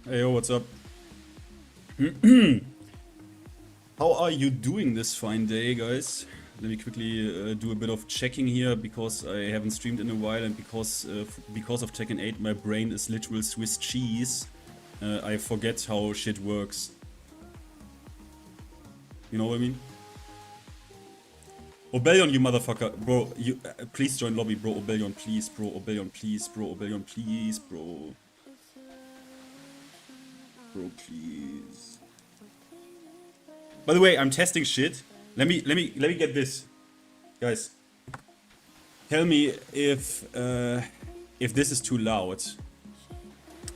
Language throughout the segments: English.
Hey, yo, what's up? How are you doing this fine day, guys? Let me quickly do a bit of checking here because I haven't streamed in a while and because of Tekken 8 my brain is literal Swiss cheese. I forget how shit works. You know what I mean? Obellion, you motherfucker. Bro, you please join lobby, bro. Obellion, please, bro. Obellion, please, bro. Obellion, please, bro. Bro, please. By the way, I'm testing shit. Let me get this. Guys. Tell me if this is too loud.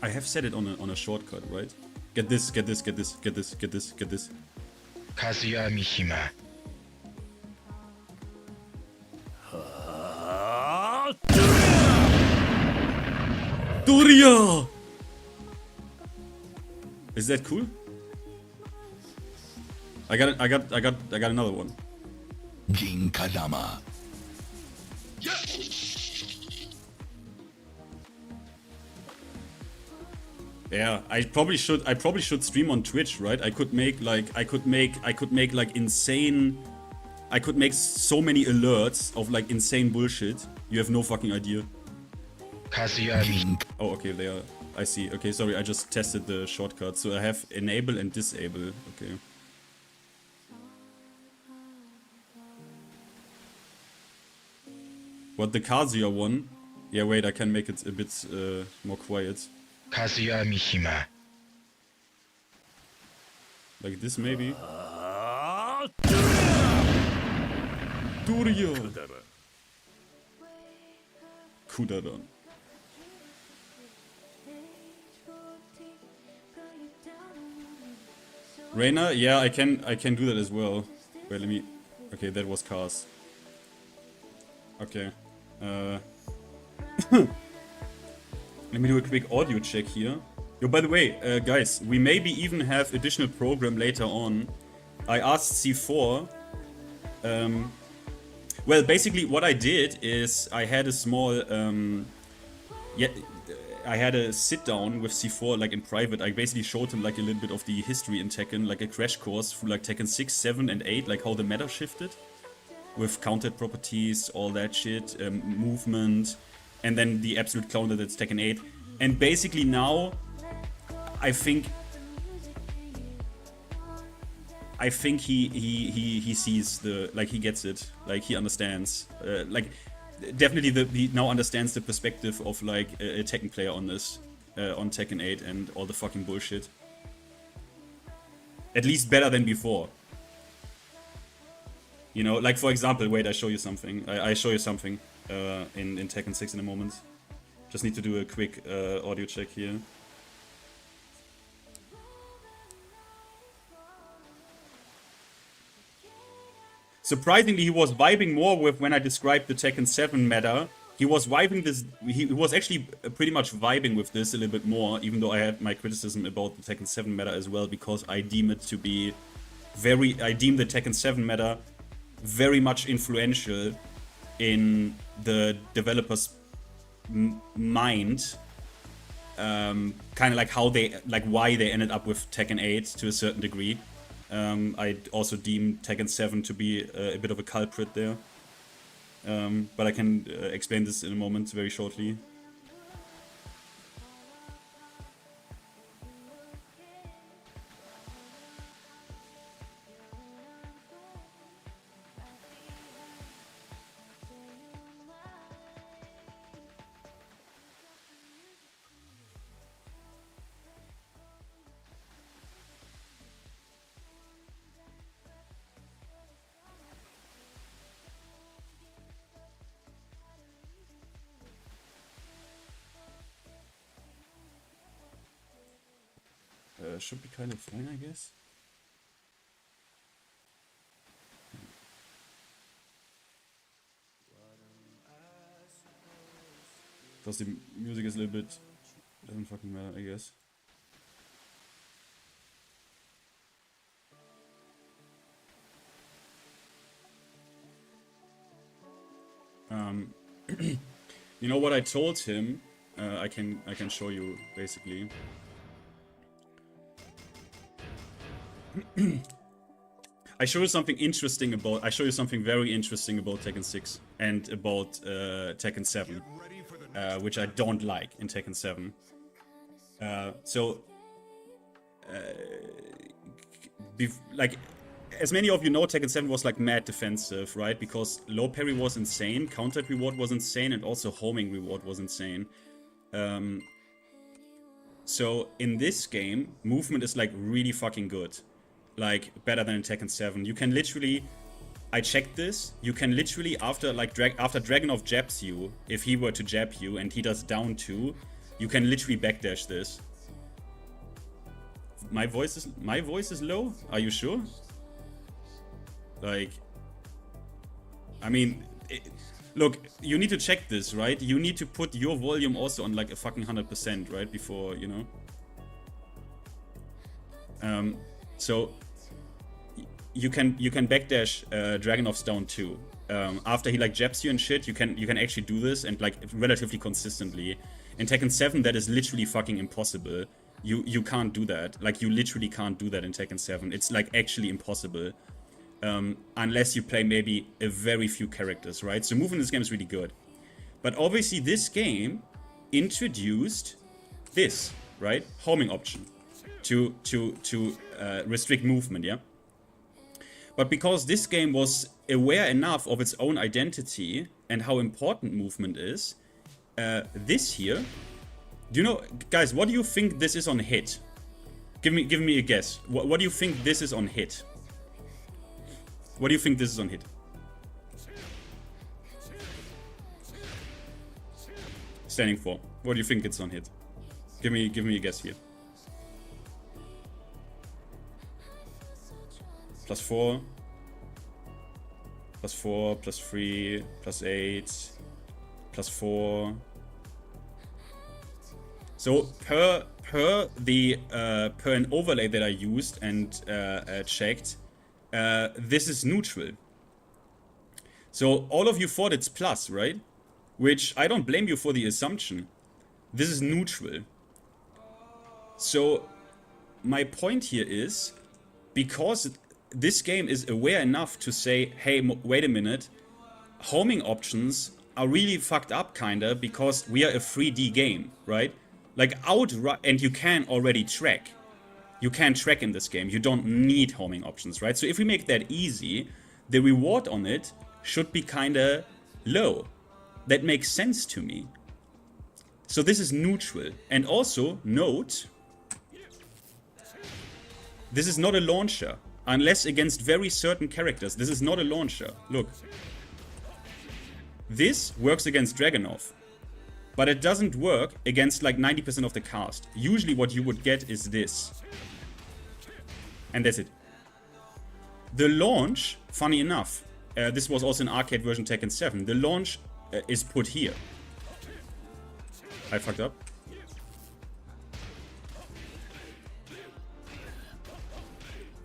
I have set it on a shortcut, right? Get this, get this, get this, get this, get this, get this. Kazuya Mishima. Doria! Is that cool? I got another one. Ginkadama. Yeah, I probably should stream on Twitch, right? I could make insane. I could make so many alerts of like insane bullshit. You have no fucking idea. Kazuya. Oh, okay, they are. I see. Okay, sorry, I just tested the shortcut. So I have enable and disable. Okay. What, the Kazuya one? Yeah, wait, I can make it a bit more quiet. Kazuya Mishima. Like this, maybe? Doria! Kudaran. Reina? Yeah, I can do that as well. Wait, let me... Okay, that was cars. Okay. Let me do a quick audio check here. Yo, by the way, guys, we maybe even have additional program later on. I asked C4. Well, basically what I did is I had a small... I had a sit down with C4 like in private. I basically showed him like a little bit of the history in Tekken, like a crash course through like Tekken 6, 7 and 8, like how the meta shifted. With counted properties, all that shit, movement, and then the absolute counter that's Tekken 8. And basically now, I think he sees the, like he gets it, like he understands, like definitely he now understands the perspective of like a Tekken player on this, on Tekken 8 and all the fucking bullshit. At least better than before. You know, like for example, wait, I show you something. I show you something in Tekken 6 in a moment. Just need to do a quick audio check here. Surprisingly, he was vibing more with when I described the Tekken 7 meta. He was vibing this. He was actually pretty much vibing with this a little bit more, even though I had my criticism about the Tekken 7 meta as well, because I deem it to be I deem the Tekken 7 meta very much influential in the developer's mind, kind of like how they, like why they ended up with Tekken 8 to a certain degree. I also deem Tekken 7 to be a bit of a culprit there, but I can explain this in a moment very shortly. Should be kind of fine, I guess. Because the music is a little bit... doesn't fucking matter, I guess. You know what I told him? I can show you basically. I show you something interesting about. I show you something very interesting about Tekken 6 and about Tekken 7, which I don't like in Tekken 7. Like, as many of you know, Tekken 7 was like mad defensive, right? Because low parry was insane, countered reward was insane, and also homing reward was insane. So in this game, movement is like really fucking good. Like, better than in Tekken 7. You can literally... I checked this. You can literally, after like after Dragunov jabs you, if he were to jab you and he does down 2, you can literally backdash this. My voice is low? Are you sure? Like... I mean... Look, you need to check this, right? You need to put your volume also on like a fucking 100%, right? Before, you know... So you can backdash Dragunov's down 2. After he like jabs you and shit, you can actually do this and like relatively consistently. In Tekken 7, that is literally fucking impossible. You can't do that. Like, you literally can't do that in Tekken 7. It's like actually impossible. Unless you play maybe a very few characters, right? So movement in this game is really good. But obviously this game introduced this, right? Homing option to restrict movement, yeah? But because this game was aware enough of its own identity and how important movement is, this here... Do you know, guys, what do you think this is on hit? Give me a guess. What do you think this is on hit? What do you think this is on hit? Standing 4. What do you think it's on hit? Give me a guess here. +4. +4, +3, +8, +4. So per an overlay that I used and checked, this is neutral. So all of you thought it's plus, right? Which I don't blame you for the assumption. This is neutral. So my point here is, because this game is aware enough to say, hey, wait a minute, homing options are really fucked up kinda, because we are a 3D game, right? Like, and you can already track. You can track in this game. You don't need homing options, right? So if we make that easy, the reward on it should be kinda low. That makes sense to me. So this is neutral. And also, note, this is not a launcher. Unless against very certain characters. This is not a launcher. Look. This works against Dragunov. But it doesn't work against like 90% of the cast. Usually what you would get is this. And that's it. The launch, funny enough, this was also an arcade version Tekken 7. The launch is put here. I fucked up.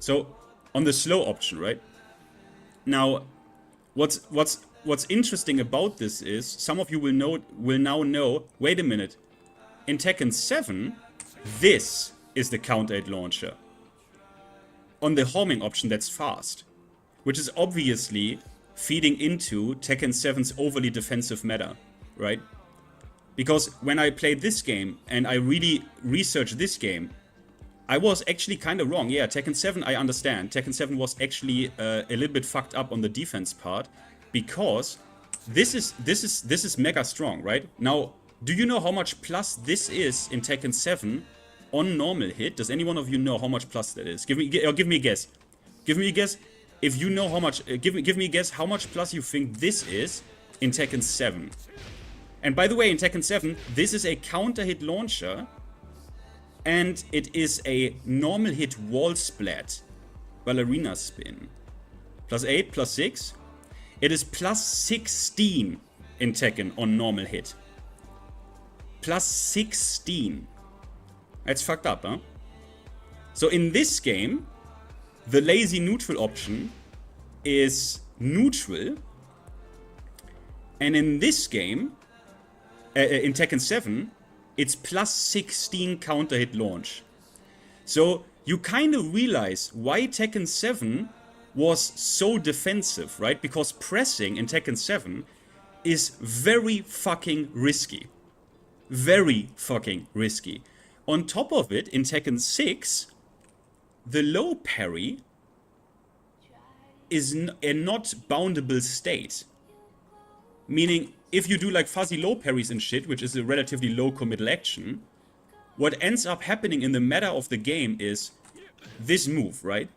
So, on the slow option, right? Now, what's interesting about this is, some of you will now know, wait a minute, in Tekken 7, this is the count 8 launcher. On the homing option that's fast. Which is obviously feeding into Tekken 7's overly defensive meta, right? Because when I played this game, and I really researched this game, I was actually kind of wrong. Yeah, Tekken 7, I understand. Tekken 7 was actually a little bit fucked up on the defense part, because this is mega strong, right? Now, do you know how much plus this is in Tekken 7 on normal hit? Does any one of you know how much plus that is? Give me a guess. Give me a guess if you know how much. Give me a guess how much plus you think this is in Tekken 7. And by the way, in Tekken 7, this is a counter hit launcher. And it is a normal hit wall splat. Ballerina spin. +8, +6. It is +16 in Tekken on normal hit. +16. That's fucked up, huh? So in this game, the lazy neutral option is neutral. And in this game, in Tekken 7, it's +16 counter hit launch. So you kind of realize why Tekken 7 was so defensive, right? Because pressing in Tekken 7 is very fucking risky. Very fucking risky. On top of it, in Tekken 6, the low parry is a not boundable state. Meaning, if you do like fuzzy low parries and shit, which is a relatively low committal action, what ends up happening in the meta of the game is this move, right?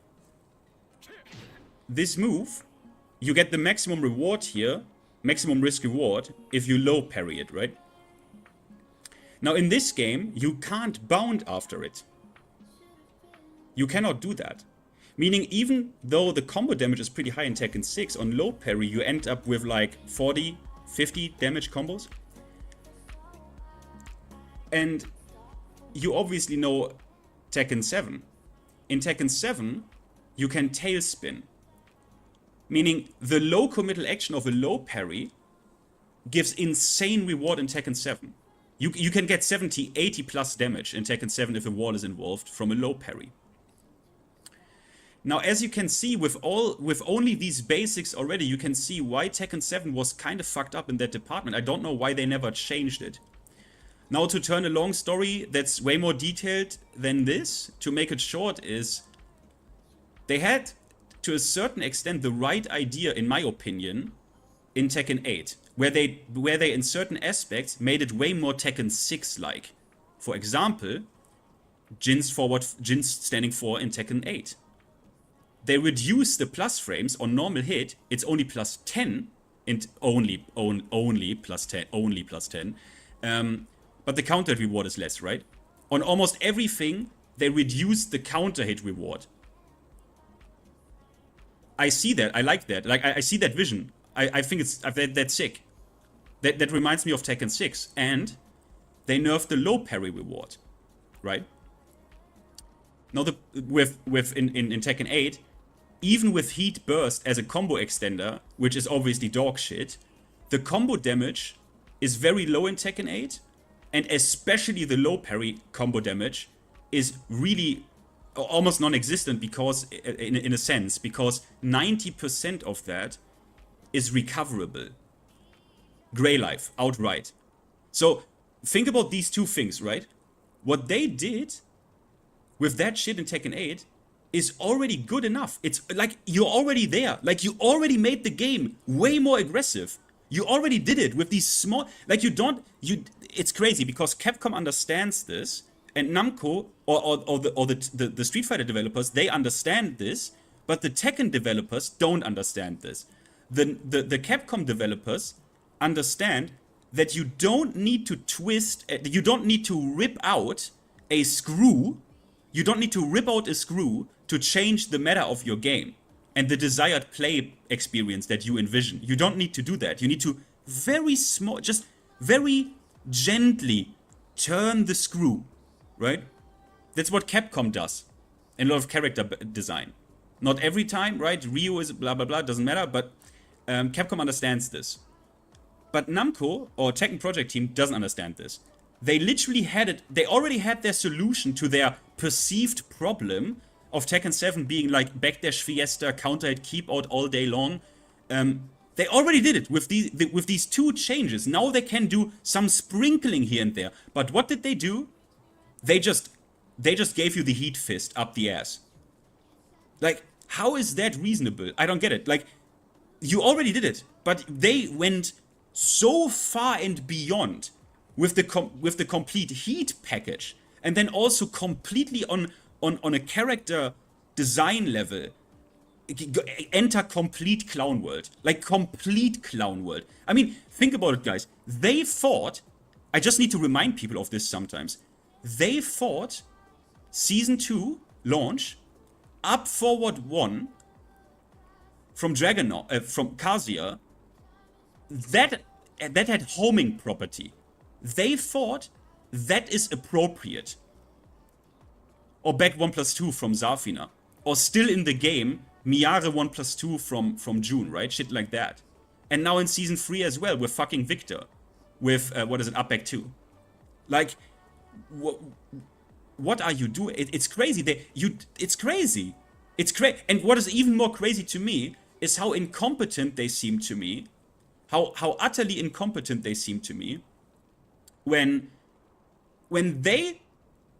This move, you get the maximum reward here, maximum risk reward, if you low parry it, right? Now in this game, you can't bound after it. You cannot do that. Meaning even though the combo damage is pretty high in Tekken 6, on low parry you end up with like 40, 50 damage combos. And you obviously know Tekken 7. In Tekken 7, you can tail spin. Meaning the low committal action of a low parry gives insane reward in Tekken 7. You can get 70, 80 plus damage in Tekken 7 if a wall is involved from a low parry. Now, as you can see, with only these basics already, you can see why Tekken 7 was kind of fucked up in that department. I don't know why they never changed it. Now, to turn a long story that's way more detailed than this, to make it short, is they had, to a certain extent, the right idea, in my opinion, in Tekken 8, where they in certain aspects made it way more Tekken 6-like. For example, Jin's standing 4 in Tekken 8. They reduce the plus frames on normal hit. It's only plus 10, and only plus 10. But the counter hit reward is less, right? On almost everything, they reduce the counter hit reward. I see that. I like that. Like I see that vision. I think that's sick. That reminds me of Tekken 6, and they nerfed the low parry reward, right? Now in Tekken 8, even with Heat Burst as a combo extender, which is obviously dog shit, the combo damage is very low in Tekken 8, and especially the low parry combo damage is really almost non-existent because, in a sense, because 90% of that is recoverable. Grey Life, outright. So, think about these two things, right? What they did with that shit in Tekken 8 is already good enough. It's like, you're already there. Like, you already made the game way more aggressive. You already did it with these small... Like, it's crazy because Capcom understands this, and Namco, or the Street Fighter developers, they understand this, but the Tekken developers don't understand this. The Capcom developers understand that you don't need to twist... You don't need to rip out a screw... You don't need to rip out a screw to change the meta of your game and the desired play experience that you envision. You don't need to do that. You need to just very gently turn the screw, right? That's what Capcom does in a lot of character design. Not every time, right? Ryu is blah blah blah, doesn't matter, but Capcom understands this. But Namco, or Tekken Project Team, doesn't understand this. They literally they already had their solution to their perceived problem of Tekken 7 being like backdash fiesta, counter hit, keep out all day long. They already did it with these two changes. Now they can do some sprinkling here and there. But what did they do? They just gave you the heat fist up the ass. Like, how is that reasonable? I don't get it. Like, you already did it, but they went so far and beyond with the complete heat package, and then also completely on a character design level, enter complete clown world. Like, complete clown world. I mean, think about it, guys. They fought, I just need to remind people of this sometimes, they fought Season 2 launch, up forward 1 from from Kazuya, that had homing property. They thought that is appropriate. Or back 1+2 from Zafina. Or still in the game, Miare 1+2 from June, right? Shit like that. And now in Season 3 as well, with fucking Victor. With, up back 2. Like, what are you doing? It's crazy. It's crazy. It's crazy. And what is even more crazy to me is how incompetent they seem to me. How utterly incompetent they seem to me when they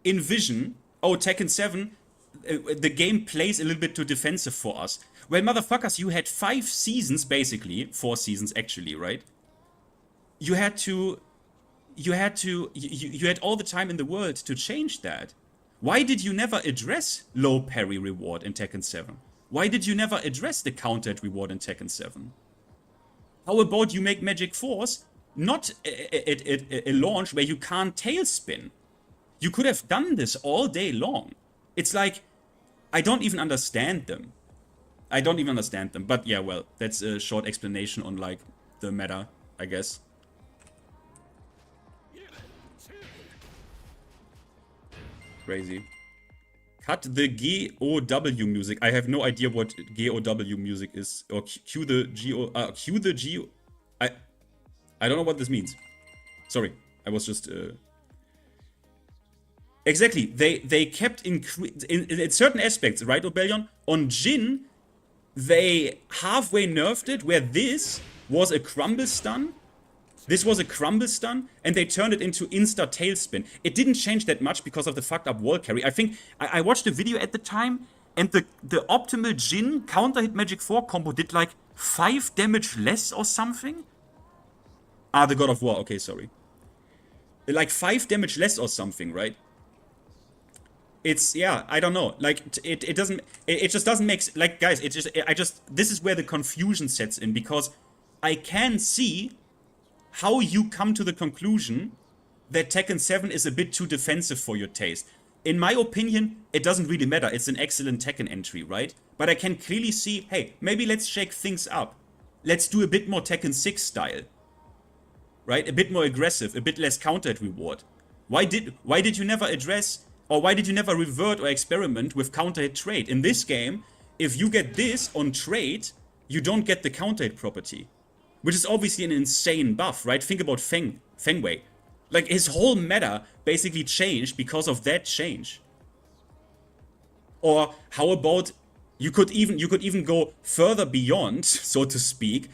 envision, oh, Tekken 7, the game plays a little bit too defensive for us. Well, motherfuckers, you had 5 seasons, basically 4 seasons actually, right? You had all the time in the world to change that. Why did you never address low parry reward in Tekken 7? Why did you never address the countered reward in Tekken 7? How about you make Magic Force not a launch where you can't tailspin? You could have done this all day long. It's like, I don't even understand them. But yeah, well, that's a short explanation on like the meta, I guess. Crazy. Cut the GOW music. I have no idea what GOW music is. Or cue the GO. I don't know what this means. Sorry, I was just. Exactly. They kept in certain aspects, right, Obellion? On Jin, they halfway nerfed it, where this was a crumble stun. And they turned it into insta tailspin. It didn't change that much because of the fucked up wall carry. I think I watched a video at the time, and the optimal Jin counter hit Magic 4 combo did like 5 damage less or something. Ah, the God of War. Okay, sorry. Like 5 damage less or something, right? It's, yeah, I don't know. Like, it just doesn't make, like, guys, this is where the confusion sets in, because I can see how you come to the conclusion that Tekken 7 is a bit too defensive for your taste. In my opinion, it doesn't really matter. It's an excellent Tekken entry, right? But I can clearly see, hey, maybe let's shake things up. Let's do a bit more Tekken 6 style. Right? A bit more aggressive, a bit less countered reward. Why did you never address, or why did you never revert or experiment with counter hit trade? In this game, if you get this on trade, you don't get the counter hit property. Which is obviously an insane buff, right? Think about Fengwei. Like, his whole meta basically changed because of that change. Or how about you could even go further beyond, so to speak,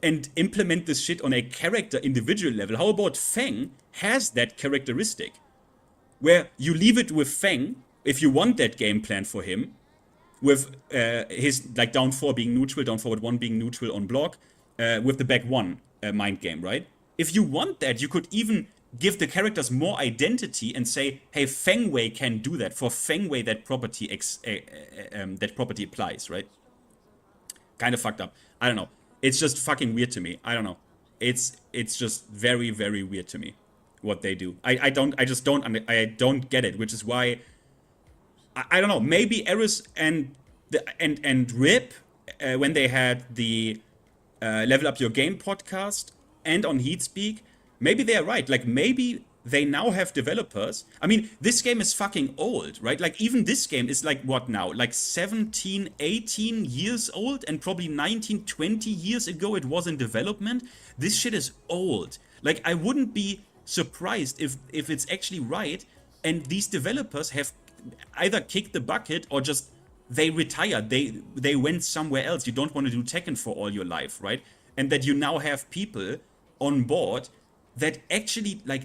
and implement this shit on a character individual level. How about Feng has that characteristic? Where you leave it with Feng, if you want that game plan for him, with his like down 4 being neutral, down forward 1 being neutral on block, with the back 1 mind game, right? If you want that, you could even give the characters more identity and say, hey, Fengwei can do that. For Fengwei, that property applies, right? Kind of fucked up. I don't know. It's just fucking weird to me. I don't know. It's just very, very weird to me what they do. I don't get it, which is why I don't know. Maybe Eris and Rip when they had the Level Up Your Game podcast and on Heatspeak, maybe they're right. Like, maybe they now have developers. I mean, this game is fucking old, right? Like, even this game is like, what now? Like 17, 18 years old, and probably 19, 20 years ago it was in development. This shit is old. Like, I wouldn't be surprised if it's actually right and these developers have either kicked the bucket or just they retired, they went somewhere else. You don't want to do Tekken for all your life, right? And that you now have people on board that actually like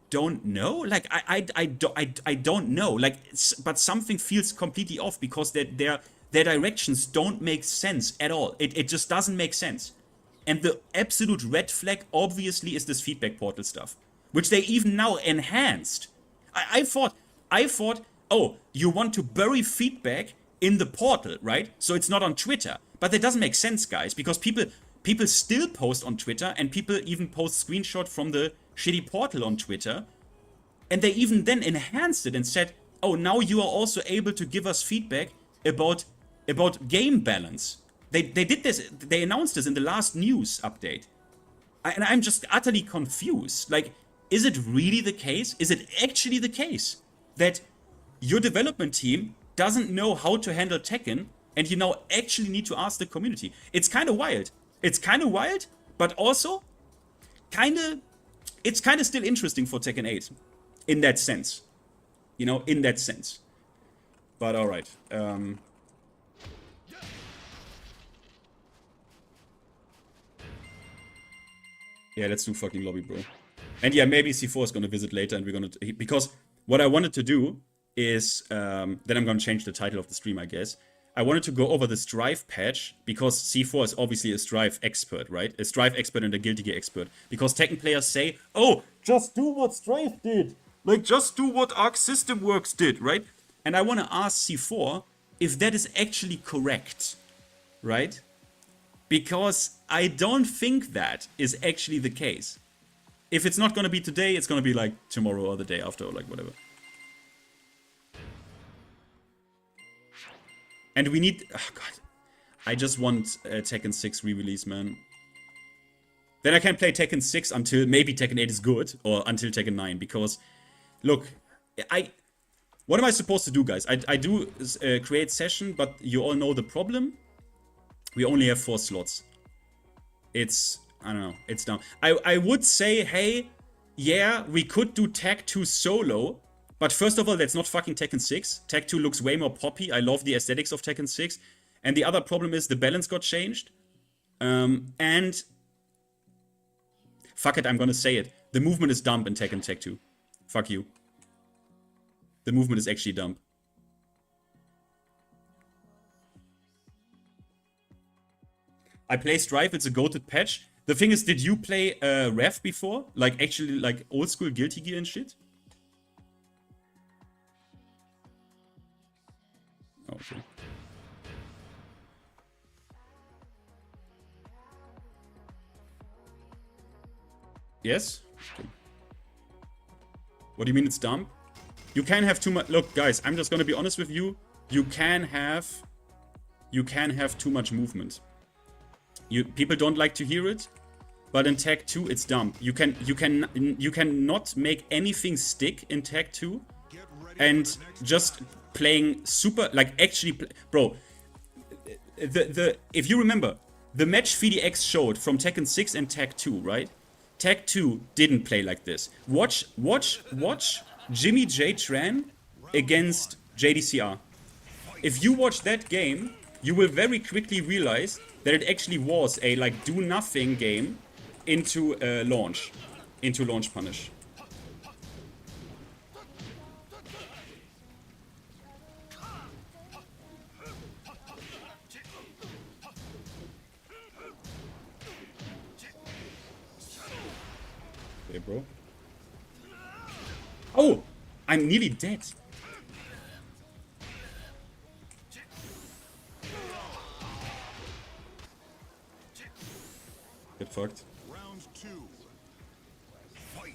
don't know. Like I don't know. Like, but something feels completely off because their directions don't make sense at all. It just doesn't make sense. And the absolute red flag obviously is this feedback portal stuff, which they even now enhanced. I thought, oh, you want to bury feedback in the portal, right? So it's not on Twitter. But that doesn't make sense, guys, because people still post on Twitter, and people even post screenshot from the shitty portal on Twitter. And they even then enhanced it and said, oh, now you are also able to give us feedback about game balance. They did this, they announced this in the last news update. And I'm just utterly confused. Like, is it really the case? Is it actually the case that your development team doesn't know how to handle Tekken, and you now actually need to ask the community? It's kind of wild. But also it's kind of still interesting for Tekken 8 in that sense. You know, in that sense. But alright. Yeah, let's do fucking lobby, bro. And yeah, maybe C4 is gonna visit later and we're gonna... Because what I wanted to do is... then I'm gonna change the title of the stream, I guess. I wanted to go over the Strife patch, because C4 is obviously a Strife expert, right? A Strife expert and a Guilty Gear expert. Because Tekken players say, oh, just do what Strife did! Like, just do what Arc System Works did, right? And I want to ask C4 if that is actually correct, right? Because I don't think that is actually the case. If it's not gonna be today, it's gonna be like tomorrow or the day after or like whatever. And we need... Oh god. I just want Tekken 6 re-release, man. Then I can play Tekken 6 until maybe Tekken 8 is good, or until Tekken 9, because... Look, what am I supposed to do, guys? I do create session, but you all know the problem. We only have 4 slots. It's... I don't know. It's down. I would say, hey, yeah, we could do Tag 2 solo. But first of all, that's not fucking Tekken 6. Tag 2 looks way more poppy. I love the aesthetics of Tekken 6. And the other problem is the balance got changed. And... Fuck it, I'm gonna say it. The movement is dumb in Tekken Tag 2. Fuck you. The movement is actually dumb. I play Strife, it's a goated patch. The thing is, did you play Rev before? Like, actually, like, old school Guilty Gear and shit? Oh, okay. Yes? Okay. What do you mean it's dumb? You can have too much... Look, guys, I'm just gonna be honest with you. You can have too much movement. People don't like to hear it, but in Tag 2 it's dumb. You cannot make anything stick in Tag 2, and just playing super, like, actually bro, if you remember the match VDX showed from Tekken 6 and Tag 2, right? Tag 2 didn't play like this. Watch Jimmy J Tran against JDCR. If you watch that game, you will very quickly realize that it actually was a, like, do-nothing game into launch. Into launch punish. Okay, bro. Oh! I'm nearly dead. Get fucked. Round 2. Fight.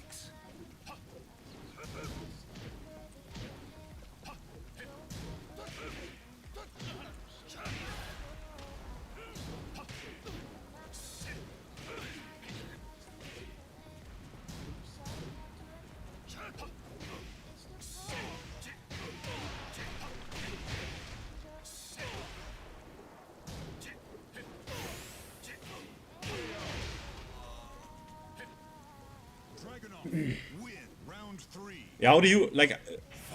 Win. Round 3. Yeah, how do you, like,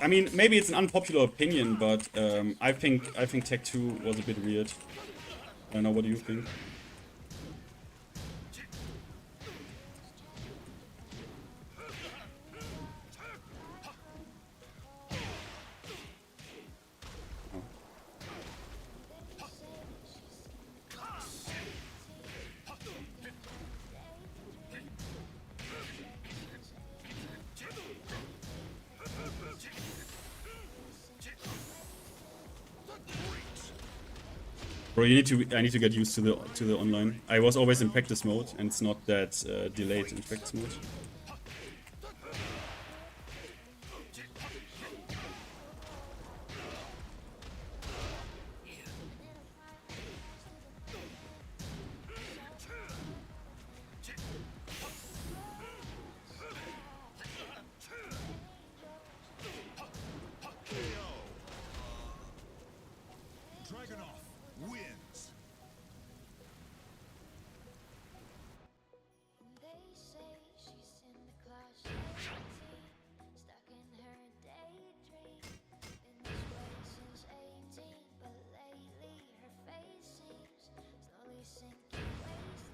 I mean, maybe it's an unpopular opinion, but I think Tag 2 was a bit weird. I don't know, what do you think? Bro, I need to get used to the online. I was always in practice mode, and it's not that delayed in practice mode. Wins. They say she's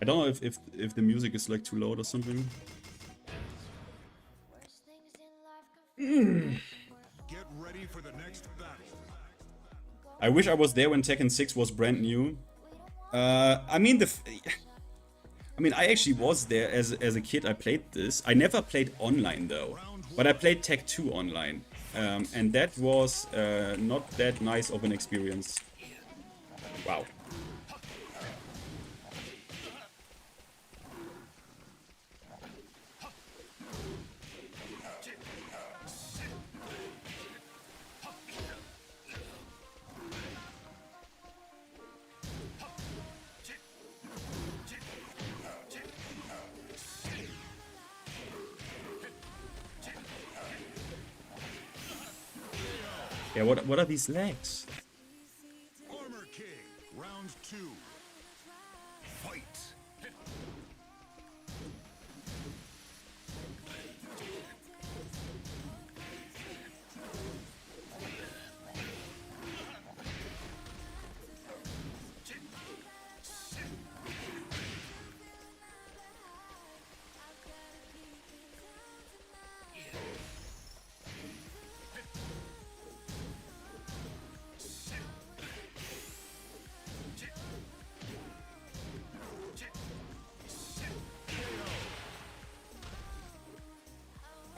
don't know if the music is like too loud or something. Get ready for the next battle. I wish I was there when Tekken 6 was brand new. I mean I actually was there as a kid. I played this. I never played online though, but I played Tech 2 online, and that was not that nice of an experience. Wow. Yeah, what are these legs? Armor King, round 2. Fight.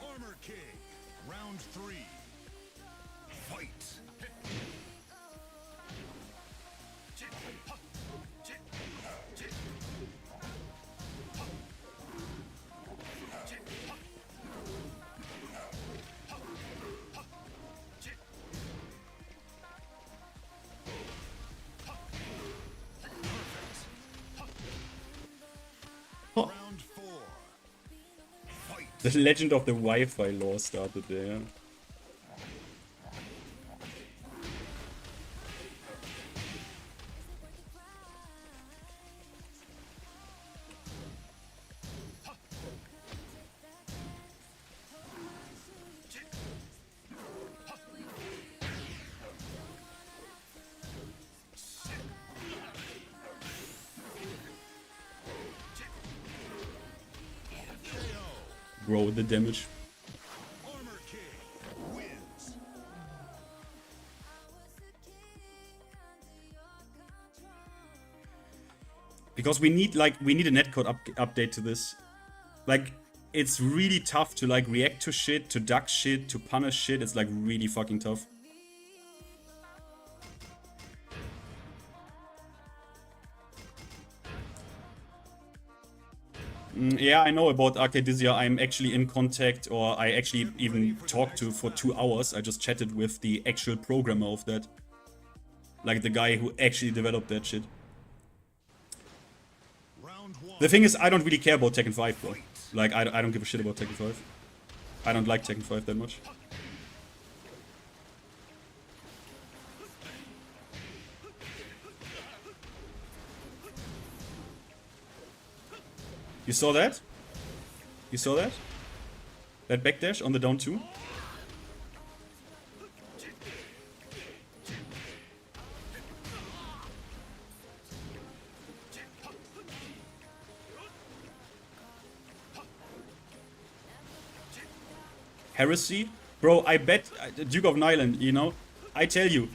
Armor King, round 3. Fight. Oh. Round 4. Fight. The legend of the Wi-Fi lore started there. Bro, the damage. Armor King wins. Because we need a netcode update to this. Like, it's really tough to like react to shit, to duck shit, to punish shit. It's like really fucking tough. Yeah, I know about Arcadisia. I'm actually in contact, or I actually even talked to for 2 hours. I just chatted with the actual programmer of that. Like the guy who actually developed that shit. Round 1. The thing is, I don't really care about Tekken 5, bro. Like, I don't give a shit about Tekken 5. I don't like Tekken 5 that much. You saw that? You saw that? That backdash on the down 2? Heresy? Bro, I bet Duke of Nyland, you know? I tell you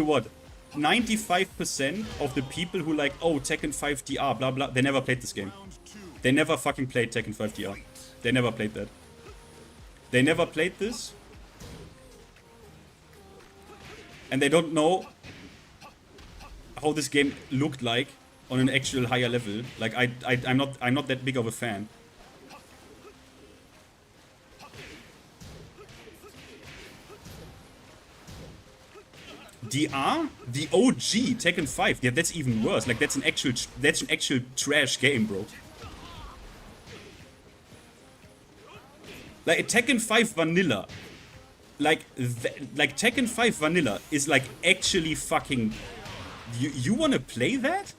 what. 95% of the people who like, oh, Tekken 5 DR, blah blah, they never played this game. They never fucking played Tekken 5 DR. They never played that. They never played this. And they don't know how this game looked like on an actual higher level. Like, I'm not that big of a fan. DR? The OG Tekken 5. Yeah, that's even worse. Like, that's an actual trash game, bro. Like, Tekken 5 Vanilla. Like Tekken 5 Vanilla is like actually fucking... You wanna play that?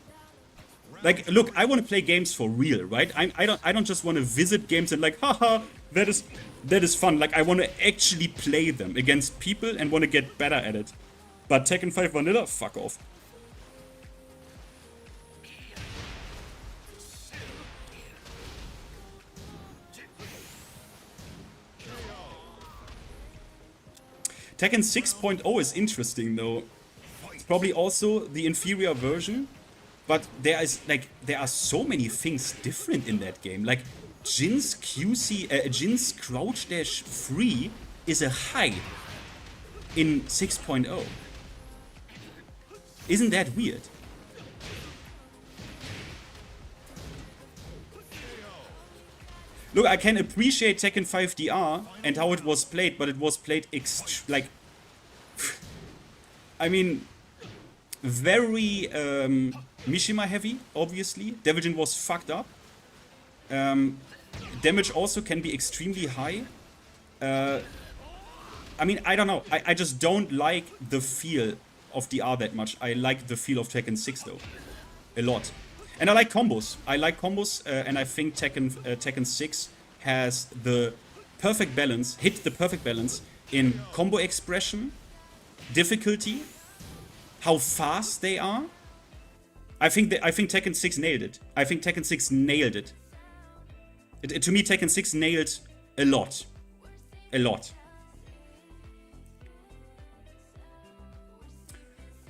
Like, look, I wanna play games for real, right? I don't just wanna visit games and like, haha, that is fun. Like, I wanna actually play them against people and wanna get better at it. But Tekken 5 Vanilla, fuck off. Tekken 6.0 is interesting though. It's probably also the inferior version, but there are so many things different in that game. Like Jin's Jin's crouch dash free is a high in 6.0. Isn't that weird? Look, I can appreciate Tekken 5 DR and how it was played, but it was played I mean, very Mishima heavy, obviously. Devil Jin was fucked up. Damage also can be extremely high. I mean, I don't know. I just don't like the feel of DR that much. I like the feel of Tekken 6 though. A lot. And I like combos. And I think Tekken 6 has the perfect balance, hit the perfect balance in combo expression, difficulty, how fast they are. I think Tekken 6 nailed it. I think Tekken 6 nailed it. To me, Tekken 6 nailed a lot. A lot.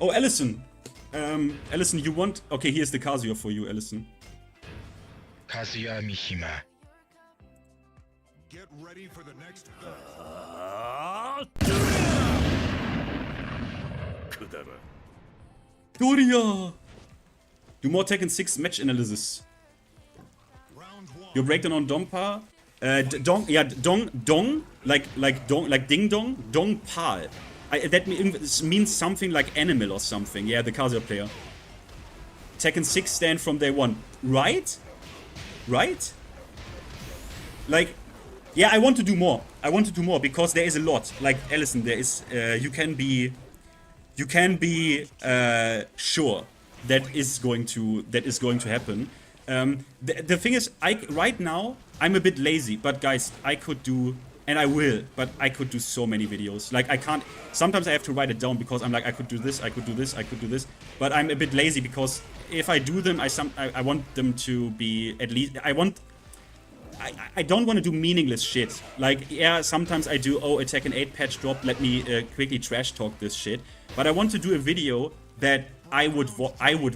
Oh, Allison. Allison, you want... Okay, here's the Kazuya for you, Allison. Kazuya Mishima. Get ready for the next Doria! Do more Tekken 6 match analysis. round one. Your breakdown on Dompa. Dong, like ding dong, dong pal. That means something like animal or something. Yeah, the Kazuya player. Tekken 6 stand from day one. Right? Right? Like, yeah, I want to do more. I want to do more because there is a lot. Like, Allison, there is, you can be sure that is going to happen. The thing is, right now, I'm a bit lazy, but guys, I could do, and I will, but I could do so many videos. Like, I can't, sometimes I have to write it down because I'm like, I could do this, I could do this, I could do this, but I'm a bit lazy because if I do them, I want them to be at least, I don't want to do meaningless shit. Like, yeah, sometimes I do, oh, a Tekken 8 patch drop, let me quickly trash talk this shit. But I want to do a video that I would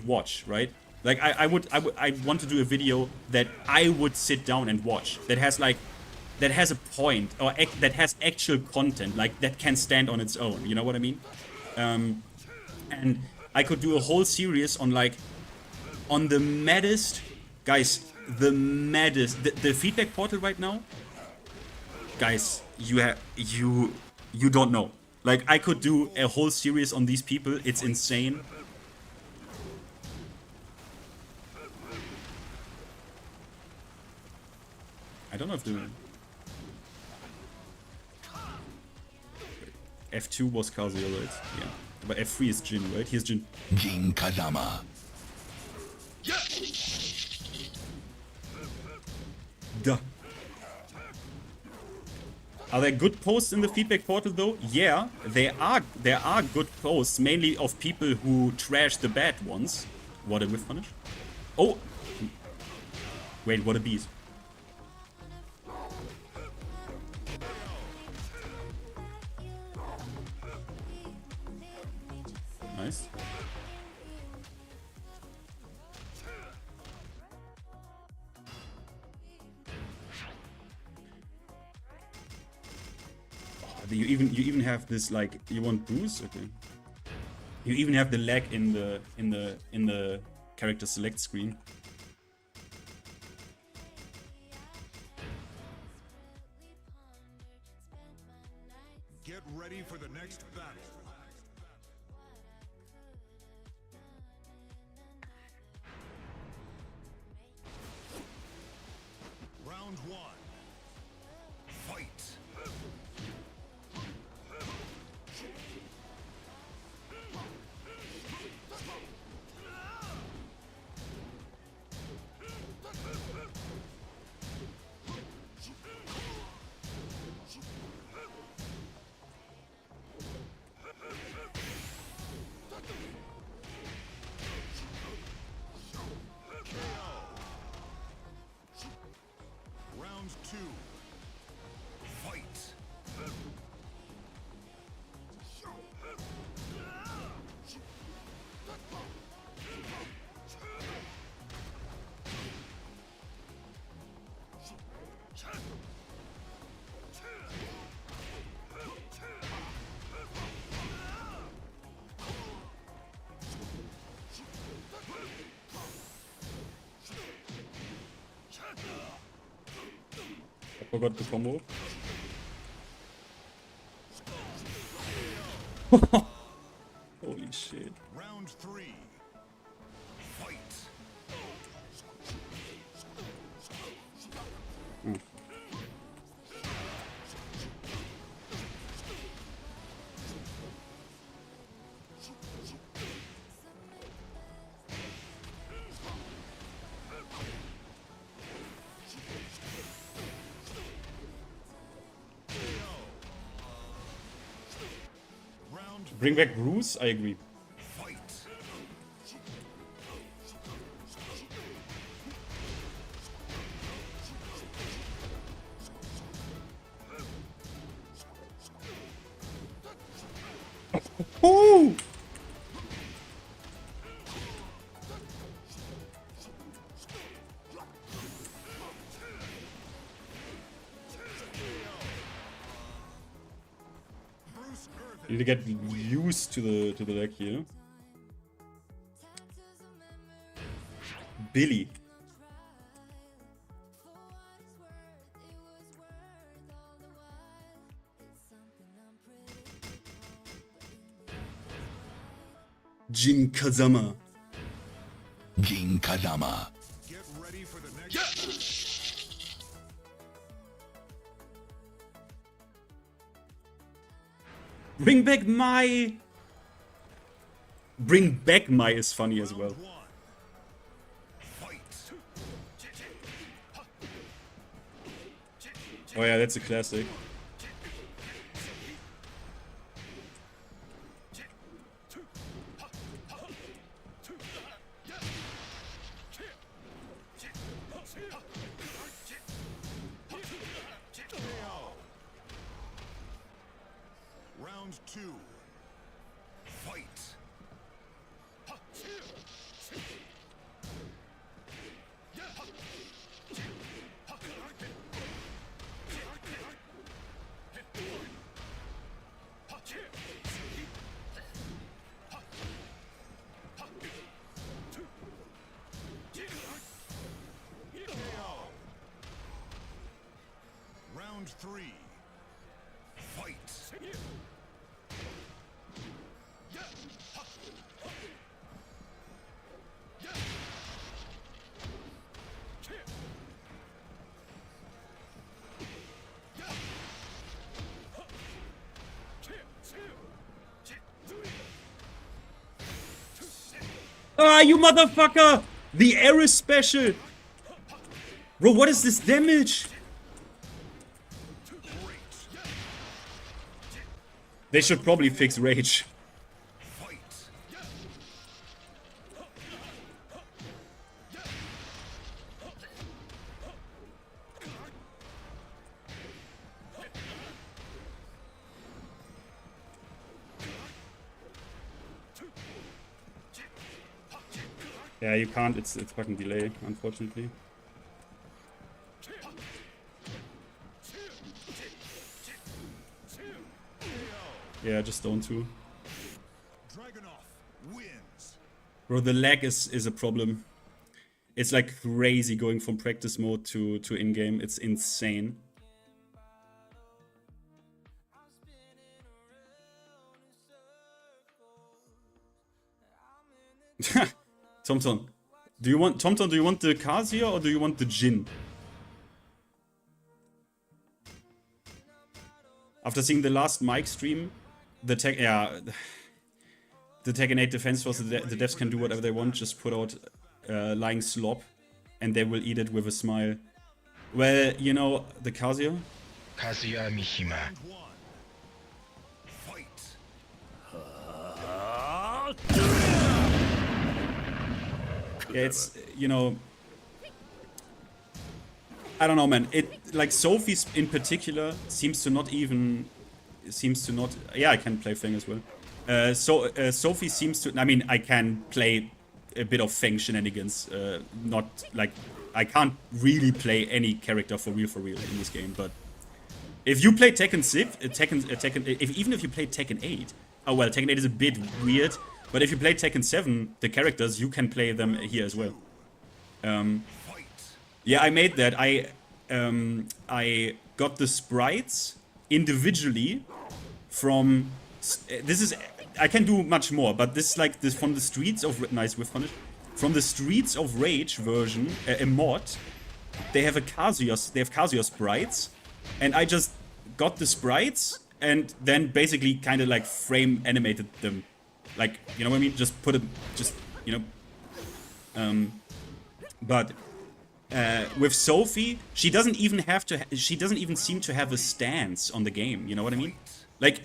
watch, right? Like, I want to do a video that I would sit down and watch. That has a point, or that has actual content, like, that can stand on its own, you know what I mean? And I could do a whole series on, like, on the maddest, guys, the maddest, the feedback portal right now, guys, you don't know. Like, I could do a whole series on these people, it's insane. I don't know if the... F2 was Kazuya, right? Yeah. But F3 is Jin, right? Here's Jin. Jin Kazama. Duh. Are there good posts in the feedback portal though? Yeah, there are good posts, mainly of people who trash the bad ones. What a whiff punish. Oh! Wait, what a beat. Nice. You even have this, like, you want boost? Okay. You even have the lag in the character select screen. Get ready for the next battle. Round one. Fight. Forgot the combo. Holy shit. Round 3. Fight. Bring back Bruce? I agree. Fight. Ooh! Need to get used to the leg here. Billy. Jin Kazama. Jin Kazama. Get ready for the next. Bring back my. Bring back my is funny as well. Fight. Oh yeah, that's a classic. Round 2. Fight. Round 3. Fight. Ah, you motherfucker! The air is special! Bro, what is this damage? They should probably fix rage. Fight. Yeah, you can't. It's fucking delay, unfortunately. Yeah, just don't too. Dragunov wins. Bro, the lag is a problem. It's like crazy going from practice mode to in-game. It's insane. TomTom, do you want the Kazuya or do you want the Jin? After seeing the last Mike stream, the Tekken 8 defense force, the devs can do whatever they want, just put out lying slop, and they will eat it with a smile. Well, you know, the Kazuya? Kazuya Mishima. Round 1. Fight. Yeah, it's, you know, I don't know, man. It, like, Sophie's in particular seems to not, yeah, I can play Fang as well. Sophie seems to, I mean, I can play a bit of Fang shenanigans, not, like, I can't really play any character for real in this game, but if you play Tekken 6, even if you play Tekken 8, oh well, Tekken 8 is a bit weird, but if you play Tekken 7, the characters, you can play them here as well. Yeah, I made that. I got the sprites individually from... This is... I can do much more, but this is like this from the Streets of... Nice whiff punish. From the Streets of Rage version, a mod, they have Kazuya sprites, and I just got the sprites and then basically kind of like frame animated them. Like, you know what I mean? Just put it, just, you know. But with Sophie, she doesn't even seem to have a stance on the game, you know what I mean? Like,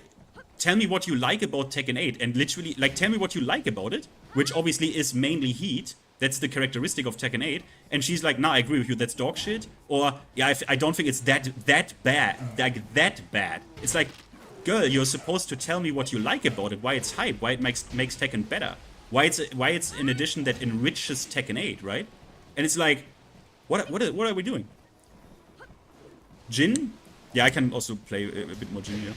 tell me what you like about Tekken 8, and literally, like, tell me what you like about it, which obviously is mainly heat. That's the characteristic of Tekken 8. And she's like, nah, I agree with you, that's dog shit. Or, yeah, I don't think it's that bad. Like, that bad. It's like, girl, you're supposed to tell me what you like about it, why it's hype, why it makes Tekken better. Why it's an addition that enriches Tekken 8, right? And it's like, what are we doing? Jin? Yeah, I can also play a bit more Jin here.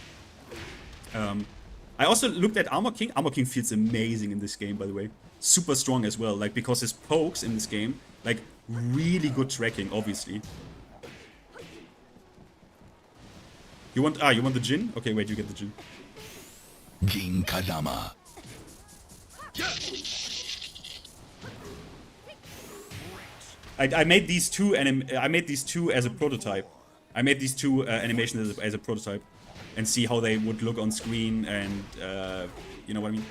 I also looked at Armor King. Armor King feels amazing in this game, by the way. Super strong as well, like, because his pokes in this game, like, really good tracking, obviously. You want the Jin? Okay, wait, you get the Jin. Ginkadama. I made these two as a prototype. I made these two animations as a prototype, and see how they would look on screen, and you know what I mean.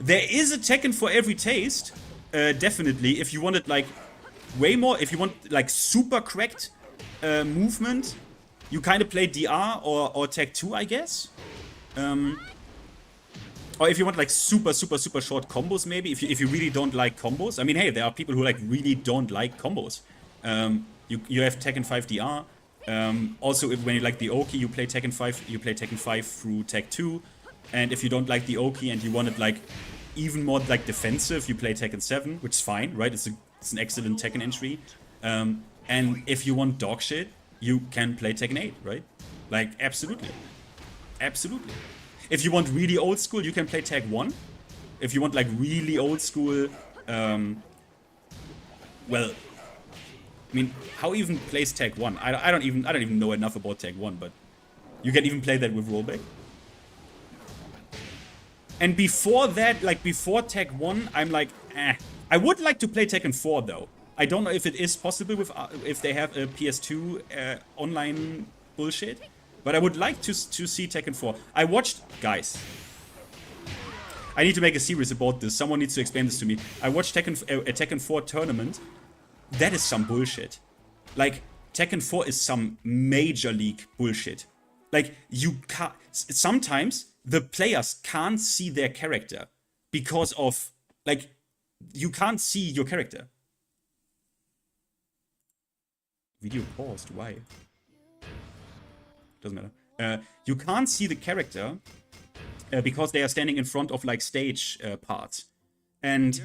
There is a Tekken for every taste, definitely. If you wanted like way more, if you want like super cracked movement, you kind of play DR or Tech 2, I guess. Or if you want like super short combos, maybe. If you really don't like combos, I mean, hey, there are people who like really don't like combos. You have Tekken 5 DR. Also, when you like the Oki, you play Tekken 5. You play Tekken 5 through Tech 2. And if you don't like the Oki and you want it like even more like defensive, you play Tekken 7, which is fine, right? It's an excellent Tekken entry. And if you want dog shit, you can play Tekken 8, right? Like, absolutely. Absolutely. If you want really old school, you can play Tag 1. If you want like really old school, well, I mean, how even plays Tag 1? I don't even know enough about Tag 1, but you can even play that with rollback. And before that, like before Tag 1, I'm like, eh. I would like to play Tekken 4 though. I don't know if it is possible with if they have a PS2 online bullshit, but I would like to see Tekken 4. I watched, guys. I need to make a series about this. Someone needs to explain this to me. I watched a Tekken 4 tournament. That is some bullshit. Like, Tekken 4 is some major league bullshit. Like, you can't... Sometimes the players can't see their character because of... Like, you can't see your character. Video paused. Why? Doesn't matter. You can't see the character because they are standing in front of, like, stage parts. And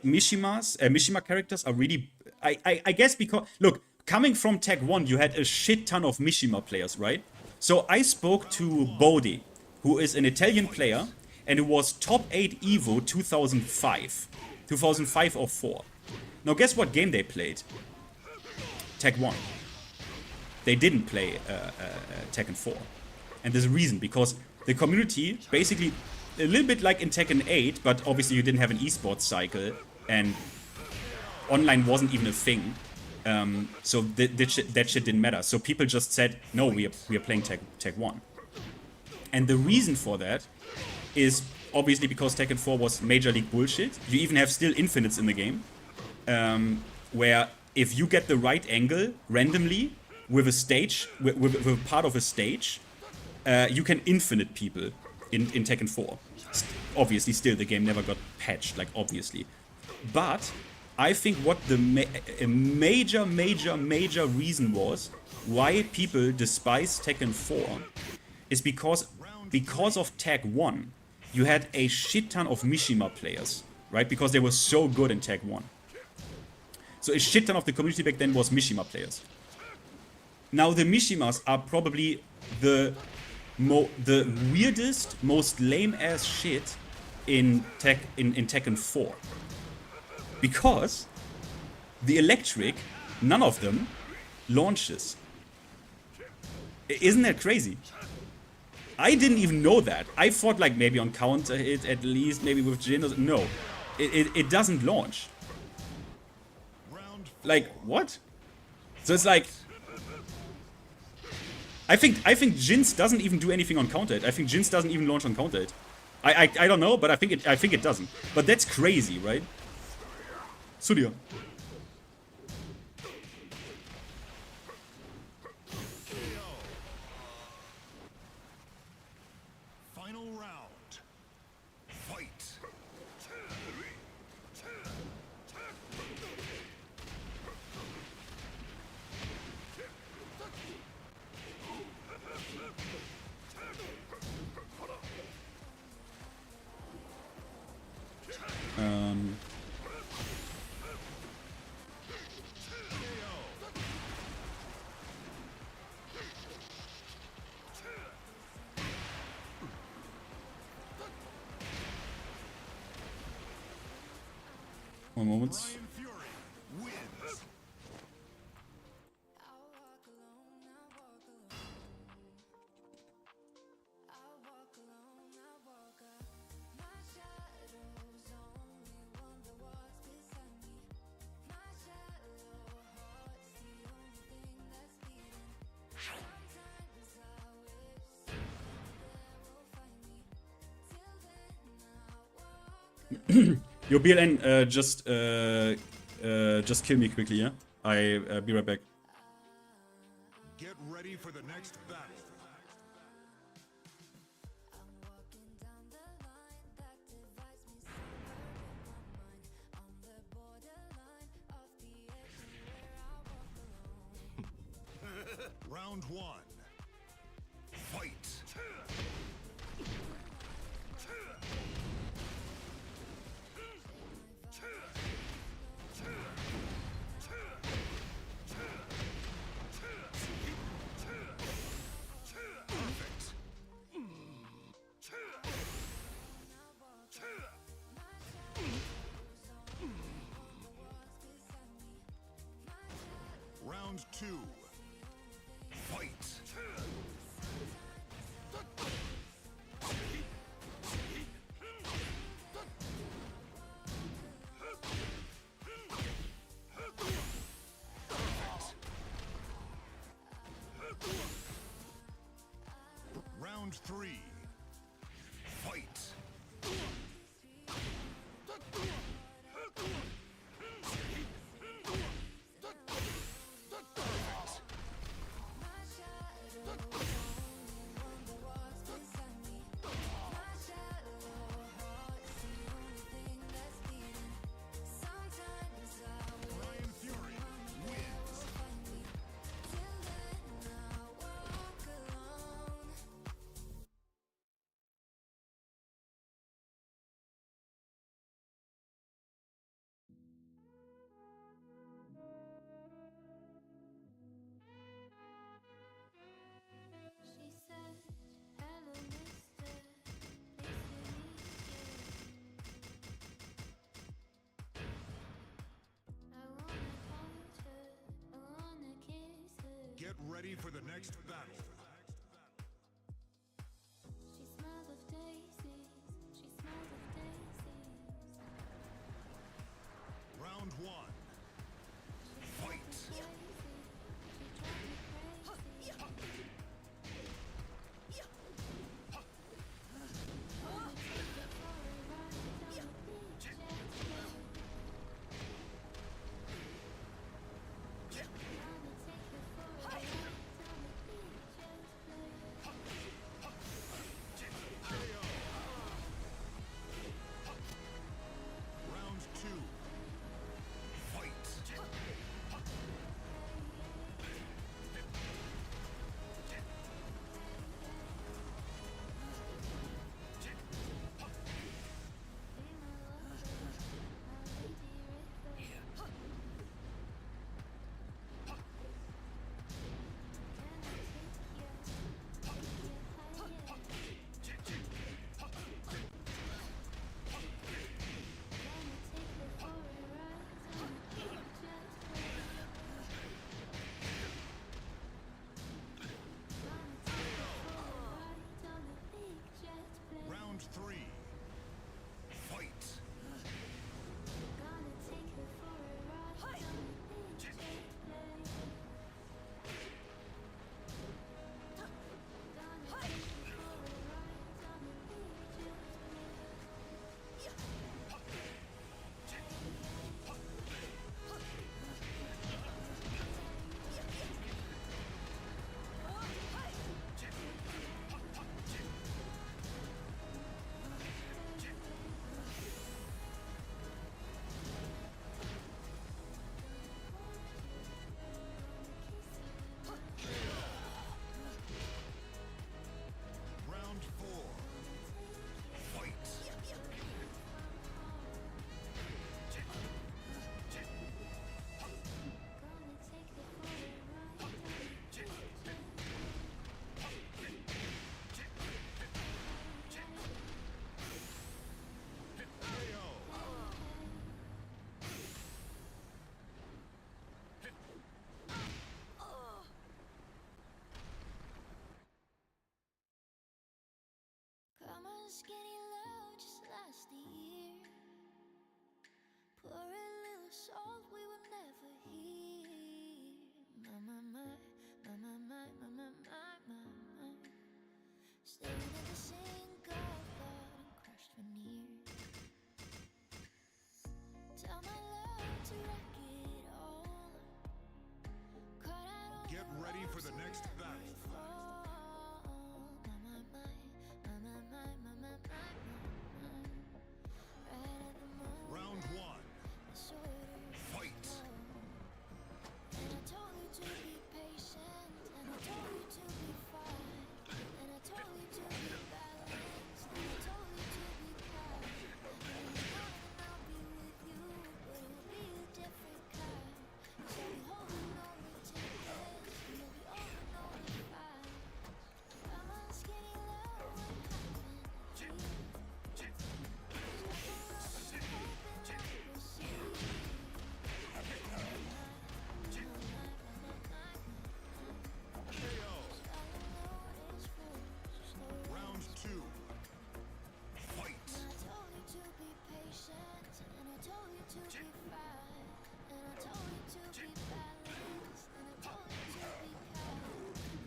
Mishima characters are really... I guess because... Look, coming from Tag 1, you had a shit ton of Mishima players, right? So I spoke to Bodhi, who is an Italian player, and who was top 8 EVO 2005. 2005 or 4. Now guess what game they played? Tag 1. They didn't play Tekken 4. And there's a reason, because the community basically... A little bit like in Tekken 8, but obviously you didn't have an esports cycle, and online wasn't even a thing. So that shit didn't matter. So people just said, no, we are playing Tag 1. And the reason for that is obviously because Tekken 4 was major league bullshit. You even have still infinites in the game, where if you get the right angle randomly with a stage, with a part of a stage, you can infinite people. In Tekken 4. Obviously, still, the game never got patched, like, obviously. But I think what the major reason was why people despise Tekken 4 is because of Tag 1, you had a shit ton of Mishima players, right? Because they were so good in Tag 1. So a shit ton of the community back then was Mishima players. Now, the Mishimas are probably the weirdest, most lame-ass shit in Tekken 4. Because the electric, none of them launches. Isn't that crazy? I didn't even know that. I thought like maybe on counter hit at least, maybe with Jin. No, it doesn't launch. Like what? So it's like I think Jin's doesn't even do anything on counter hit. I think Jin's doesn't even launch on counter hit. I don't know, but I think it doesn't. But that's crazy, right? Surya. Final round. Fight. One moment. Ryan Fury wins. Yo, BLN, just kill me quickly, yeah? I be right back. Get ready for the next battle. Round one. Fight. Round two. Fight. Round three. Fight. Ryan Fury wins. She said, "Hello, mister. Nice to meet you. I wanna hold her. I wanna kiss her. Get ready for the next battle. She smelled of daisies. She smelled of daisies. Round one. Fight. Crazy. She drives me crazy. Wanna take her for a ride down the beach, yeah. Wanna take her for a ride down the beach, yeah. Round two. ready for the next battle. Round one. Fight. And I told you to be patient, and I told you to be fine, and I told you to be balanced, and I told you to be kind. And you know that I'll be with you, but it'll be a different kind. So be holding on to this, and you'll be over and over fine. I'm on skinny low, what happened to you? Round two. Fight. I told you to be patient, and I told you to be fine, and I told you to be balanced, and I told you to be kind.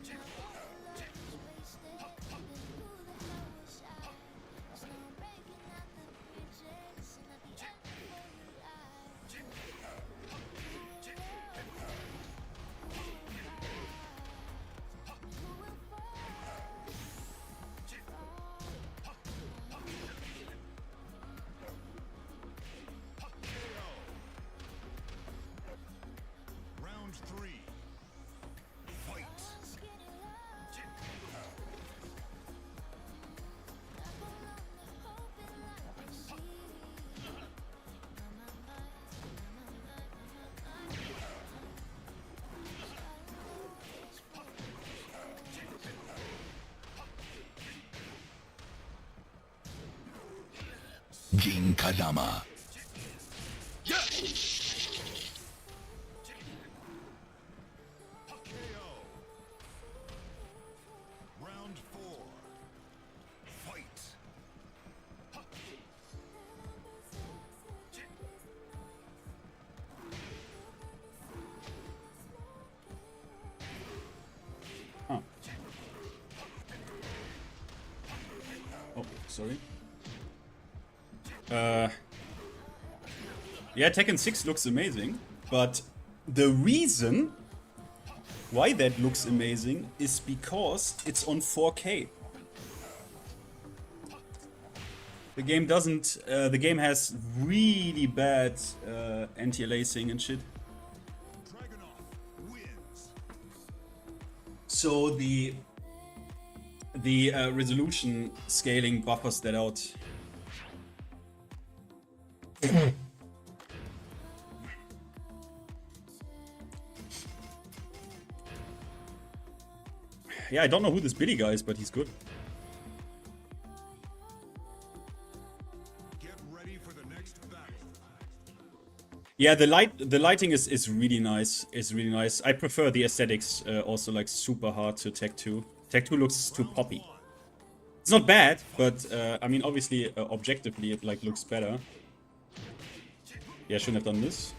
Now all the love is wasted, then who the hell was I? 'Cause now I'm breaking out the bridges, and at the end of your life, who will love you? Who will fight? Who will fall? Round three. Fight. Ginkadama. KO. Round four. Fight. Huh. Oh, sorry. Yeah, Tekken 6 looks amazing, but the reason why that looks amazing is because it's on 4K. The game doesn't. The game has really bad anti-aliasing and shit. Dragunov wins. So the resolution scaling buffers that out. Yeah, I don't know who this Billy guy is, but he's good. Get ready for the next battle. Yeah, the lighting is really nice. It's really nice. I prefer the aesthetics also like super hard to Tech 2. Tech 2 looks too poppy. It's not bad, but I mean obviously objectively it like looks better. Yeah, I shouldn't have done this.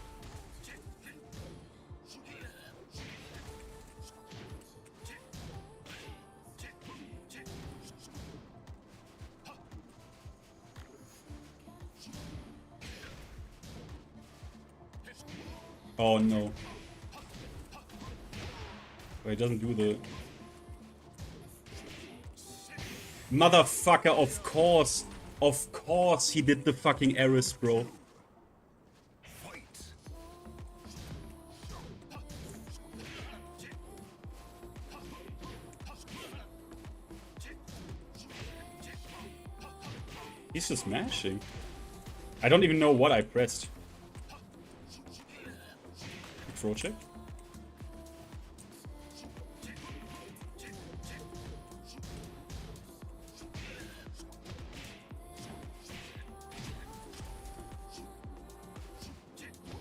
Oh no. Wait, it doesn't do the... Motherfucker, of course! Of course he did the fucking Eris, bro. Fight. He's just mashing. I don't even know what I pressed. Throw check.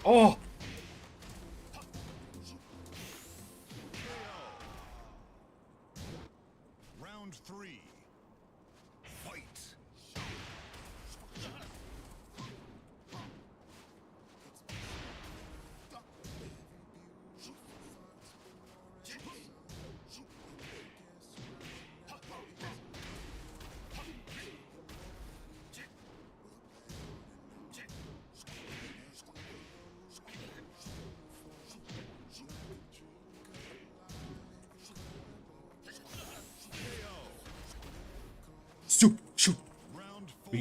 Oh! Round three. Fight.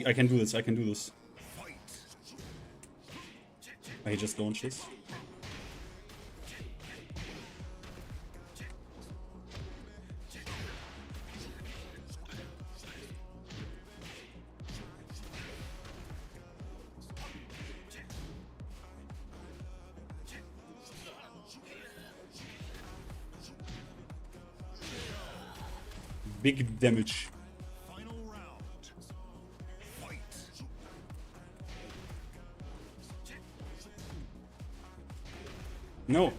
I can do this, I can do this. I just launched this. Big damage. Final round. Fight. No.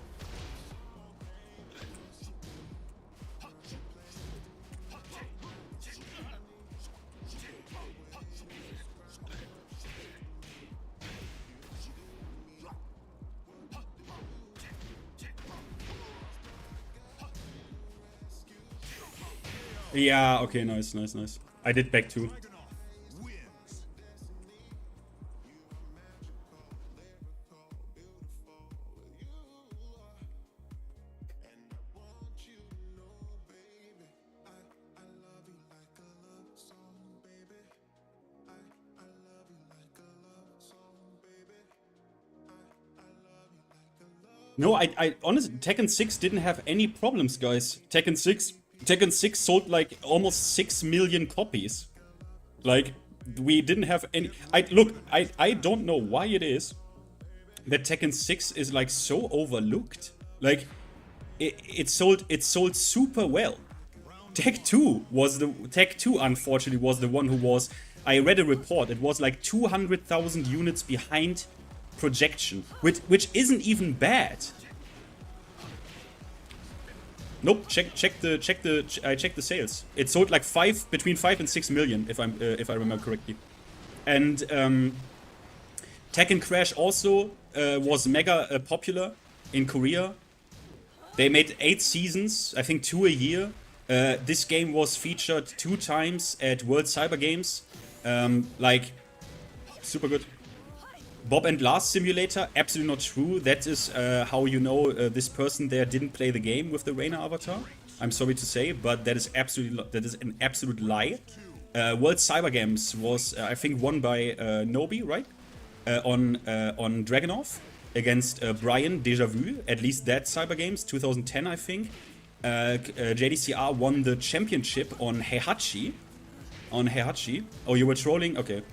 Yeah, okay, nice, nice, nice. I did back too. Wins. No, I honestly, Tekken 6 didn't have any problems, guys. Tekken 6 sold like almost 6 million copies. Like, we didn't have any. I don't know why it is that Tekken 6 is like so overlooked. Like, it sold super well. Tech 2 unfortunately was the one who was. I read a report. It was like 200,000 units behind projection, which isn't even bad. Nope. I checked the sales. It sold like between 5 and 6 million, if I remember correctly. And Tekken Crash also was mega popular in Korea. They made 8 seasons, I think 2 a year. This game was featured 2 times at World Cyber Games. Like, super good. Bob and Lars Simulator, absolutely not true. That is how you know this person there didn't play the game with the Reina avatar. I'm sorry to say, but that is an absolute lie. World Cyber Games was, I think, won by Nobi, right? On Dragunov against Brian Deja Vu. At least that Cyber Games, 2010, I think. JDCR won the championship on Heihachi. Oh, you were trolling? Okay.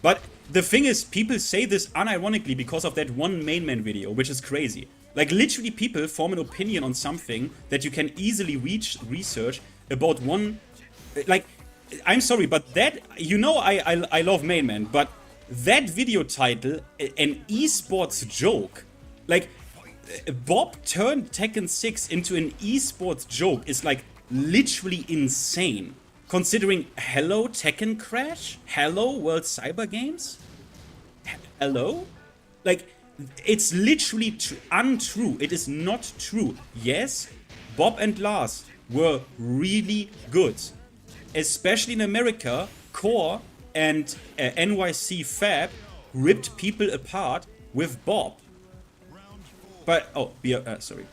But the thing is, people say this unironically because of that one main man video, which is crazy. Like, literally people form an opinion on something that you can easily research about one... Like, I'm sorry, but that... You know I love main man, but that video title, an esports joke, like, Bob turned Tekken 6 into an esports joke is, like, literally insane. Considering, hello Tekken Crash? Hello World Cyber Games? Hello? Like, it's literally untrue. It is not true. Yes, Bob and Lars were really good. Especially in America, Core and NYC Fab ripped people apart with Bob. But, oh, sorry.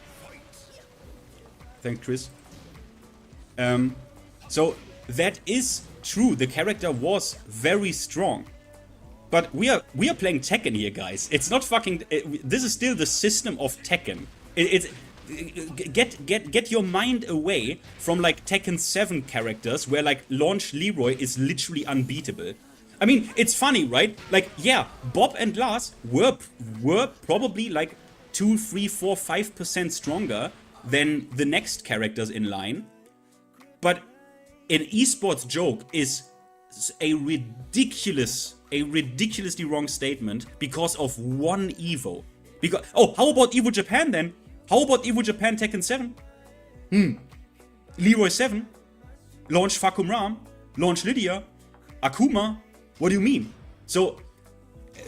Thanks, Chris. So, that is true. The character was very strong. But we are playing Tekken here, guys. It's not fucking... this is still the system of Tekken. Get your mind away from, like, Tekken 7 characters where, like, Launch Leroy is literally unbeatable. I mean, it's funny, right? Like, yeah, Bob and Lars were probably, like, 2, 3, 4, 5% stronger than the next characters in line. But an esports joke is a ridiculously wrong statement because of one Evo. Because, oh, how about Evo Japan then? How about Evo Japan Tekken 7? Leroy 7? Launch Fakum Ram? Launch Lydia? Akuma? What do you mean? So,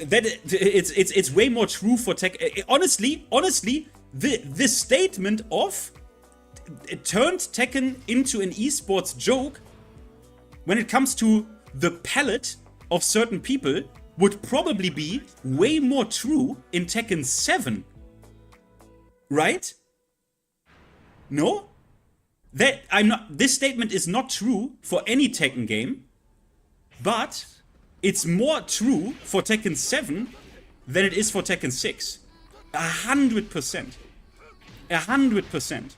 that it's way more true for Tekken. Honestly, the statement of it turned Tekken into an esports joke when it comes to the palette of certain people would probably be way more true in Tekken 7. Right? No? This statement is not true for any Tekken game. But it's more true for Tekken 7 than it is for Tekken 6. 100%. 100%.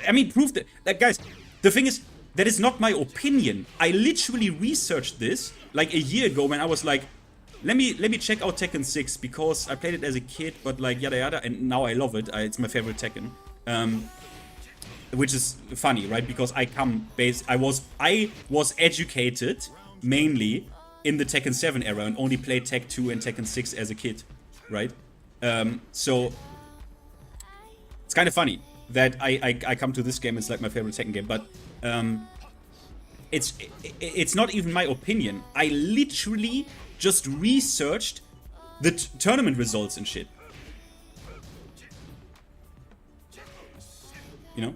I mean, proof that, guys, the thing is, that is not my opinion. I literally researched this like a year ago when I was like, let me check out Tekken 6 because I played it as a kid, but like yada yada, and now I love it. It's my favorite Tekken. Which is funny, right? Because I was educated mainly in the Tekken 7 era and only played Tekken 2 and Tekken 6 as a kid, right? So it's kind of funny that I come to this game. It's like my favorite Tekken game, but it's not even my opinion. I literally just researched the tournament results and shit. You know?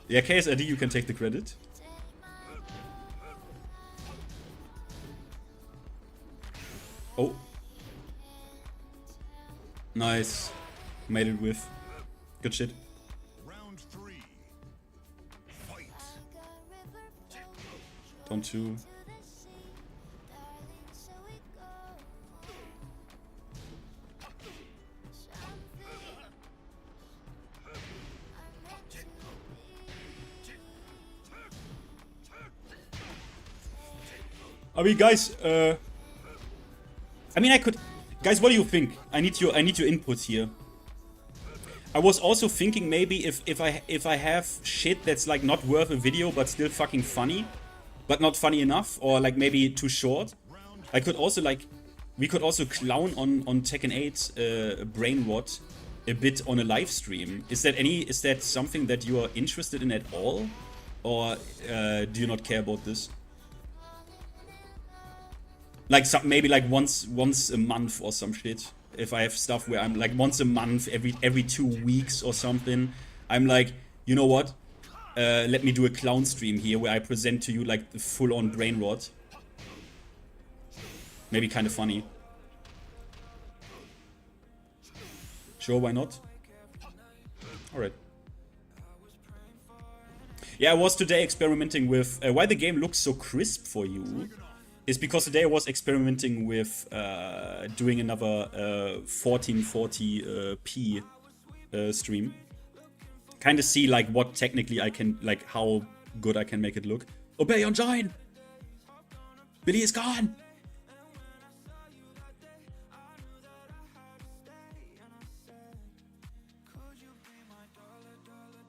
Yeah, KSID, you can take the credit. Oh. Nice. Made it with. Good shit. Round 3. Fight. Down 2. I mean, guys, I mean, I could... Guys, what do you think? I need your input here. I was also thinking maybe if I have shit that's like not worth a video but still fucking funny, but not funny enough, or like maybe too short, I could also like... We could also clown on Tekken 8 brain rot a bit on a live stream. Is that something that you are interested in at all? Or do you not care about this? Like maybe like once a month or some shit. If I have stuff where I'm like once a month, every 2 weeks or something, I'm like, you know what? Let me do a clown stream here where I present to you like the full-on brain rot. Maybe kind of funny. Sure, why not? Alright. Yeah, I was today experimenting with why the game looks so crisp for you. Is because today I was experimenting with doing another 1440p stream. Kind of see like what technically I can, like how good I can make it look. Obey on join! Billy is gone!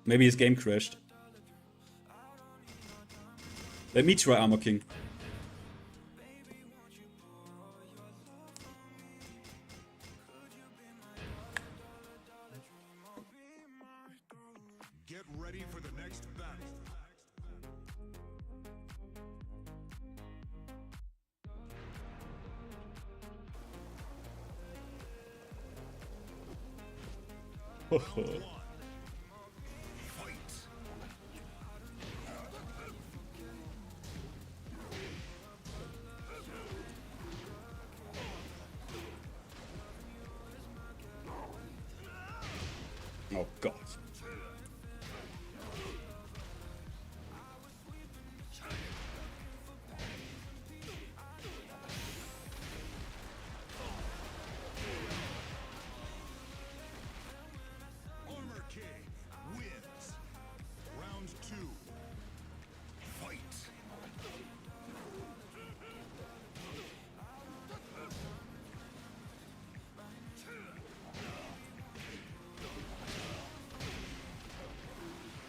Maybe his game crashed. Let me try Armor King. Get ready for the next battle. Oh god. Armor King wins. Round 2. Fight.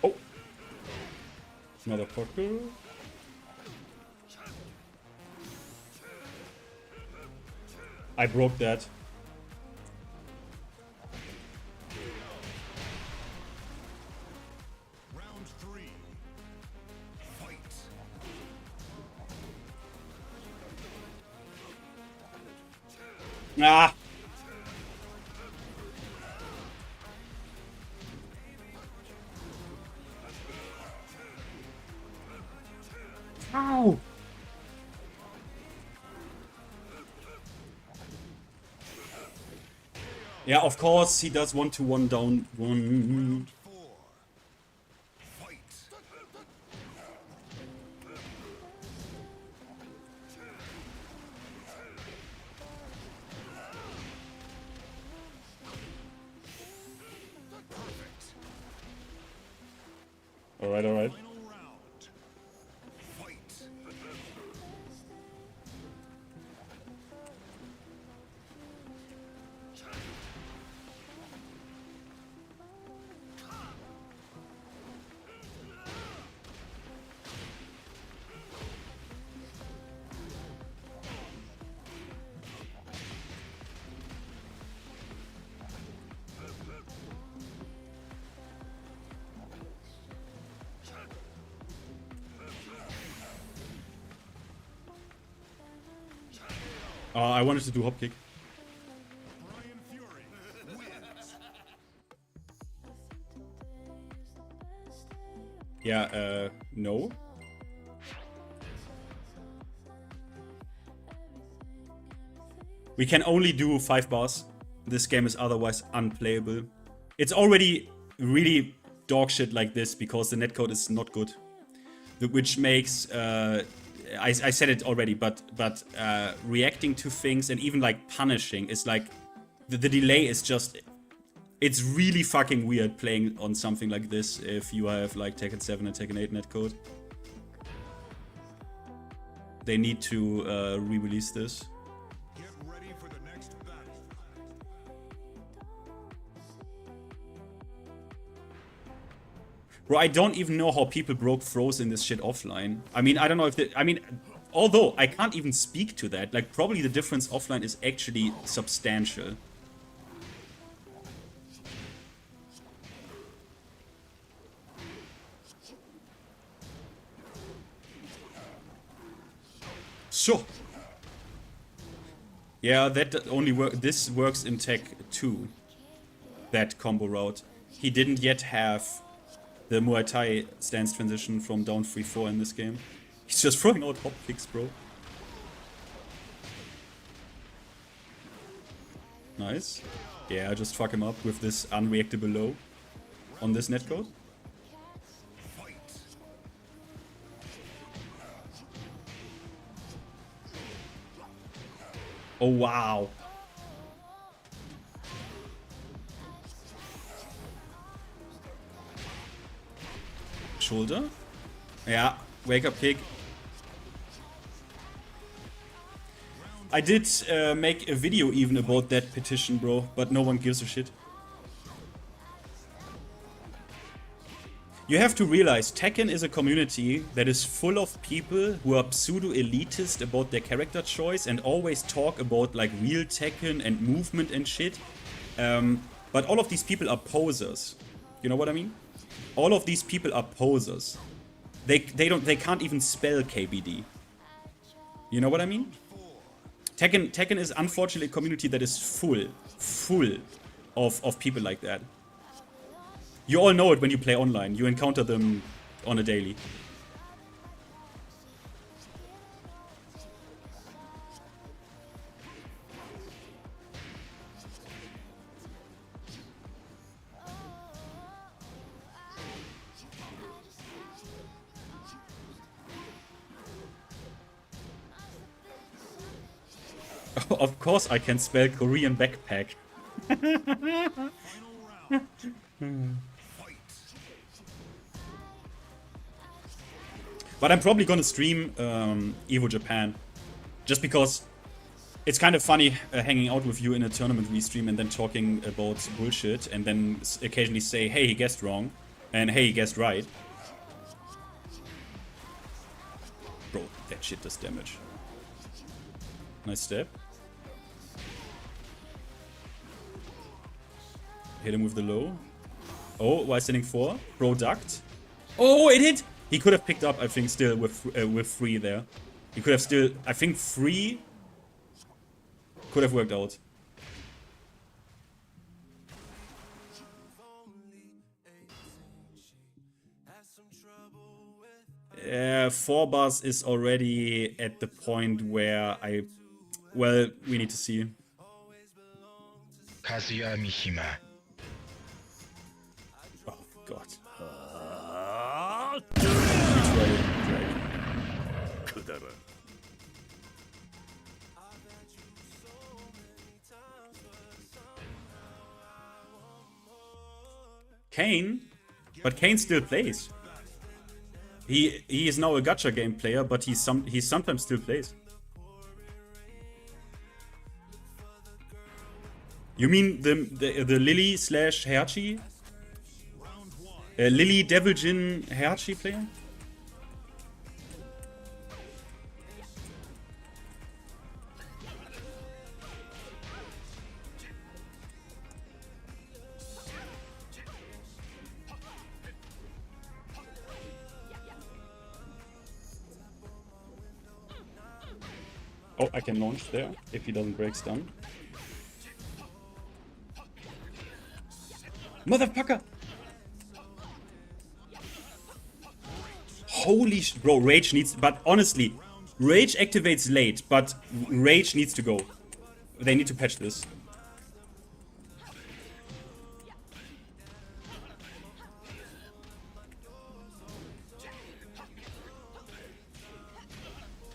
Oh. Motherfucker. I broke that. Round 3. Fight. Ah. Ow! Yeah, of course, he does 1-1 down 1. Alright, alright. I wanted to do hop kick. Yeah, no. We can only do 5 bars. This game is otherwise unplayable. It's already really dog shit like this because the netcode is not good. Which makes, I said it already, but reacting to things and even like punishing is like, the delay is just, it's really fucking weird playing on something like this if you have like Tekken 7 and Tekken 8 netcode. They need to re-release this. Get ready for the next battle. Bro, I don't even know how people broke throws in this shit offline. I mean, I don't know if I mean, although I can't even speak to that, like probably the difference offline is actually substantial. So. Yeah, that only this works in Tech 2. That combo route. He didn't yet have the Muay Thai stance transition from down 3-4 in this game. He's just throwing out hop kicks, bro. Nice. Yeah, just fuck him up with this unreactable low on this netcode. Oh, wow. Shoulder. Yeah, wake up kick. I did make a video even about that petition, bro, but no one gives a shit. You have to realize, Tekken is a community that is full of people who are pseudo-elitist about their character choice and always talk about like real Tekken and movement and shit. But all of these people are posers. You know what I mean? All of these people are posers. They can't even spell KBD. You know what I mean? Tekken is unfortunately a community that is full of people like that. You all know it when you play online. You encounter them on a daily. Of course I can spell Korean backpack. But I'm probably gonna stream Evo Japan. Just because it's kind of funny hanging out with you in a tournament restream and then talking about bullshit and then occasionally say, hey, he guessed wrong, and hey, he guessed right. Bro, that shit does damage. Nice step. Hit him with the low. Oh, while standing 4. Bro ducked. Oh, it hit! He could have picked up, I think, still with 3 there. He could have still, I think 3 could have worked out. 4 bars is already at the point where well, we need to see. Kazuya Mishima. Oh god. Kane? But Kane still plays. He is now a gacha game player, but he sometimes still plays. You mean the Lily slash Herchi? Lily Devil Jin Herchi player? Oh, I can launch there if he doesn't break stun. Motherfucker! Holy bro, Rage needs... But honestly, Rage activates late, but Rage needs to go. They need to patch this.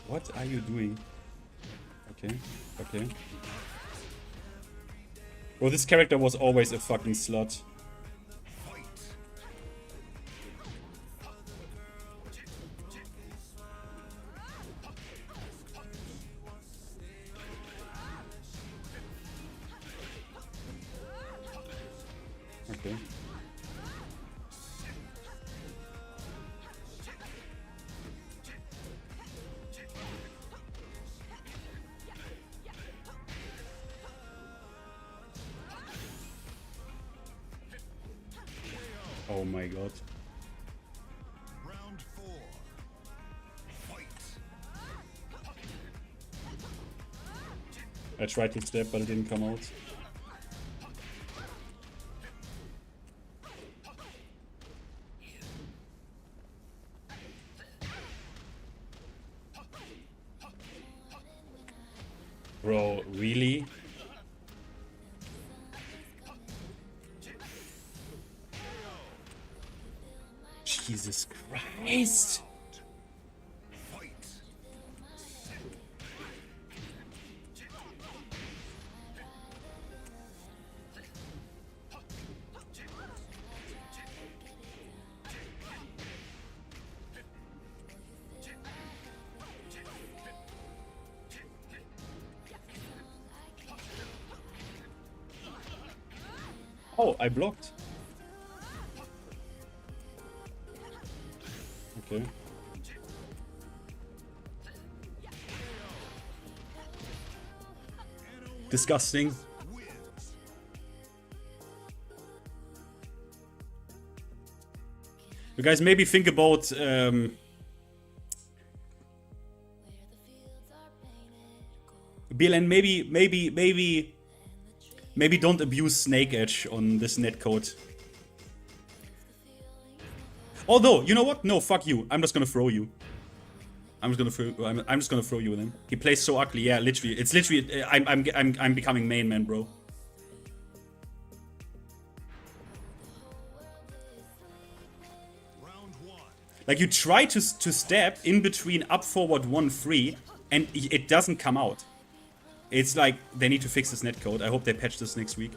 What are you doing? Okay, okay. Bro, this character was always a fucking slut. Okay. Oh my god. Round 4. Fight. I tried to step, but it didn't come out. Bro, really? Jesus Christ! Oh, I blocked. Okay. Disgusting. You guys maybe think about BLN, maybe don't abuse Snake Edge on this netcode. Although, you know what? No, fuck you. I'm just gonna throw you. I'm just gonna throw you with him. He plays so ugly. Yeah, literally. It's literally. I'm becoming main man, bro. Like you try to stab in between up forward 1-3 and it doesn't come out. It's like they need to fix this netcode. I hope they patch this next week.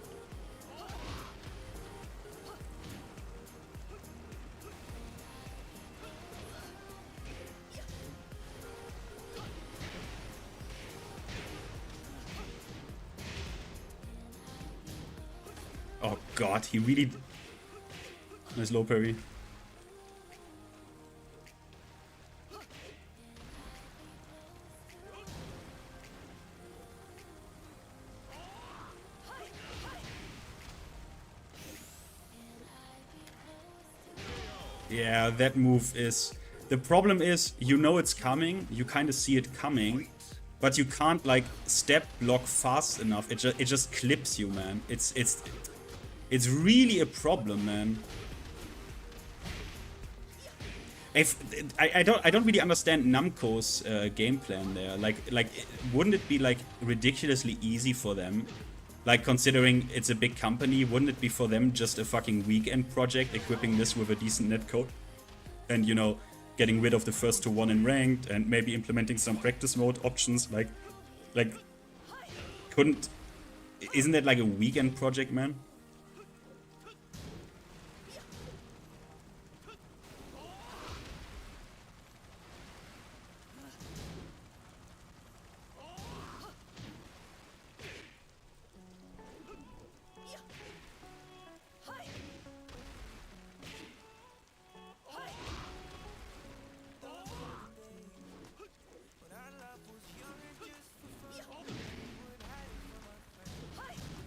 Oh god, he really... Nice low parry. Yeah, that move is... The problem is, you know it's coming, you kind of see it coming, but you can't, like, step block fast enough. It just clips you, man. It's really a problem, man. I don't really understand Namco's game plan there. Like, wouldn't it be like ridiculously easy for them? Like, considering it's a big company, wouldn't it be for them just a fucking weekend project, equipping this with a decent netcode, and you know, getting rid of the first to one in ranked, and maybe implementing some practice mode options? Like, isn't that like a weekend project, man?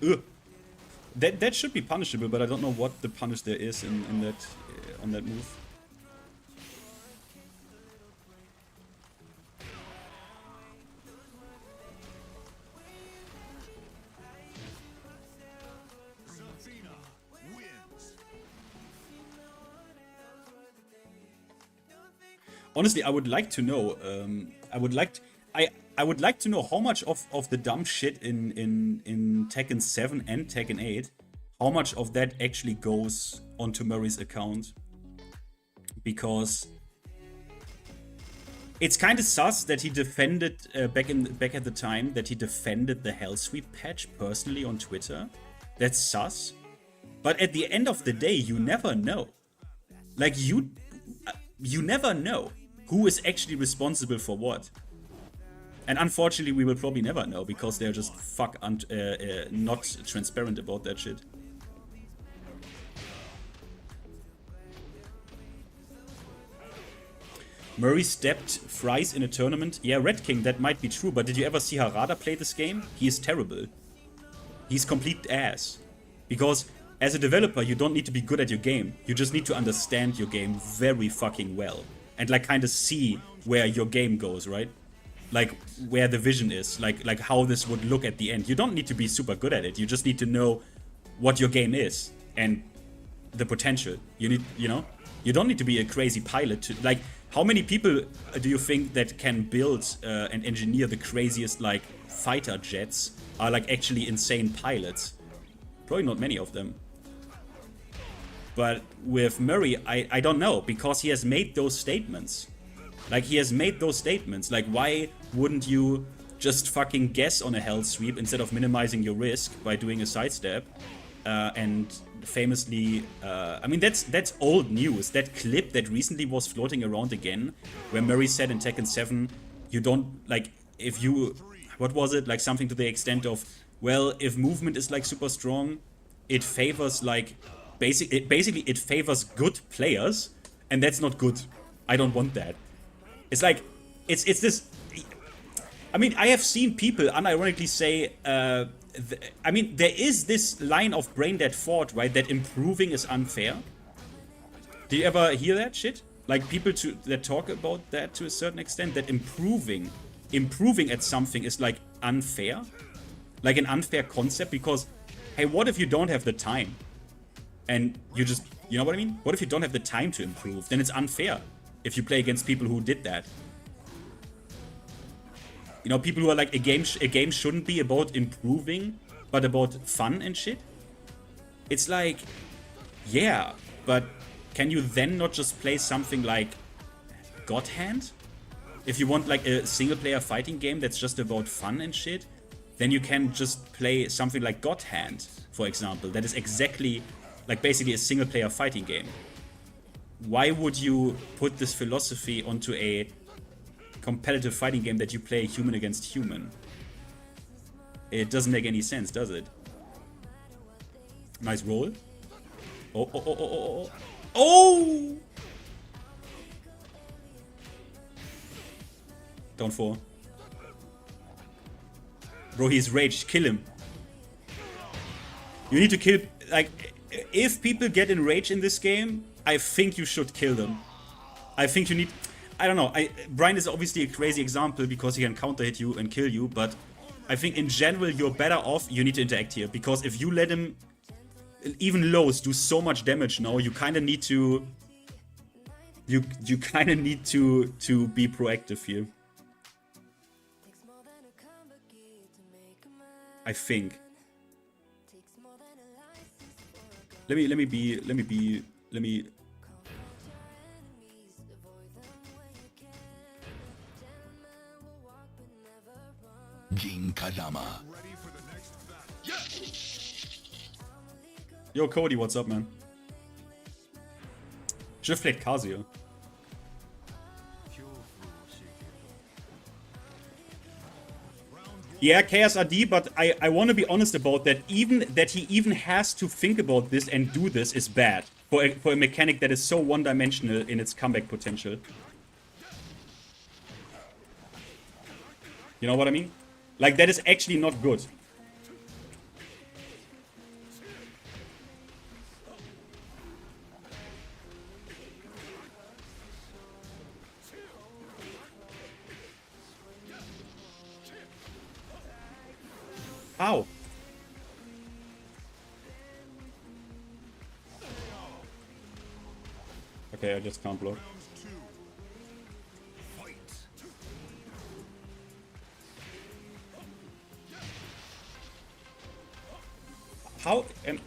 Ugh. That should be punishable, but I don't know what the punish there is in that on that move. Honestly, I would like to know. I would like to know how much of the dumb shit in Tekken 7 and Tekken 8, how much of that actually goes onto Murray's account. Because it's kind of sus that he defended back at the time that he defended the Hell Sweep patch personally on Twitter. That's sus. But at the end of the day, you never know. Like you never know who is actually responsible for what. And unfortunately, we will probably never know because they're just not transparent about that shit. Murray stepped thrice in a tournament. Yeah, Red King, that might be true, but did you ever see Harada play this game? He is terrible. He's complete ass. Because as a developer, you don't need to be good at your game. You just need to understand your game very fucking well. And like kind of see where your game goes, right? Like where the vision is, like how this would look at the end. You don't need to be super good at it. You just need to know what your game is and the potential. You need, you know, you don't need to be a crazy pilot to like. How many people do you think that can build and engineer the craziest like fighter jets are like actually insane pilots? Probably not many of them. But with Murray, I don't know, because he has made those statements. Like, he has made those statements. Like, why wouldn't you just fucking guess on a hell sweep instead of minimizing your risk by doing a sidestep? And famously, I mean, that's old news. That clip that recently was floating around again, where Murray said in Tekken 7, you don't, like, if you, what was it? Like, something to the extent of, well, if movement is, like, super strong, it favors, like, basically it favors good players, and that's not good. I don't want that. It's like, it's this, I mean, I have seen people unironically say, I mean, there is this line of brain dead thought, right, that improving is unfair. Do you ever hear that shit? Like, people that talk about that to a certain extent, that improving at something is, like, unfair? Like an unfair concept, because, hey, what if you don't have the time? And you just, you know what I mean? What if you don't have the time to improve? Then it's unfair if you play against people who did that. You know, people who are like, a game shouldn't be about improving, but about fun and shit. It's like, yeah, but can you then not just play something like God Hand? If you want like a single player fighting game that's just about fun and shit, then you can just play something like God Hand, for example. That is exactly like basically a single player fighting game. Why would you put this philosophy onto a competitive fighting game that you play human against human? It doesn't make any sense, does it? Nice roll. Oh, oh, oh, oh, oh, oh. Oh! Down 4. Bro, he's raged. Kill him. You need to kill, like, if people get enraged in this game, I think you should kill them. I think you need, I don't know, Brian is obviously a crazy example because he can counter hit you and kill you, but I think in general you're better off, you need to interact here, because if you let him, even lows, do so much damage now, you kind of need to You kind of need to be proactive here. I think. Let me. Ginkadama. Ready for the next battle. Yo, Cody, what's up, man? Should've played Kazuya. Yeah, KSRD, but I want to be honest about that. Even that he even has to think about this and do this is bad for a mechanic that is so one-dimensional in its comeback potential. You know what I mean? Like, that is actually not good. Ow. Okay, I just can't block. How am...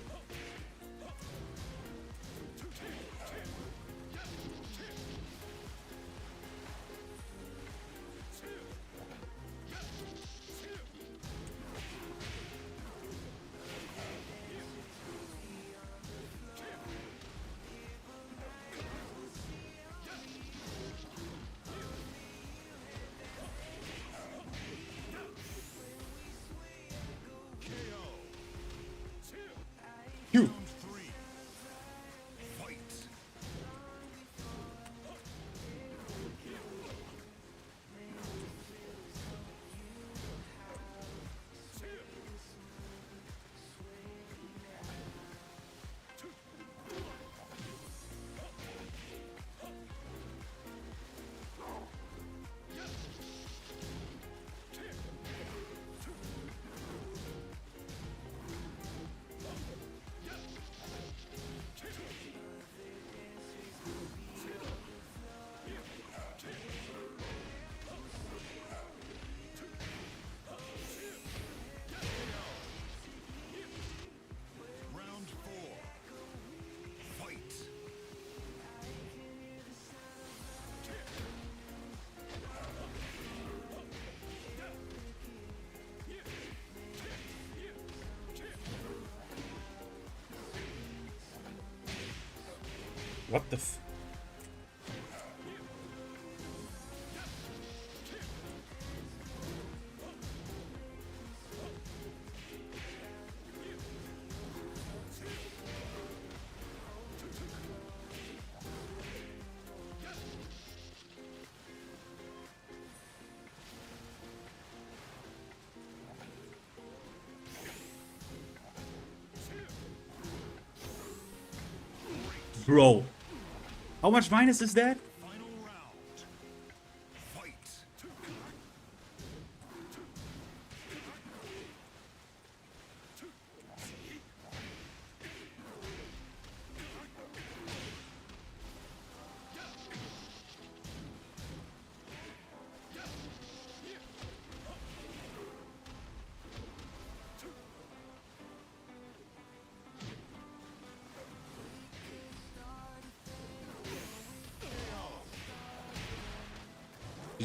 You. What the f... Bro. How much minus is that? Final round. Fight.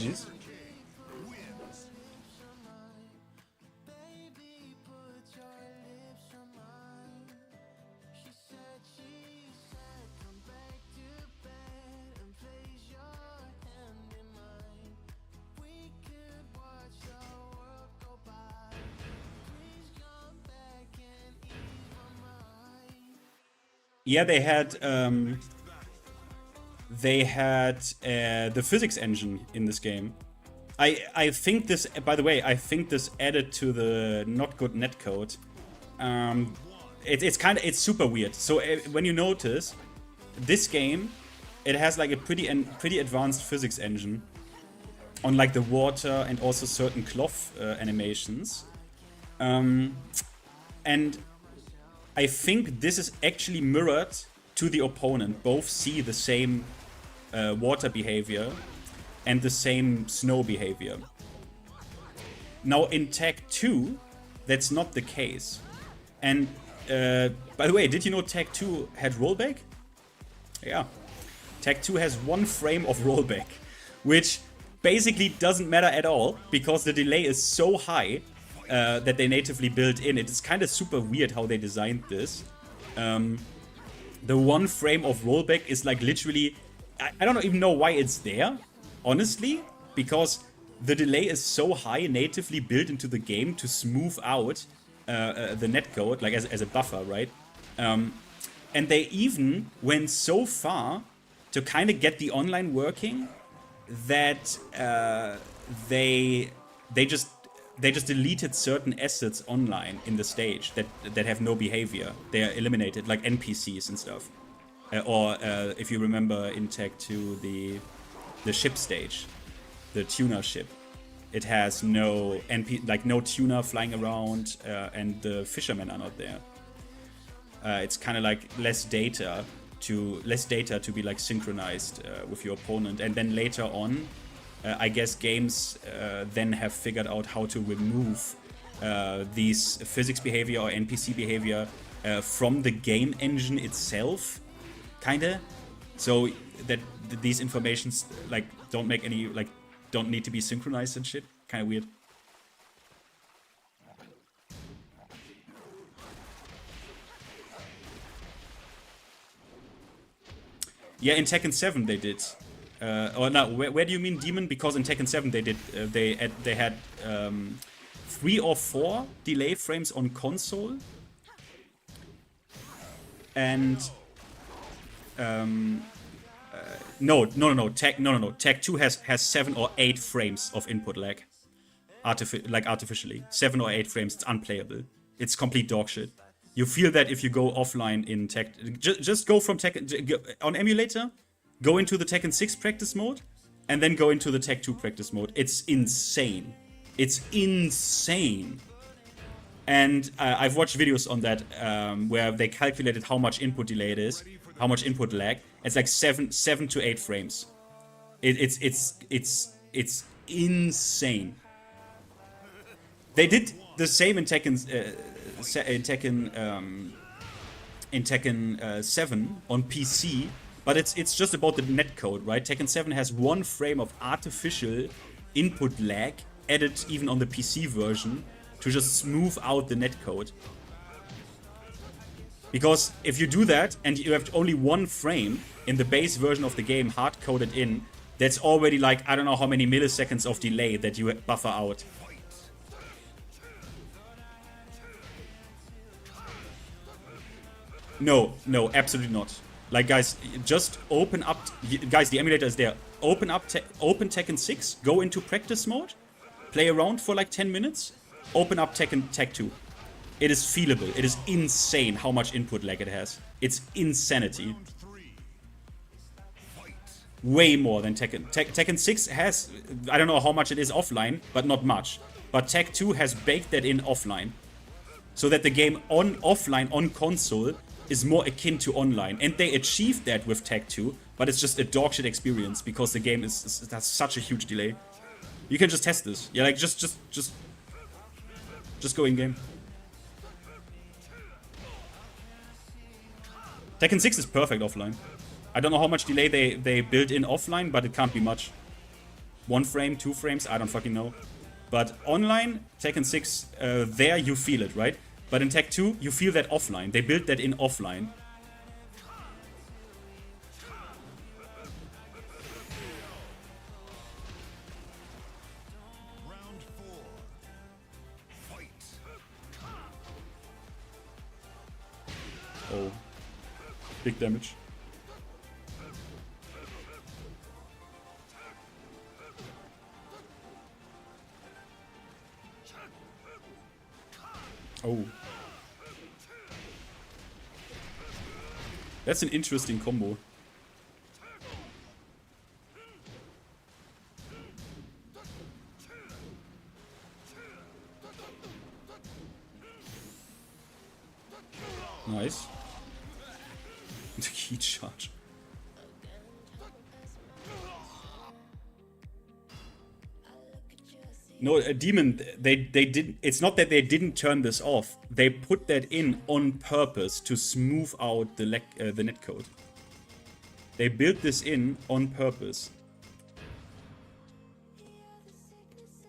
GG's. Yeah, they had the physics engine in this game. I think this, by the way, I think this added to the not good netcode. It's super weird. So when you notice this game, it has like a pretty advanced physics engine on like the water and also certain cloth animations. And I think this is actually mirrored to the opponent. Both see the same water behavior and the same snow behavior. Now in Tag 2, that's not the case. And by the way, did you know Tag 2 had rollback? Yeah. Tag 2 has 1 frame of rollback, which basically doesn't matter at all because the delay is so high that they natively built in. It is kind of super weird how they designed this. The 1 frame of rollback is like literally... I don't even know why it's there, honestly, because the delay is so high natively built into the game to smooth out the netcode, like as a buffer, right? And they even went so far to kind of get the online working that they just deleted certain assets online in the stage that have no behavior. They are eliminated, like NPCs and stuff. Or if you remember in Tag 2, the ship stage, the tuna ship, it has no no tuna flying around, and the fishermen are not there. It's kind of like less data to be like synchronized with your opponent, and then later on, I guess games then have figured out how to remove these physics behavior or NPC behavior from the game engine itself. Kinda, so that these informations like don't make any don't need to be synchronized and shit. Kind of weird. Yeah, in Tekken 7 they did. Or no, where do you mean Demon? Because in Tekken 7 they did. They had 3 or 4 delay frames on console, and no. Tag 2 has 7 or 8 frames of input lag, artificially 7 or 8 frames. It's unplayable. It's complete dog shit. You feel that if you go offline in Tag, just go from Tekken on emulator, go into the Tekken 6 practice mode, and then go into the Tag 2 practice mode. It's insane. It's insane. And I've watched videos on that where they calculated how much input delay it is, how much input lag. It's like 7 to 8 frames. It's insane. They did the same in Tekken 7 on PC, but it's just about the netcode, right? Tekken 7 has 1 frame of artificial input lag added even on the PC version to just smooth out the netcode. Because if you do that and you have only 1 frame in the base version of the game hard-coded in, that's already like I don't know how many milliseconds of delay that you buffer out. No, absolutely not. Like, guys, just open up... Guys, the emulator is there. Open Tekken 6, go into practice mode, play around for like 10 minutes, open up Tag 2. It is feelable. It is insane how much input lag it has. It's insanity. Way more than Tekken. Tekken 6 has... I don't know how much it is offline, but not much. But Tag 2 has baked that in offline. So that the game offline on console is more akin to online. And they achieved that with Tag 2, but it's just a dogshit experience because the game has such a huge delay. You can just test this. Yeah, like just go in game. Tekken 6 is perfect offline. I don't know how much delay they built in offline, but it can't be much. 1 frame, 2 frames, I don't fucking know. But online, Tekken 6, there you feel it, right? But in Tag 2, you feel that offline. They built that in offline. Round 4. Fight. Oh. Big damage. Oh. That's an interesting combo. Nice. The key charge. No, a demon. They didn't. It's not that they didn't turn this off. They put that in on purpose to smooth out the netcode. They built this in on purpose.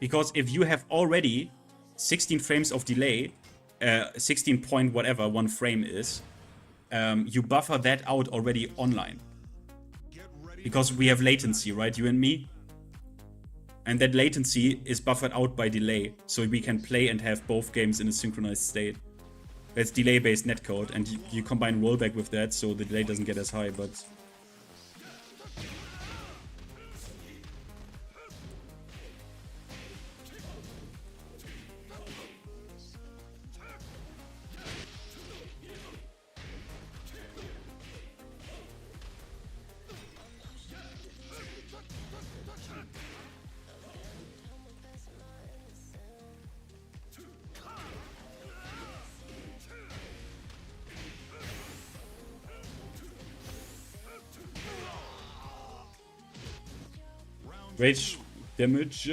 Because if you have already 16 frames of delay, 16 point whatever 1 frame is, you buffer that out already online. Because we have latency, right, you and me? And that latency is buffered out by delay, so we can play and have both games in a synchronized state. That's delay-based netcode, and you combine rollback with that, so the delay doesn't get as high, but... Rage damage.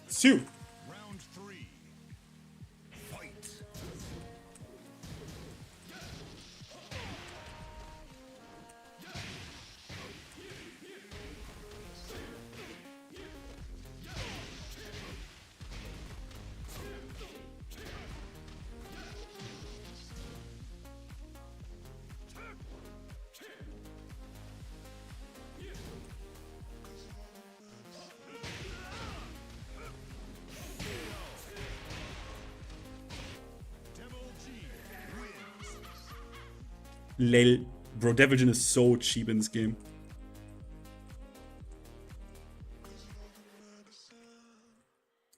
Two. Round 3. Fight. Lel. Bro, Devilgen is so cheap in this game.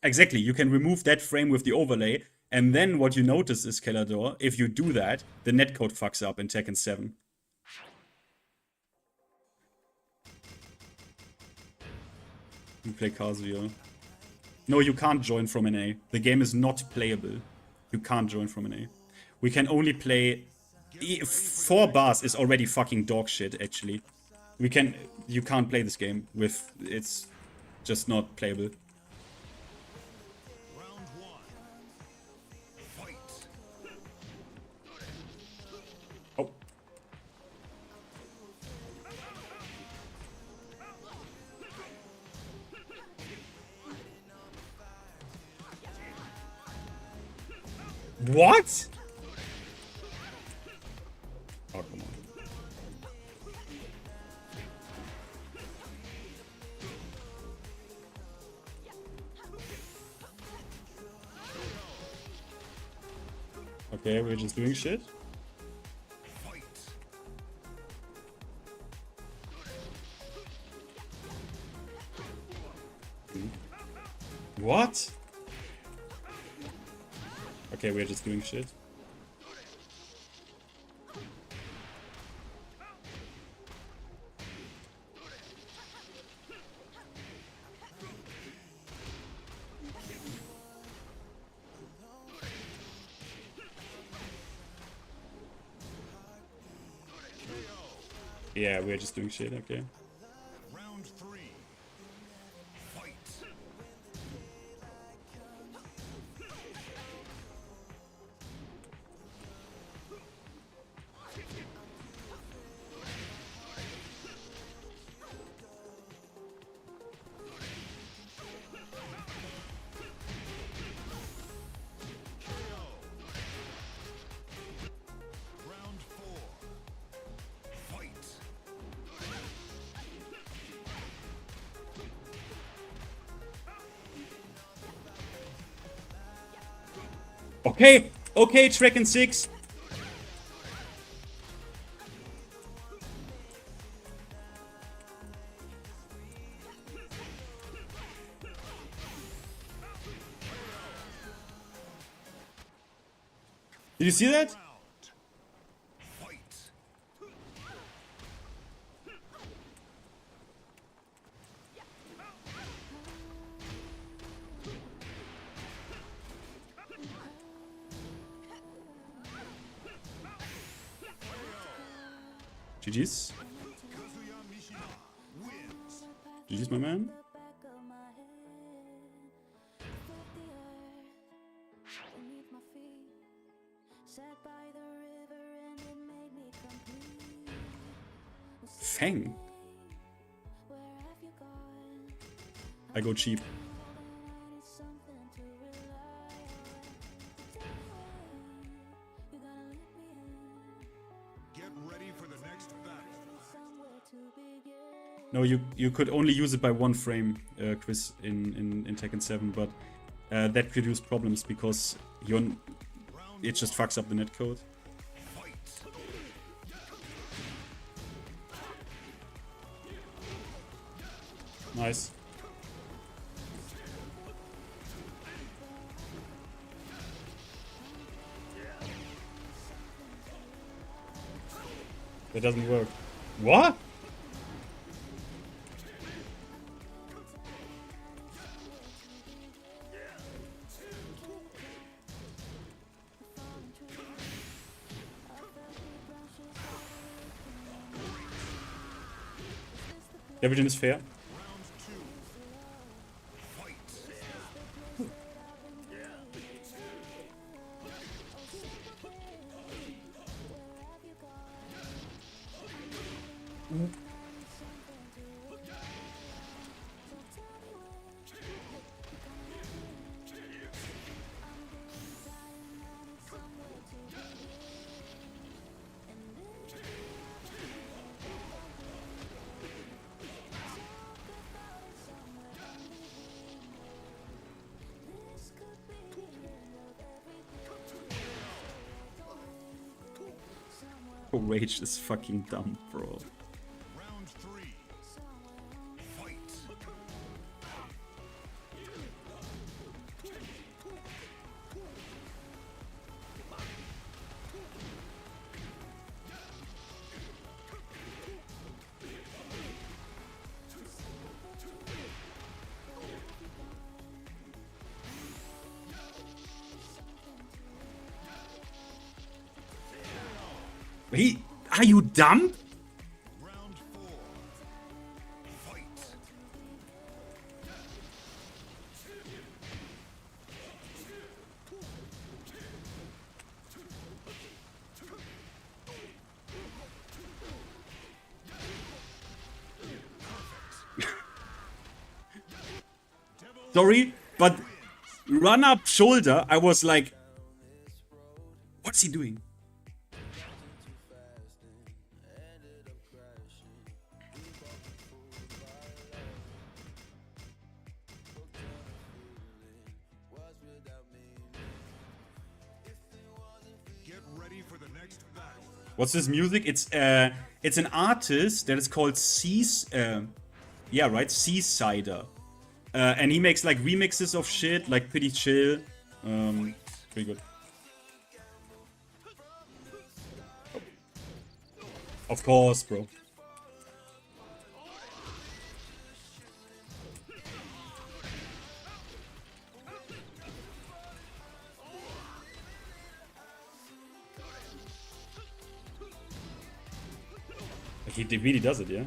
Exactly, you can remove that frame with the overlay, and then what you notice is, Kelador, if you do that, the netcode fucks up in Tekken 7. You play Kazuya. No, you can't join from NA. The game is not playable. You can't join from NA. We can only play... 4 bars is already fucking dog shit, actually. You can't play this game with... It's just not playable. Round 1. Fight. Oh. What? Oh, come on. Okay, we're just doing shit. Fight. What? Okay, we're just doing shit. Yeah, we're just doing shit, okay. Round 3. Fight. Round 4. Fight. Okay, okay, Tekken 6. Did you see that? Round. Fight. GG's. GG's, my man. Fang. I go cheap. Get ready for the next battle. No, you could only use it by 1 frame, Chris, in Tekken 7, but that produced problems because it just fucks up the netcode. Nice. That doesn't work. What? Everything is fair. Oh, rage is fucking dumb, bro. Round 3. Fight. Are you dumb? Round 4. Fight. Sorry, but run up shoulder, I was like, what's he doing? Get ready for the next battle. What's this music? It's an artist that is called Seasider. And he makes like remixes of shit, like pretty chill. Pretty good. Of course, bro. He really does it, yeah?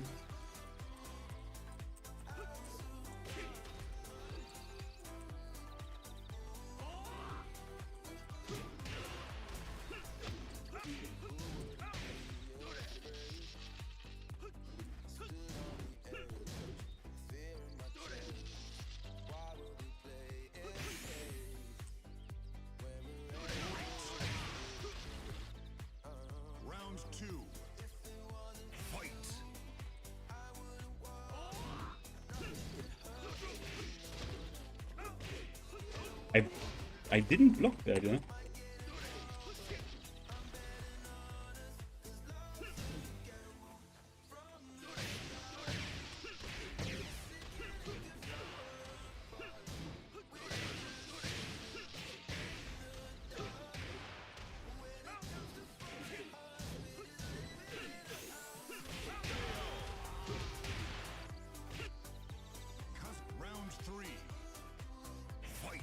Round 2. Fight. I didn't block that, yeah? Round 3. Fight.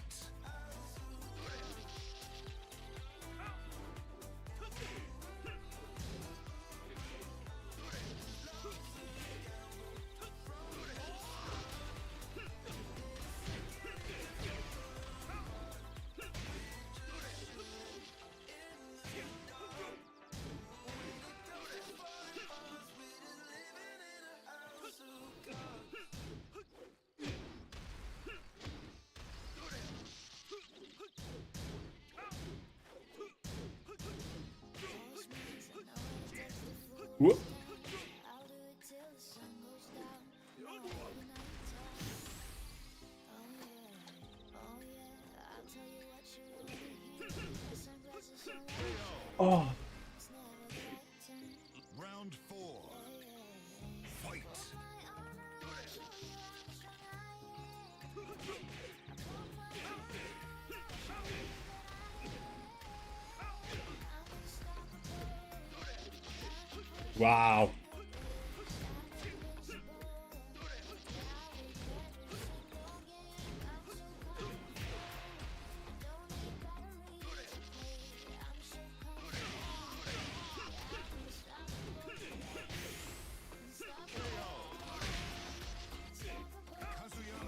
Whoa. I'll do it till the sun goes down. No, baby, not your time. Oh yeah, I'll tell you what you wanna hear. The sunglasses on Oh. it's never the right time. Round 4. Fight. My armor, I'll show you how strong I am. I put my armor on, I'll show you that I am. I'm unstoppable. Wow.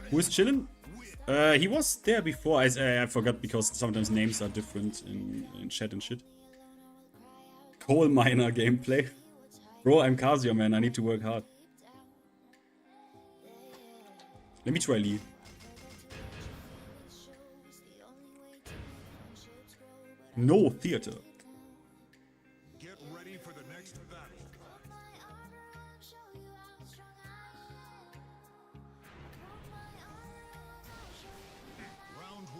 Who is chillin'? He was there before. I forgot because sometimes names are different in chat and shit. Coal miner gameplay. Bro, I'm Casio, man. I need to work hard. Let me try Lee. No theater. Get ready for the next battle. Round 1.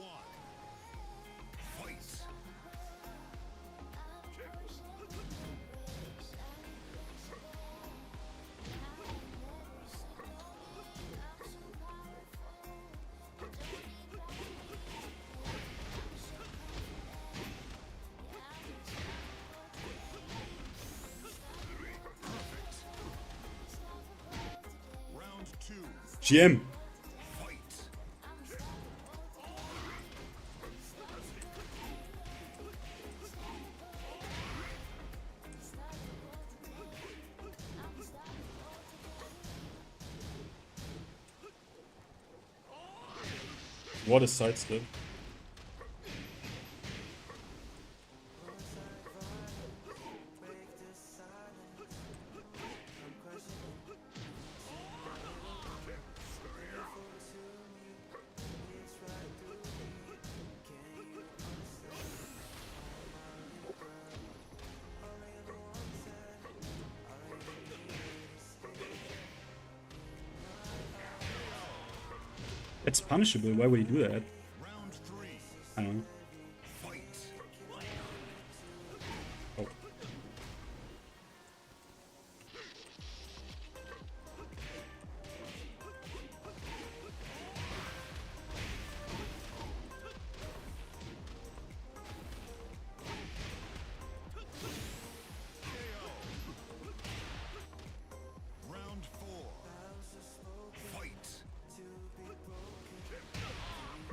Fight. Round 2. GM. Fight. What is sidestep? It's punishable. Why would he do that? Round 3. I don't know. Fight. Oh. Round 4. Fight.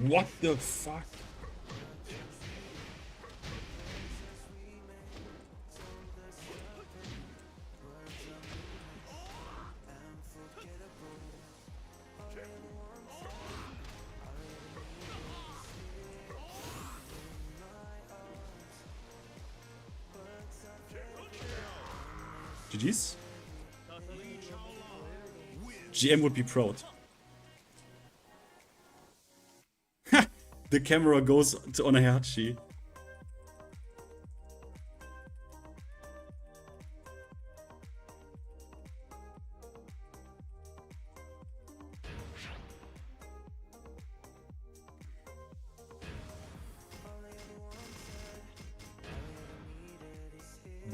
What the fuck? GG's? GM would be proud. Ha! The camera goes to Onahachi.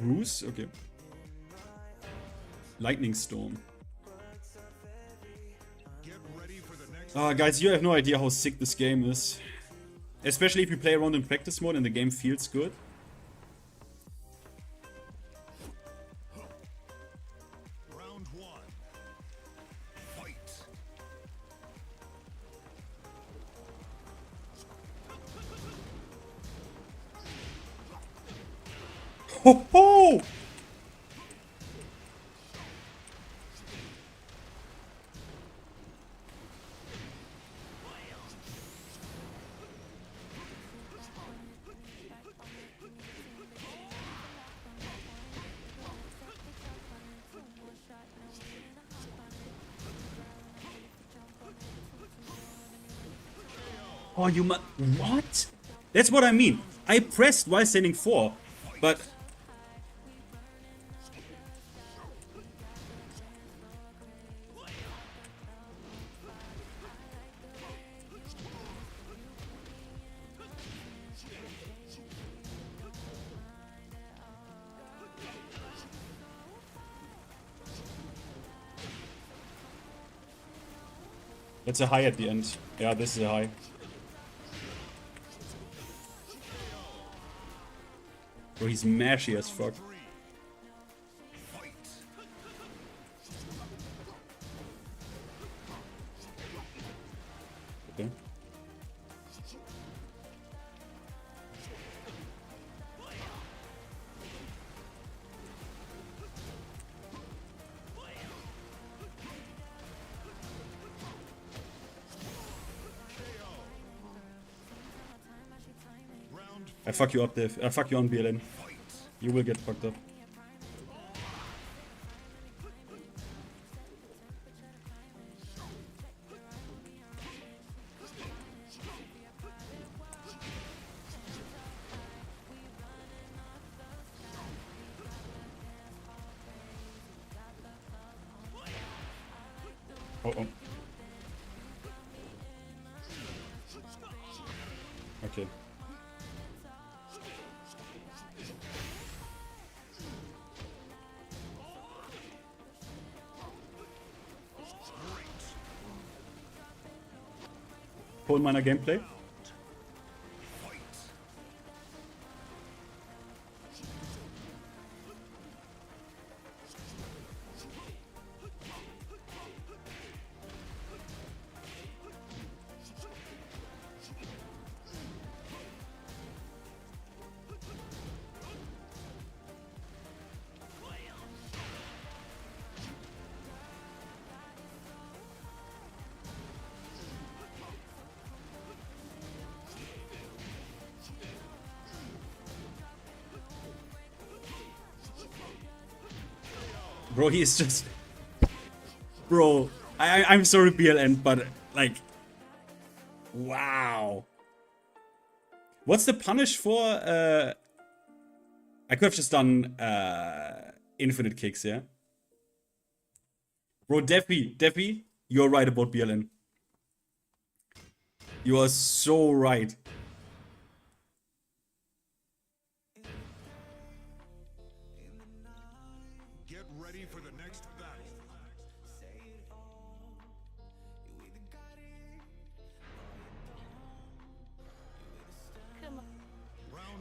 Bruce? Okay. Lightning Storm. Get ready for the next Guys, you have no idea how sick this game is. Especially if you play around in practice mode and the game feels good. round 1. Fight. Ho ho! Oh, you what? That's what I mean. I pressed while standing 4, but That's a high at the end. Yeah, this is a high. Bro, he's mashy as fuck. Okay. I fuck you up, Dev. I fuck you on BLN. You will get fucked up. Oh. Okay. Coal miner gameplay. Bro, he is just... Bro, I'm sorry BLN, but like... Wow. What's the punish for... I could have just done infinite kicks, yeah? Bro, Deppy, you're right about BLN. You are so right. Get ready for the next battle.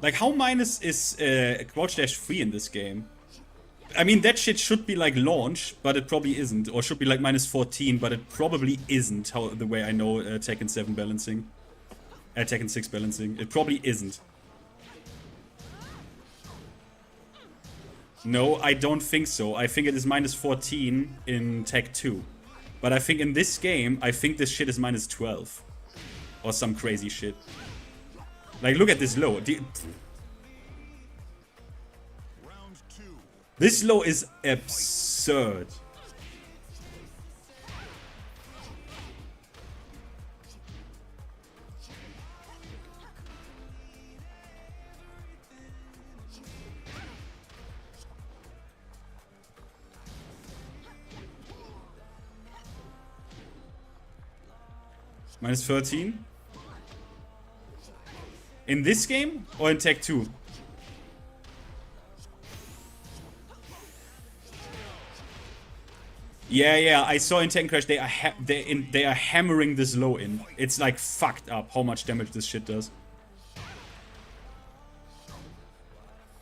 Like, how minus is crouch dash free in this game? I mean, that shit should be like launch, but it probably isn't. Or should be like minus 14, but it probably isn't, how the way I know Tekken 7 balancing. Tekken 6 balancing. It probably isn't. No, I don't think so. I think it is minus 14 in Tech 2. But I think in this game, I think this shit is minus 12. Or some crazy shit. Like, look at this low. This low is absurd. Minus 13. In this game or in Tech 2? Yeah, I saw in Tekken Crash they are hammering this low in. It's like fucked up how much damage this shit does.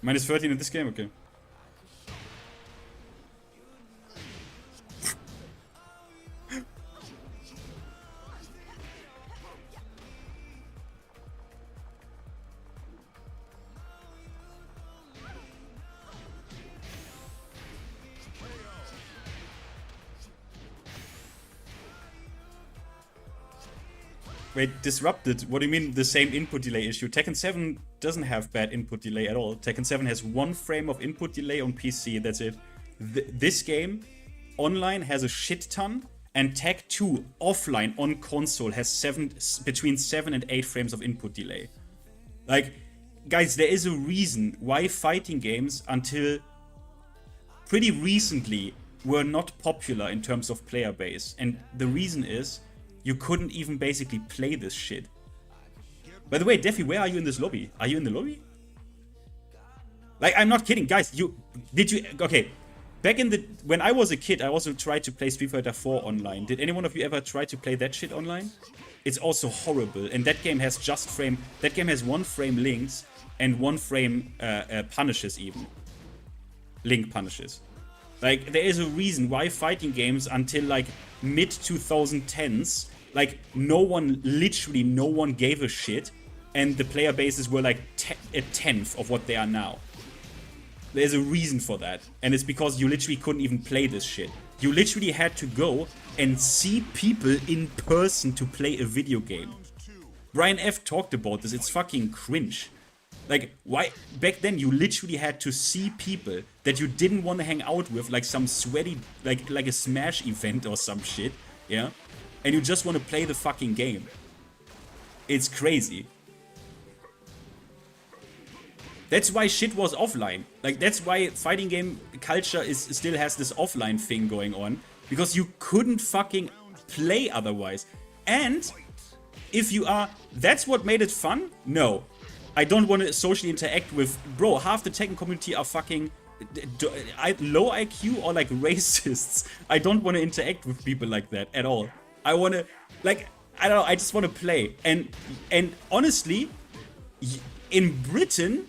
Minus 13 in this game? Okay. Wait, disrupted? What do you mean the same input delay issue? Tekken 7 doesn't have bad input delay at all. Tekken 7 has 1 frame of input delay on PC, that's it. This game, online, has a shit ton, and Tech 2, offline, on console, has between 7 and 8 frames of input delay. Like, guys, there is a reason why fighting games, until pretty recently, were not popular in terms of player base. And the reason is, you couldn't even basically play this shit. By the way, Defi, where are you in this lobby? Are you in the lobby? Like, I'm not kidding, guys. Okay. back in the when I was a kid, I also tried to play Street Fighter 4 online. Did any one of you ever try to play that shit online? It's also horrible, and that game has just frame. That game has 1 frame links and 1 frame punishes even. Link punishes. Like, there is a reason why fighting games until like mid 2010s, like literally no one gave a shit, and the player bases were like a tenth of what they are now. There's a reason for that, and it's because you literally couldn't even play this shit. You literally had to go and see people in person to play a video game. Brian F. talked about this, it's fucking cringe. Like, why? Back then, you literally had to see people that you didn't want to hang out with, like some sweaty, like a Smash event or some shit, yeah? And you just want to play the fucking game. It's crazy. That's why shit was offline. Like, that's why fighting game culture still has this offline thing going on. Because you couldn't fucking play otherwise. And if you are... That's what made it fun? No. I don't want to socially interact with... Bro, half the Tekken community are fucking low IQ or like racists. I don't want to interact with people like that at all. I want to... Like, I don't know, I just want to play. And honestly, in Britain...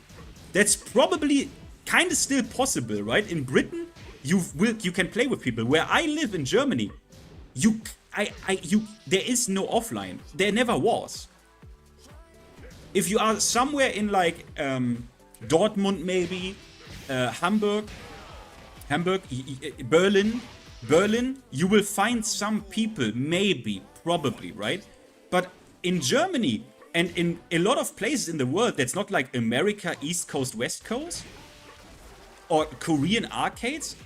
That's probably kind of still possible, right? In Britain, you can play with people. Where I live in Germany, there is no offline. There never was. If you are somewhere in like Dortmund, maybe Hamburg, Berlin, you will find some people, maybe, probably, right? But in Germany. And in a lot of places in the world, that's not like America, East Coast, West Coast, or Korean arcades.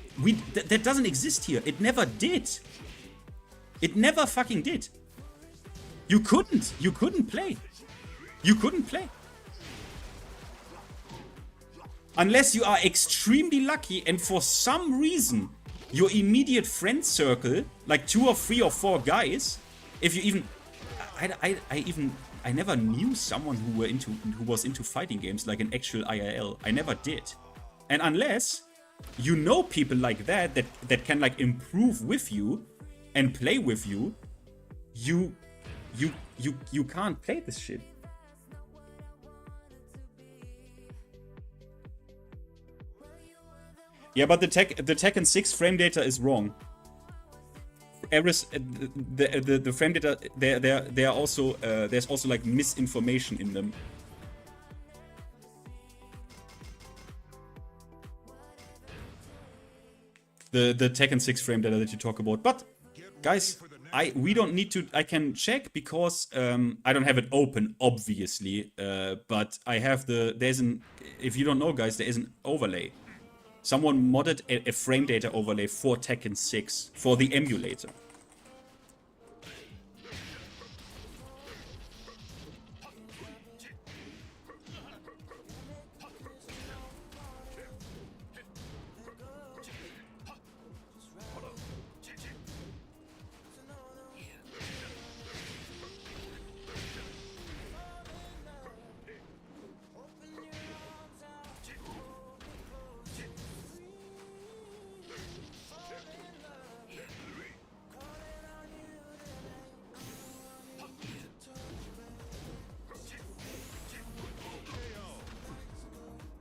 That doesn't exist here. It never did. It never fucking did. You couldn't play. You couldn't play. Unless you are extremely lucky and for some reason, your immediate friend circle, like 2 or 3 or 4 guys, if you even... I never knew someone who was into fighting games like an actual IRL. I never did. And unless you know people like that can like improve with you and play with you, you can't play this shit. Yeah, but the Tekken 6 frame data is wrong. Errors, the frame data, there are also there's also like misinformation in them. The Tekken 6 frame data that you talk about, but guys, we don't need to. I can check because I don't have it open, obviously, but I have there's an. If you don't know, guys, there is an overlay. Someone modded a frame data overlay for Tekken 6 for the emulator.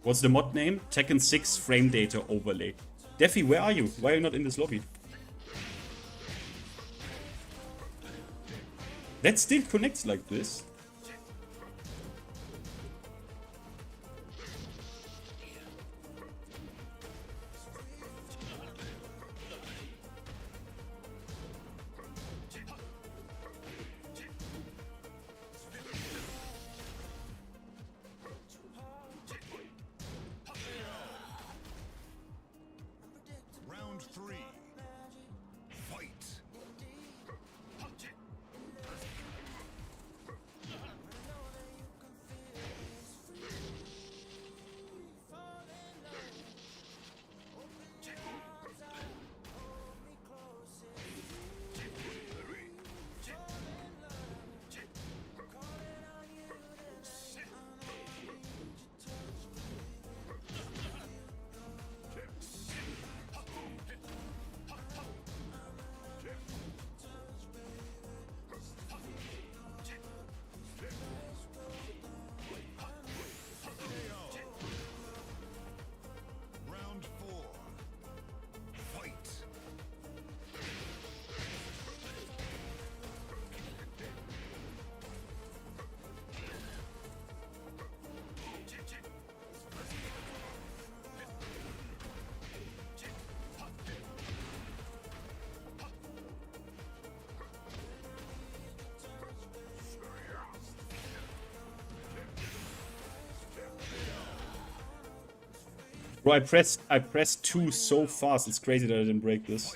What's the mod name? Tekken 6 frame data overlay. Defi, where are you? Why are you not in this lobby? That still connects like this. Bro, I pressed 2 so fast. It's crazy that I didn't break this.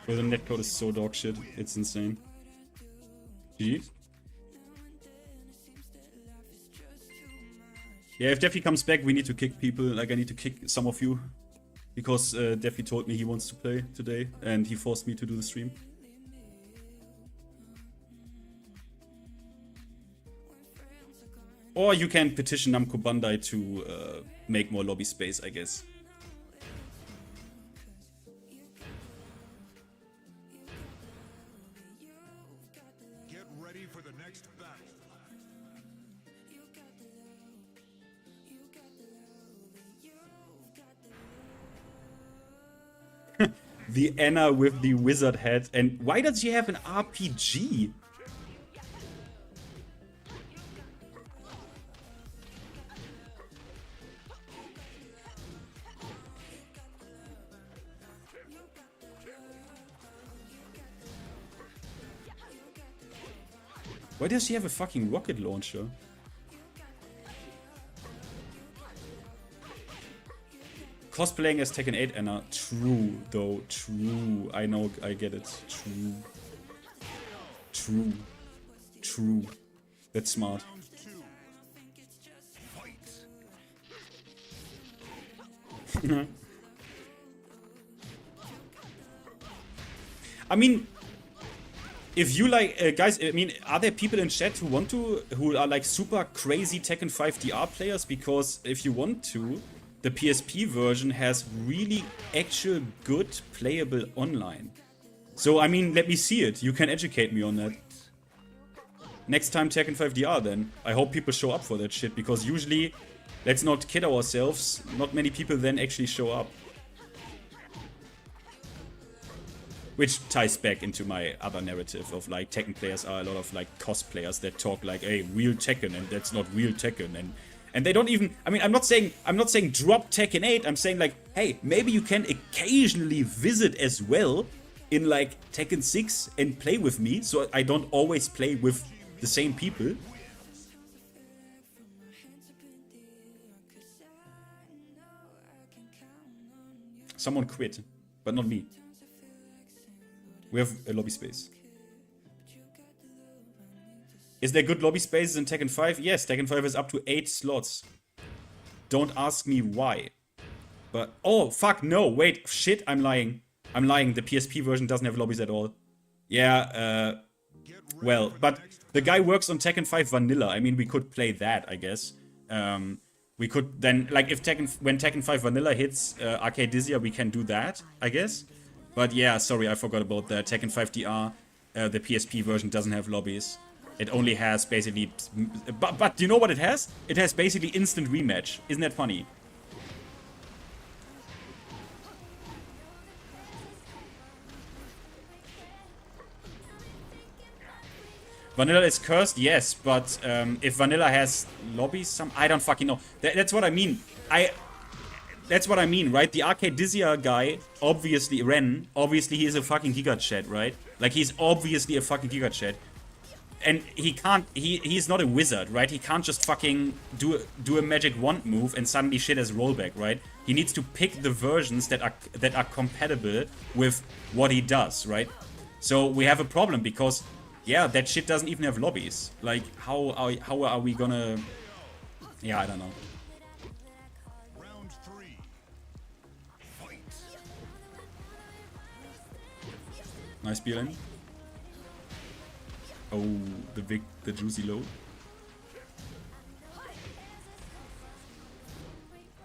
Bro, the netcode is so dog shit. It's insane. GG. Yeah, if Defi comes back, we need to kick people. Like, I need to kick some of you. Because Defi told me he wants to play today. And he forced me to do the stream. Or you can petition Namco Bandai to make more lobby space, I guess. Get ready for the next battle. The Anna with the wizard head. And why does she have an RPG? Why does she have a fucking rocket launcher? Cosplaying as Tekken 8 Anna. True, though. True. I know, I get it. True. True. True. That's smart. I mean, if you like, guys, I mean, are there people in chat who are like super crazy Tekken 5 DR players? Because if you want to, the PSP version has really actual good playable online. So, I mean, let me see it. You can educate me on that. Next time Tekken 5 DR then. I hope people show up for that shit, because usually, let's not kid ourselves, not many people then actually show up. Which ties back into my other narrative of like Tekken players are a lot of like cosplayers that talk like, hey, real Tekken, and that's not real Tekken, and they don't even, I mean, I'm not saying drop Tekken 8, I'm saying like, hey, maybe you can occasionally visit as well in like Tekken 6 and play with me, so I don't always play with the same people. Someone quit, but not me. We have a lobby space. Is there good lobby spaces in Tekken 5? Yes, Tekken 5 is up to 8 slots. Don't ask me why. But, oh, fuck, no, wait, shit, I'm lying. I'm lying, the PSP version doesn't have lobbies at all. Yeah, well, but the guy works on Tekken 5 Vanilla. I mean, we could play that, I guess. We could then, like, when Tekken 5 Vanilla hits Arcade Dizia, we can do that, I guess. But yeah, sorry, I forgot about that. Tekken 5 DR, the PSP version doesn't have lobbies. It only has basically... But you know what it has? It has basically instant rematch. Isn't that funny? Vanilla is cursed, yes, but if Vanilla has lobbies, I don't fucking know. That's what I mean. That's what I mean, right? The Arcade Dizia guy, obviously, Ren, obviously he is a fucking Giga Chat, right? Like, he's obviously a fucking Giga Chat. And he can't, he's not a wizard, right? He can't just fucking do a magic wand move and suddenly shit has rollback, right? He needs to pick the versions that are compatible with what he does, right? So we have a problem because, yeah, that shit doesn't even have lobbies. Like, how are we gonna... Yeah, I don't know. Round 3. Fight. Nice BLM. Oh, the juicy load.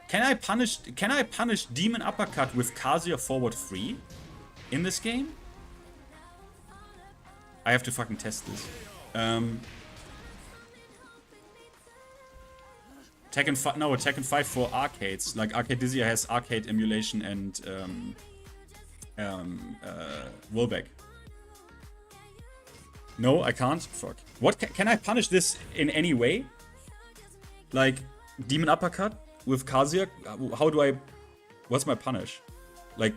Can I punish Demon Uppercut with Kazuya forward 3 in this game? I have to fucking test this. Tekken 5 for arcades. Like, Arcade Dizia has arcade emulation and rollback. No, I can't. Fuck. What can I punish this in any way? Like demon uppercut with Kazuya? How do I? What's my punish? Like,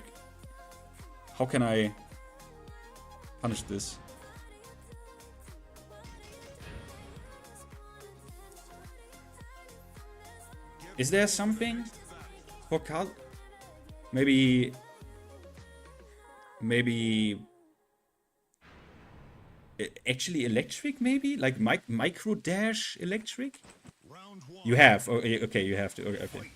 how can I punish this? Is there something for Kazuya? Maybe actually electric, maybe like micro dash electric. Round one. You have okay, you have to okay.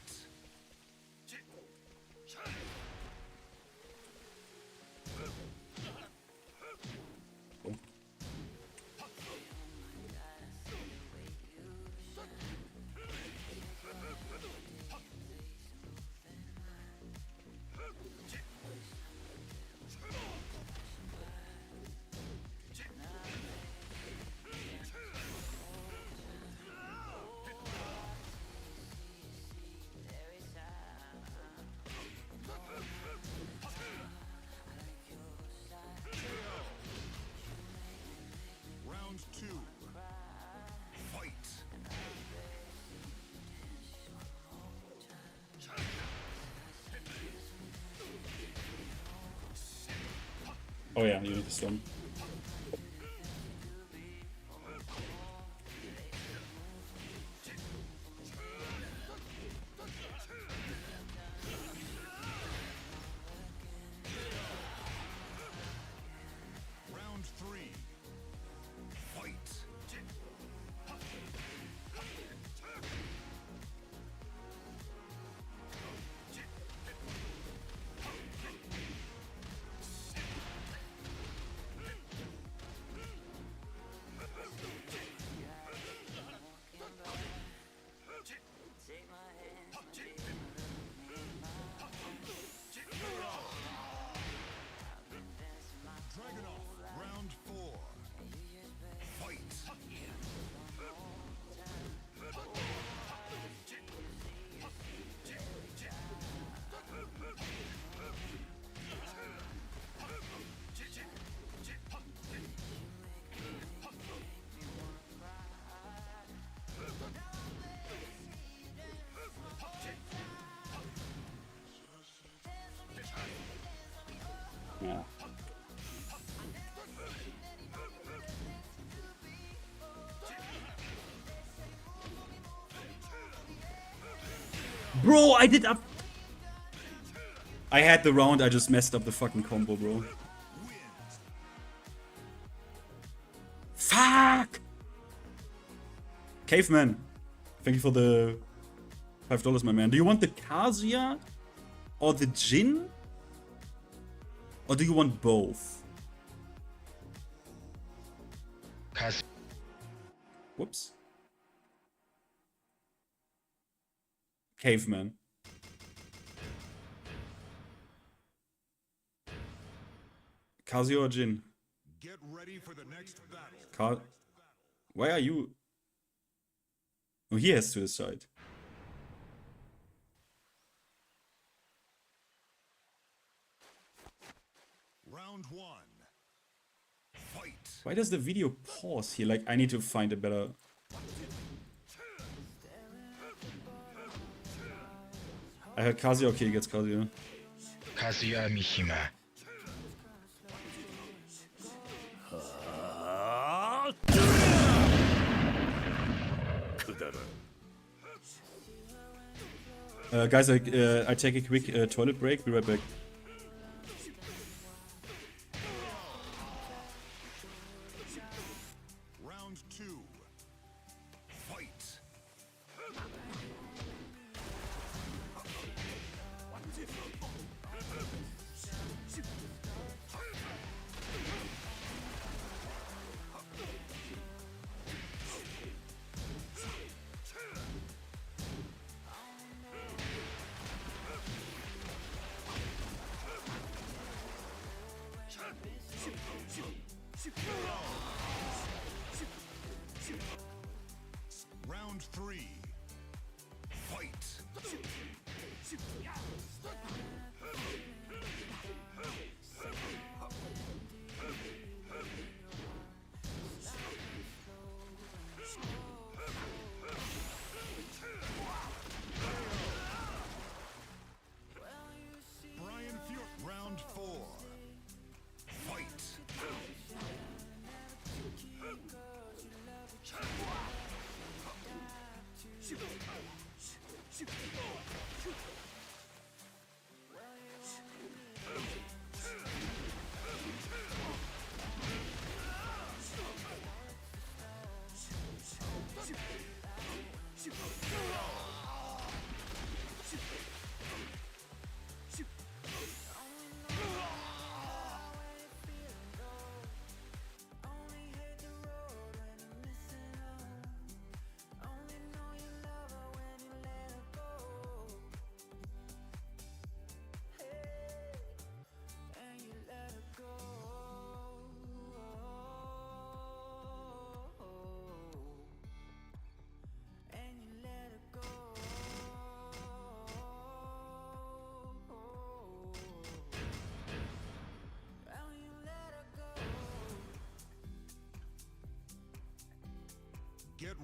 Round two. Fight. Oh yeah, you need to stun. Round three. Fight. Dragunov. Round four. Fight. Yeah. Bro, I did up. I had the round, I just messed up the fucking combo, bro. Fuck! Caveman, thank you for the $5, my man. Do you want the Kazuya or the Jin? Or do you want both? Kazuya. Whoops. Caveman. Kazuya or Jin? Get ready for the next battle. Why are you? Oh, he has to decide. Round one. Fight. Why does the video pause here? Like, I need to find a better... I heard Kazuya. Okay, he gets Kazuya. Kazuya Mishima. Guys, I take a quick toilet break. Be right back. Round two. Fight.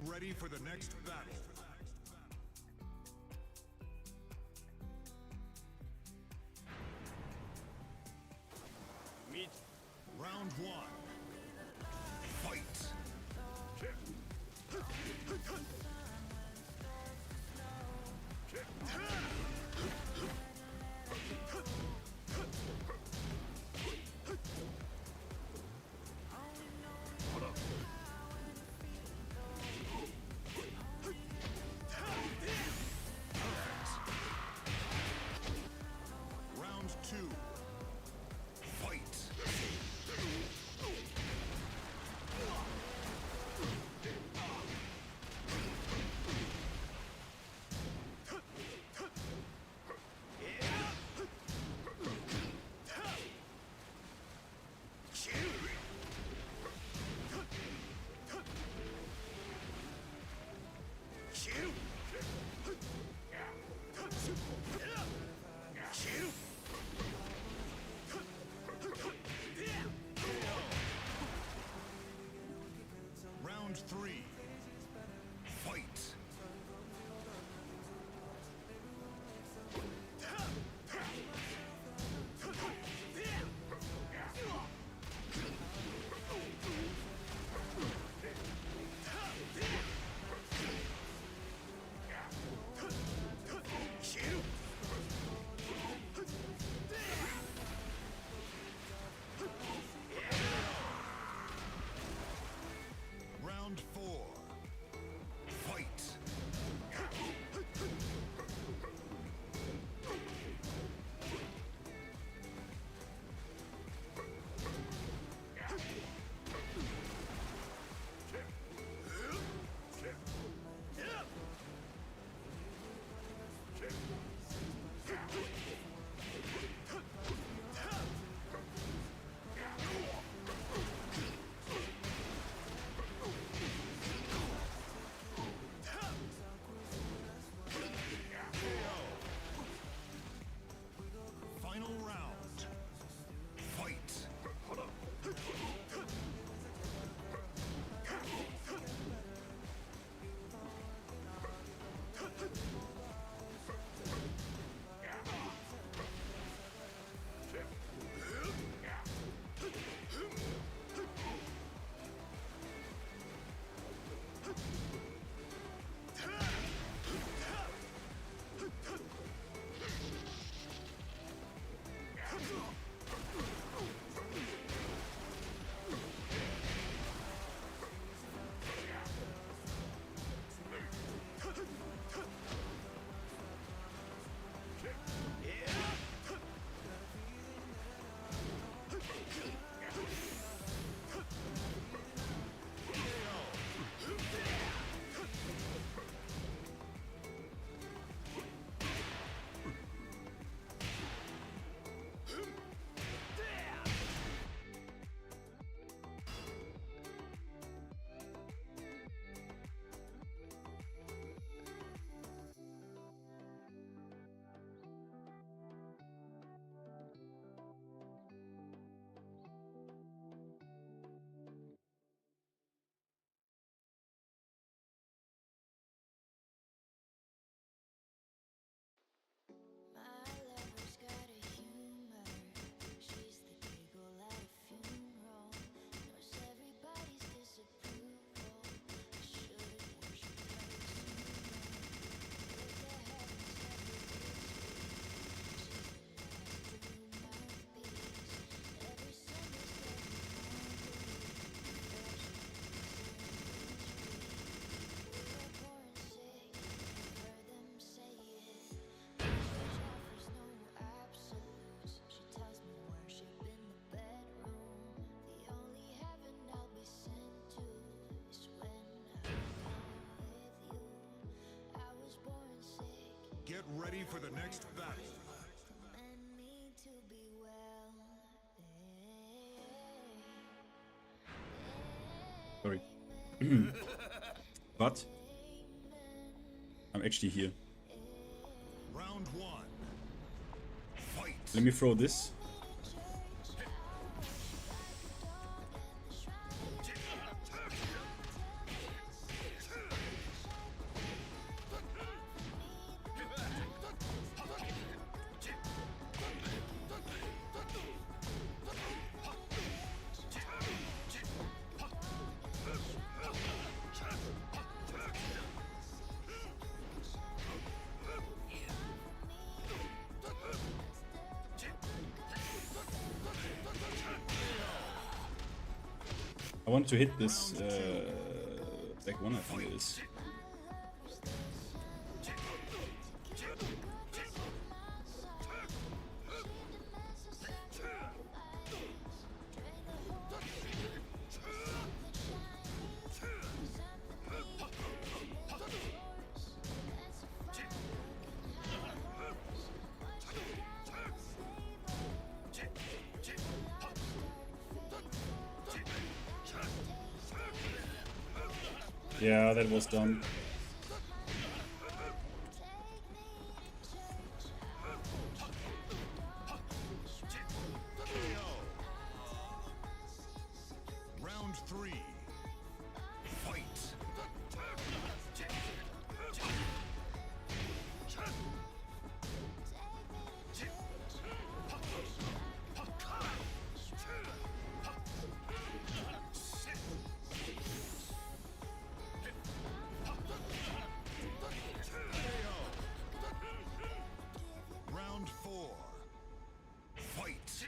ready for the next battle. Round one. Fight. Round two. Fight. Round three. Fight. Round four. Fight. Final round. Fight. My lover's got a humor. She's the giggle at a funeral. Knows everybody's disapproval. I should've worshipped her sooner. If the heavens ever did speak, she's the masterpiece. Every summer's every we were born sick. Heard them say it. Church offers no absolutes. She tells me worship in the bedroom. The only heaven I'll be sent to is when I'm with you. I was born sick. Get ready for the next battle. Men need to be well. Sorry. But I'm actually here. Round one. Fight. Let me throw this. I want to hit this back one, I think it is. Yeah, that was dumb. Round 3. Fight. Round 4. Fight.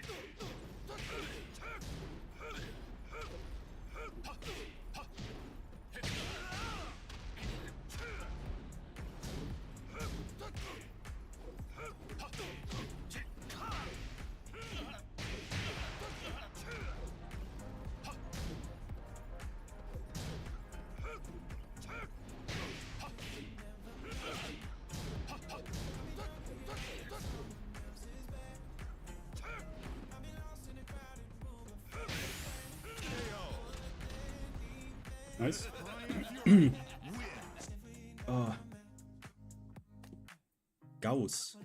Nice. Oh. Gauss.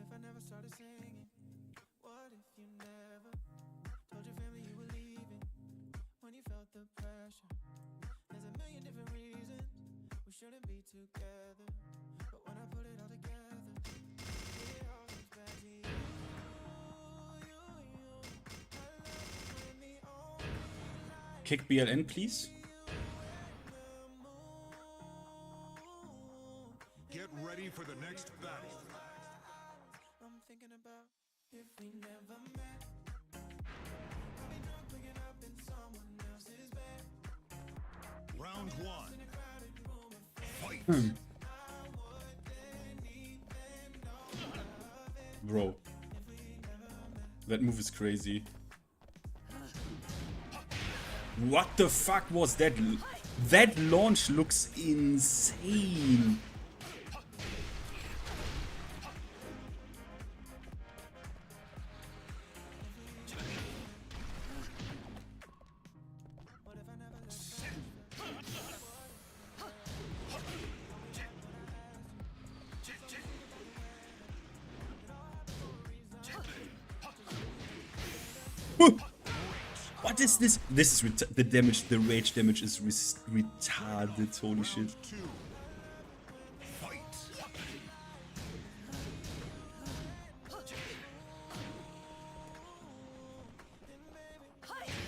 Kick BLN, please. Get ready for the next battle. Round 1. Fight. Bro. That move is crazy. What the fuck was that? That launch looks insane. What is this? This is the damage. The rage damage is retarded. Holy shit! 2. Fight.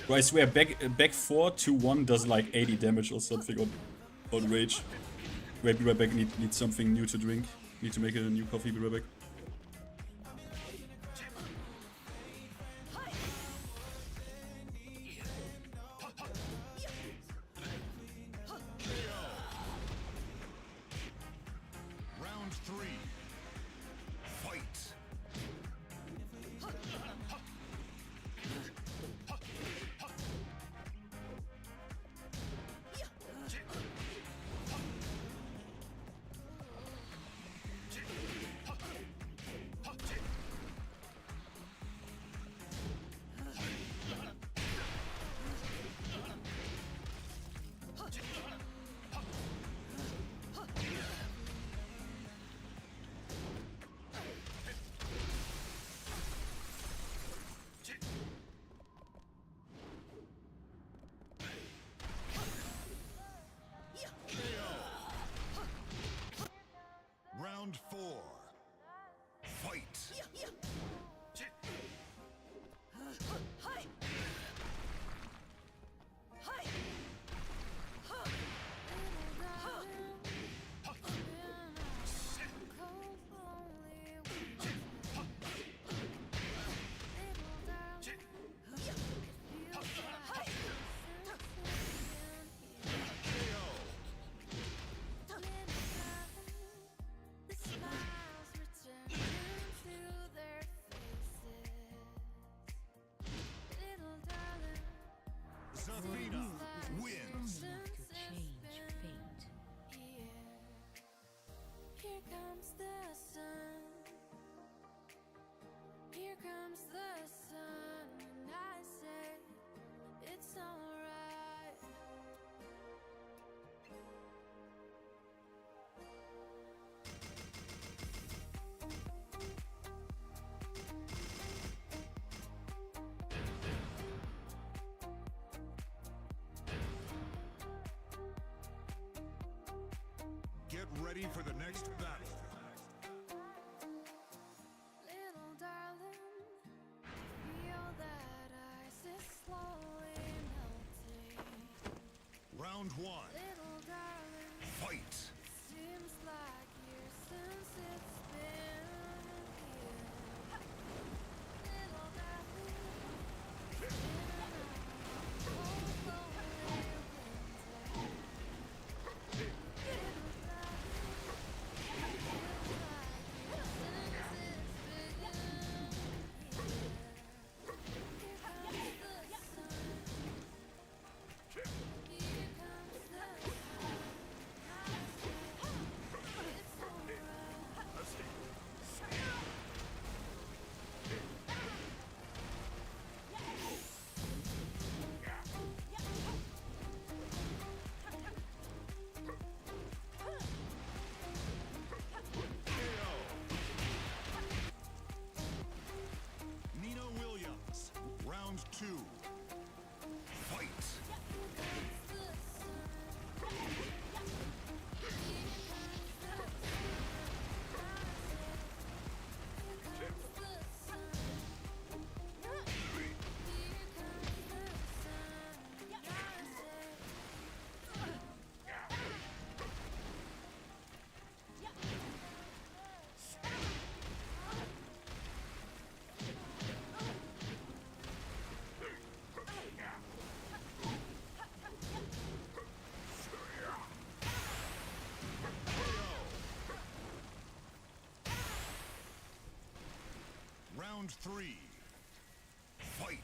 Bro, I swear, back 4 to 1 does like 80 damage or something on rage. Wait, be right back. Need something new to drink. Need to make a new coffee. Be right back. Round 3. Fight. ready for the next battle. Little darling, feel that ice is slowly melting. Round one. Little darling, Fight. seems like years since it's been here. Little darling, in a cold, lonely winter. Little darling, feels like years since it's been here. Here comes the sun. Here comes the sun. It's Nina Williams. Round two. Fight. Round three. Fight.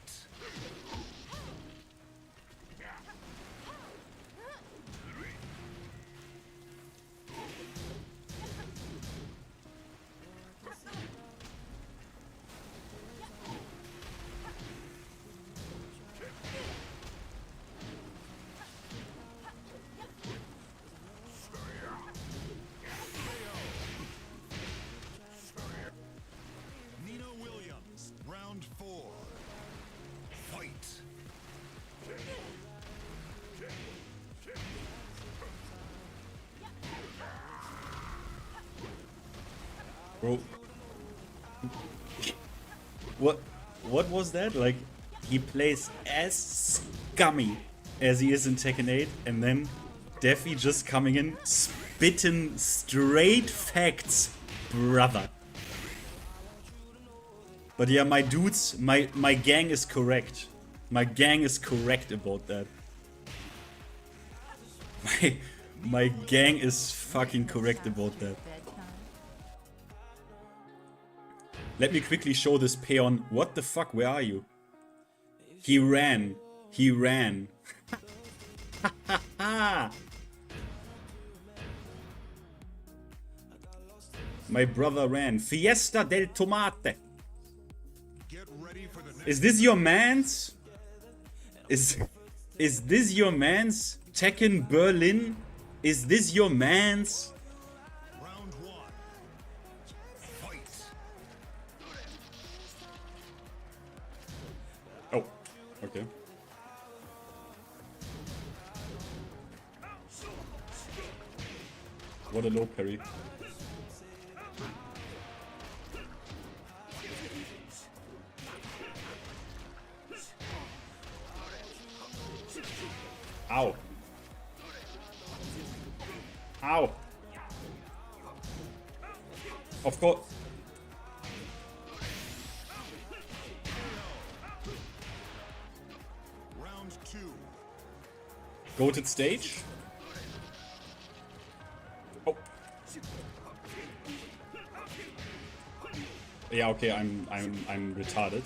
Nina Williams. Round four. Fight. Bro. What was that? Like, he plays as scummy as he is in Tekken 8, and then Defi just coming in, spitting straight facts, brother. But yeah, my dudes, my gang is correct. My gang is correct about that. My gang is fucking correct about that. Let me quickly show this peon. What the fuck? Where are you? He ran. He ran. My brother ran. Fiesta del Tomate. Get ready for the next. Is this your man's? Is this your man's? Tekken Berlin? Is this your man's? Round one. Fight. Oh, okay. What a low parry. Ow. Ow. Of course. Round two. Goated stage. Oh. Yeah, okay, I'm retarded.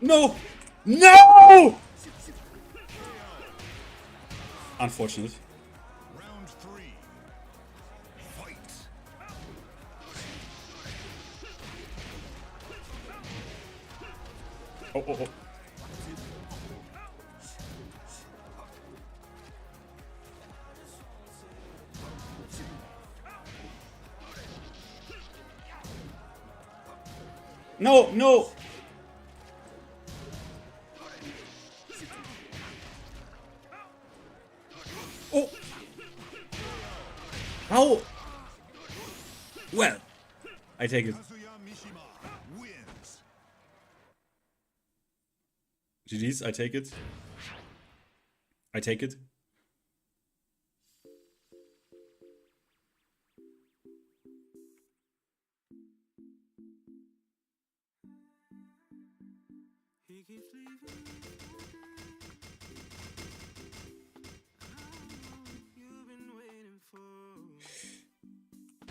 No! No! Unfortunate. Round three. Fight. Oh, oh, oh. No, no! Oh! How? Well, I take it. Wins. GG's, I take it. I take it.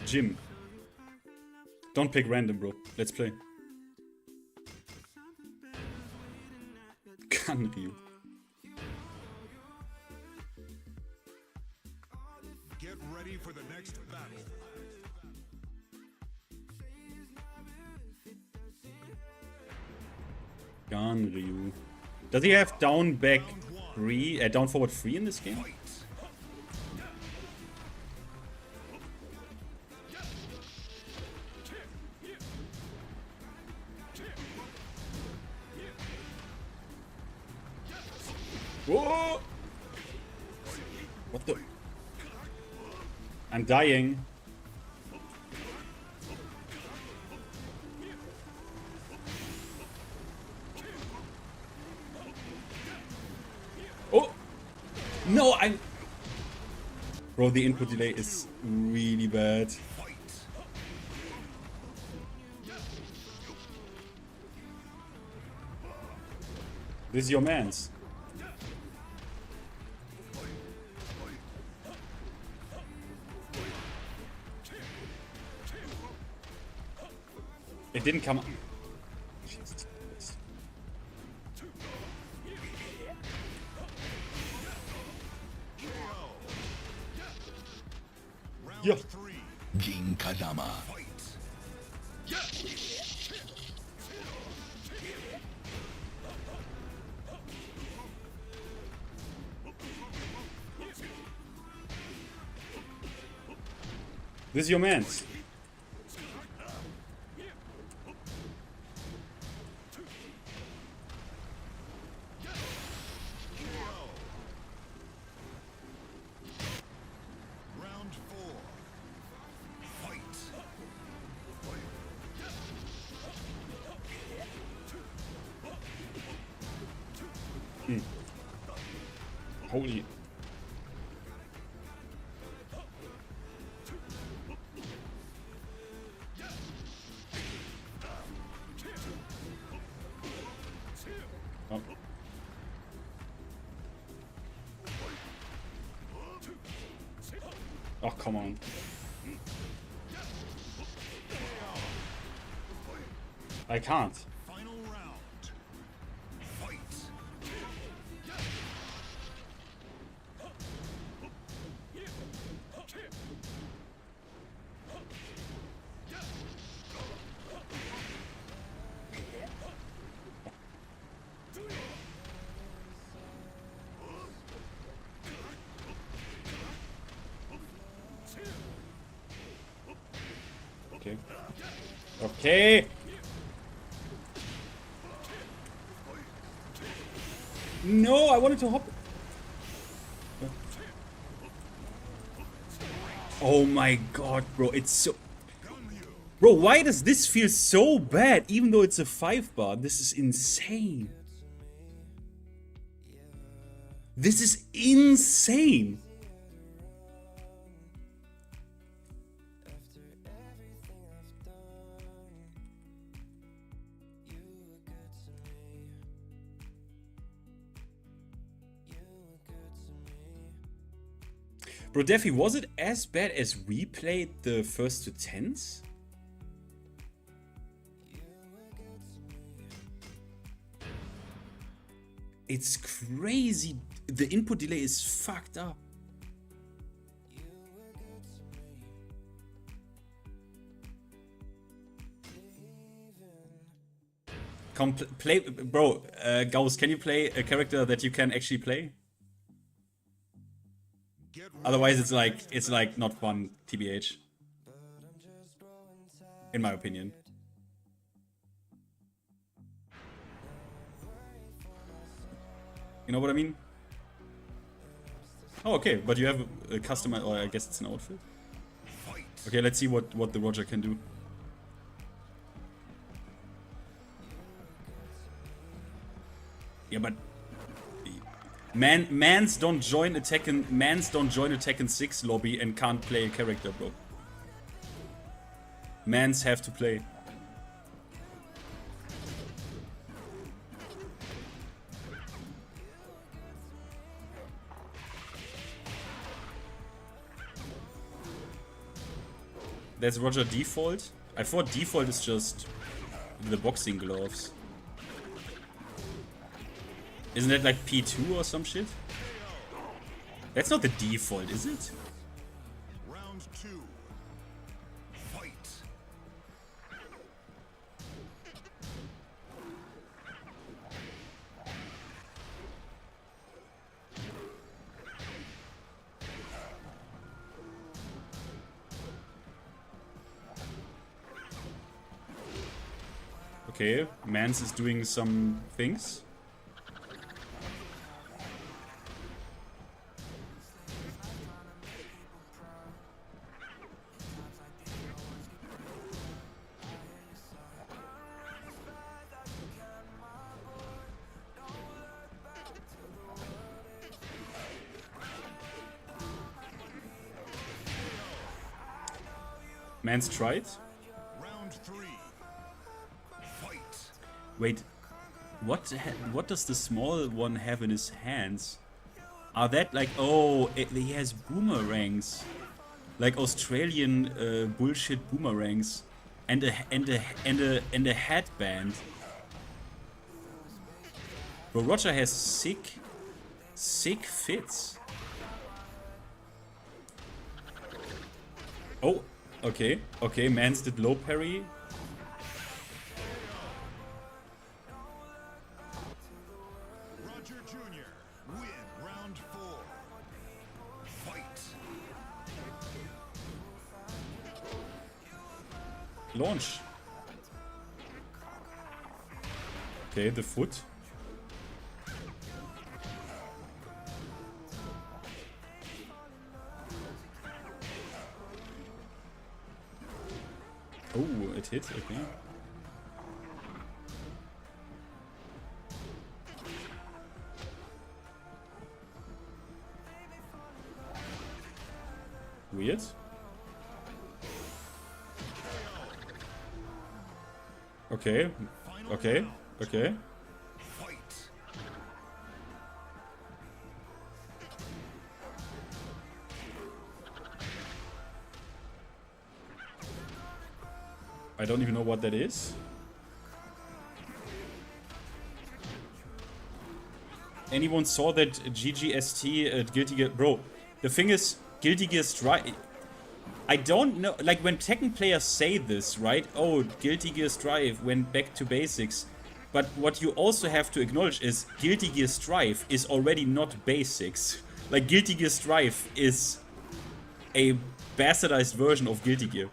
Jim. Don't pick random, bro. Let's play. Ganryu. Get ready for the next battle. Ganryu. Does he have down back 3, down forward 3 in this game? Whoa! What the? I'm dying. Oh! No, I'm... Bro, the input delay is really bad. This is your man's. It didn't come up. Yeah. Ginkadama. This is your man's. Round 4. Fight. Holy. Oh. Oh, come on. I can't. Final round. Fight. Okay. Okay. No, I wanted to hop. Oh my god, bro, it's so... Bro, why does this feel so bad, even though it's a 5-bar? This is insane. This is insane. Bro, Defi, was it as bad as we played the first 2 10s? It's crazy. The input delay is fucked up. Play, bro. Gauss, can you play a character that you can actually play? Get ready Otherwise, for the it's like not fun, tbh. In my opinion. You know what I mean? Oh, okay, but you have a custom, or I guess it's an outfit. fight. Okay, let's see what the Roger can do. Yeah, but mans don't join a Tekken 6 lobby and can't play a character, bro. Mans have to play. There's Roger default. I thought default is just the boxing gloves. Isn't that like P2 or some shit? That's not the default, is it? Round 2. Fight. Okay, Mans is doing some things. Mans tried. Round 3. Fight. Wait, what does the small one have in his hands? Are that like, oh, he has boomerangs, like Australian bullshit boomerangs, and a headband. Bro, Roger has sick fits. Oh, okay, Mans did low parry. Roger Jr. Win round 4. Fight. Launch. Okay, the foot. Oh, it hit, okay. Weird. Okay, okay. Fight. I don't even know what that is. Anyone saw that GGST at Guilty Gear? Bro, the thing is, Guilty Gear Strive... I don't know, like when Tekken players say this, right? Oh, Guilty Gear Strive went back to basics. But what you also have to acknowledge is Guilty Gear Strive is already not basics. Like Guilty Gear Strive is a bastardized version of Guilty Gear.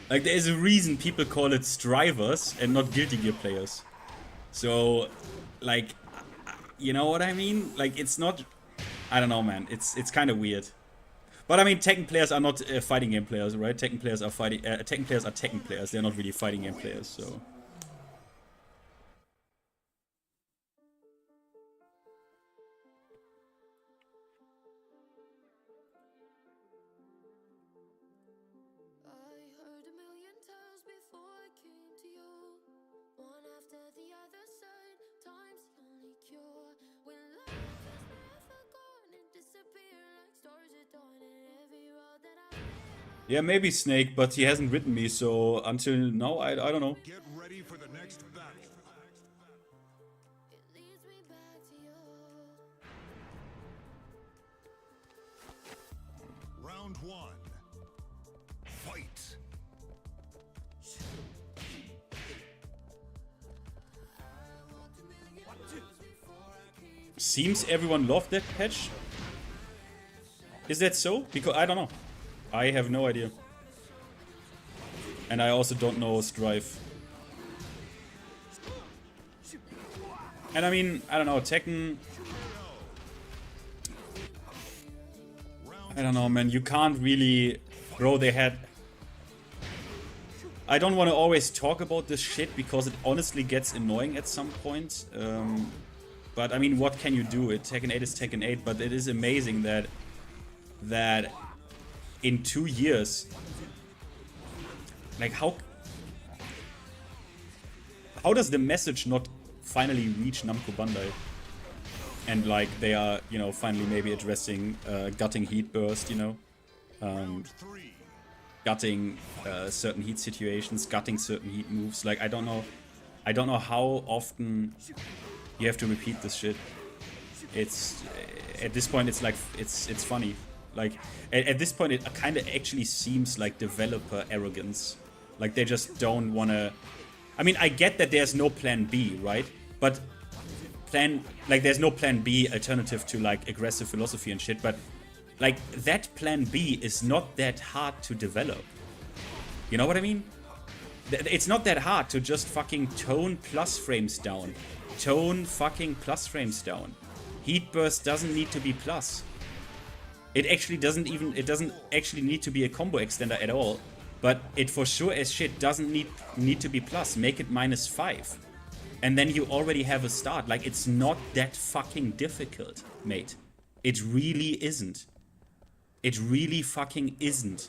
Like there is a reason people call it Strivers and not Guilty Gear players. So, like, you know what I mean? Like it's not, I don't know, man. It's kind of weird. But I mean, Tekken players are not fighting game players, right? Tekken players are Tekken players. They're not really fighting game players, so. I heard a million tales before I came to you. One after the other said time's the only cure. When love is never gone and disappear like stars at dawn, and every road that I've been on. Yeah, maybe Snake, but he hasn't written me, so until now, I don't know. Get ready for the next battle. It leads me back to you. Round 1. Fight. seems everyone loved that patch. Is that so? Because I don't know. I have no idea. And I also don't know Strife. And I mean, I don't know, Tekken... I don't know, man, you can't really throw their head... I don't want to always talk about this shit because it honestly gets annoying at some point. But I mean, what can you do? Tekken 8 is Tekken 8, but it is amazing that in 2 years, like how does the message not finally reach Namco Bandai? And like they are, you know, finally maybe addressing gutting heat burst, you know, gutting certain heat situations, gutting certain heat moves. Like I don't know how often you have to repeat this shit. It's at this point it's like it's funny. Like at this point it kind of actually seems like developer arrogance. Like they just don't want to. I mean, I get that there's no plan B, right? But there's no plan B alternative to like aggressive philosophy and shit, but like that plan B is not that hard to develop. You know what I mean? It's not that hard to just fucking tone plus frames down. Tone fucking plus frames down. Heat burst doesn't need to be plus. It doesn't actually need to be a combo extender at all. But it for sure as shit doesn't need to be plus. Make it -5. And then you already have a start. Like, it's not that fucking difficult, mate. It really isn't. It really fucking isn't.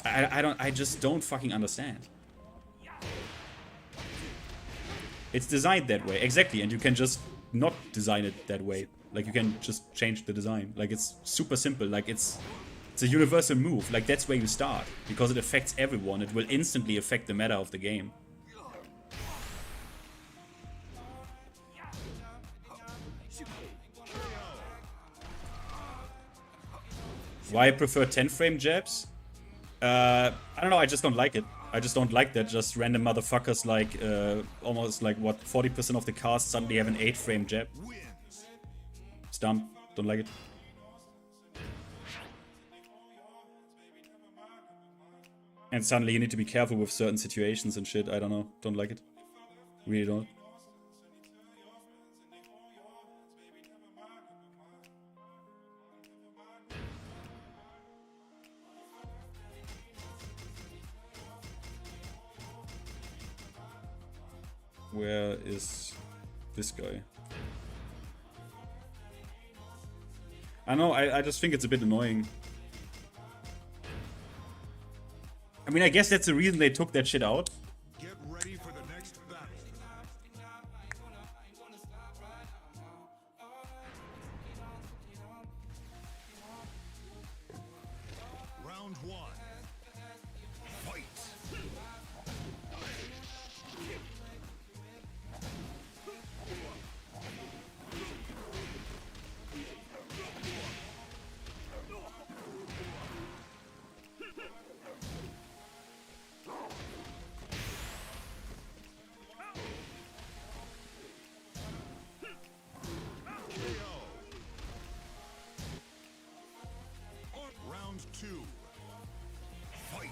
I just don't fucking understand. It's designed that way, exactly, and you can just not design it that way. Like, you can just change the design. Like, it's super simple. Like, it's a universal move. Like, that's where you start. Because it affects everyone. It will instantly affect the meta of the game. Why I prefer 10-frame jabs? I don't know, I just don't like it. I just don't like that just random motherfuckers like, almost like, what, 40% of the cast suddenly have an 8-frame jab. It's dumb. Don't like it. And suddenly you need to be careful with certain situations and shit. I don't know. Don't like it. Really don't. Where is this guy? I know, I just think it's a bit annoying. I mean, I guess that's the reason they took that shit out. Get ready for the next battle. Round 1. Fight. Round 2. Fight.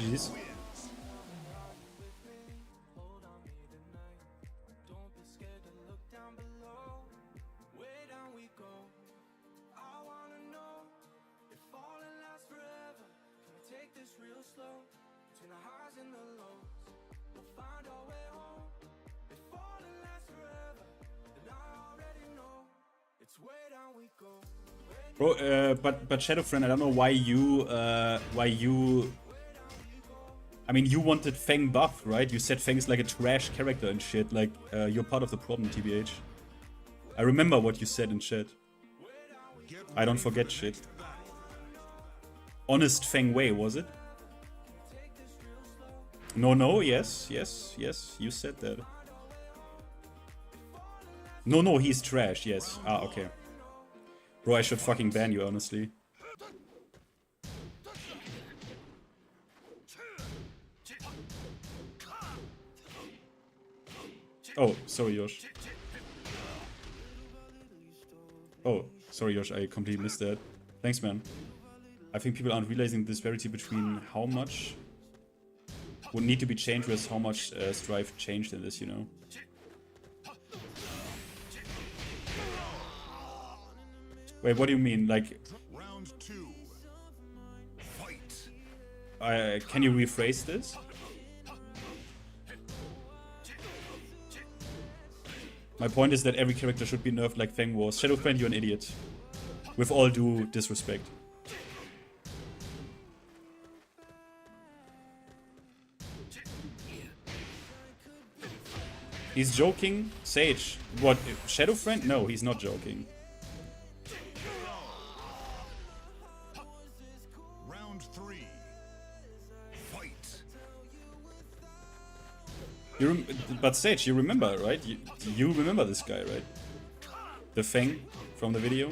Jeez. Bro, but Shadow Friend, I don't know why you I mean, you wanted Fang buff, right? You said Fang's like a trash character and shit. Like, you're part of the problem, TBH. I remember what you said in chat. I don't forget shit. Honest Fang Wei, was it? No, yes, you said that. No, he's trash, yes. Ah, okay. Bro, I should fucking ban you, honestly. Oh, sorry, Yosh. Oh, sorry, Yosh, I completely missed that. Thanks, man. I think people aren't realizing the disparity between how much would need to be changed versus how much Strife changed in this, you know? Wait, what do you mean? Like, Round 2. Fight. can you rephrase this? My point is that every character should be nerfed like Fang was. Shadowfriend, you're an idiot. With all due disrespect. He's joking? Sage. What? Shadowfriend? No, he's not joking. Round 3. Fight. But Sage, you remember, right? You remember this guy, right? The Fang from the video?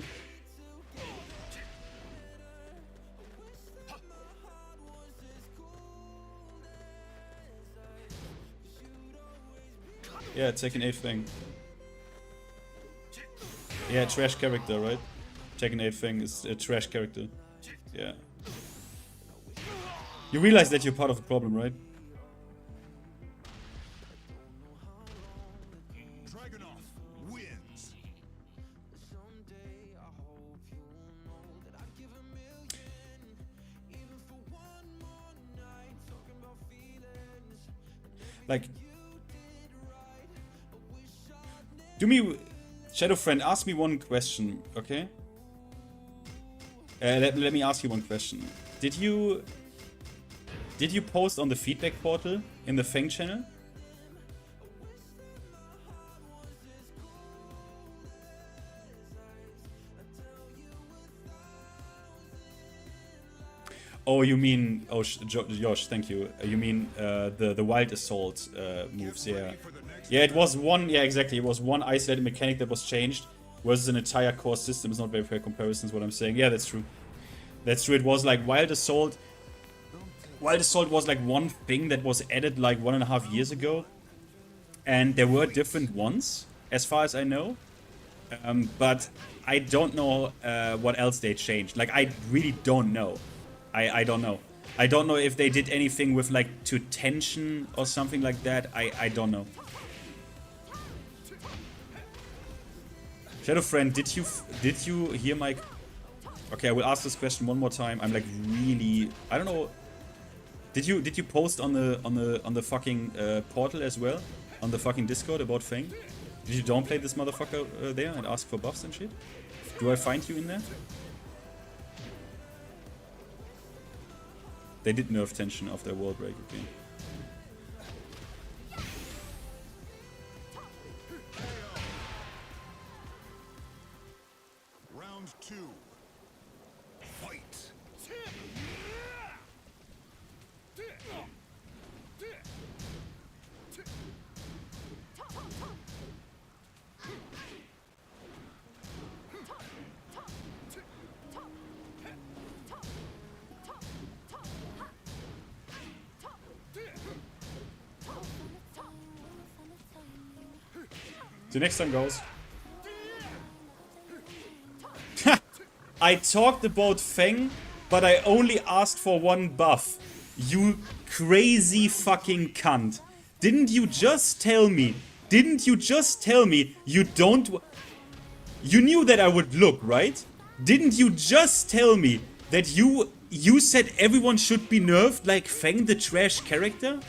Yeah, Tekken 8 Fang. Yeah, trash character, right? Tekken 8 Fang is a trash character. Yeah. You realize that you're part of the problem, right? Dragunov wins. Like, do me, Shadow Friend, ask me one question, okay? Let me ask you one question. Did you post on the feedback portal in the Fang channel? Oh, you mean, oh, Josh, thank you. You mean the wild assault moves, yeah. Yeah, it was one, yeah, exactly. It was one isolated mechanic that was changed versus an entire core system. It's not very fair comparison, is what I'm saying. Yeah, that's true. That's true. It was like wild assault. Wild assault was like one thing that was added like 1.5 years ago. And there were different ones, as far as I know. But I don't know what else they changed. Like, I really don't know. I don't know. I don't know if they did anything with like to tension or something like that. I don't know. Shadow Friend, did you hear my? Okay, I will ask this question one more time. I'm like really, I don't know. Did you post on the fucking portal as well, on the fucking Discord about Fang? Did you don't play this motherfucker there and ask for buffs and shit? Do I find you in there? They did nerf tension after World Break, okay. Round 2. Fight. The next time goes. I talked about Fang, but I only asked for one buff. You crazy fucking cunt. Didn't you just tell me? Didn't you just tell me you don't... You knew that I would look, right? Didn't you just tell me that you said everyone should be nerfed like Fang the trash character?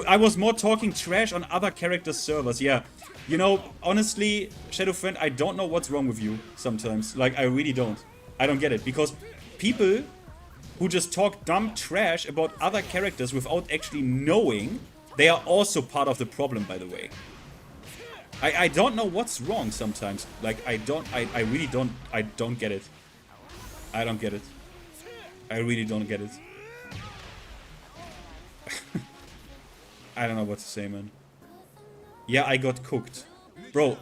I was more talking trash on other characters' servers, yeah. You know, honestly, Shadow Friend, I don't know what's wrong with you sometimes. Like, I really don't. I don't get it. Because people who just talk dumb trash about other characters without actually knowing, they are also part of the problem, by the way. I don't know what's wrong sometimes. Like, I really don't get it. I don't get it. I really don't get it. I don't know what to say, man. Yeah, I got cooked. Bro.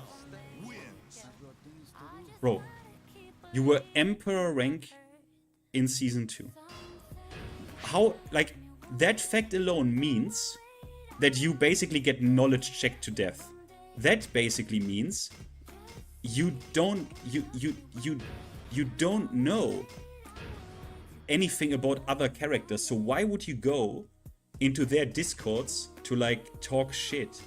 Bro. You were Emperor rank in Season 2. How, like, that fact alone means that you basically get knowledge checked to death. That basically means you don't know anything about other characters. So why would you go into their discords to like talk shit?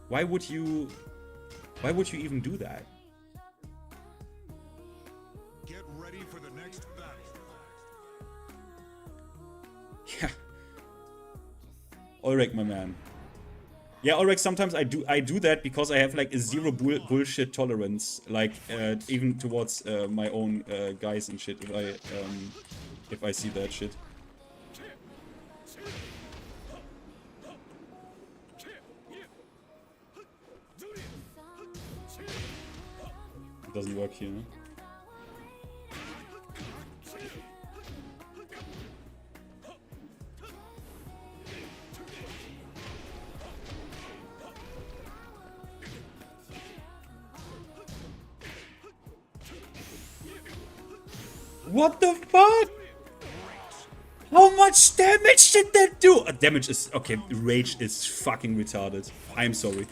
Why would you even do that? Get ready for the next battle. Yeah. Ulrich, my man. Yeah, Ulrich, sometimes I do that because I have like a zero bullshit tolerance, like even towards my own guys and shit. If I see that shit. It doesn't work here, no? What the fuck? How much damage did that do? Damage is... Okay, rage is fucking retarded. I'm sorry.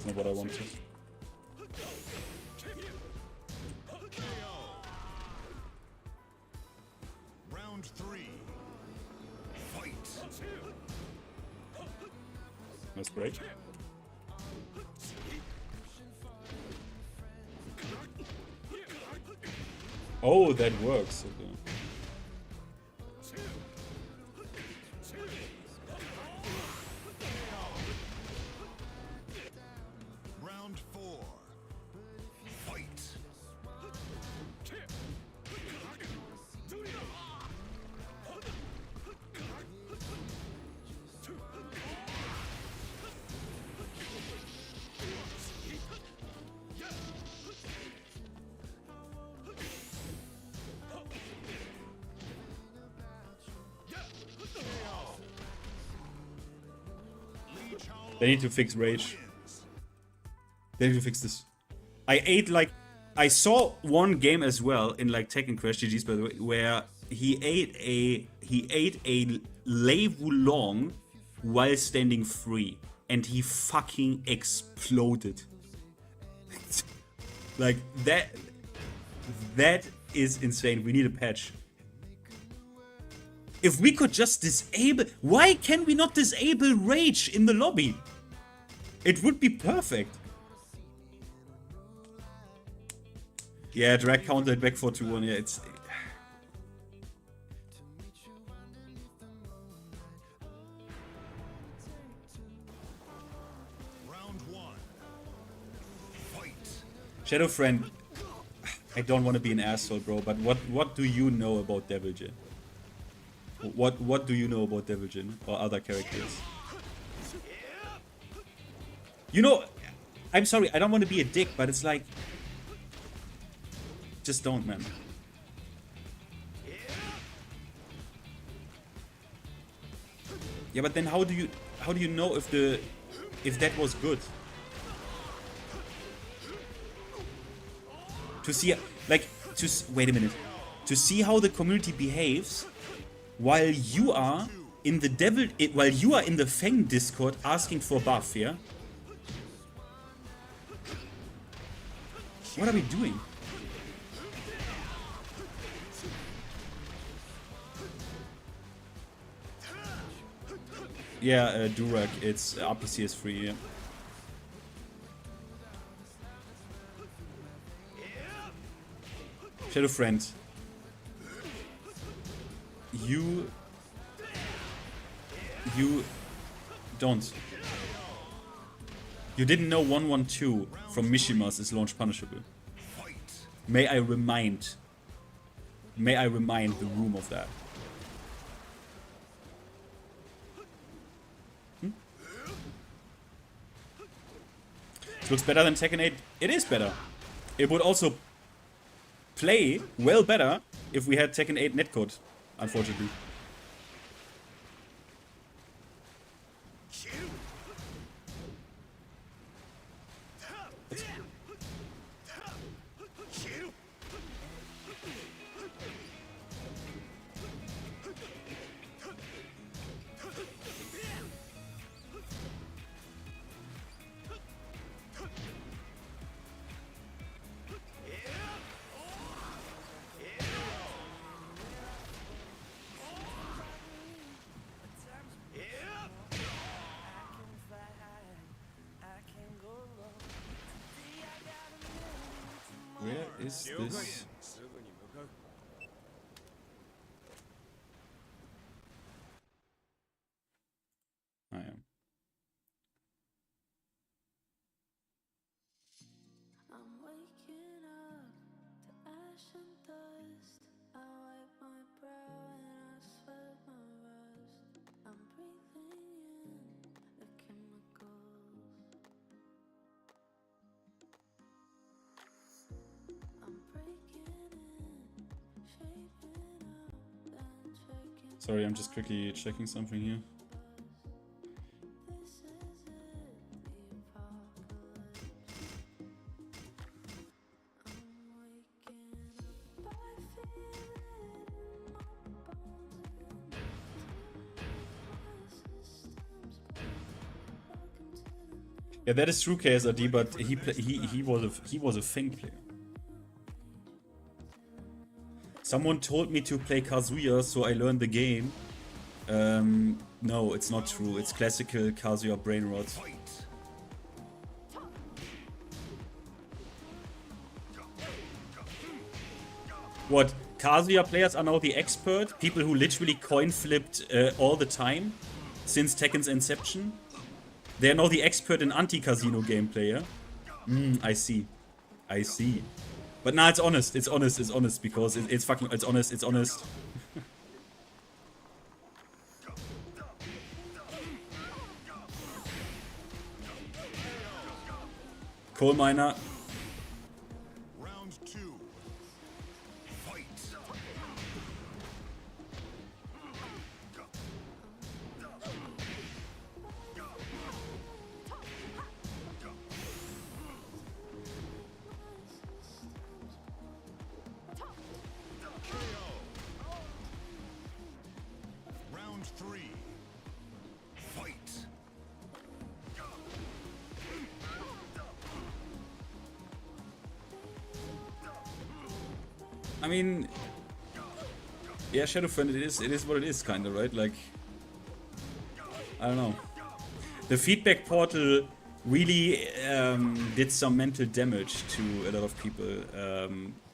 That's not what I wanted. Round 3. Fight. That's great. Oh, that works. Okay. Round 4. Fight. They need to fix rage. They need to fix this. I ate like... I saw one game as well in like Tekken Crash GG's, by the way, where he ate a lei wulong while standing free, and he fucking exploded. Like that is insane. We need a patch. If we could just disable... Why can we not disable rage in the lobby? It would be perfect. Yeah, drag counted back for 2-1. Yeah, it's... Round 1. Fight. Shadow Friend, I don't want to be an asshole, bro, but what do you know about Devil Jin? What do you know about Devil Jin or other characters? You know, I'm sorry, I don't want to be a dick, but it's like... Just don't, man. Yeah, but then how do you know if that was good? To see, like, wait a minute. To see how the community behaves while you are in the Fang Discord asking for buff, yeah? What are we doing? Yeah, Durak, it's RPC is free, yeah. Shadow Friend. You don't. You didn't know 112 from Mishimas is launch punishable. May I remind the room of that. It looks better than Tekken 8. It is better. It would also play well better if we had Tekken 8 netcode, unfortunately. Where is this? I am. I'm waking up to ash and dust. I wipe my brow and I sweat my rust. I'm breathing in the chemicals. I'm breaking in, shaping up and checking. Sorry, I'm just quickly checking something here. This is it, the apocalypse. I'm waking up, I feel it in my bones and my system's welcome to the new. Yeah, that is true, KSRD, but he was a Fang player. Someone told me to play Kazuya, so I learned the game. No, it's not true. It's classical Kazuya brain rot. What? Kazuya players are now the expert? People who literally coin flipped all the time since Tekken's inception? They are now the expert in anti-casino gameplay, yeah? I see. I see. But nah, it's honest. It's honest. It's honest because it's fucking. It's honest. It's honest. Coal miner. Round 2. Fight. Round 3. Fight. I mean, yeah, Shadow Friend, it is what it is, kind of, right? Like, I don't know. The feedback portal really did some mental damage to a lot of people.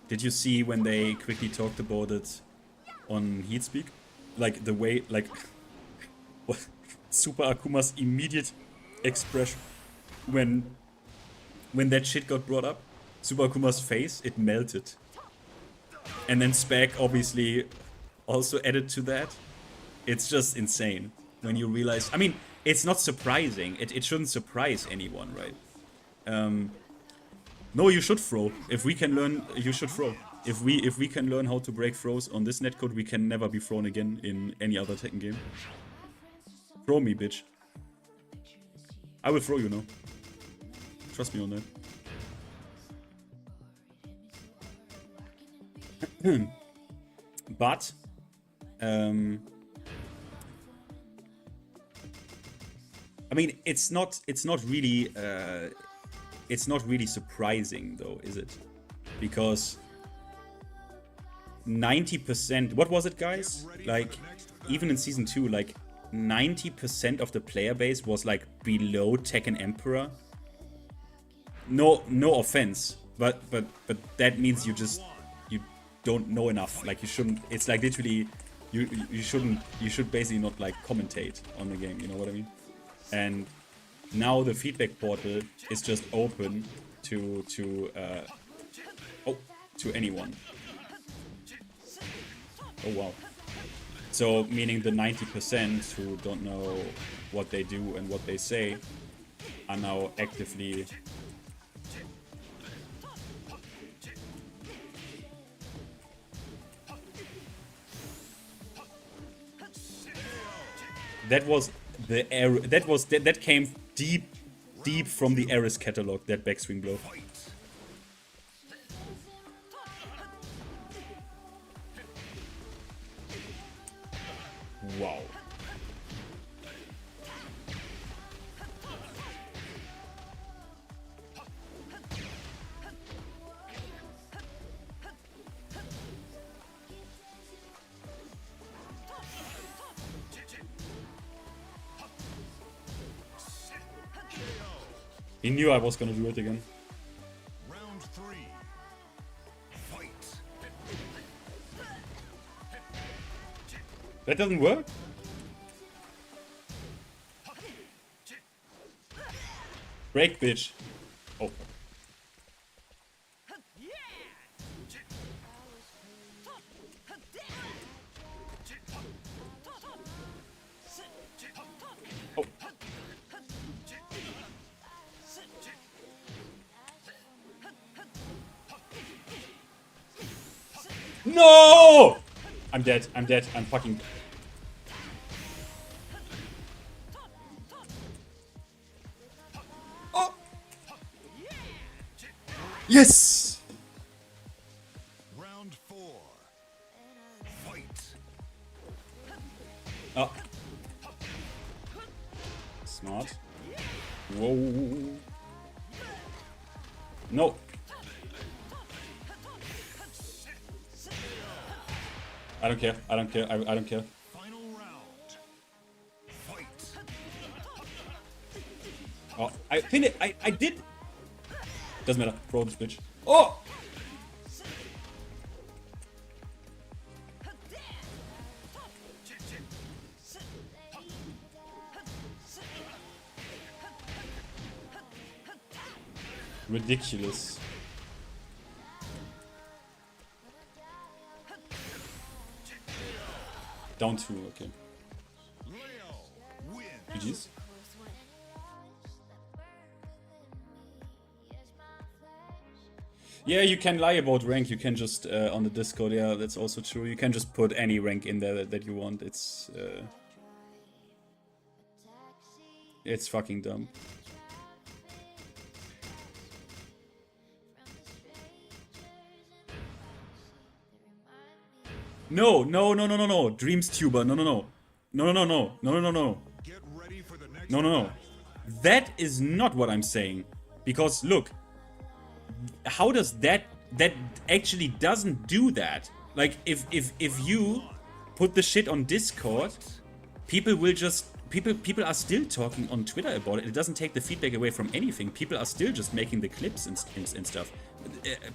Did you see when they quickly talked about it on Heatspeak? Like the way, like, what Super Akuma's immediate expression when that shit got brought up. Super Akuma's face, it melted. And then Spec obviously also added to that. It's just insane when you realize. I mean, it's not surprising. It shouldn't surprise anyone, right? No, you should throw. If we can learn, you should throw. If we can learn how to break throws on this netcode, we can never be thrown again in any other Tekken game. Throw me, bitch. I will throw you now. Trust me on that. But I mean, it's not really surprising though, is it? Because 90%, what was it, guys? Like, even in season 2, like 90% of the player base was like below Tekken Emperor. No offense, but that means you don't know enough. Like, you shouldn't. It's like literally, you should basically not like commentate on the game. You know what I mean? And now the feedback portal is just open to anyone. Oh wow. So meaning the 90% who don't know what they do and what they say are now actively that came deep from the Eris catalog, that backswing blow. Wow. He knew I was gonna do it again. Round 3. Fight. That doesn't work? Break, bitch. Oh. Oh. No! I'm dead. I'm dead. I'm fucking... Oh! Yes! Round 4. Fight. Oh. Smart. Whoa. No. I don't care. I don't care. I don't care. Final round. Fight. Oh, I think it. I did. Doesn't matter. Throw this bitch. Oh! Ridiculous. Down 2, okay. Leo wins. GG's. Yeah, you can lie about rank. You can just on the Discord. Yeah, that's also true. You can just put any rank in there that you want. It's fucking dumb. No, Dreams Tuber. No. Get ready for the next No. That is not what I'm saying. Because look, how does that actually doesn't do that? Like if you put the shit on Discord, people will just people are still talking on Twitter about it. It doesn't take the feedback away from anything. People are still just making the clips and stuff.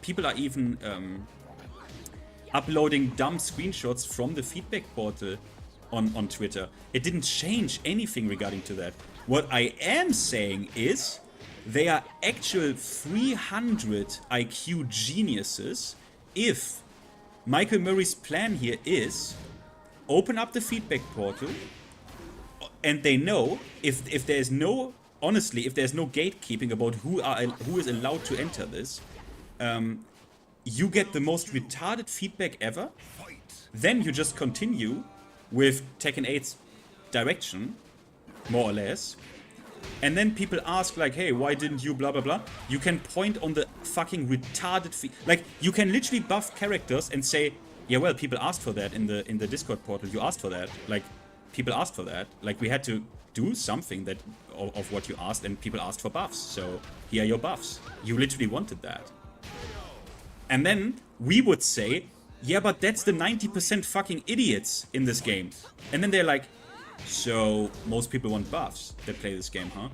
People are even uploading dumb screenshots from the feedback portal on Twitter. It didn't change anything regarding to that. What I am saying is they are actual 300 IQ geniuses if Michael Murray's plan here is open up the feedback portal and they know if there's no, honestly, if there's no gatekeeping about who is allowed to enter this, you get the most retarded feedback ever. Then you just continue with Tekken 8's direction, more or less. And then people ask like, hey, why didn't you blah blah blah? You can point on the fucking retarded like, you can literally buff characters and say, yeah, well, people asked for that in the Discord portal. You asked for that. Like, people asked for that. Like, we had to do something that of what you asked, and people asked for buffs. So here are your buffs. You literally wanted that. And then we would say, yeah, but that's the 90% fucking idiots in this game. And then they're like, so most people want buffs that play this game, huh?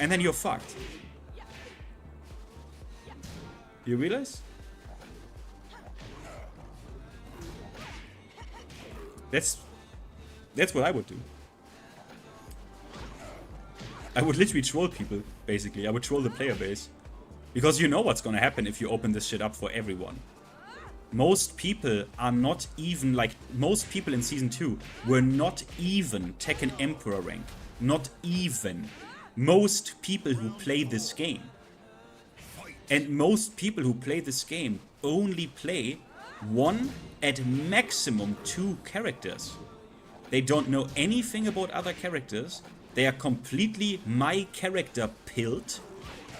And then you're fucked. You realize? That's what I would do. I would literally troll people, basically. I would troll the player base. Because you know what's gonna happen if you open this shit up for everyone. Most people are not even, like, most people in Season 2 were not even Tekken Emperor rank. Not even. Most people who play this game. And most people who play this game only play 1 at maximum 2 characters. They don't know anything about other characters. They are completely my character pilled.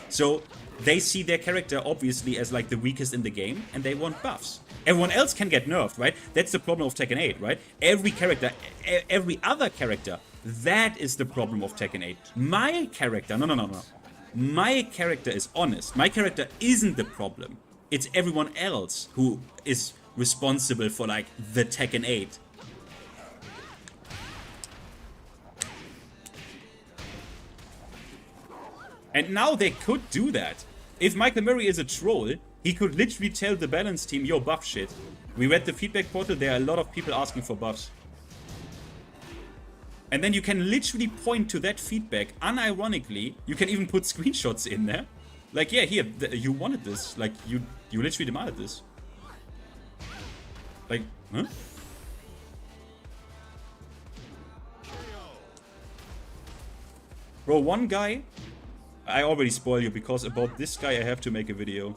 So they see their character obviously as like the weakest in the game, and they want buffs. Everyone else can get nerfed, right? That's the problem of Tekken 8, right? Every character, every other character, that is the problem of Tekken 8. My character, no. My character is honest. My character isn't the problem. It's everyone else who is responsible for like the Tekken 8. And now they could do that. If Michael Murray is a troll, he could literally tell the balance team, yo, buff shit. We read the feedback portal, there are a lot of people asking for buffs. And then you can literally point to that feedback, unironically. You can even put screenshots in there. Like, yeah, here, you wanted this. Like, you literally demanded this. Like, huh? Bro, one guy... I already spoil you, because about this guy I have to make a video.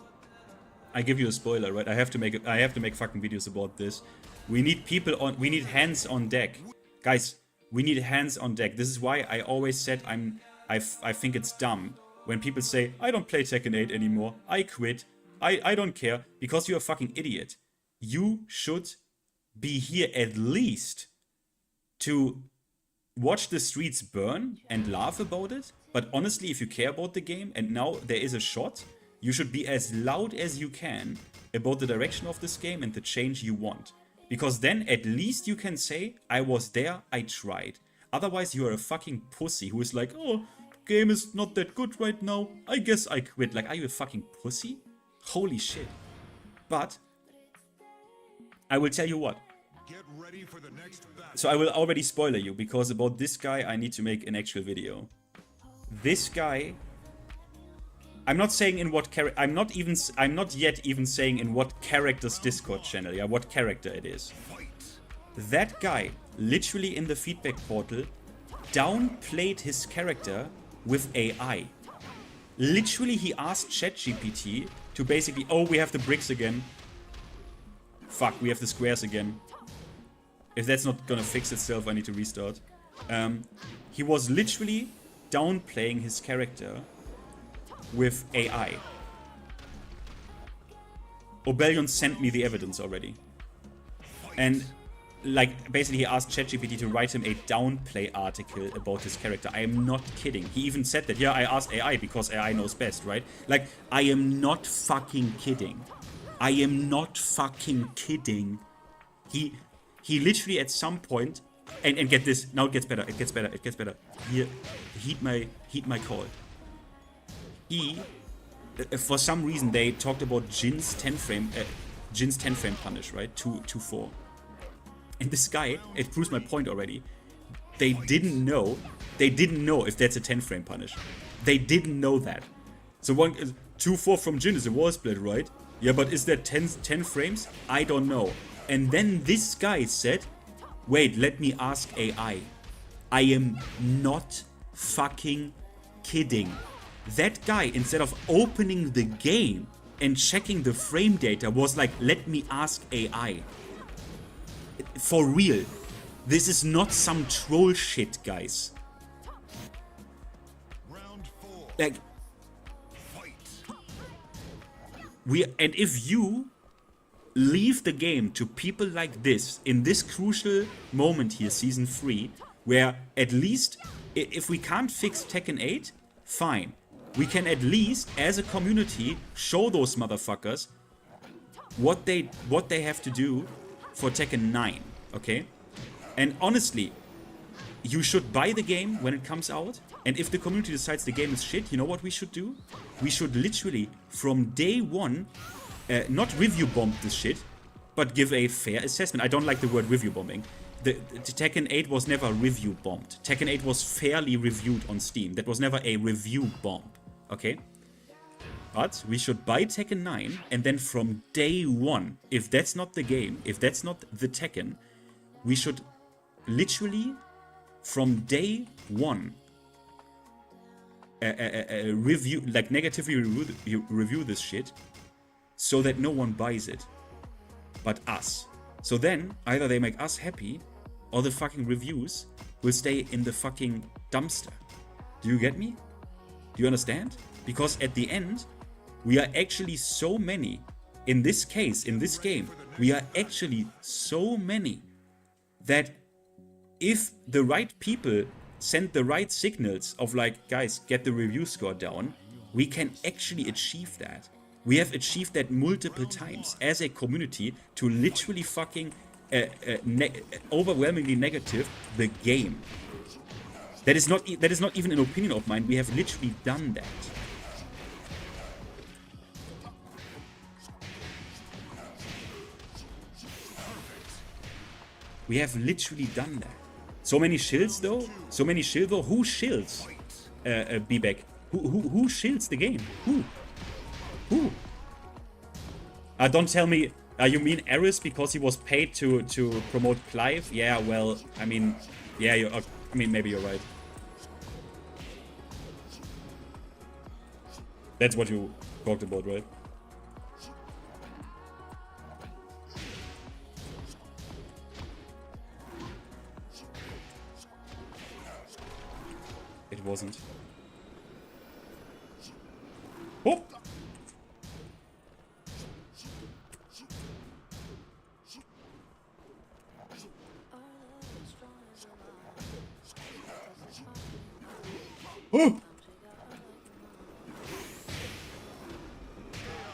I give you a spoiler, right? I have to make fucking videos about this. We need people on, we need hands on deck. Guys, we need hands on deck. This is why I always said I think it's dumb when people say, I don't play Tekken 8 anymore. I quit. I don't care, because you're a fucking idiot. You should be here at least to watch the streets burn and laugh about it. But honestly, if you care about the game and now there is a shot, you should be as loud as you can about the direction of this game and the change you want. Because then at least you can say, I was there, I tried. Otherwise you are a fucking pussy who is like, oh, game is not that good right now, I guess I quit. Like, are you a fucking pussy? Holy shit. But I will tell you what. Get ready for the next battle. So I will already spoiler you, because about this guy I need to make an actual video. This guy, I'm not saying in what character, I'm not yet even saying in what character's Discord channel, yeah, what character it is. That guy, literally in the feedback portal, downplayed his character with AI. Literally, he asked ChatGPT to basically, oh, we have the bricks again. Fuck, we have the squares again. If that's not gonna fix itself, I need to restart. He was literally downplaying his character with AI. Obellion sent me the evidence already. And like, basically he asked ChatGPT to write him a downplay article about his character. I am not kidding. He even said that, yeah, I asked AI because AI knows best, right? Like, I am not fucking kidding. I am not fucking kidding. He literally at some point, and get this, now it gets better, it gets better. Here, heed my call. He, for some reason, they talked about Jin's 10 frame punish, right? 2-4. And this guy, it proves my point already. They didn't know if that's a 10 frame punish. They didn't know that. So 2-4 from Jin is a wall split, right? Yeah, but is that 10 frames? I don't know. And then this guy said, wait, let me ask AI. I am not fucking kidding. That guy, instead of opening the game and checking the frame data, was like, let me ask AI. For real. This is not some troll shit, guys. Like, and if you leave the game to people like this in this crucial moment here, season 3, where at least if we can't fix Tekken 8, fine. We can at least, as a community, show those motherfuckers what they have to do for Tekken 9, okay? And honestly, you should buy the game when it comes out, and if the community decides the game is shit, you know what we should do? We should literally, from day one, not review bomb this shit, but give a fair assessment. I don't like the word review bombing. The Tekken 8 was never review bombed. Tekken 8 was fairly reviewed on Steam. That was never a review bomb, okay? But we should buy Tekken 9, and then from day one, if that's not the game, if that's not the Tekken, we should literally, from day one, review, like negatively review this shit, so that no one buys it, but us. So then, either they make us happy, or the fucking reviews will stay in the fucking dumpster. Do you get me? Do you understand? Because at the end, we are actually so many. In this case, in this game, we are actually so many that if the right people send the right signals of like, guys, get the review score down, we can actually achieve that. We have achieved that multiple times as a community to literally fucking overwhelmingly negative the game. That is not even an opinion of mine. We have literally done that. We have literally done that. So many shields though. So many shields though. Who shields? B-Back. Who shields the game? Who? Don't tell me. You mean Eris because he was paid to promote Clive? Yeah. Well, I mean, yeah. I mean, maybe you're right. That's what you talked about, right? It wasn't. Oh! Oh!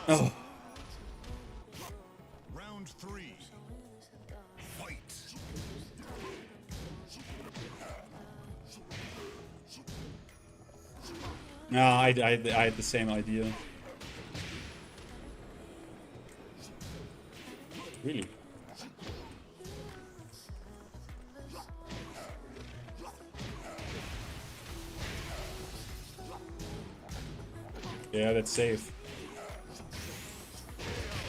Oh. Round 3. Fight. No, I had the same idea. Really? Yeah, that's safe.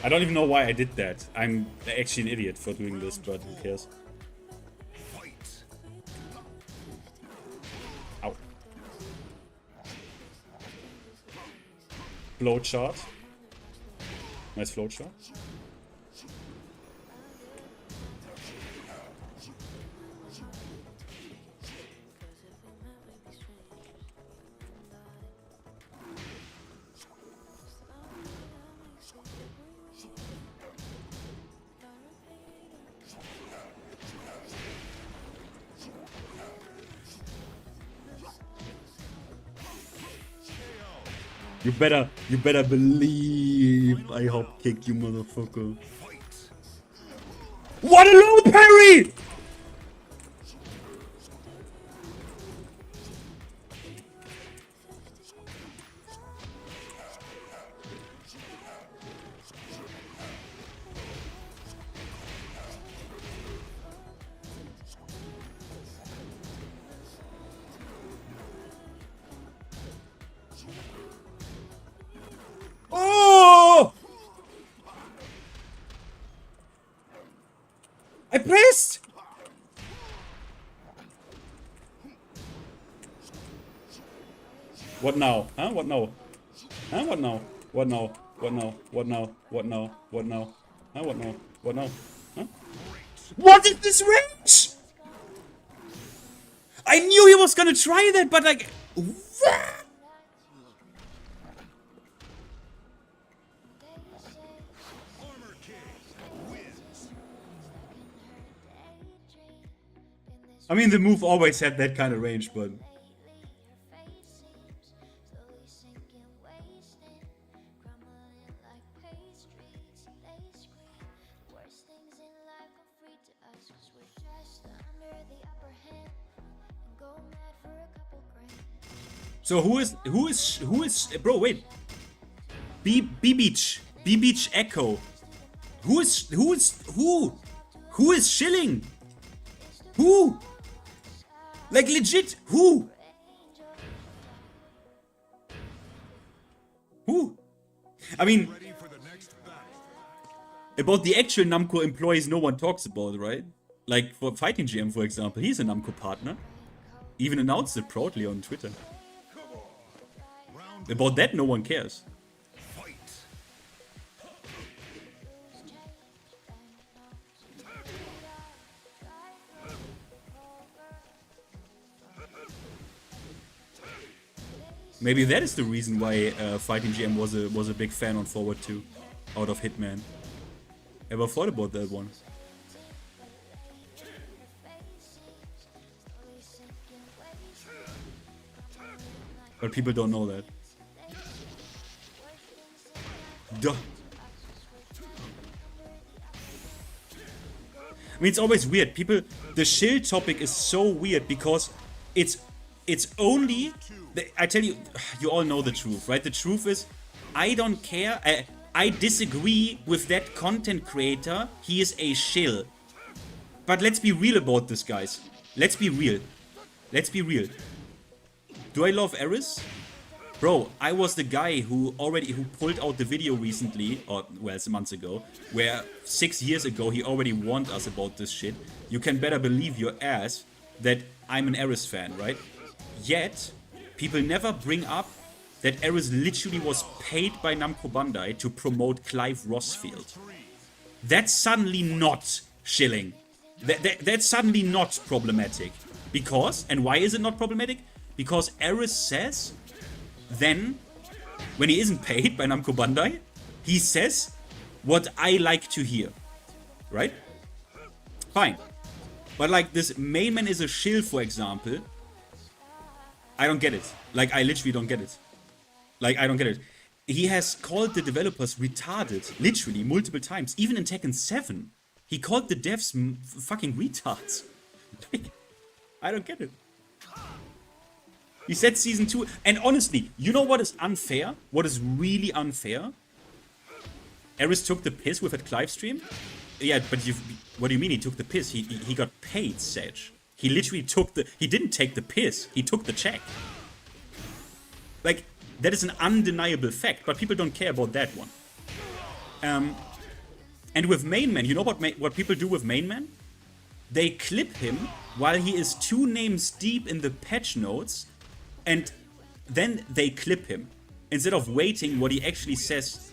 I don't even know why I did that. I'm actually an idiot for doing this, but who cares? Ow. Float chart. Nice float chart. You better believe I hop kick you, motherfucker. What a low parry! Oh! I pressed! What now? Huh? What now? Huh? What now? What now? What now? What now? What now? What now? Huh? What now? What now? Huh? What is this range? I knew he was gonna try that, but like... What? I mean, the move always had that kind of range, but... So who is, bro, wait. B-Beach Echo. Who is shilling? Who? Like legit, who? Who? I mean, about the actual Namco employees no one talks about, right? Like for Fighting GM, for example, he's a Namco partner. Even announced it proudly on Twitter. About that, no one cares. Maybe that is the reason why Fighting GM was a big fan on Forward 2, out of Hitman. Ever thought about that one? But people don't know that. Duh. I mean, it's always weird. People, the shield topic is so weird because it's only... I tell you, you all know the truth, right? The truth is, I don't care. I disagree with that content creator. He is a shill. But let's be real about this, guys. Let's be real. Let's be real. Do I love Eris? Bro, I was the guy who pulled out the video recently, or well, it's months ago, where 6 years ago he already warned us about this shit. You can better believe your ass that I'm an Eris fan, right? Yet, people never bring up that Eris literally was paid by Namco Bandai to promote Clive Rossfield. That's suddenly not shilling. That's suddenly not problematic. Because, and why is it not problematic? Because Eris says, then, when he isn't paid by Namco Bandai, he says what I like to hear. Right? Fine. But like this main man is a shill, for example, I don't get it. Like, I literally don't get it. Like, I don't get it. He has called the developers retarded, literally, multiple times. Even in Tekken 7. He called the devs fucking retards. Like, I don't get it. He said Season 2... And honestly, you know what is unfair? What is really unfair? Eris took the piss with that Clive stream? Yeah, but what do you mean he took the piss? He got paid, Sage. He literally took the... He didn't take the piss. He took the check. Like, that is an undeniable fact, but people don't care about that one. And with Main Man, you know what people do with Main Man? They clip him while he is 2 names deep in the patch notes, and then they clip him. Instead of waiting what he actually says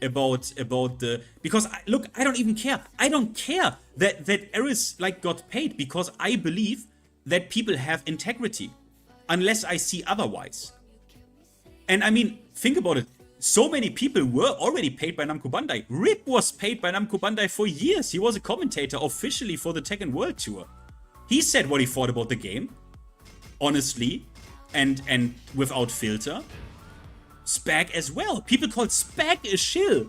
about the... Because, look, I don't even care. I don't care that Eris, like, got paid, because I believe that people have integrity. Unless I see otherwise. And I mean, think about it. So many people were already paid by Namco Bandai. Rip was paid by Namco Bandai for years. He was a commentator officially for the Tekken World Tour. He said what he thought about the game. Honestly. And without filter. Spag as well. People called Spag a shill.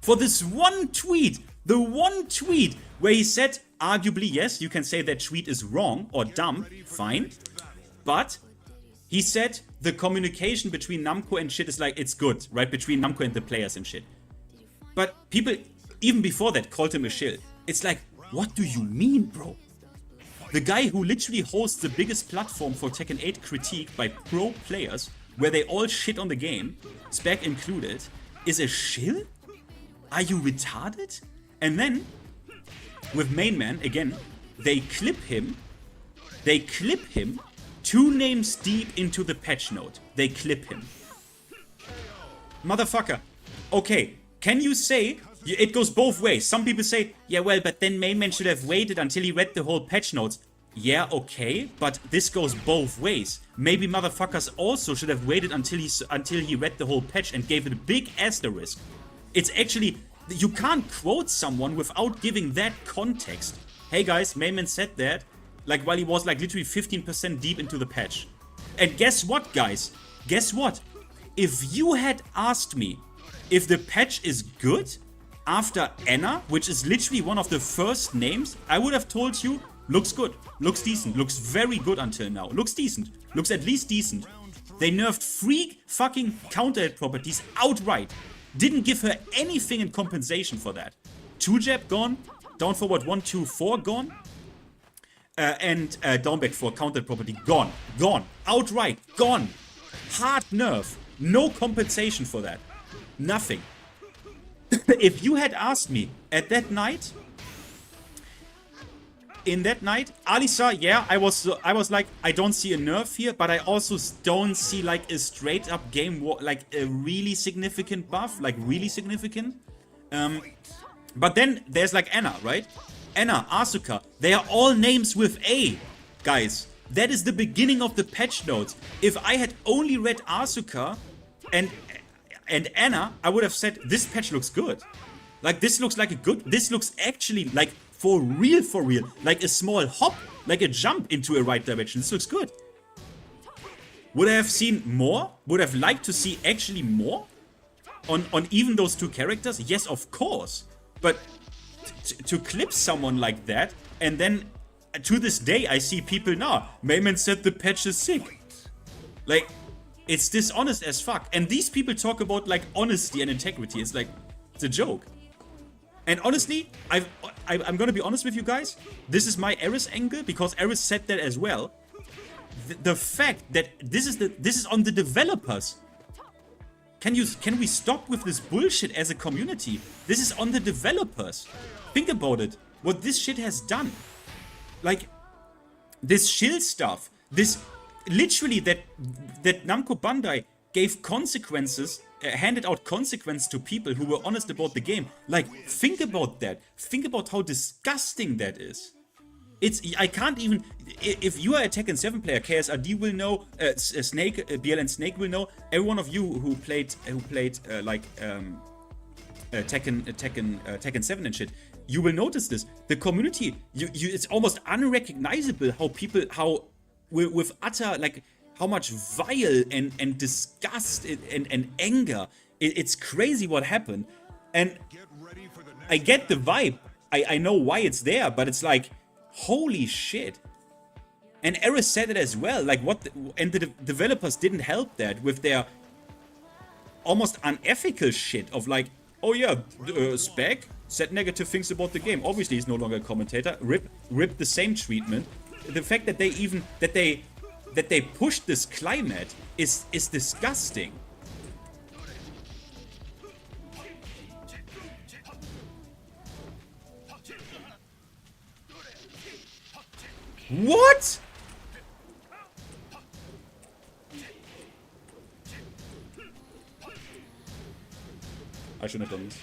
For this one tweet. The one tweet where he said, arguably, yes, you can say that tweet is wrong or dumb. Fine. But he said the communication between Namco and shit is like, it's good, right? Between Namco and the players and shit. But people, even before that, called him a shill. It's like, what do you mean, bro? The guy who literally hosts the biggest platform for Tekken 8 critique by pro players, where they all shit on the game, Spec included, is a shill? Are you retarded? And then, with Main Man, again, they clip him 2 names deep into the patch note. They clip him. Motherfucker. Okay, can you say... It goes both ways. Some people say, yeah, well, but then Main Man should have waited until he read the whole patch notes. Yeah, okay, but this goes both ways. Maybe motherfuckers also should have waited until he read the whole patch and gave it a big asterisk. It's actually... You can't quote someone without giving that context. Hey guys, Main Man said that. Like, while he was, like, literally 15% deep into the patch. And guess what, guys? Guess what? If you had asked me if the patch is good after Anna, which is literally one of the first names, I would have told you, looks good, looks decent, looks very good until now, looks decent, looks at least decent. They nerfed 3 fucking counter hit properties outright. Didn't give her anything in compensation for that. 2-jab gone, down forward 1-2-4 gone, and down back 4 counter hit property gone, outright gone. Hard nerf, no compensation for that, nothing. If you had asked me at that night, Alisa, yeah, I was like, I don't see a nerf here, but I also don't see like a straight up game war, like a really significant buff, like really significant. But then there's like Anna, right? Anna, Asuka, they are all names with A, guys. That is the beginning of the patch notes. If I had only read Asuka and Anna, I would have said this patch looks good. Like, this looks like a good, this looks actually like for real, like a small hop, like a jump into a right direction. This looks good. Would I have seen more? Would I have liked to see actually more on even those 2 characters? Yes, of course. But to clip someone like that, and then to this day I see people now, Mayman said the patch is sick. Like, it's dishonest as fuck. And these people talk about like honesty and integrity. It's like, it's a joke. And honestly, I'm gonna be honest with you guys. This is my Eris angle, because Eris said that as well. The fact that this is on the developers. Can we stop with this bullshit as a community? This is on the developers. Think about it. What this shit has done. Like, this shield stuff. This literally that Namco Bandai gave consequences, handed out consequence to people who were honest about the game. Like, think about that. Think about how disgusting that is. I can't even, if you are a Tekken 7 player, KSRD will know, Snake, BL and Snake will know, every one of you who played Tekken 7 and shit, you will notice this. The community, it's almost unrecognizable how with utter, like, how much vile and disgust and anger. It's crazy what happened. And I get the vibe. I know why it's there, but it's like, holy shit. And Eris said it as well. Like, and the developers didn't help that with their almost unethical shit of like, oh yeah, Spec said negative things about the game. Obviously, he's no longer a commentator. Rip the same treatment. The fact that they pushed this climate is disgusting. What? I shouldn't have done this.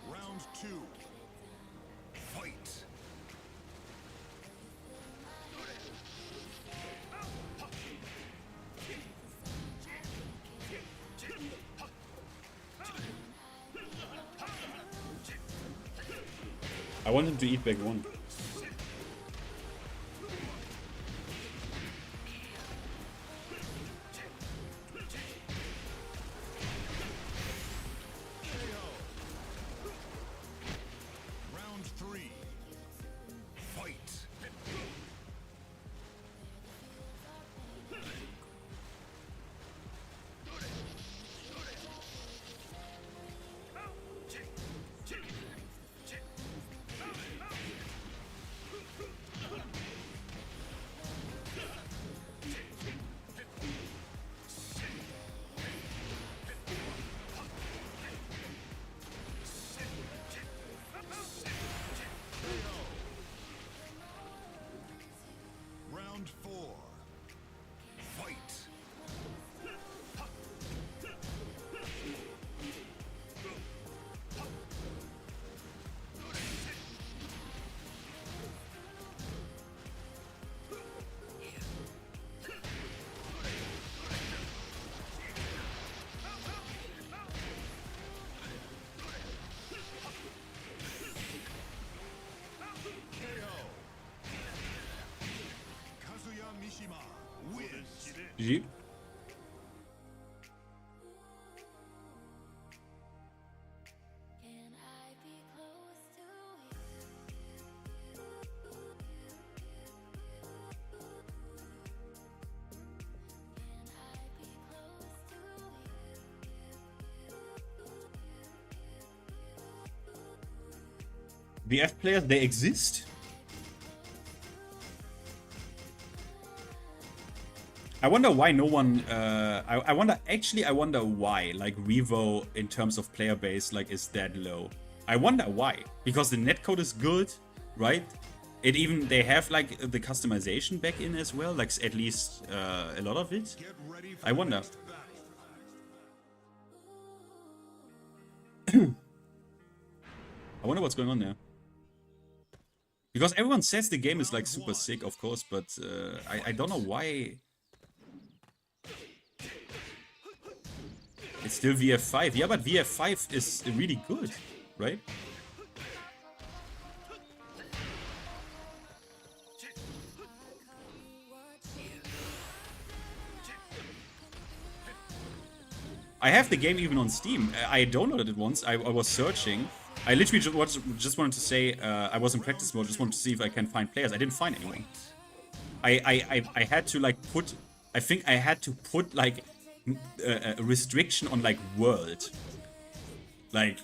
Round 2. Fight. I want him to eat back 1. Round 3. Fight. Round 4. Fight. GG. Can I be close to VF players, they exist? I wonder why no one, I wonder why, like, Revo, in terms of player base, like, is that low. I wonder why. Because the netcode is good, right? They have, like, the customization back in as well, like, at least a lot of it. I wonder. I wonder what's going on there. Because everyone says the game is, like, super sick, of course, but I don't know why. It's still VF5. Yeah, but VF5 is really good, right? I have the game even on Steam. I downloaded it once. I was searching. I literally just wanted to say I was in practice mode. Just wanted to see if I can find players. I didn't find anyone. I had to like put. I think I had to put like a restriction on like world. Like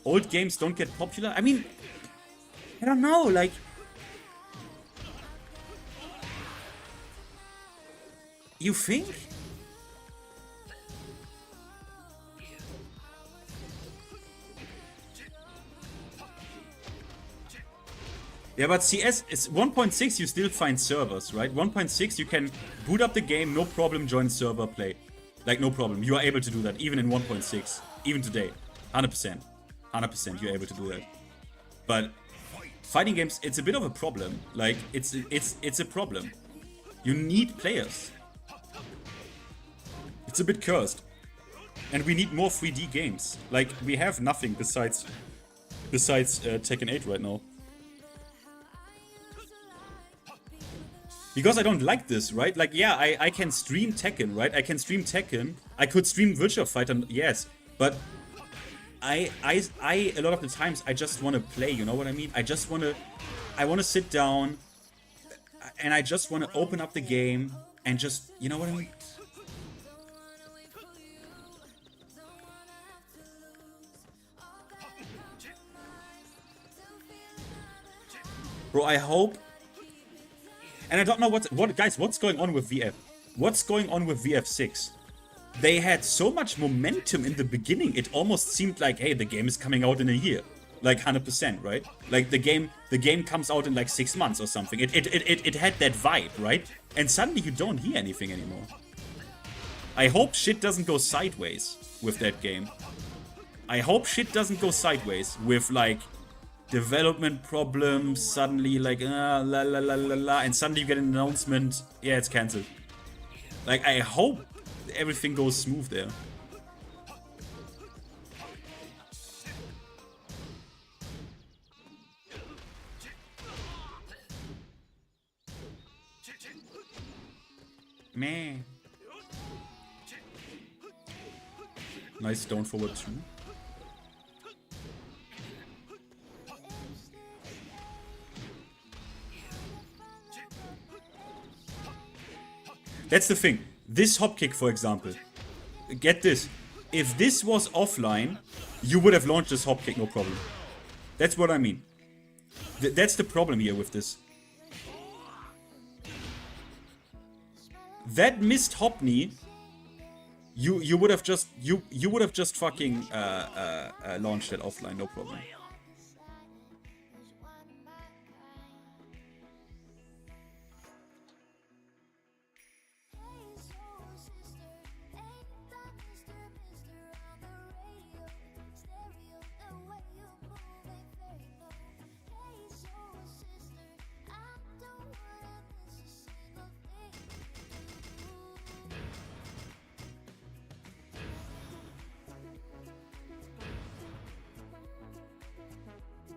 old games don't get popular. I mean, I don't know. Like. You think? Yeah, but CS is 1.6, you still find servers, right? 1.6, you can boot up the game, no problem, join server play. Like, no problem. You are able to do that, even in 1.6. Even today. 100%. 100% you're able to do that. But fighting games, it's a bit of a problem. Like, it's a problem. You need players. It's a bit cursed. And we need more 3D games. Like, we have nothing besides Tekken 8 right now. Because I don't like this, right? Like, yeah, I can stream Tekken, right? I can stream Tekken. I could stream Virtua Fighter, yes. But I a lot of the times, I just want to play, you know what I mean? I want to sit down and I just want to open up the game and just, you know what I mean? Bro, I hope. And I don't know what's going on with VF. What's going on with VF6? They had so much momentum in the beginning. It almost seemed like, hey, the game is coming out in a year, like 100%, right? Like the game comes out in like 6 months or something. It had that vibe, right? And suddenly you don't hear anything anymore. I hope shit doesn't go sideways with that game. I hope shit doesn't go sideways with like development problems, suddenly like la la la la la, and suddenly you get an announcement, yeah, it's cancelled. Like, I hope everything goes smooth there. Meh. Nice down forward 2. That's the thing. This hop kick, for example. Get this. If this was offline, you would have launched this hop kick, no problem. That's what I mean. That's the problem here with this. That missed hop knee, you would have just fucking launched that offline, no problem.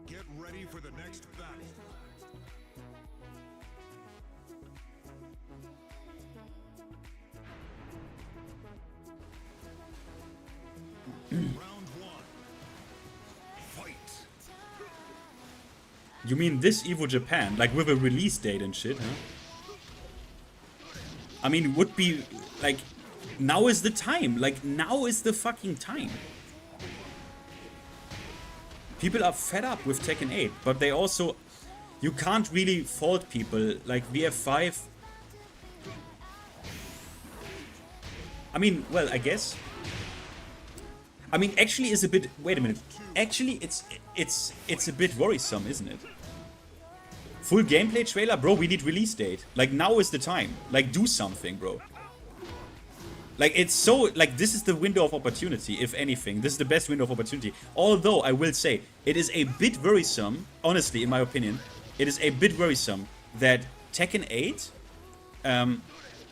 Get ready for the next battle. You mean this Evo Japan? Like with a release date and shit, huh? I mean, would be, like, now is the time. Like, now is the fucking time. People are fed up with Tekken 8, but they also... You can't really fault people. Like, VF5... I mean, well, I guess... I mean, actually, it's a bit... Wait a minute. Actually, it's a bit worrisome, isn't it? Full gameplay trailer? Bro, we need release date. Like, now is the time. Like, do something, bro. Like, it's so... Like, this is the window of opportunity, if anything. This is the best window of opportunity. Although, I will say, it is a bit worrisome, honestly, in my opinion, it is a bit worrisome that Tekken 8,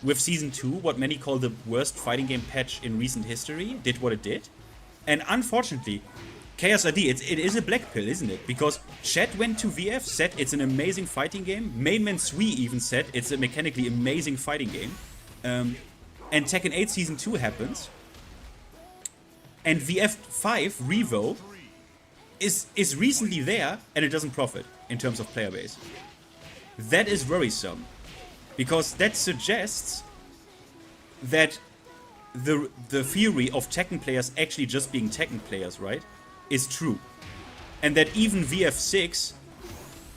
with Season 2, what many call the worst fighting game patch in recent history, did what it did. And unfortunately, KSRD, it is a black pill, isn't it? Because Chat went to VF, said it's an amazing fighting game. Mainman Sui even said it's a mechanically amazing fighting game. And Tekken 8 Season 2 happens. And VF5 Revo is recently there and it doesn't profit in terms of player base. That is worrisome. Because that suggests that the theory of Tekken players actually just being Tekken players, right, is true. And that even VF6,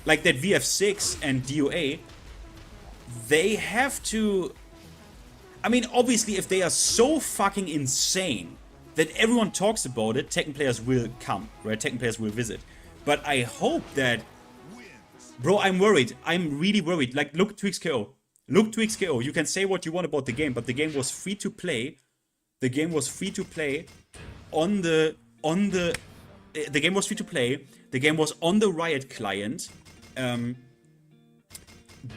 like that VF6 and DOA, they have to... I mean, obviously, if they are so fucking insane that everyone talks about it, Tekken players will come, right? Tekken players will visit. But I hope that... Bro, I'm worried. I'm really worried. Like, look to XKO. Look to XKO. You can say what you want about the game, but the game was free to play. The game was free to play on the game was free to play. The game was on the Riot client.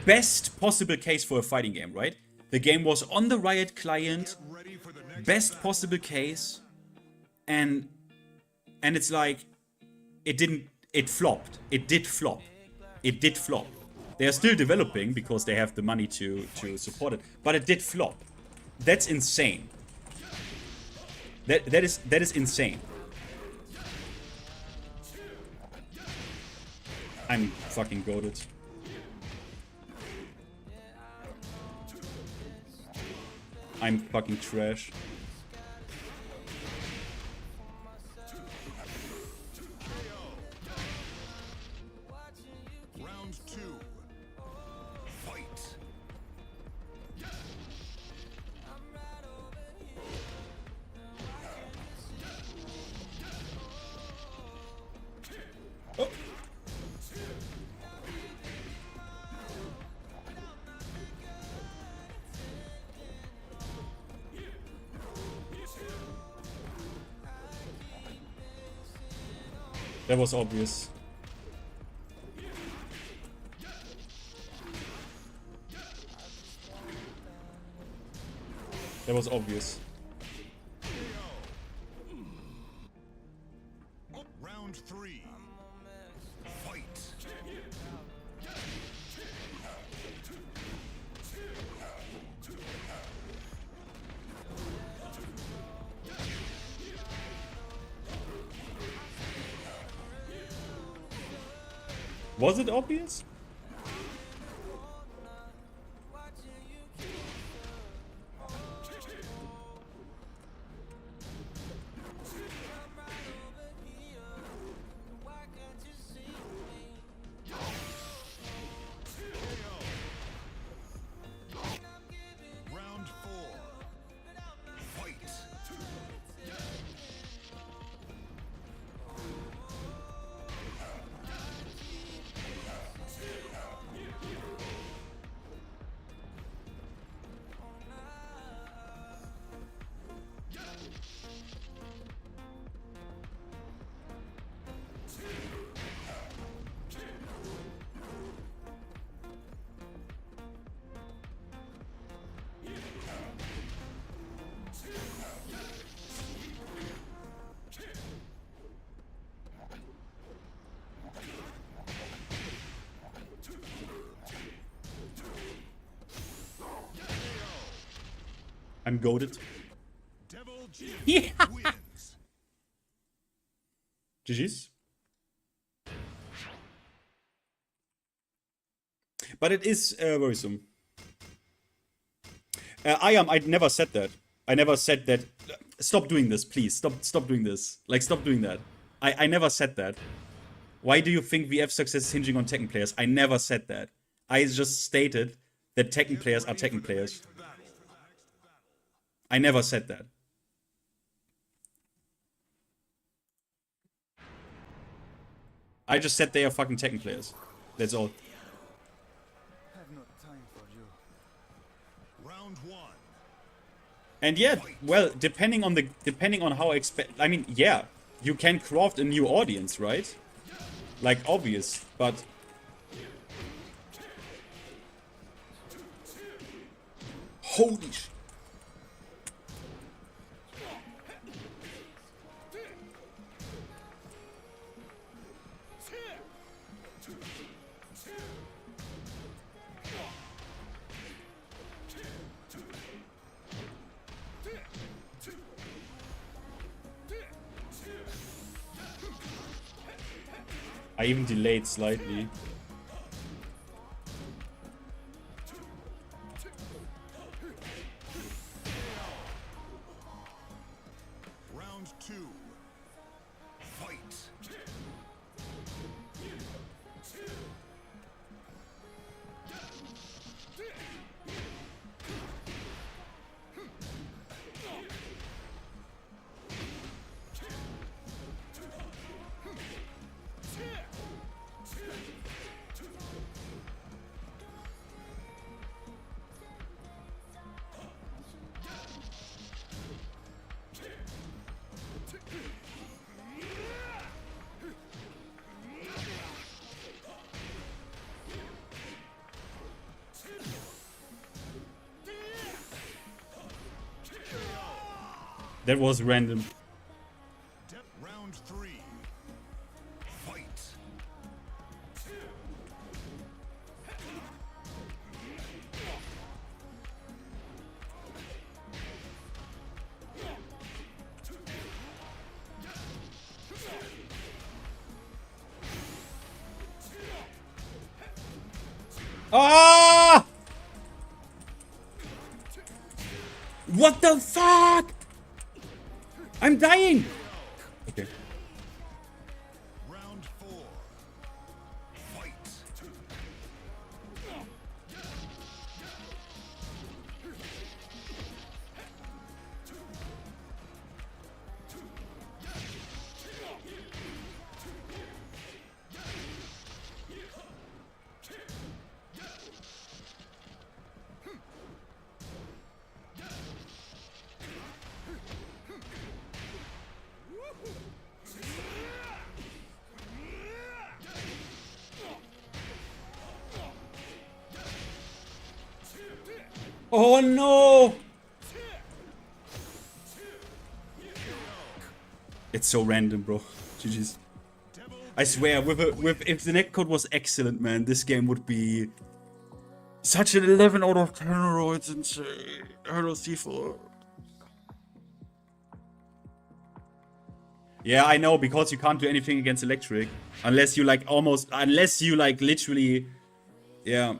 Best possible case for a fighting game, right? The game was on the Riot client. Best possible case. And it's like it flopped. It did flop. It did flop. They are still developing because they have the money to support it, but it did flop. That's insane. That is insane. I'm fucking goated. I'm fucking trash. Round 2. Fight. Oh. That was obvious. That was obvious. Round 3. Fight. Was it obvious? Round 4. Fight. I'm goated. Devil G Yeah. wins. GG's. But it is worrisome. I never said that. I never said that. Stop doing this, please. Stop doing this. Like, stop doing that. I never said that. Why do you think VF success is hinging on Tekken players? I never said that. I just stated that Tekken players are Tekken players. I never said that. I just said they are fucking Tekken players. That's all. Round 1. And yeah, well, depending on how I mean, yeah, you can craft a new audience, right? Like, obvious, but holy sh... I even delayed slightly. Round 2. Fight. That was random. Round 3. Fight. Ah! What the fuck? I'm dying! Okay. Round 4. Fight. Oh no! It's so random, bro. GG's. I swear, if the netcode was excellent, man, this game would be such an 11 out of 10, bro. It's insane. Hello, C4. Yeah, I know, because you can't do anything against electric. Unless you like literally, yeah.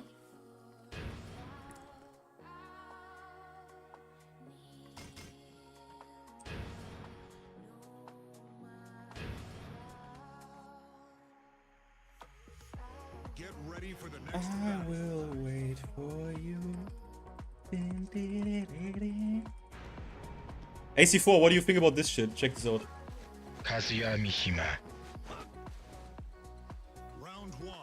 Get ready for the next I battle. will wait for you. AC4, what do you think about this shit? Check this out. Kazuya Mishima. Round 1.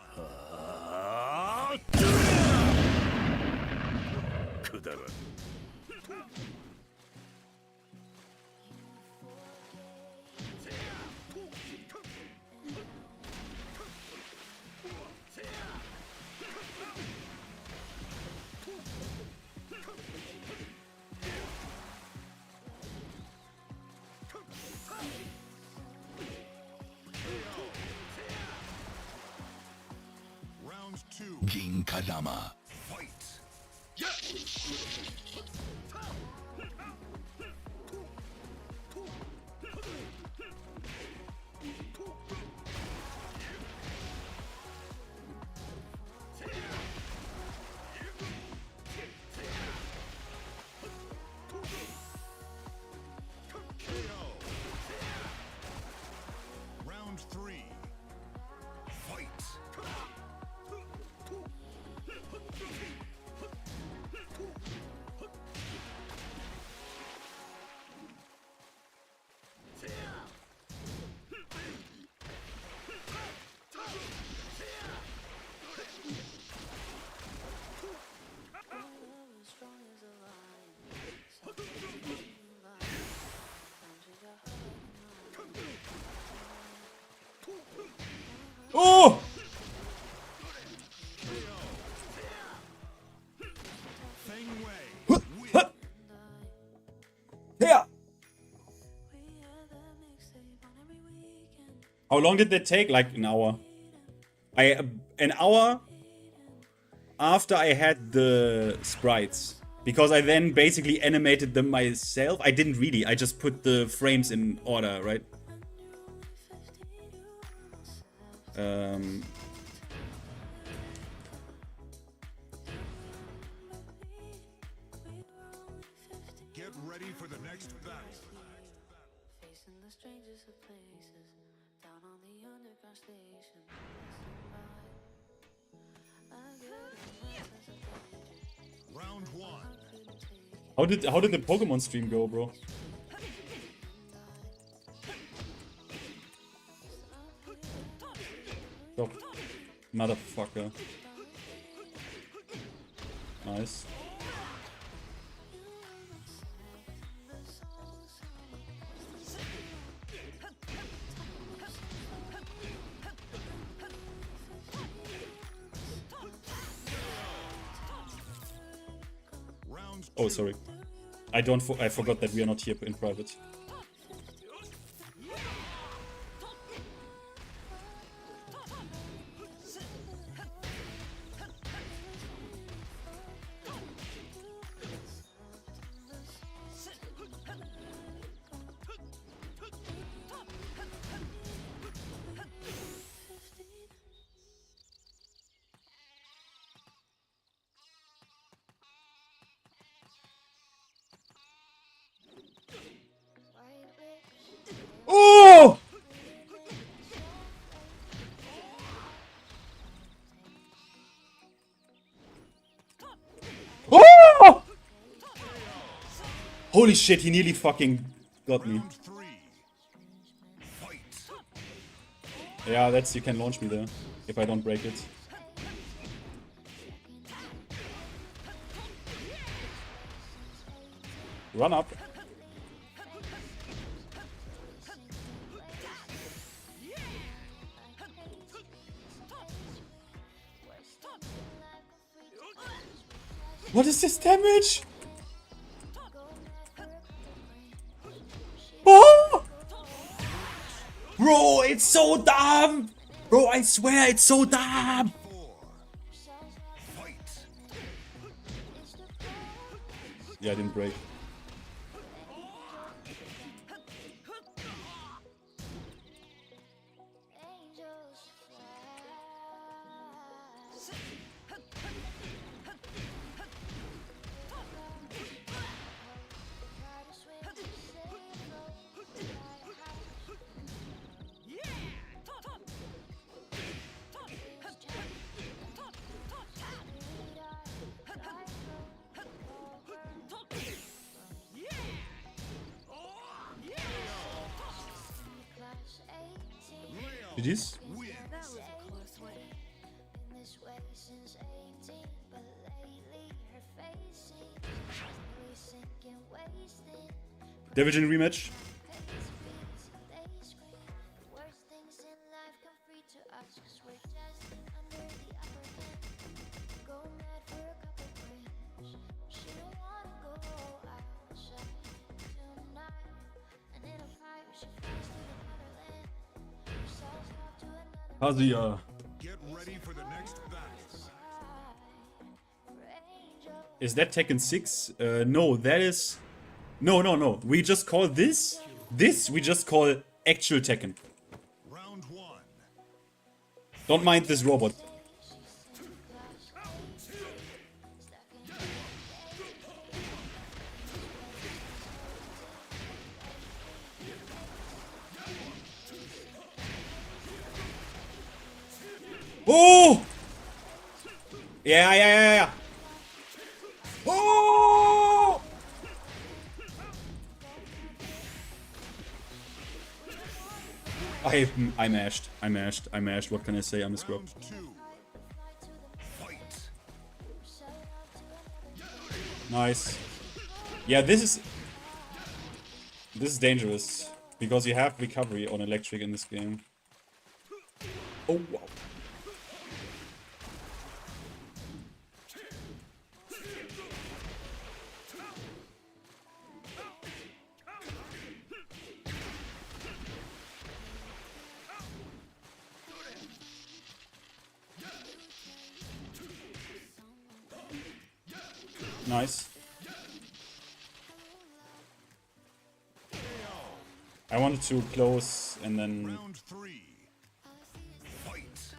Round 2. Ginkadama. Fight. How long did that take? Like an hour. An hour after I had the sprites. Because I then basically animated them myself. I didn't really. I just put the frames in order, right? Get ready for the next battle. Facing the strangest of places, down on the underground station. Round one. How did the Pokemon stream go, bro? Stop. Motherfucker. Nice. Round Oh, sorry. I forgot that we are not here in private. Oh! Oh! Holy shit, he nearly fucking got me. round three. Fight. Yeah, you can launch me there if I don't break it. Run up. What is this damage? Oh! Bro, it's so dumb! Bro, I swear it's so dumb! Fight. Yeah, I didn't break. GG's? Division rematch. Kazuya. Get ready for the next battle. Is that Tekken 6? No, that is... No. We just call this... we just call actual Tekken. Round one. Don't mind this robot. Oh! Yeah. Oh! I mashed. What can I say? I'm a scrub. Round two. Fight. Nice. Yeah, this is dangerous because you have recovery on electric in this game. Oh wow. Nice. I wanted to close and then... Round 3. Fight.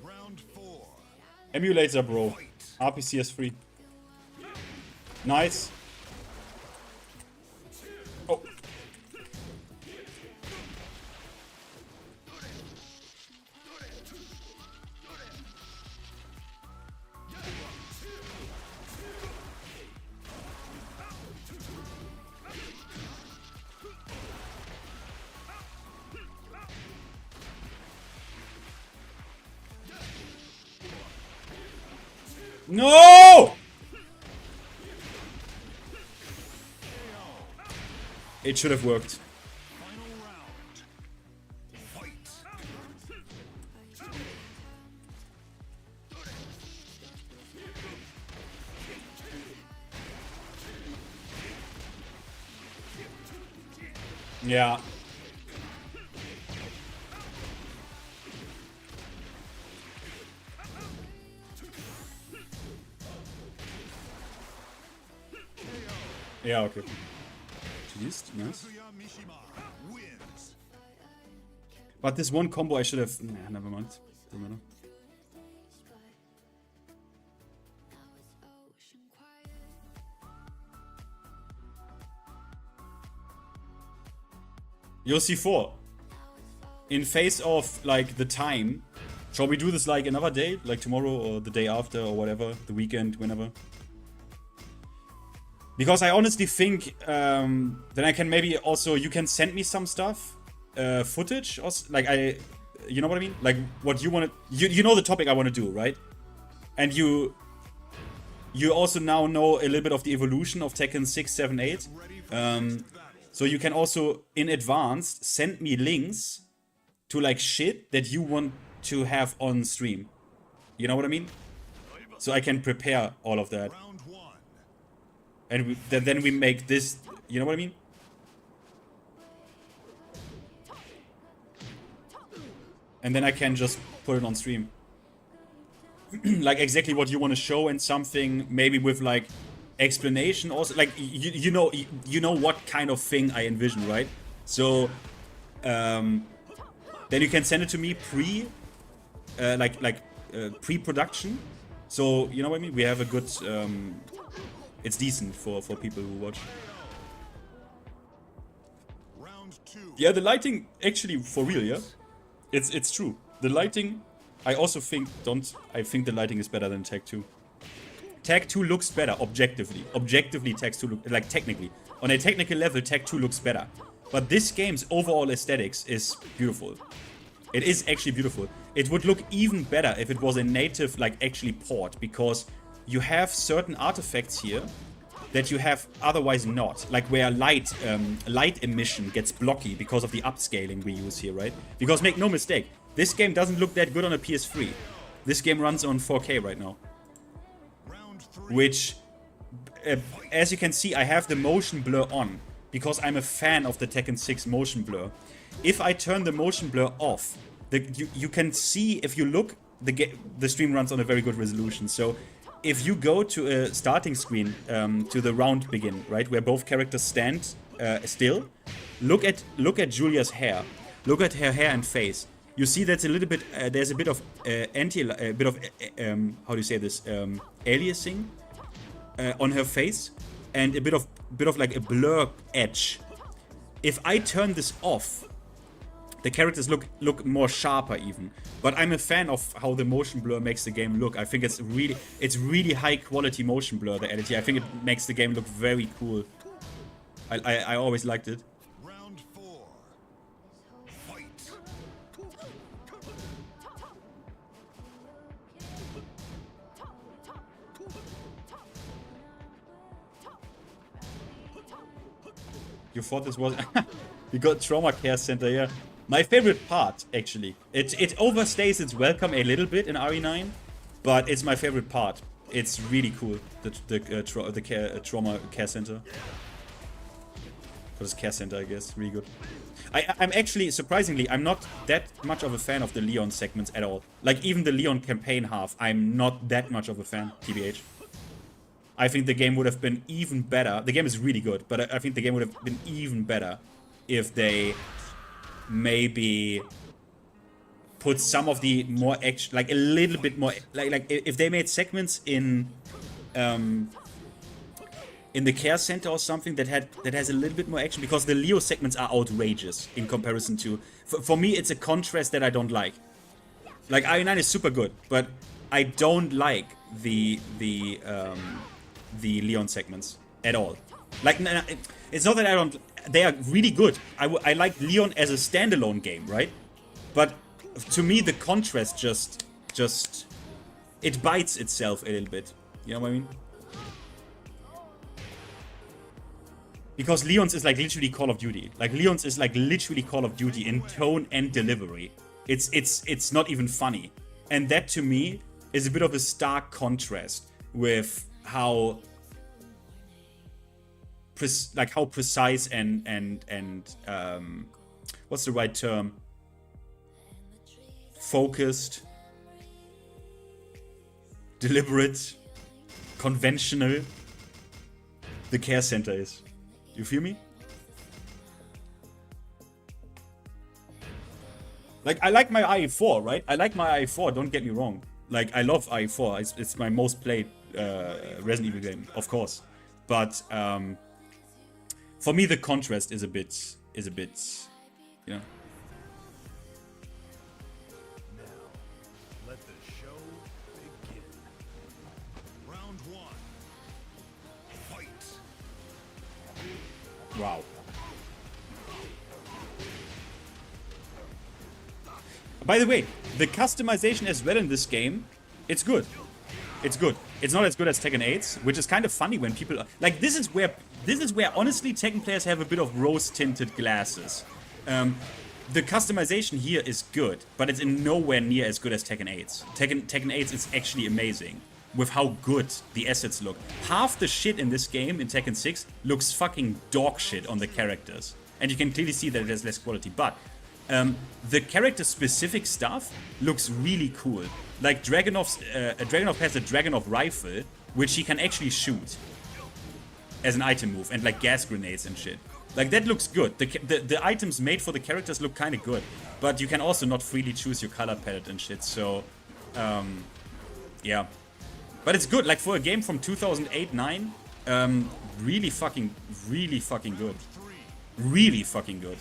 Round 4. Emulator, bro. RPCS free. Nice. Oh. No! It should have worked. Final round. Fight. Yeah. Yeah, okay. Jeez, nice. Wins. But this one combo I should have... Nah, never mind. Doesn't matter. Yosi4. In face of, like, the time, shall we do this, like, another day? Like tomorrow or the day after or whatever? The weekend, whenever? Because I honestly think then I can maybe also... You can send me some stuff. Footage. Or, like, you know what I mean? Like, what you want to... You know the topic I want to do, right? And you also now know a little bit of the evolution of Tekken 6, 7, 8. So you can also, in advance, send me links to, like, shit that you want to have on stream. You know what I mean? So I can prepare all of that. Round 1. And then we make this... You know what I mean? And then I can just put it on stream. Like, exactly what you want to show and something, maybe with, like... explanation also, like, you know what kind of thing I envision, right? So then you can send it to me pre-production. So you know what I mean? We have a good it's decent for people who watch. Round 2. Yeah, the lighting actually, for real, yeah, it's true. The lighting, I also think I think the lighting is better than Tag 2. Tag 2 looks better, objectively. Objectively, Tag 2 look, like, technically. On a technical level, Tag 2 looks better. But this game's overall aesthetics is beautiful. It is actually beautiful. It would look even better if it was a native, like, actually port. Because you have certain artifacts here that you have otherwise not. Like, where light emission gets blocky because of the upscaling we use here, right? Because make no mistake, this game doesn't look that good on a PS3. This game runs on 4K right now. Which, as you can see, I have the motion blur on. Because I'm a fan of the Tekken 6 motion blur. If I turn the motion blur off, you can see, if you look, the stream runs on a very good resolution. So, if you go to a starting screen, to the round begin, right, where both characters stand still, look at Julia's hair. Look at her hair and face. You see that's a little bit, there's a bit of how do you say this, aliasing on her face, and a bit of like a blur edge. If I turn this off, the characters look more sharper even. But I'm a fan of how the motion blur makes the game look. I think it's really high quality motion blur, the editing. I think it makes the game look very cool. I always liked it. Round 4. Fight. You thought this was... You got Trauma Care Center, yeah. My favorite part, actually. It overstays its welcome a little bit in RE9. but it's my favorite part. It's really cool. The trauma care center. For this care center, I guess, really good. I'm actually, surprisingly, I'm not that much of a fan of the Leon segments at all. Like, even the Leon campaign half, I'm not that much of a fan, TBH. I think the game would have been even better. The game is really good, but I think the game would have been even better if they maybe put some of the more action, like a little bit more, like if they made segments in the care center or something that has a little bit more action, because the Leo segments are outrageous in comparison to. For me, it's a contrast that I don't like. Like, IE9 is super good, but I don't like the Leon segments at all. Like, it's not that I don't. They are really good. I like Leon as a standalone game, right? But to me, the contrast just it bites itself a little bit. You know what I mean? Because Leon's is like literally Call of Duty. Like, Leon's is like literally Call of Duty in tone and delivery. It's not even funny. And that, to me, is a bit of a stark contrast with how precise and what's the right term? Focused, deliberate, conventional the care center is. You feel me? Like, I like my IE4, right? I like my IE4, don't get me wrong. Like, I love IE4. It's my most played Resident Evil game, of course. But for me, the contrast is a bit, you know. Let the show begin. Round one. Fight. Wow. By the way, the customization as well in this game, it's good. It's good. It's not as good as Tekken 8's, which is kind of funny when people like, this is where honestly Tekken players have a bit of rose-tinted glasses. The customization here is good, but it's in nowhere near as good as Tekken 8's. Tekken 8's is actually amazing with how good the assets look. Half the shit in this game in Tekken 6 looks fucking dog shit on the characters, and you can clearly see that it has less quality. But the character-specific stuff looks really cool. Like, Dragunov has a Dragunov rifle, which he can actually shoot as an item move, and like gas grenades and shit. Like, that looks good. The items made for the characters look kind of good, but you can also not freely choose your color palette and shit. So, yeah. But it's good. Like, for a game from 2008-9, really fucking good. Really fucking good.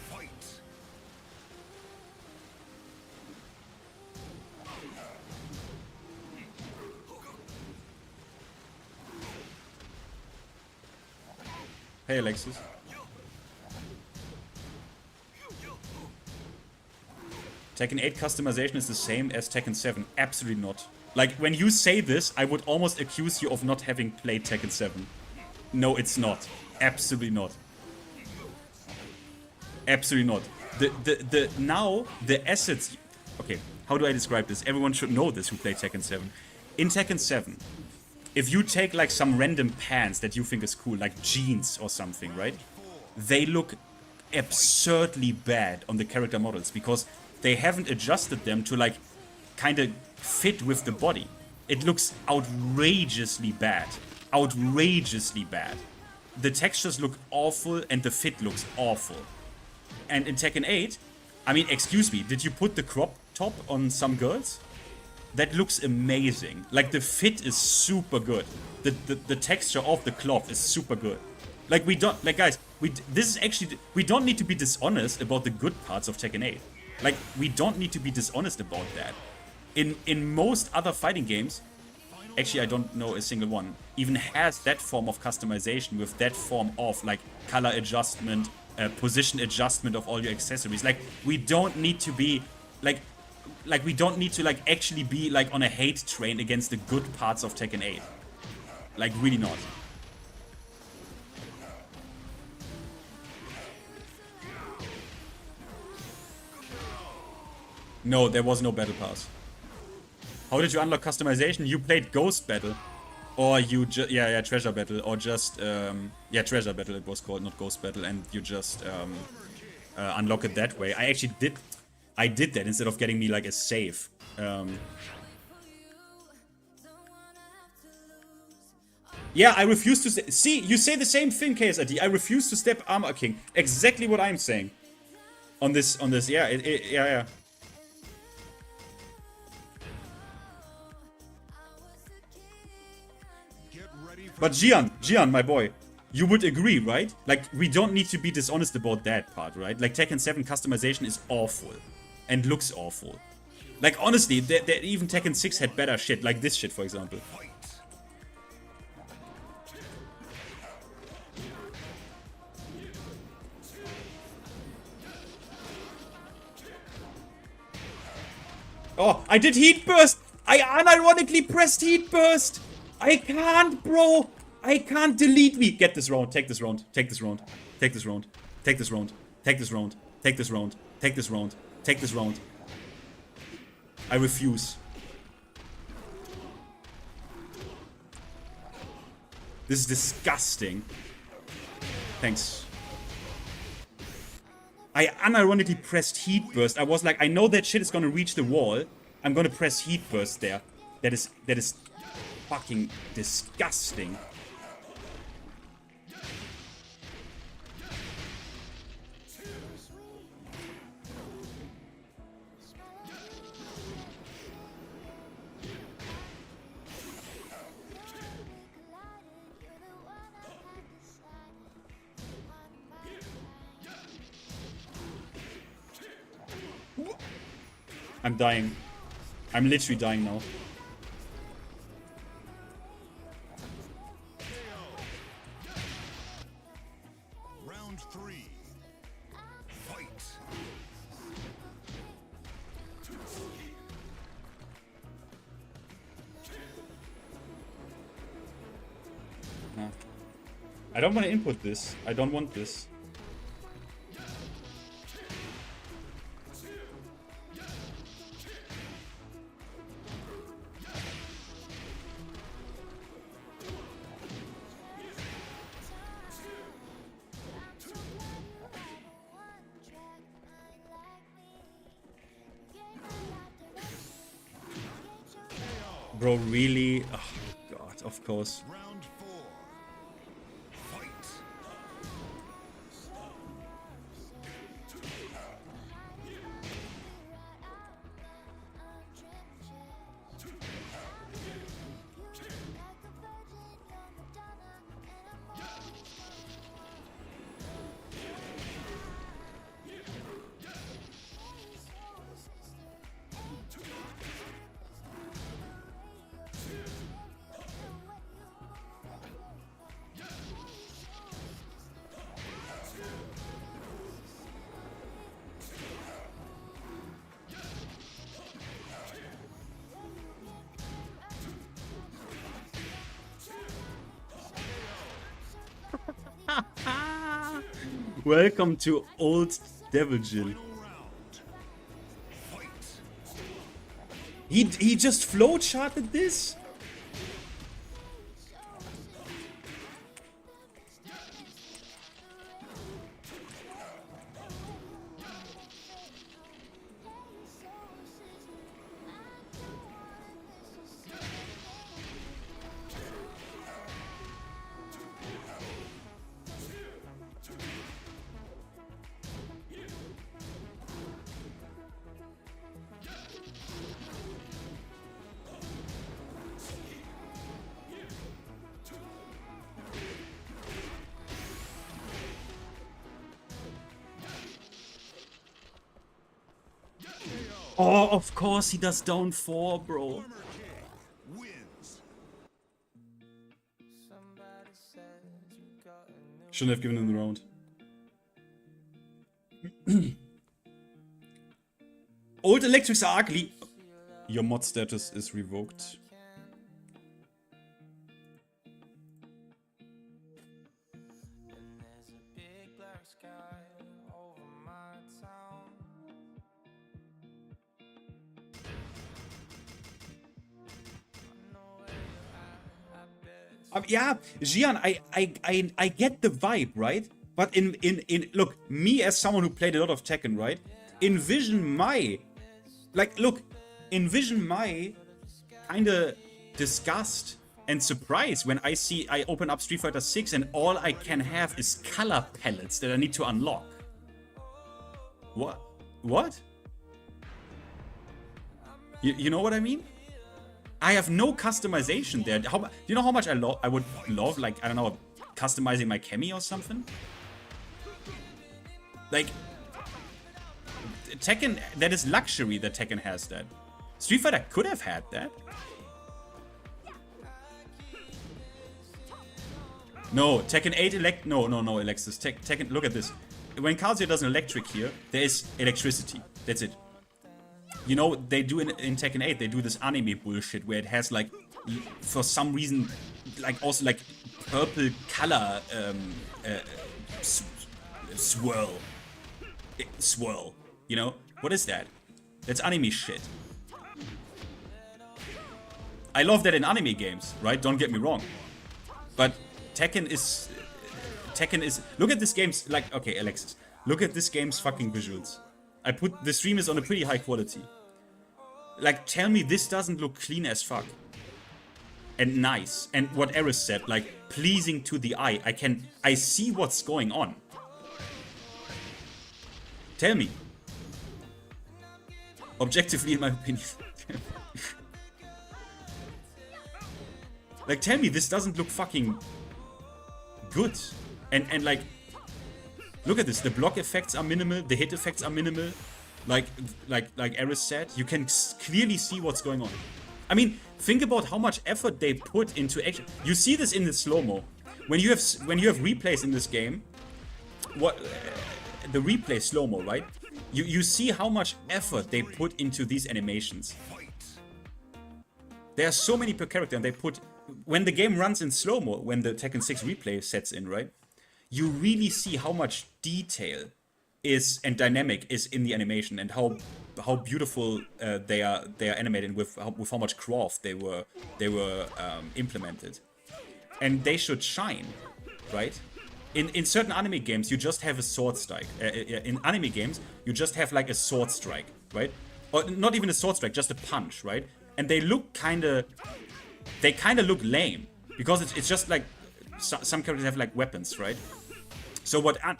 Hey, Alexis. Tekken 8 customization is the same as Tekken 7. Absolutely not. Like, when you say this, I would almost accuse you of not having played Tekken 7. No, it's not. Absolutely not. Absolutely not. Now, the assets... Okay, how do I describe this? Everyone should know this who played Tekken 7. In Tekken 7... if you take like some random pants that you think is cool, like jeans or something, right? They look absurdly bad on the character models because they haven't adjusted them to like kind of fit with the body. It looks outrageously bad. Outrageously bad. The textures look awful and the fit looks awful. And in Tekken 8, I mean, excuse me, did you put the crop top on some girls? That looks amazing. Like, the fit is super good. The texture of the cloth is super good. Like, we don't, like, guys, we don't need to be dishonest about the good parts of Tekken 8. Like, we don't need to be dishonest about that. In most other fighting games, actually I don't know a single one, even has that form of customization with that form of, like, color adjustment, position adjustment of all your accessories. Like, we don't need to be, like we don't need to like actually be like on a hate train against the good parts of Tekken 8. Like, really not. No, there was no battle pass. How did you unlock customization? You played Ghost Battle. Or you just... Yeah, Treasure Battle. Or just... yeah, Treasure Battle it was called, not Ghost Battle. And you just unlock it that way. I actually did... I did that instead of getting me like a save. Yeah, I refuse to... See, you say the same thing, KSID. I refuse to step Armor King. Exactly what I'm saying. On this... Yeah, yeah. But Gian, my boy, you would agree, right? Like, we don't need to be dishonest about that part, right? Like, Tekken 7 customization is awful. And looks awful. Like, honestly, even Tekken 6 had better shit. Like this shit, for example. Oh, I did Heat Burst! I unironically pressed Heat Burst! I can't, bro! I can't delete me! Get this round, take this round, take this round, take this round, take this round, take this round, take this round, take this round, take this round. I refuse. This is disgusting. Thanks. I unironically pressed Heat Burst. I was like, I know that shit is gonna reach the wall. I'm gonna press Heat Burst there. That is fucking disgusting. I'm dying. I'm literally dying now. Round 3. Fight. I don't want to input this. I don't want this. Bro, really? Oh, God, of course. Round 4. Fight. Welcome to Old Devil Jill. He just flow charted this? Oh, of course he does down 4, bro. Wins. Shouldn't have given him the round. Old electrics are ugly. Your mod status is revoked. Yeah, Gian, I get the vibe, right? But in look, me as someone who played a lot of Tekken, right? Envision my kinda disgust and surprise when I open up Street Fighter 6 and all I can have is color palettes that I need to unlock. What? You know what I mean? I have no customization there. Do you know how much I would love, like, I don't know, customizing my Cammy or something? Like, Tekken, that is luxury that Tekken has that. Street Fighter could have had that. No, Tekken 8 no, Alexis. Tekken, look at this. When Kazuya does an electric here, there is electricity. That's it. You know, they do in Tekken 8, they do this anime bullshit where it has, like, for some reason, like, also, like, purple color swirl. Swirl. You know? What is that? That's anime shit. I love that in anime games, right? Don't get me wrong. But Tekken is... Look at this game's... Like, okay, Alexis. Look at this game's fucking visuals. The stream is on a pretty high quality. Like, tell me this doesn't look clean as fuck. And nice. And what Eris said, like, pleasing to the eye. I see what's going on. Tell me. Objectively, in my opinion. Like, tell me this doesn't look fucking good. And like, look at this. The block effects are minimal. The hit effects are minimal. Like Eris said, you can clearly see what's going on. I mean, think about how much effort they put into action. You see this in the slow-mo. When you have replays in this game, the replay slow-mo, right? You see how much effort they put into these animations. There are so many per character, and they put... When the game runs in slow-mo, when the Tekken 6 replay sets in, right? You really see how much detail is and dynamic is in the animation, and how beautiful they are animated with how much craft they were implemented, and they should shine, right? In certain anime games, you just have a sword strike. In anime games, you just have like a sword strike, right? Or not even a sword strike, just a punch, right? And they look they kind of look lame because it's just like some characters have like weapons, right? So what a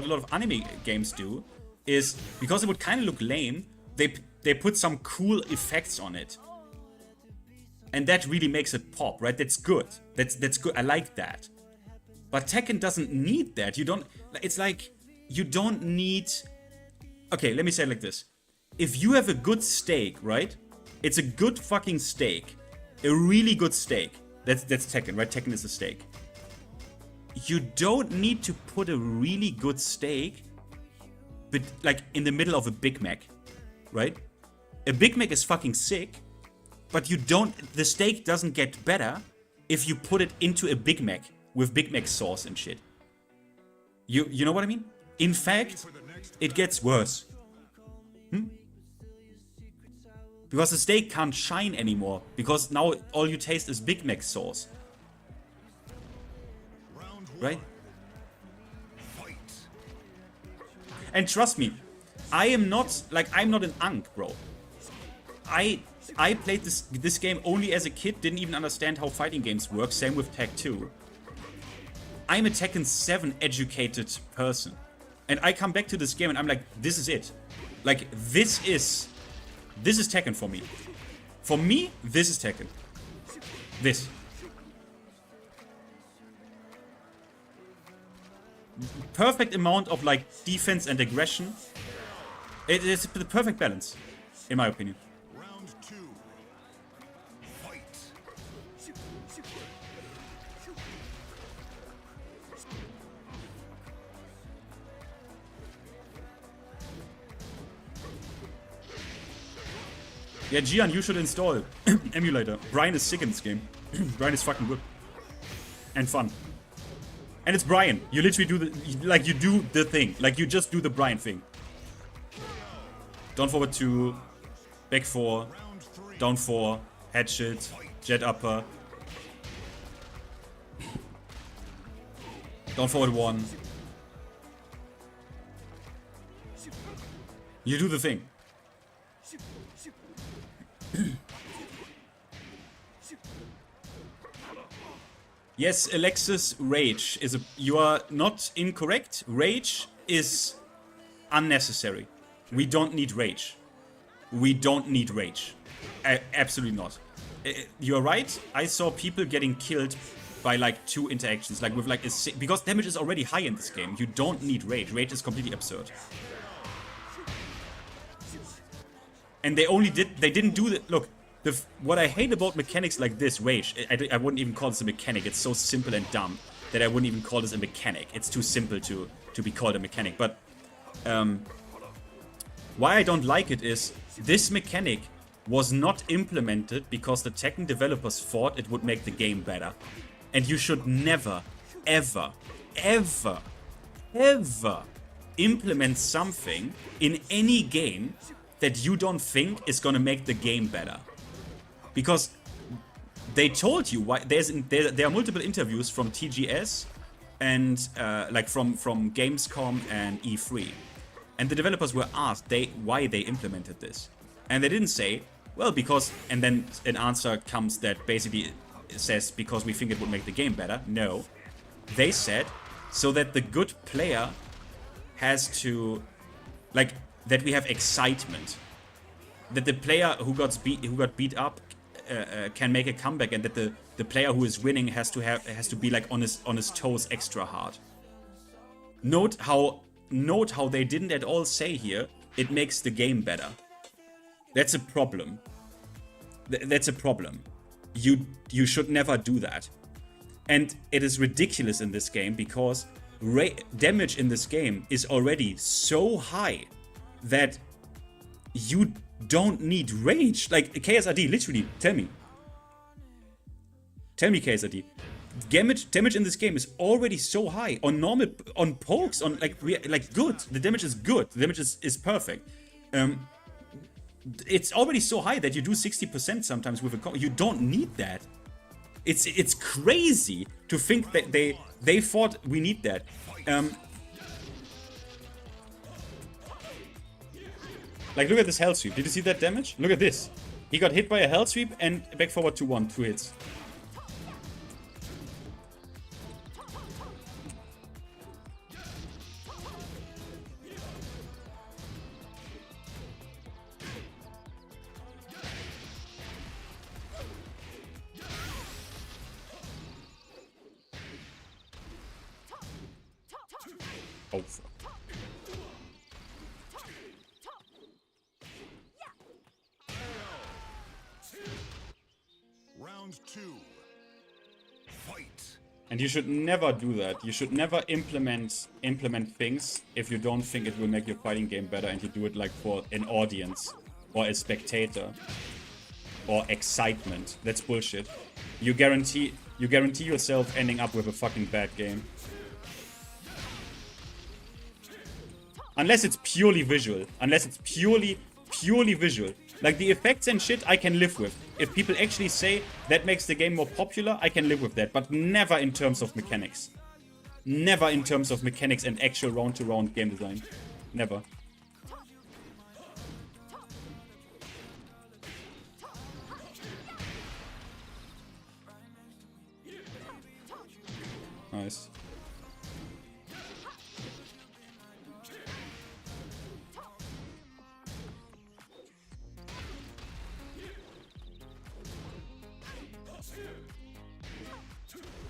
lot of anime games do is, because it would kind of look lame, they put some cool effects on it, and that really makes it pop, right? That's good. That's good. I like that. But Tekken doesn't need that. You don't. It's like you don't need. Okay, let me say it like this: if you have a good steak, right? It's a good fucking steak, a really good steak. That's Tekken, right? Tekken is a steak. You don't need to put a really good steak, but like in the middle of a Big Mac, right? A Big Mac is fucking sick, but the steak doesn't get better if you put it into a Big Mac with Big Mac sauce and shit. You know what I mean? In fact, it gets worse. Because the steak can't shine anymore, because now all you taste is Big Mac sauce. Right? And trust me, I'm not an Ankh, bro. I played this game only as a kid, didn't even understand how fighting games work, same with Tekken 2. I'm a Tekken 7 educated person. And I come back to this game and I'm like, this is it. Like, this is Tekken for me. For me, this is Tekken. This. Perfect amount of like defense and aggression. It is the perfect balance, in my opinion. Round 2. Fight. Yeah, Gian, you should install emulator. Brian is sick in this game. Brian is fucking good. And fun. And it's Brian. You literally do you do the thing. Like, you just do the Brian thing. Down forward 2, back 4, down 4, head shit, jet upper. Down forward 1. You do the thing. Yes, Alexis, rage is a... You are not incorrect. Rage is unnecessary. We don't need rage. We don't need rage. Absolutely not. You're right. I saw people getting killed by like 2 interactions. Like with like a... Because damage is already high in this game. You don't need rage. Rage is completely absurd. And they didn't do that. Look, what I hate about mechanics like this, rage, I wouldn't even call this a mechanic. It's so simple and dumb that I wouldn't even call this a mechanic. It's too simple to be called a mechanic. But why I don't like it is this mechanic was not implemented because the Tekken developers thought it would make the game better. And you should never, ever, ever, ever implement something in any game that you don't think is gonna make the game better. Because they told you why. There are multiple interviews from TGS and like from Gamescom and E3, and the developers were asked why they implemented this, and they didn't say, well, because, and then an answer comes that basically says because we think it would make the game better. No, they said so that the good player has to, like, that we have excitement, that the player who got beat up can make a comeback, and that the player who is winning has to be like on his toes extra hard. Note how they didn't at all say here it makes the game better. That's a problem. That's a problem. You should never do that. And it is ridiculous in this game because damage in this game is already so high that you don't need rage. Like KSRD, literally, tell me KSRD. Damage in this game is already so high on normal, on pokes, on like good. The damage is good. The damage is perfect. It's already so high that you do 60% sometimes with a combo. You don't need that. It's crazy to think that they thought we need that. Like, look at this hell sweep. Did you see that damage? Look at this. He got hit by a hell sweep and back forward to 1, 2 hits. Oh, fuck. Round 2. Fight. And you should never do that. You should never implement things if you don't think it will make your fighting game better, and you do it like for an audience or a spectator or excitement. That's bullshit. You guarantee yourself ending up with a fucking bad game. Unless it's purely visual. Unless it's purely visual. Like the effects and shit I can live with. If people actually say that makes the game more popular, I can live with that. But never in terms of mechanics. Never in terms of mechanics and actual round-to-round game design. Never. Nice.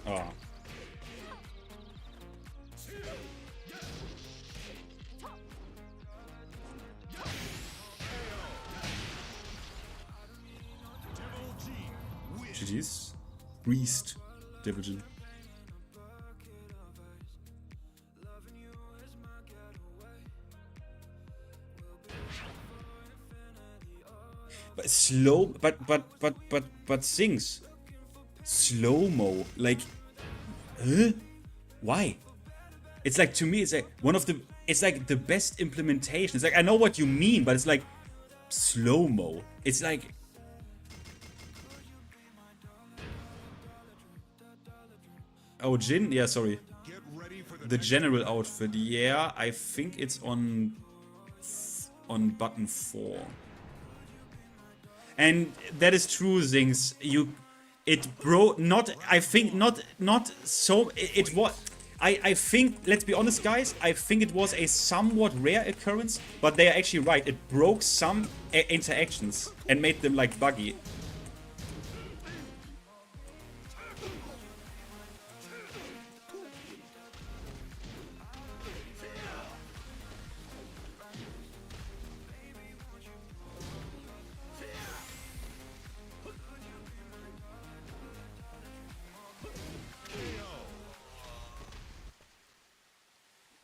Oh. GG's. Priest. Division. But slow, but things. Slow-mo, like, huh? Why? It's like, to me, it's like one of the, it's like the best implementation. It's like, I know what you mean, but it's like slow-mo. It's like, oh, Jin? Yeah, sorry. Get ready the general outfit. Yeah, I think it's on button 4. And that is true, Zings. It broke. I think not so. It was. I think. Let's be honest, guys. I think it was a somewhat rare occurrence, but they are actually right. It broke some interactions and made them like buggy.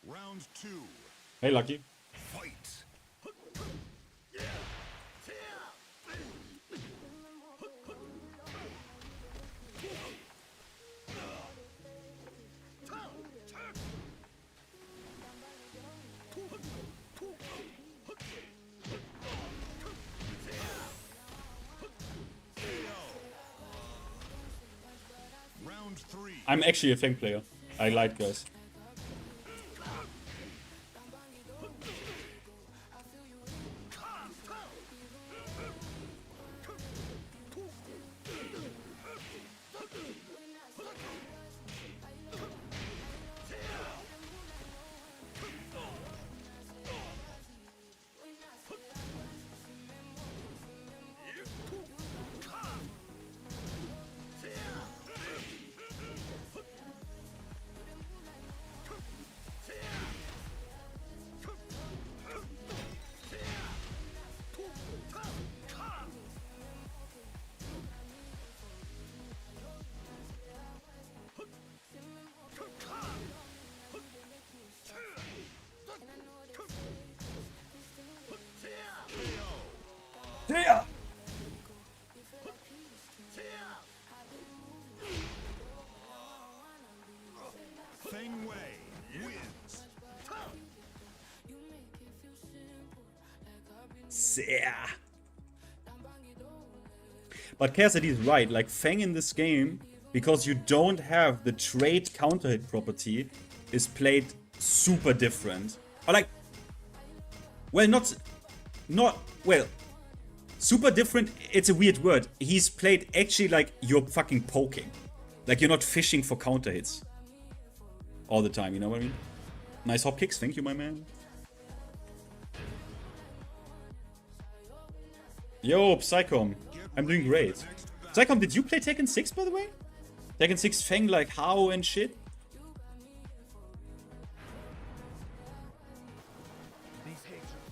Round 2. Hey, Lucky. Fight. Round 3. I'm actually a Fang player. I lied, guys. Yeah. Feng Wei wins. Yeah. But KSID is right, like Fang in this game, because you don't have the trait counter hit property, is played super different. Or like, well, not, well, super different, it's a weird word. He's played actually like you're fucking poking. Like you're not fishing for counter hits all the time, you know what I mean? Nice hop kicks, thank you, my man. Yo, Psychom. I'm doing great. Psychom, did you play Tekken 6, by the way? Tekken 6 Fang, like how and shit?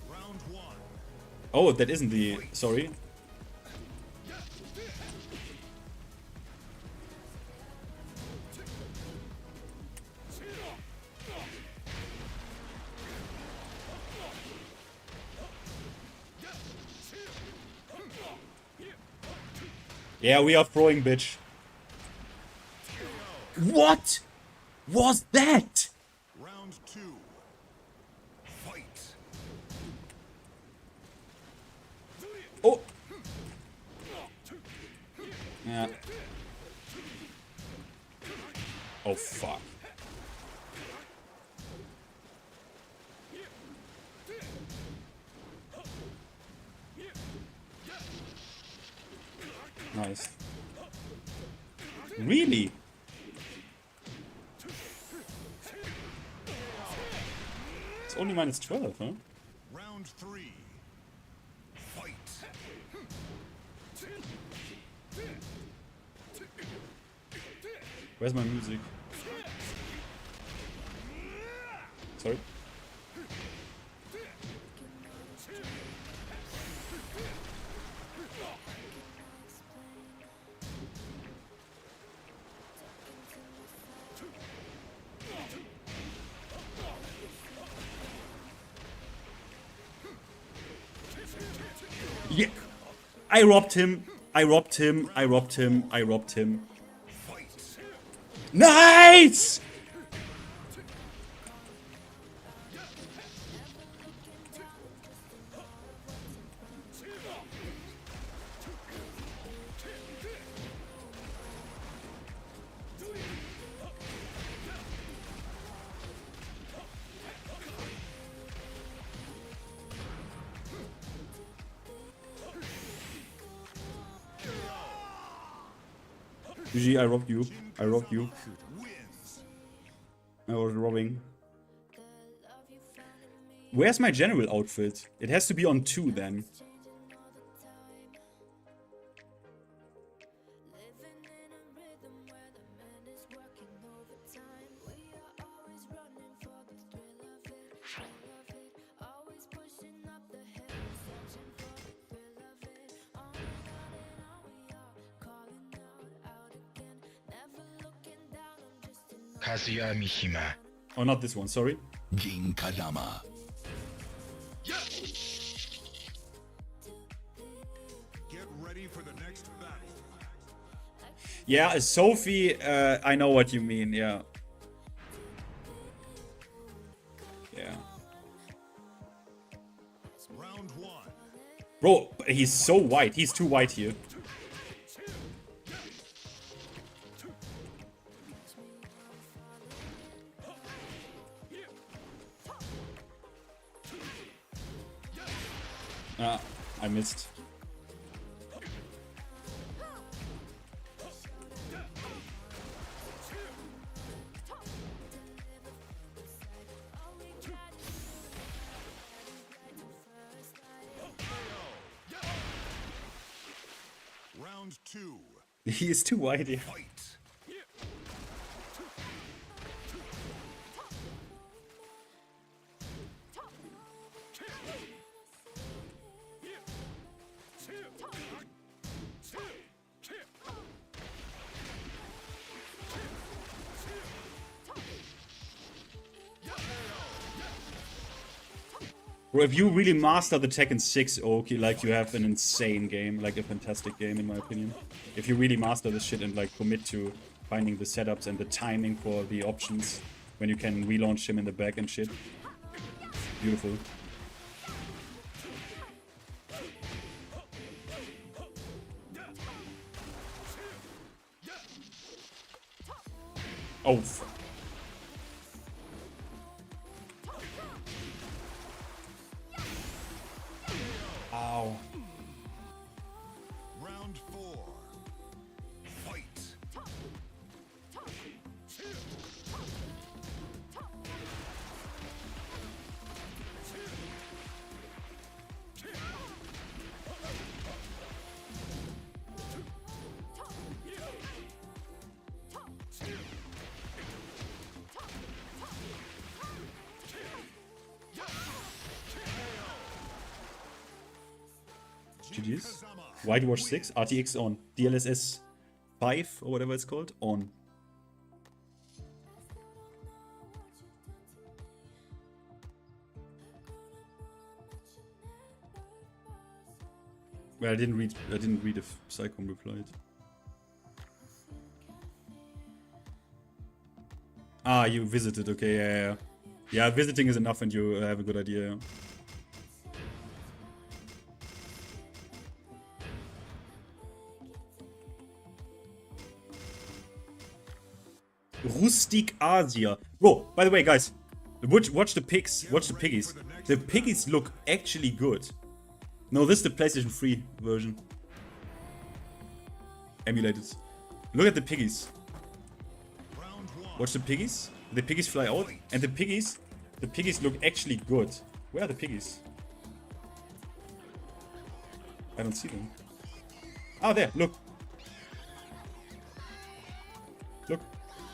Round 1. Oh, that isn't the... Sorry. Yeah, we are throwing, bitch. What was that? Round 2. Fight. Oh. Yeah. Oh, fuck. Nice. Really? It's only minus 12, huh? Round 3. Fight. Where's my music? Sorry? Yeah. I robbed him. I robbed him. I robbed him. I robbed him. Nice! GG, I robbed you. I robbed you. I was robbing. Where's my general outfit? It has to be on 2 then. Kazuya Mishima. Oh, not this one, sorry. Ginkadama. Get ready for the next battle. Yeah, Sophie, I know what you mean, yeah. Yeah. Round 1. Bro, he's so white. He's too white here. Ah, I missed. Round 2. He is too white here. Fight. Bro, if you really master the Tekken 6 Oki, like you have an insane game, like a fantastic game in my opinion. If you really master this shit and like commit to finding the setups and the timing for the options when you can relaunch him in the back and shit. Beautiful. Oh, ow. Round 4. Fight. GG's. Whitewash 6, RTX on. DLSS 5 or whatever it's called, on. Well, I didn't read if Psychom replied. Ah, you visited, okay, yeah. Yeah, visiting is enough and you have a good idea, yeah. Rustic Asia. Bro, by the way, guys, watch the pigs. Watch the piggies. The piggies look actually good. No, this is the PlayStation 3 version. Emulated. Look at the piggies. Watch the piggies. The piggies fly out. And the piggies look actually good. Where are the piggies? I don't see them. Ah, there, look. Look.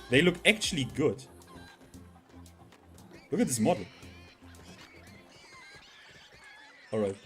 They look actually good. Look at this model. Alright.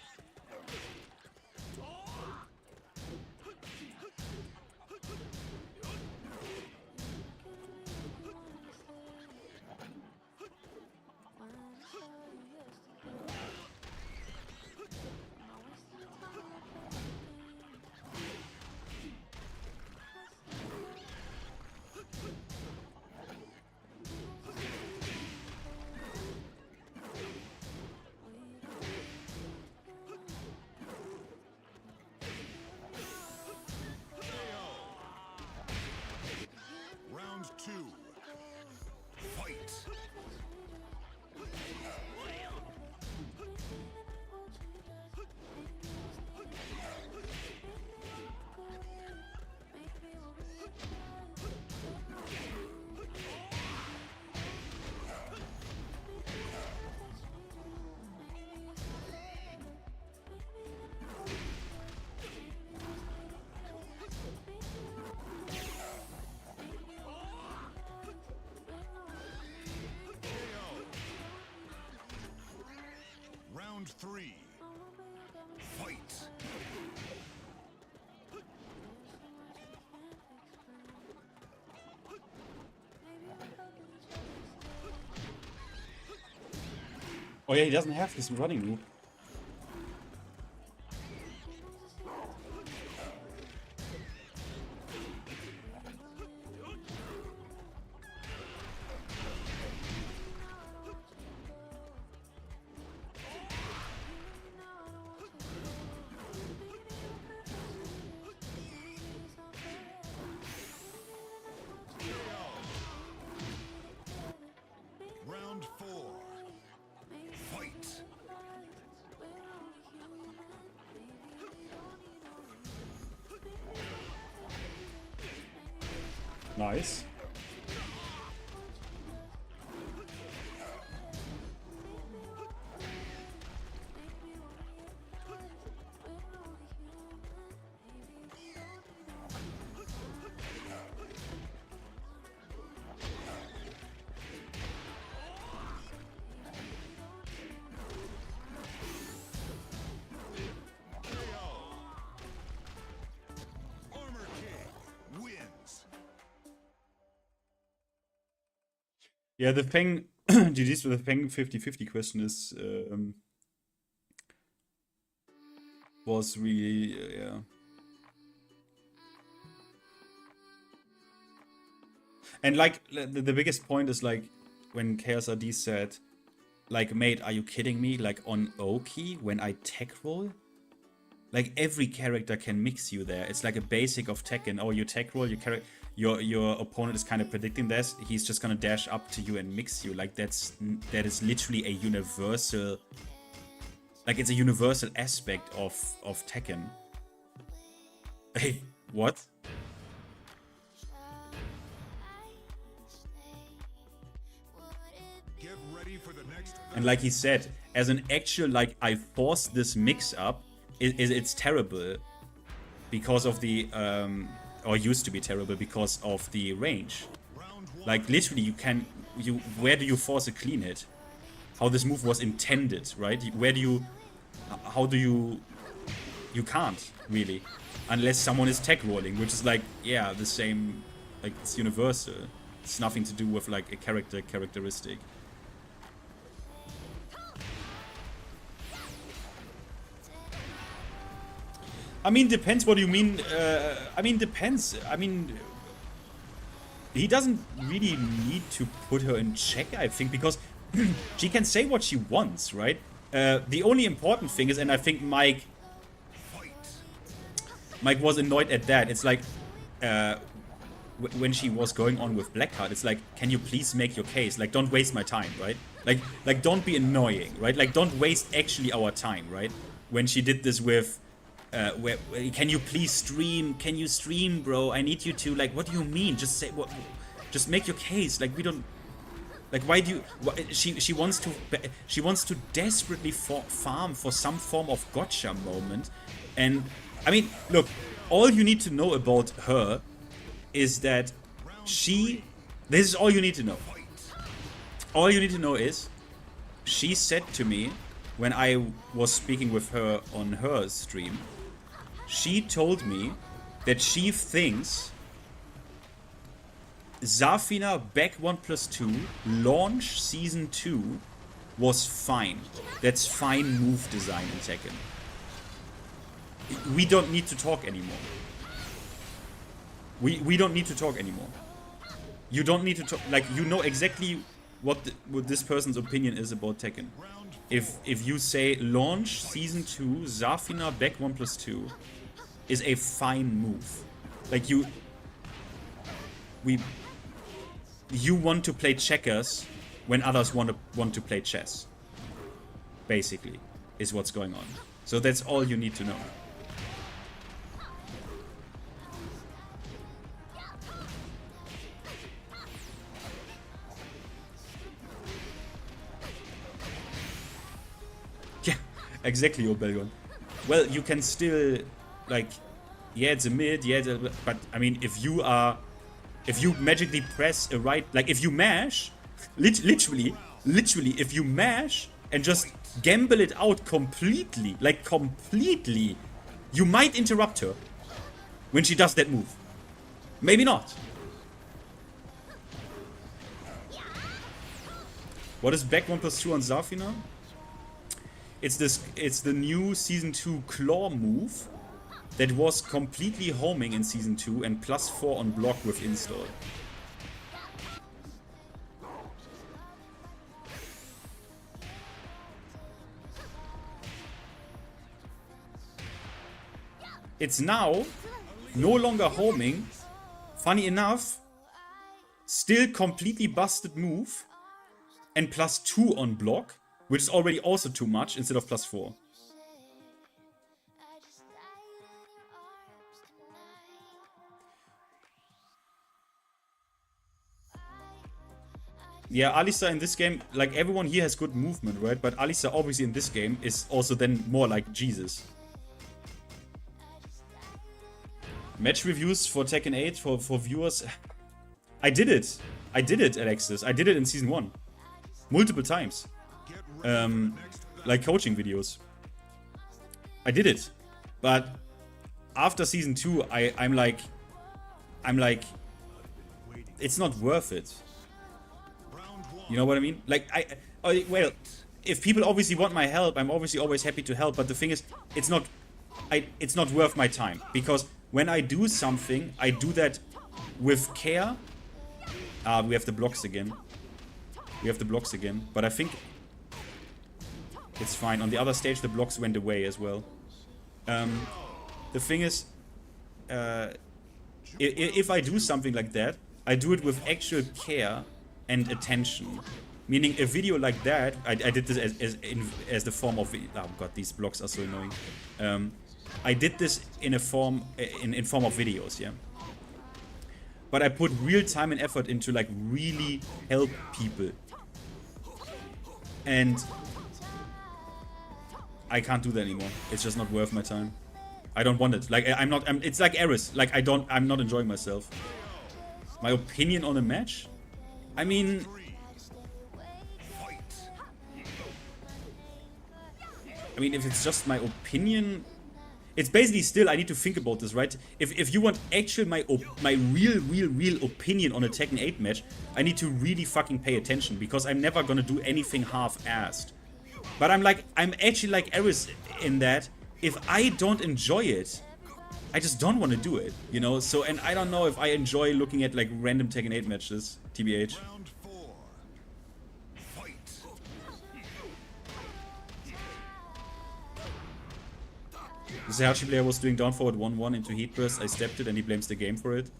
Oh yeah, he doesn't have this running move. Round 4. Fight. Nice. Armor King wins. Yeah, the Fang GG's with the Fang 50-50 question is was really yeah. And like the biggest point is like when Chaos RD said, like, mate, are you kidding me? Like on Oki when I tech roll? Like every character can mix you there. It's like a basic of Tekken. Oh, you tech roll, your opponent is kind of predicting this. He's just gonna dash up to you and mix you. Like that is literally a universal. Like it's a universal aspect of Tekken. Hey, what? Get ready for the next And like he said, as an actual, like, I forced this mix up, it's terrible because of the, or used to be terrible because of the range. Like, literally, where do you force a clean hit? How this move was intended, right? How do you can't, really. Unless someone is tech rolling, which is like, yeah, the same, like, it's universal. It's nothing to do with, like, a characteristic. I mean, depends what you mean. I mean, depends. I mean, he doesn't really need to put her in check, I think, because she can say what she wants, right? The only important thing is, and I think Mike was annoyed at that. It's like, when she was going on with Blackheart, it's like, can you please make your case? Like, don't waste my time, right? Like don't be annoying, right? Like, don't waste actually our time, right? When she did this with, can you please stream? Can you stream, bro? I need you to, like, what do you mean? Just say what? Just make your case. Like, we don't. Like, why do you? She wants to desperately farm for some form of gotcha moment, and I mean, look, all you need to know about her is that this is all you need to know. All you need to know is she said to me when I was speaking with her on her stream. She told me that she thinks Zafina back 1+2 launch season 2 was fine. That's fine move design in Tekken. We don't need to talk anymore. We don't need to talk anymore. You don't need to talk. Like, you know exactly what this person's opinion is about Tekken. If you say launch season 2 Zafina back 1+2 is a fine move. Like, you want to play checkers when others want to play chess. Basically, is what's going on. So that's all you need to know. Yeah, exactly, Obelgon. Well, you can still, like, yeah, it's a mid, yeah, but I mean, if you magically press a right, like, if you mash, literally, if you mash and just gamble it out completely, like, completely, you might interrupt her when she does that move. Maybe not. What is back 1+2 on Zafina? It's the new Season 2 claw move that was completely homing in Season 2 and +4 on block with install. It's now no longer homing. Funny enough, still completely busted move and +2 on block, which is already also too much instead of +4. Yeah, Alisa in this game, like everyone here has good movement, right? But Alisa obviously in this game is also then more like Jesus. Match reviews for Tekken 8 for viewers. I did it. I did it, Alexis. I did it in Season 1. Multiple times. Like coaching videos. I did it. But after Season 2, I'm like, it's not worth it. You know what I mean? Like, well, if people obviously want my help, I'm obviously always happy to help. But the thing is, it's not worth my time. Because when I do something, I do that with care. We have the blocks again. But I think it's fine. On the other stage, the blocks went away as well. The thing is, if I do something like that, I do it with actual care and attention. Meaning a video like that, I did this as the form of... Oh god, these blocks are so annoying. I did this in a form in form of videos, yeah. But I put real time and effort into like really help people. And I can't do that anymore. It's just not worth my time. I don't want it. Like it's like Eris. Like I'm not enjoying myself. My opinion on a match? I mean, if it's just my opinion, it's basically still, I need to think about this, right? If you want actual my real opinion on a Tekken 8 match, I need to really fucking pay attention, because I'm never gonna do anything half-assed. But I'm actually like Eris in that, if I don't enjoy it, I just don't want to do it, you know? So, and I don't know if I enjoy looking at like random Tekken 8 matches, TBH. This Hershuar player was doing down forward 1-1 into heat burst. I stepped it and he blames the game for it.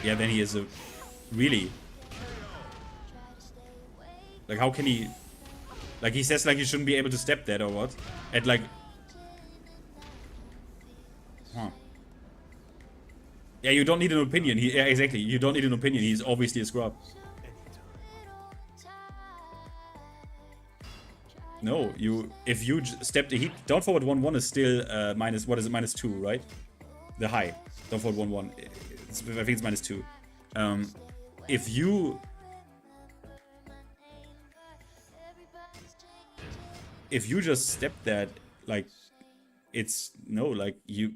Yeah, then he is a... Really? Like, how can he... Like, he says like you shouldn't be able to step that or what? At like... Huh. Yeah, you don't need an opinion. Yeah, exactly. You don't need an opinion. He's obviously a scrub. No, if you step the heat, down forward 1-1 is still minus, what is it, -2, right? The high, down forward 1-1, I think it's -2. If you just step that, like, it's, no, like, he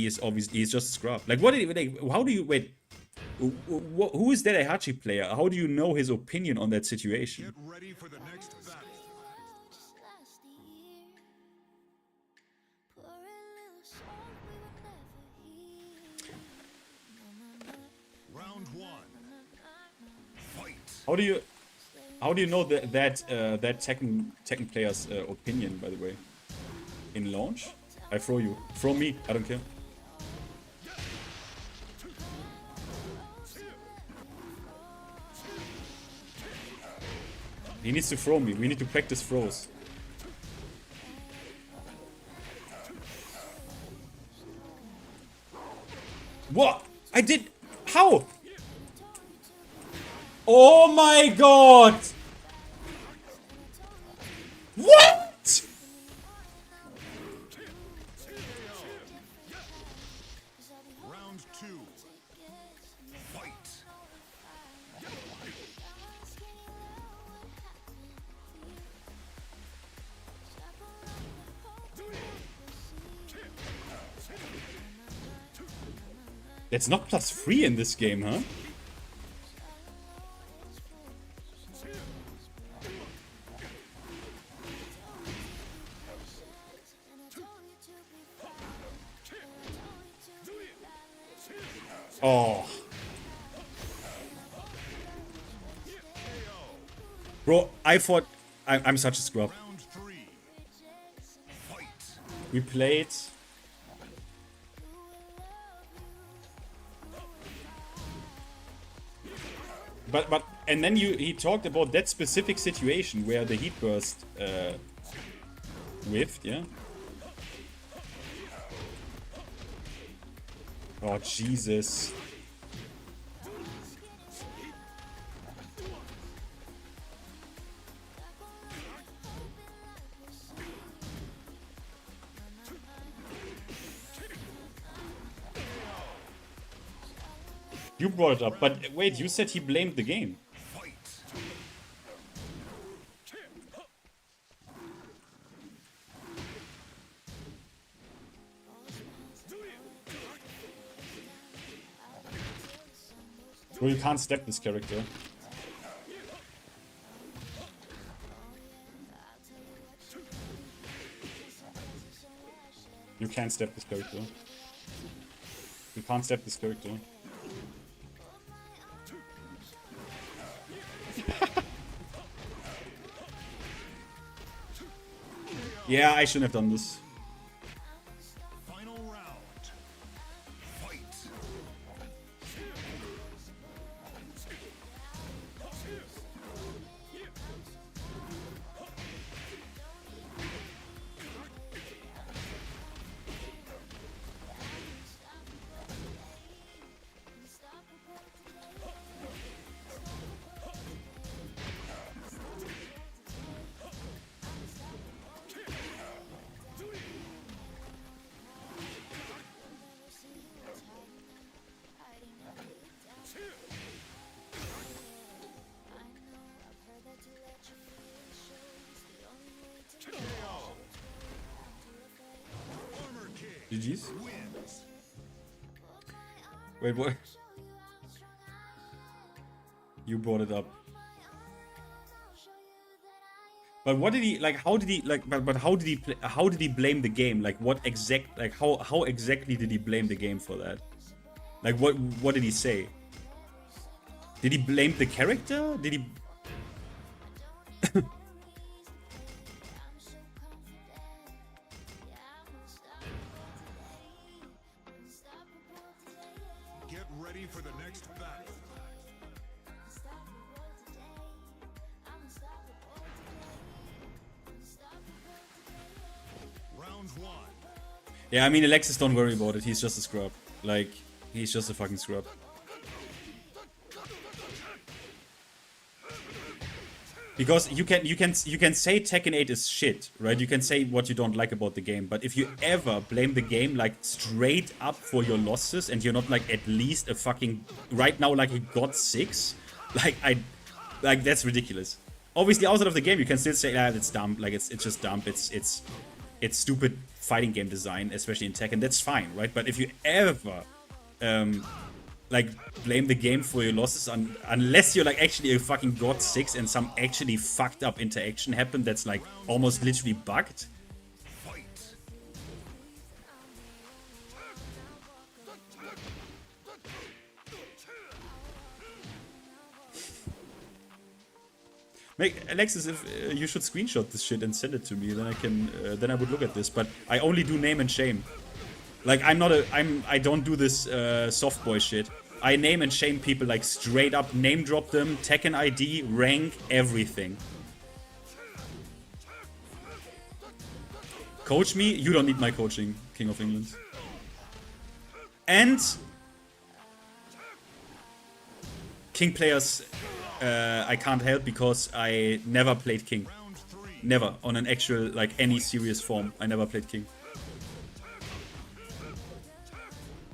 is obviously, he's just a scrub. Like, what did he, like, how do you, wait, who is that Heihachi player? How do you know his opinion on that situation? Get ready for the next battle. Round 1. Fight. How do you know that Tekken player's opinion, by the way? In launch? I throw you. Throw me. I don't care. He needs to throw me. We need to practice throws. What? I did... How? Oh my god! What? Round 2. Fight. That's not +3 in this game, huh? Oh. Bro, I thought... I'm such a scrub. Round 3. Fight. We played... But and then he talked about that specific situation where the heat burst whiffed, yeah? Oh, Jesus. You brought it up, but wait, you said he blamed the game. Fight. Bro, you can't step this character. You can't step this character. You can't step this character. Yeah, I shouldn't have done this. Final round. Fight. GG's? Wait, what? You brought it up. But what did he like? How did he like? But how did he play? How did he blame the game? Like what exact? Like how exactly did he blame the game for that? Like what did he say? Did he blame the character? Did he? Get ready for the next battle. Round 1. Yeah, I mean Alexis, don't worry about it. He's just a scrub. Like he's just a fucking scrub. Because you can say Tekken 8 is shit, right? You can say what you don't like about the game, but if you ever blame the game like straight up for your losses and you're not like at least a fucking right now like a god 6, like that's ridiculous. Obviously outside of the game you can still say it's dumb, like it's just dumb, it's stupid fighting game design, especially in Tekken. That's fine, right? But if you ever like blame the game for your losses unless you're like actually a fucking god 6 and some actually fucked up interaction happened that's like almost literally bugged. Fight. Alexis, if you should screenshot this shit and send it to me, then I can then I would look at this. But I only do name and shame. Like I don't do this soft boy shit. I name and shame people like straight up, name drop them, Tekken ID, rank, everything. Coach me? You don't need my coaching, King of England. And King players I can't help because I never played King. Never. On an actual, like any serious form. I never played King.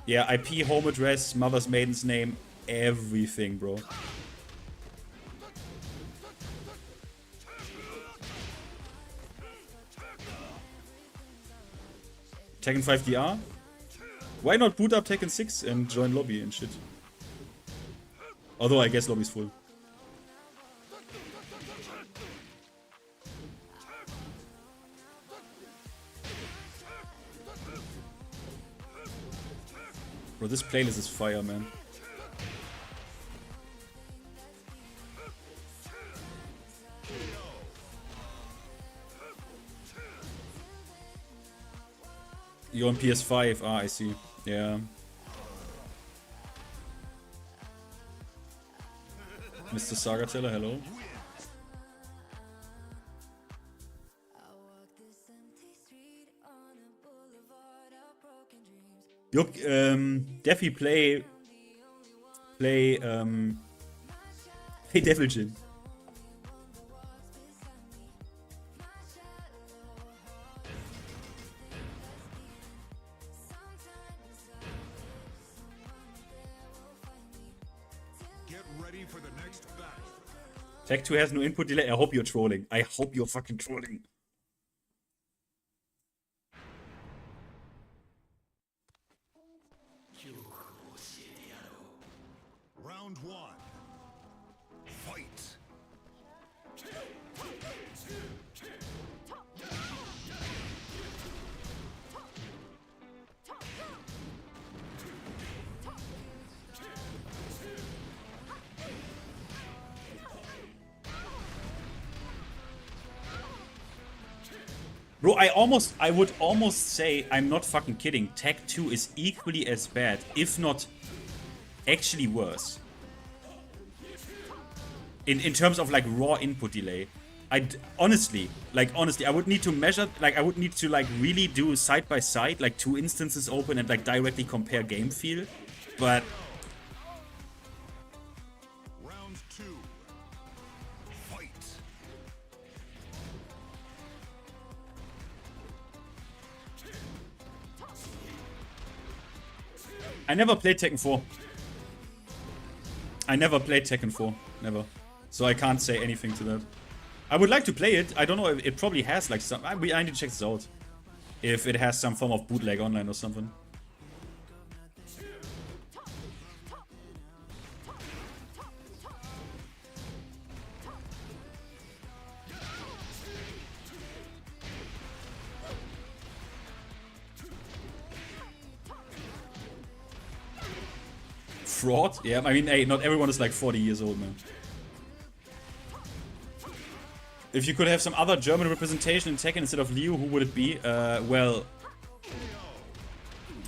Yeah, IP, home address, mother's maiden's name, everything, bro. Tekken 5 DR? Why not boot up Tekken 6 and join lobby and shit? Although I guess lobby's full. Bro, this playlist is fire, man. You're on PS5. Ah, I see. Yeah. Mr. Sagateller, hello. Look, Defi play Devil Jin. Get ready for the next battle. Tech 2 has no input delay. I hope you're trolling. I hope you're fucking trolling. Round 1. Fight. Bro, I would almost say, I'm not fucking kidding, Tech 2 is equally as bad, if not actually worse. In terms of like raw input delay. Honestly, I would need to measure, like I would need to like really do side by side, like 2 instances open and like directly compare game feel. But Round 2. Fight. I never played Tekken 4. I never played Tekken 4. Never. So I can't say anything to that. I would like to play it. I don't know if it probably has like some... I need to check this out. If it has some form of bootleg online or something. Fraud? Yeah, I mean, hey, not everyone is like 40 years old, man. If you could have some other German representation in Tekken instead of Liu, who would it be? Well,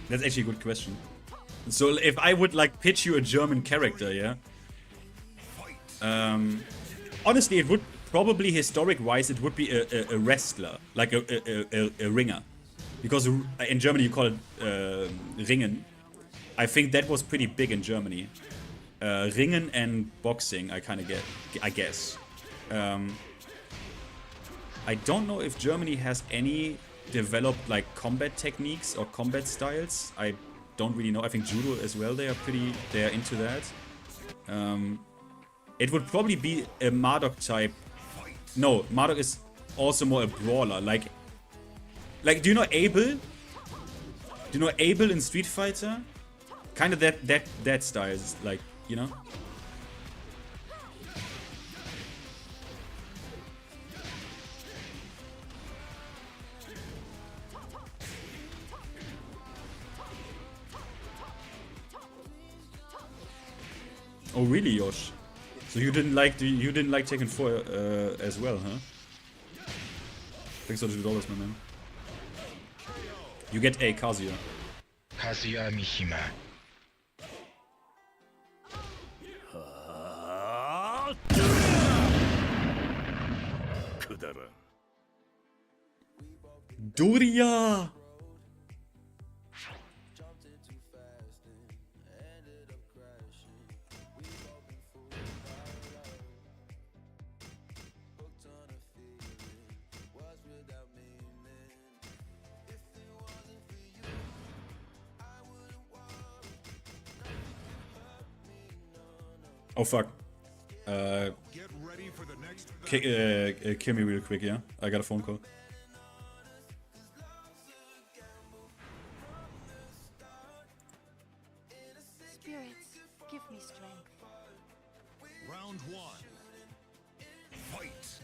that's actually a good question. So if I would like pitch you a German character, yeah? Honestly, it would probably, historic-wise, it would be a wrestler, like a ringer. Because in Germany you call it Ringen. I think that was pretty big in Germany. Ringen and boxing, I kind of get, I guess. I don't know if Germany has any developed like combat techniques or combat styles. I don't really know. I think judo as well. They are into that. It would probably be a Marduk type. No, Marduk is also more a brawler. Like, do you know Abel? Do you know Abel in Street Fighter? Kind of that style, is like, you know. Oh really, Yosh? So you didn't like Tekken 4 as well, huh? Thanks for the $2, my man. You get a Kazuya. Kazuya Mishima. Doria! Oh fuck. Get ready for the next Cammy real quick, yeah? I got a phone call. Spirits, give me strength. Round 1. Fight.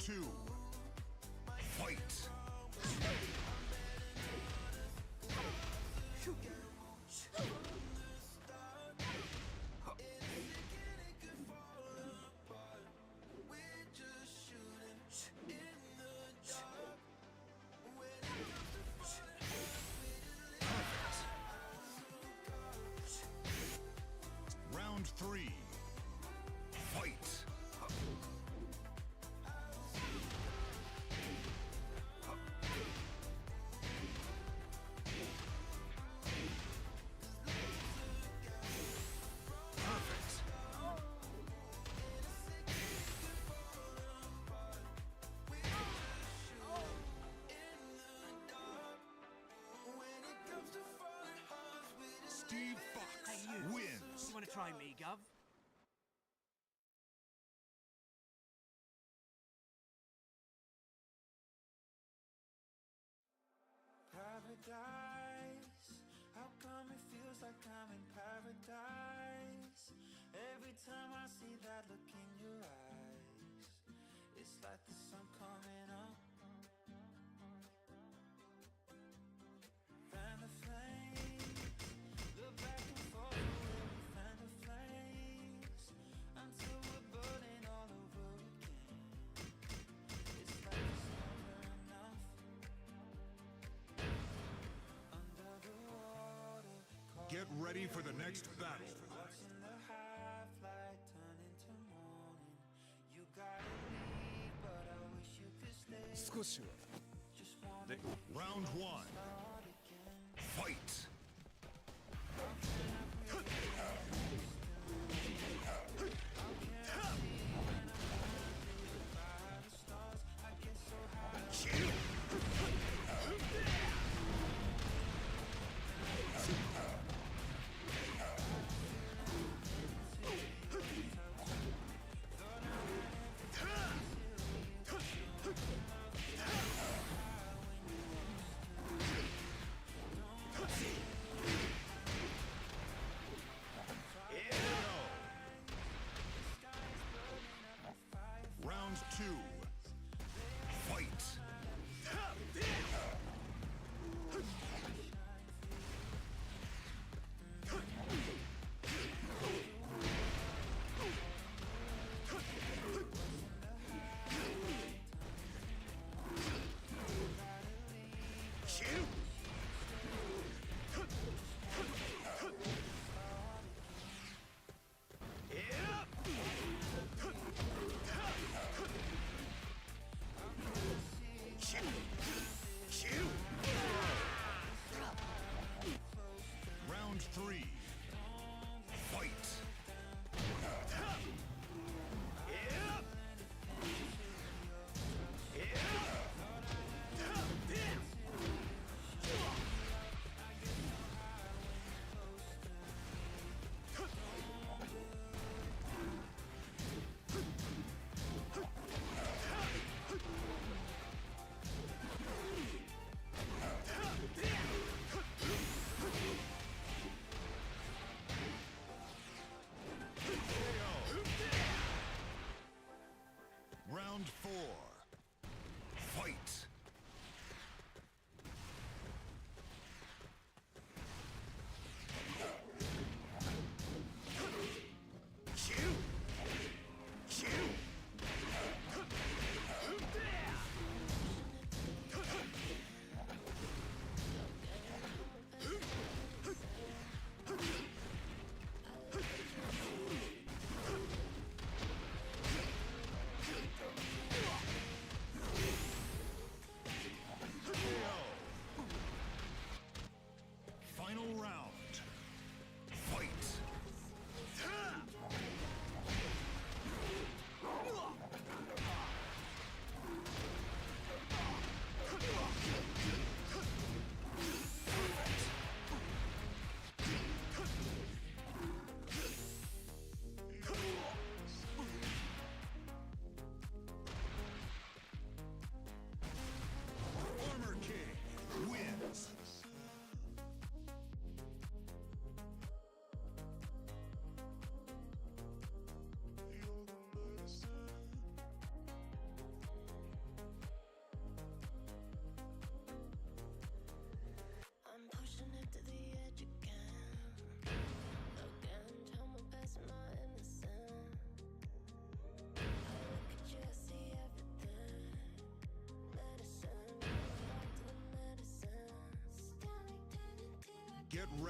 2. Fight! Round 3. Fight! Steve Fox Hey, you. wins. You want to try me, Gov? Paradise, how come it feels like I'm in paradise? Every time I see that look in your eyes, it's like the sun coming up. Fan the flames, look back and forth where we fan the flames, until we're burning all over again. It's like it's never enough. Get ready for the next battle. Watching the half-light turn into morning. You gotta leave, but I wish you could stay. Just wanna Round 1. start again. Fight! By the stars, I get so high. Round 2. Fight! Round 3. Fight!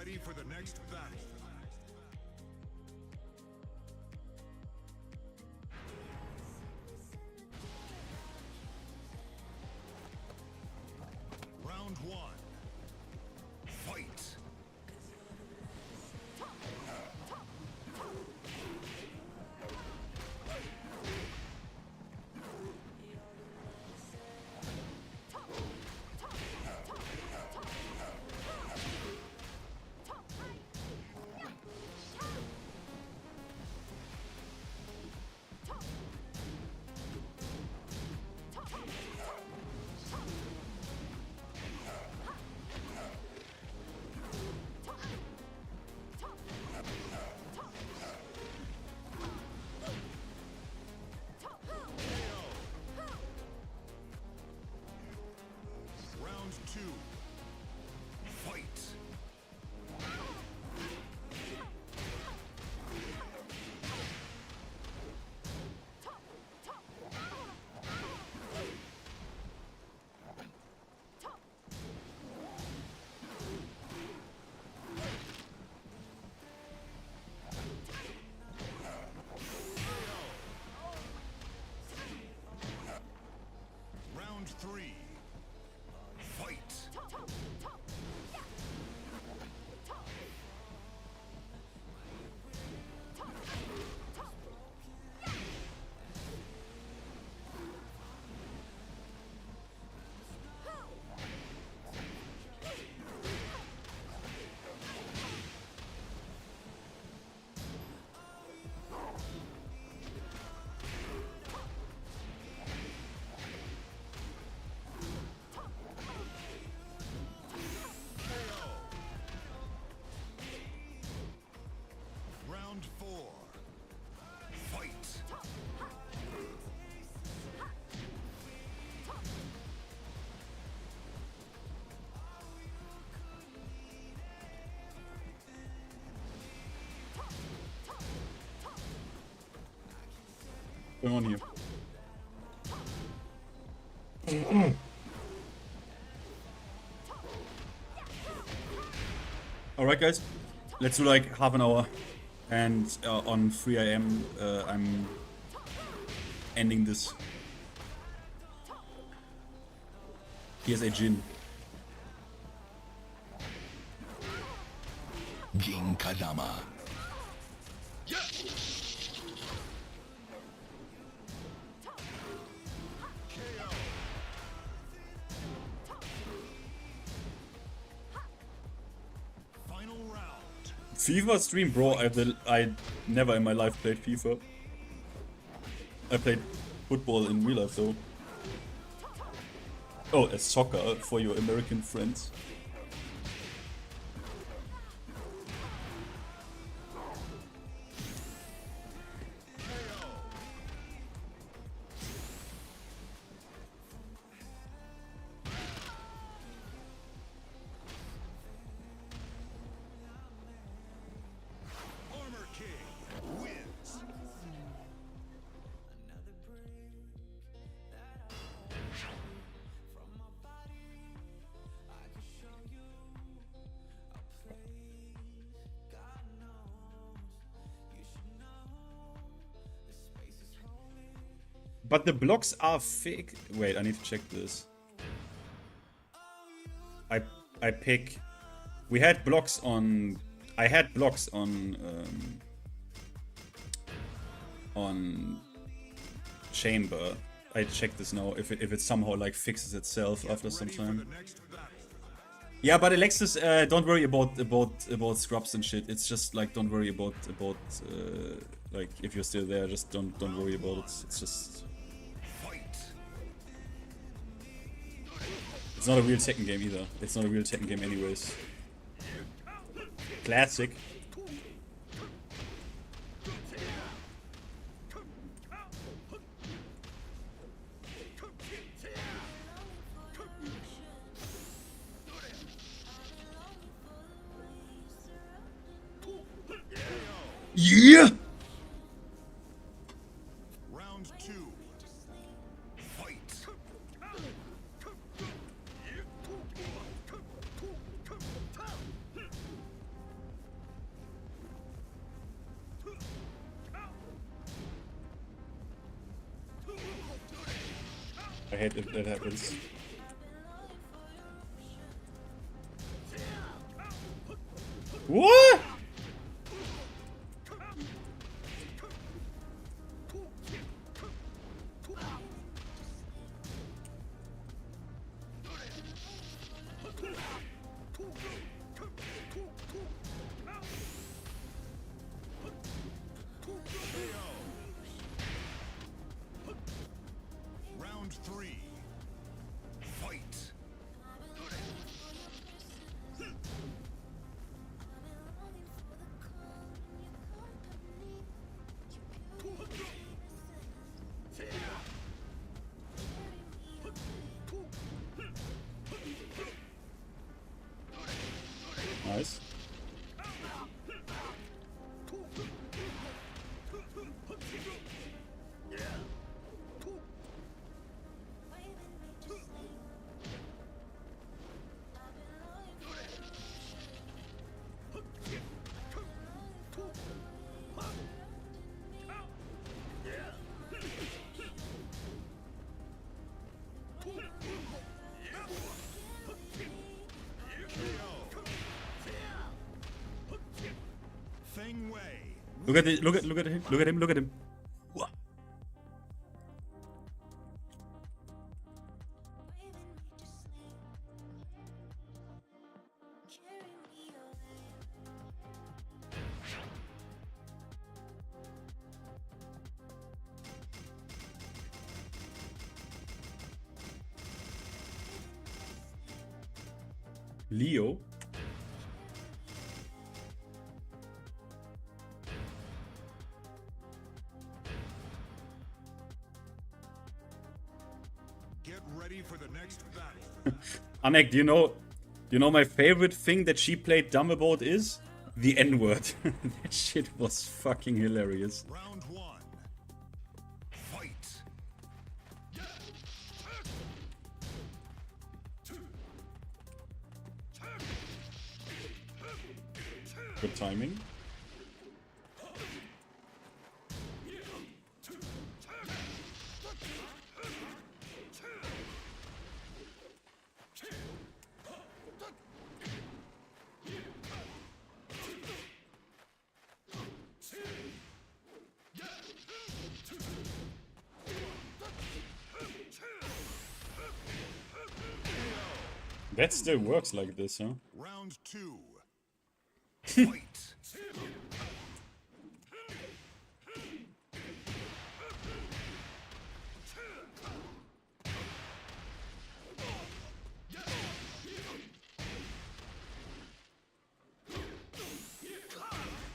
ready for the next battle. Round one. Fight. Round two. Fight. Round three. Fight. Round four. Fight. Going on here. Alright guys, let's do like half an hour, and on 3 AM I'm ending this. Here's a Jin. Ginkadama. Final round. FIFA stream, bro. I never in my life played FIFA. I played football in real life though. Oh, as soccer for your American friends. Armor King wins. But the blocks are fake. Wait, I need to check this. I pick. We had blocks on. I had blocks on chamber. I check this now. If it somehow like fixes itself after some Ready for time. the next battle. Yeah, but Alexis, don't worry about scrubs and shit. It's just like don't worry about like if you're still there, just don't worry about it. It's just Fight. it's not a real Tekken game either. It's not a real Tekken game anyways. Classic. Yeah. Round two. Fight. I hate if that happens. What? Round 3. Fight. Nice. Feng Wei. Look at it, look at him, look at him, look at him. Wha- Leo. Get ready for the next battle. Anek, do you know my favorite thing that she played dumb about is? The N-word. That shit was fucking hilarious. Round 1. Fight. Good timing. That still works like this, huh? Round 2. Fight.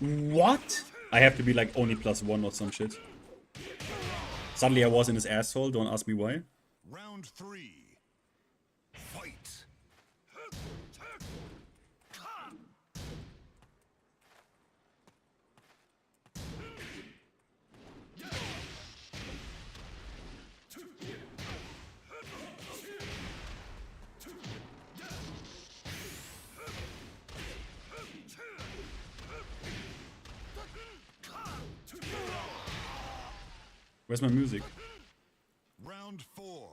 What? I have to be like only +1 or some shit. Suddenly I was in his asshole, don't ask me why. Round 3. Fight. Where's my music? Round 4.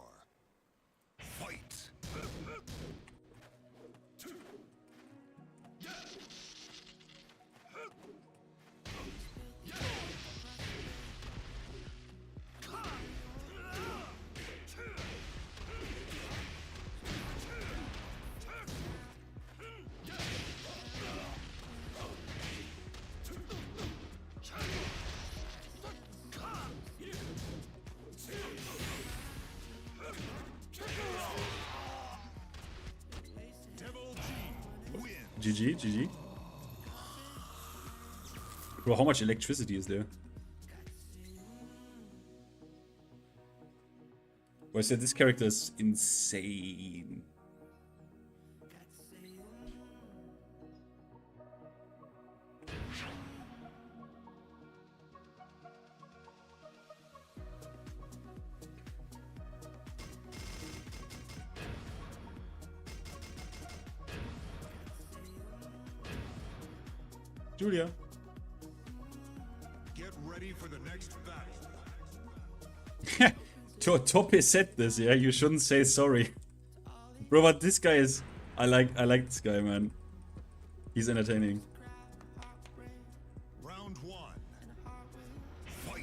Fight. GG, GG. Bro, how much electricity is there? Bro, I said this character is insane. Julia. Get ready for the next battle. Tope said this, yeah? You shouldn't say sorry. Bro, but this guy is... I like this guy, man. He's entertaining. Round one. Fight.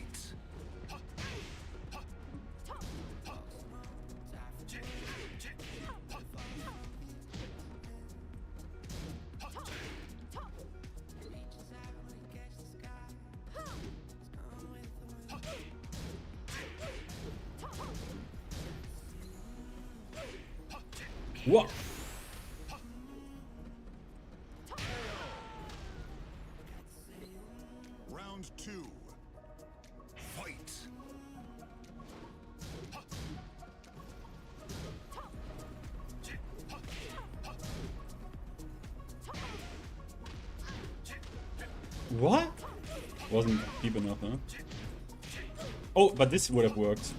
What? Round two. Fight. What? Wasn't deep enough, huh? Oh, but this would have worked.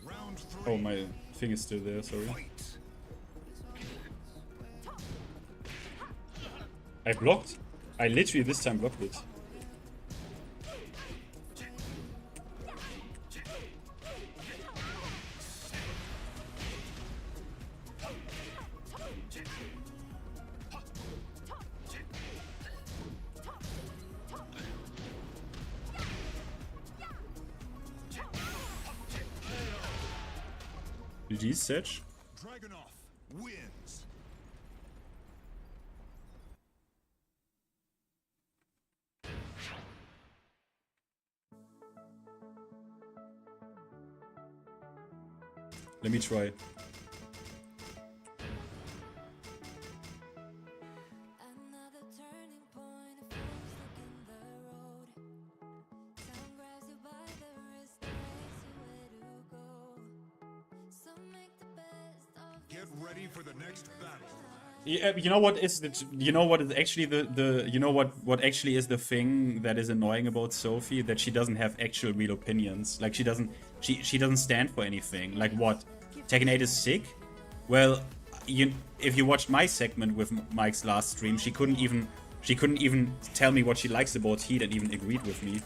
Round three. Oh, my thing is still there, sorry. Fight. I blocked. I literally this time blocked it. GG, Sedge. Dragunov wins. Let me try. Another turning point, a fork in the road. Time grabs you by the wrist, directs you where to go. So make the best of Get ready for the next battle. Yeah, you know what is the you know what is actually the you know what actually is the thing that is annoying about Sophie, that she doesn't have actual real opinions. Like she doesn't stand for anything. Like what? Tekken 8 is sick? Well, if you watched my segment with Mike's last stream, she couldn't even tell me what she likes about Heat and even agreed with me.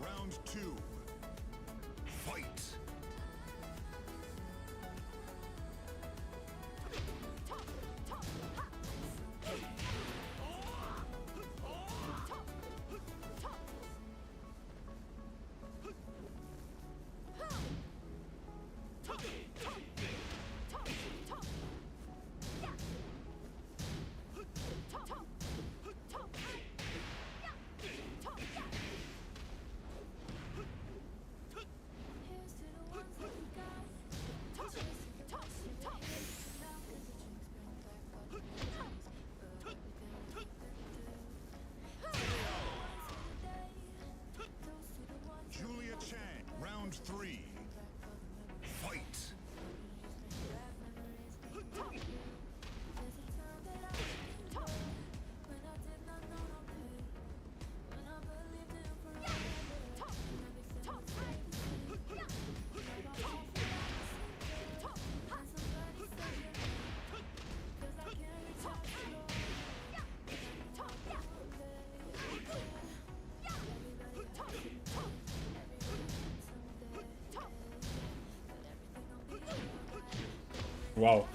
Round two. Fight. Here's to the ones that we got. Toss it down, 'cause the drinks bring back all the memories. But we can keep them Toast to the ones Julia Chang. Round three. Fight. There's a time that I enjoyed when I did not know no pain, when I believed in forever, and everything was safe. When I got home from and somebody said your name, 'cause I can't reach out to go. Wow.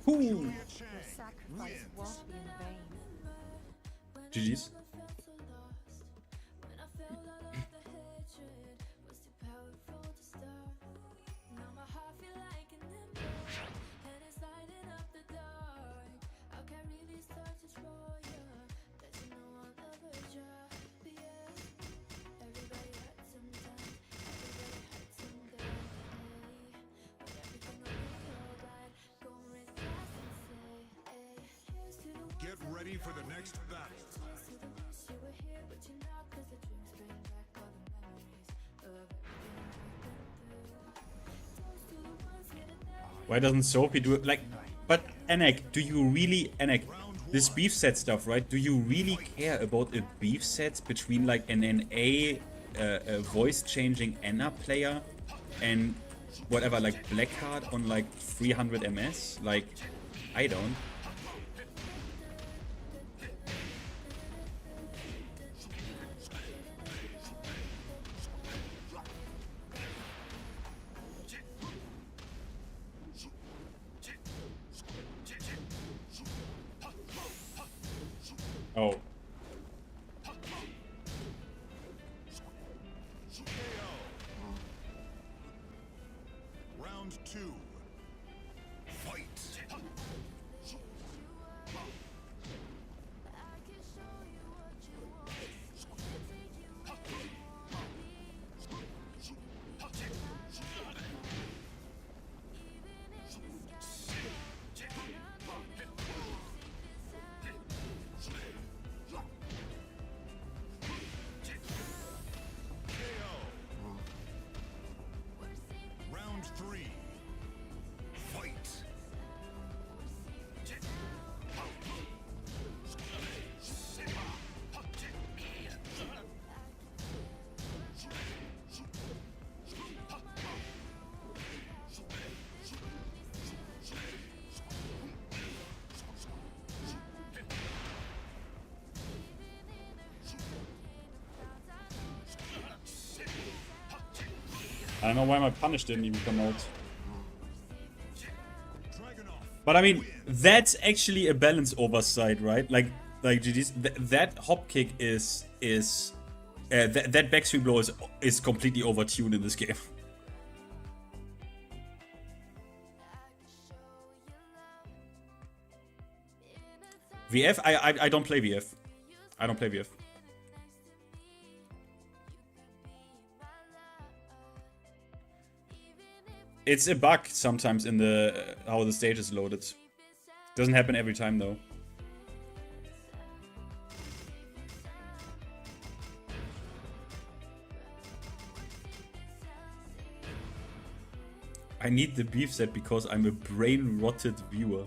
Ooh. Sacrifice won't be in vain. GG's. Get ready for the next battle. Why doesn't Sophie do it? Like, but Anek, do you really, Anek, this beef set stuff, right? Do you really care about a beef set between like an NA, a voice changing Anna player and whatever, like Blackheart on like 300 MS? Like, I don't. Oh. Round 2. Fight. Round 3. Fight. I don't know why my punish didn't even come out. Dragon off. But I mean, that's actually a balance oversight, right? Like GG's, that hop kick is that backswing blow is completely overtuned in this game. VF? I don't play VF. I don't play VF. It's a bug sometimes in the how the stage is loaded. Doesn't happen every time though. I need the beef set because I'm a brain-rotted viewer.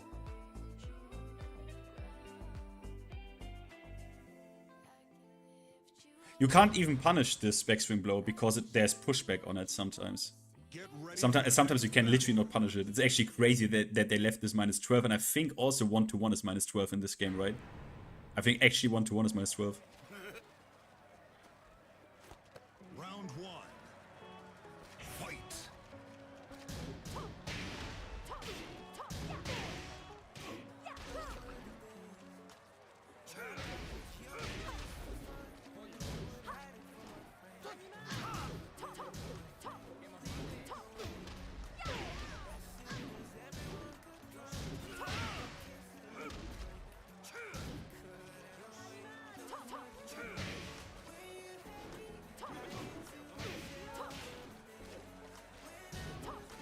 You can't even punish this backswing blow because there's pushback on it sometimes. Get ready. Sometimes you can literally not punish it. It's actually crazy that they left this -12, and I think also 1-1 is -12 in this game, right? I think actually 1-1 is -12. Round 1. Fight.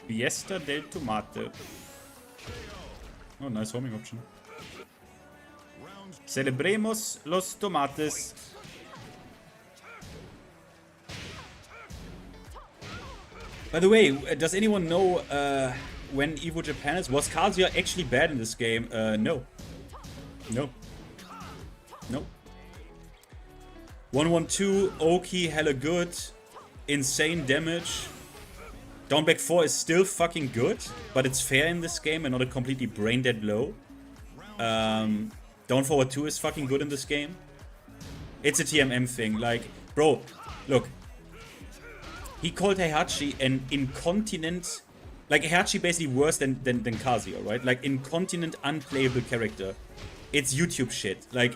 Fiesta del Tomate. Oh, nice homing option. Celebremos los tomates. By the way, does anyone know when Evo Japan is? Was Kazuya actually bad in this game? No. No. No. 1-1-2, Oki, hella good. Insane damage. Down back 4 is still fucking good, but it's fair in this game and not a completely brain dead blow. Down forward 2 is fucking good in this game. It's a TMM thing. Like, bro, look. He called Heihachi an incontinent Like, Heihachi basically worse than Kazuya, right? Like, incontinent, unplayable character. It's YouTube shit. Like,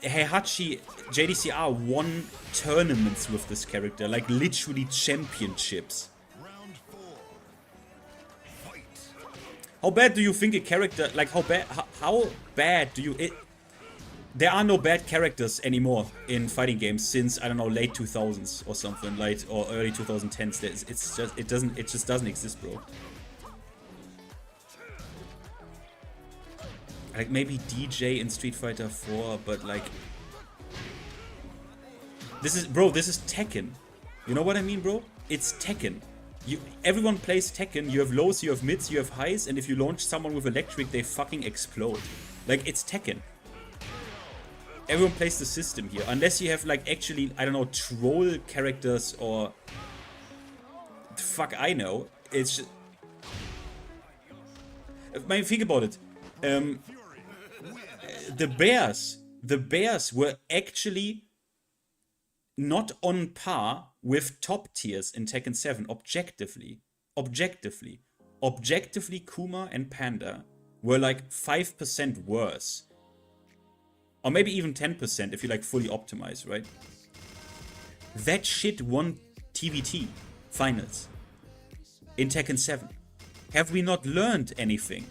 Heihachi, JDCR won tournaments with this character. Like, literally championships. Round 4. Fight. How bad do you think a character... Like, how bad do you... There are no bad characters anymore in fighting games since, I don't know, late 2000s or something, like, or early 2010s. It just doesn't exist, bro. Like, maybe DJ in Street Fighter 4, but like... This is Tekken. You know what I mean, bro? It's Tekken. Everyone plays Tekken, you have lows, you have mids, you have highs, and if you launch someone with electric, they fucking explode. Like, it's Tekken. Everyone plays the system here, unless you have, like, actually, I don't know, troll characters or... Fuck, I know. It's just... I mean, think about it. The Bears were actually not on par with top tiers in Tekken 7, objectively. Objectively, Kuma and Panda were like 5% worse. Or maybe even 10% if you like fully optimize, right? That shit won TVT finals in Tekken 7. Have we not learned anything?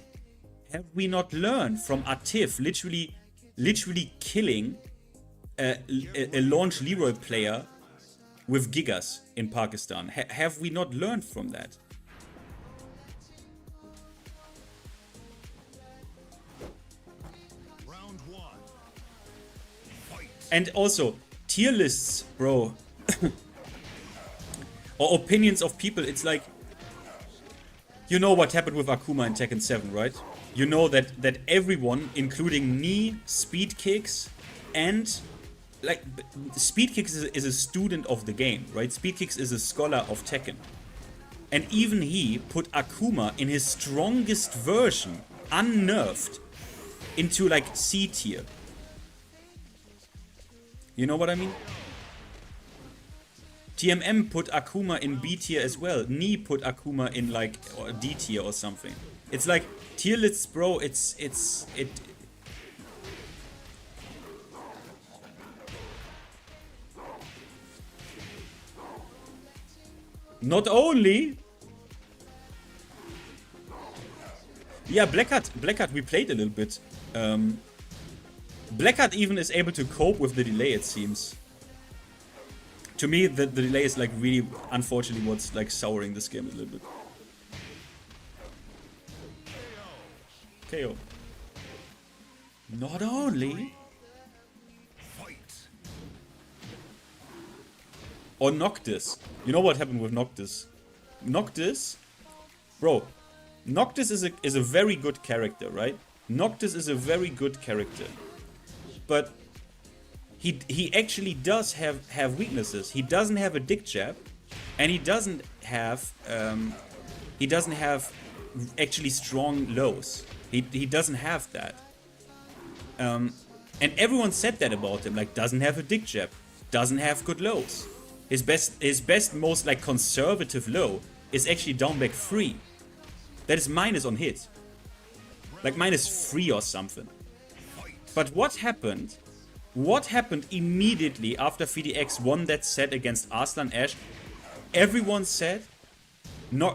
Have we not learned from Atif literally killing a launch Leroy player with Gigas in Pakistan? Have we not learned from that? Round 1. Fight. And also, tier lists, bro. Or opinions of people, it's like... You know what happened with Akuma in Tekken 7, right? You know that everyone, including knee, speed kicks, and... Like, speed kicks is a student of the game, right? Speed kicks is a scholar of Tekken. And even he put Akuma in his strongest version, unnerved, into like C tier. You know what I mean? TMM put Akuma in B tier as well. Knee put Akuma in like or D tier or something. It's like tier lists, bro. It. Not only. Yeah, Blackheart, we played a little bit. Blackheart even is able to cope with the delay, it seems. To me, the delay is like really, unfortunately, what's like souring this game a little bit. KO. Not only. Or Noctis. You know what happened with Noctis? Noctis, bro. Noctis is a very good character, right? Noctis is a very good character, but he actually does have weaknesses. He doesn't have a dick jab, and he doesn't have actually strong lows. He doesn't have that. And everyone said that about him. Like, doesn't have a dick jab, doesn't have good lows. His best, most like conservative low is actually down back 3. That is minus on hit. Like minus 3 or something. But what happened? What happened immediately after FDX won that set against Arslan Ash? Everyone said,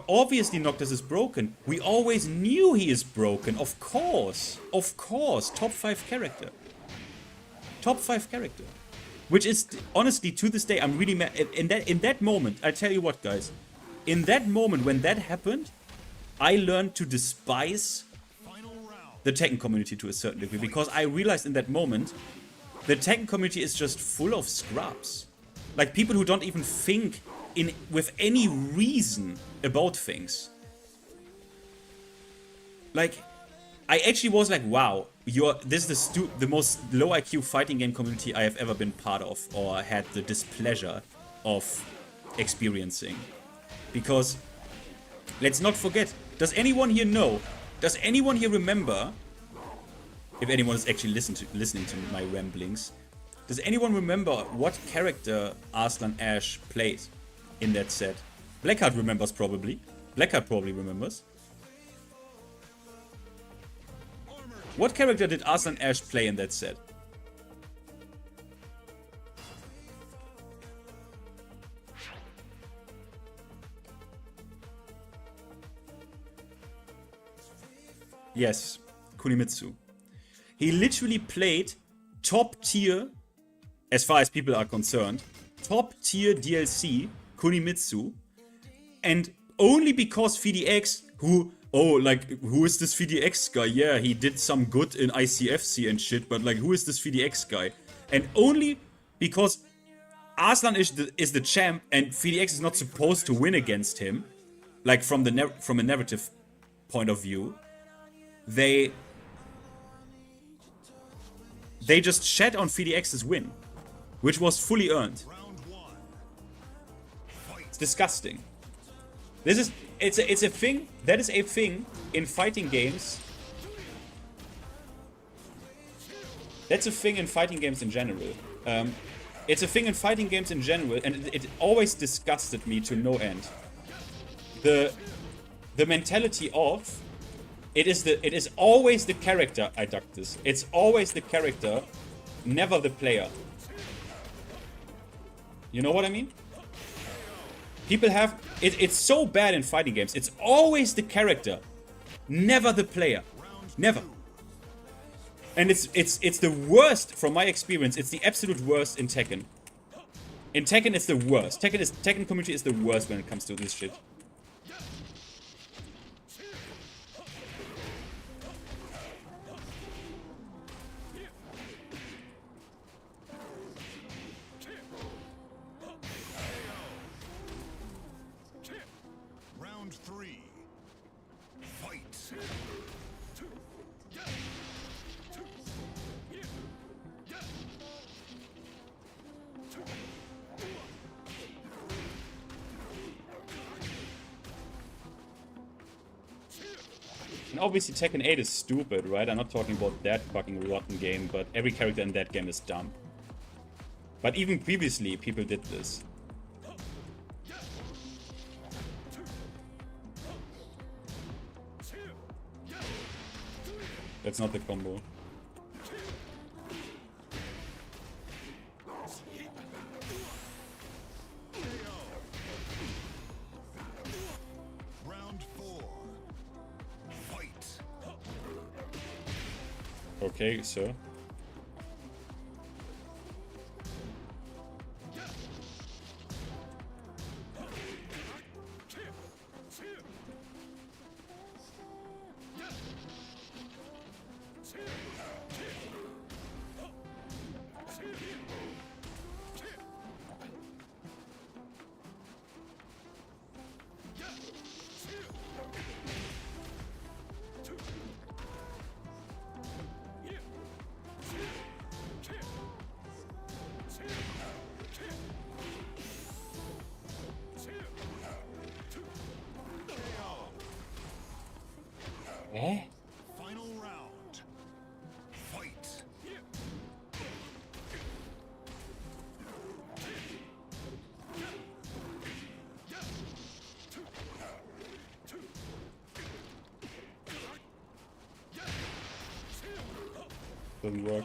obviously Noctis is broken. We always knew he is broken. Of course. Of course. Top 5 character. Top 5 character. Which is, honestly, to this day, I'm really mad. In that moment, I tell you what, guys. In that moment, when that happened, I learned to despise the Tekken community to a certain degree. Because I realized in that moment, the Tekken community is just full of scrubs. Like, people who don't even think with any reason about things. Like, I actually was like, wow, this is the most low IQ fighting game community I have ever been part of or had the displeasure of experiencing. Because, let's not forget, does anyone here know, does anyone here remember, if anyone is actually listening to my ramblings, does anyone remember what character Arslan Ash played in that set? Blackheart remembers probably. Blackheart probably remembers. What character did Arslan Ash play in that set? Yes, Kunimitsu. He literally played top tier, as far as people are concerned, top tier DLC Kunimitsu, and only because FDX, who is this FDX guy? Yeah, he did some good in ICFC and shit, but like, who is this FDX guy? And only because Arslan is the champ, and FDX is not supposed to win against him, like from a narrative point of view, they just shat on FDX's win, which was fully earned. It's disgusting. It's a thing. That is a thing in fighting games. That's a thing in fighting games in general. It's a thing in fighting games in general, and it always disgusted me to no end. The mentality of it is always the character, I duck this. It's always the character, never the player. You know what I mean? People have it's so bad in fighting games. It's always the character, never the player. Never. And it's the worst from my experience. It's the absolute worst in Tekken. In Tekken it's the worst. Tekken community is the worst when it comes to this shit. And obviously Tekken 8 is stupid, right? I'm not talking about that fucking rotten game, but every character in that game is dumb. But even previously, people did this. That's not the combo. Okay, sir. Final round. Fight. Doesn't work.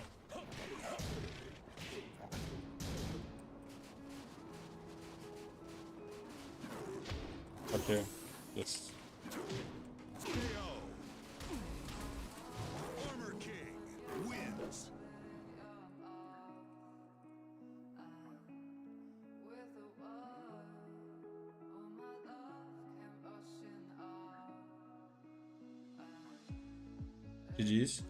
Okay, let's. GG's.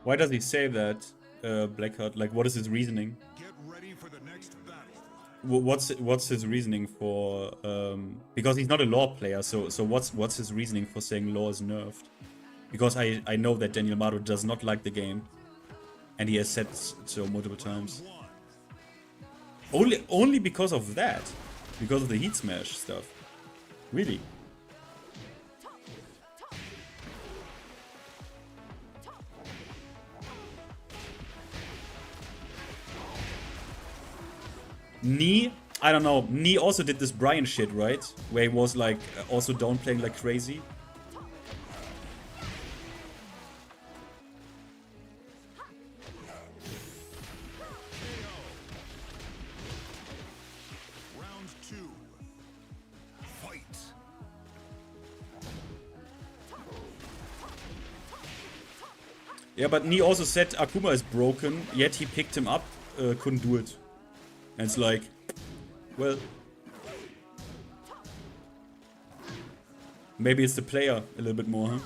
Why does he say that, Blackheart? Like, what is his reasoning? Get ready for the next battle. What's his reasoning for? Because he's not a law player, so what's his reasoning for saying law is nerfed? Because I know that Daniel Mado does not like the game, and he has said so multiple times. Only because of that. Because of the heat smash stuff. Really. Knee, I don't know. Knee also did this Brian shit, right? Where he was like also downplaying like crazy. Round 2. Fight. Yeah, but Knee also said Akuma is broken, yet he picked him up, couldn't do it. And it's like, well, maybe it's the player a little bit more, huh?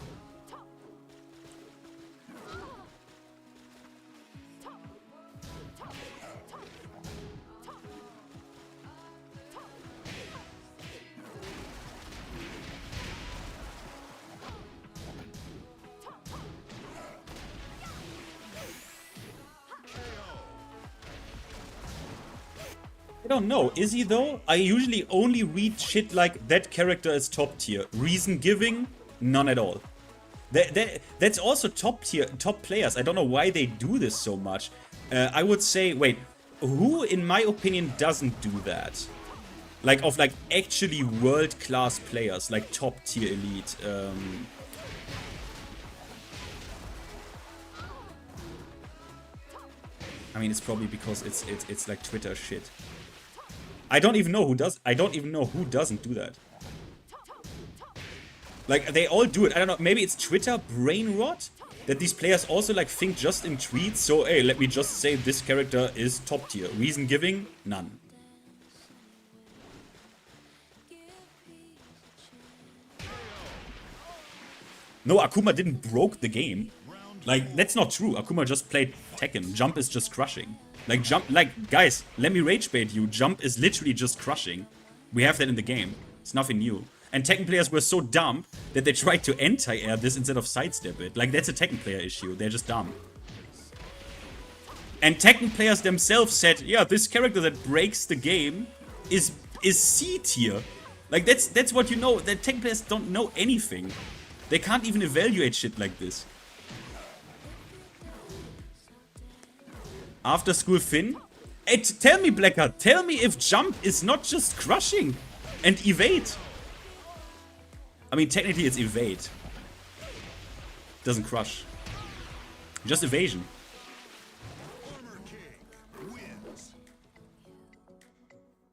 I don't know, is he though? I usually only read shit like that character is top tier. Reason giving, none at all. That's also top tier, top players. I don't know why they do this so much. I would say, wait, who in my opinion doesn't do that? Like of like actually world class players, like top tier elite. I mean, it's probably because it's like Twitter shit. I don't even know who does. I don't even know who doesn't do that. Like they all do it. I don't know. Maybe it's Twitter brain rot that these players also like think just in tweets. So hey, let me just say this character is top tier. Reason giving, none. No, Akuma didn't broke the game. Like that's not true. Akuma just played Tekken. Jump is just crushing. Like Jump, like guys, let me rage bait you. Jump is literally just crushing. We have that in the game. It's nothing new. And Tekken players were so dumb that they tried to anti-air this instead of sidestep it. Like that's a Tekken player issue. They're just dumb. And Tekken players themselves said, yeah, this character that breaks the game is C tier. Like that's what you know. That Tekken players don't know anything. They can't even evaluate shit like this. After school Finn? Hey, tell me, Blackheart, tell me if Jump is not just crushing and evade. I mean, technically it's evade. Doesn't crush. Just evasion.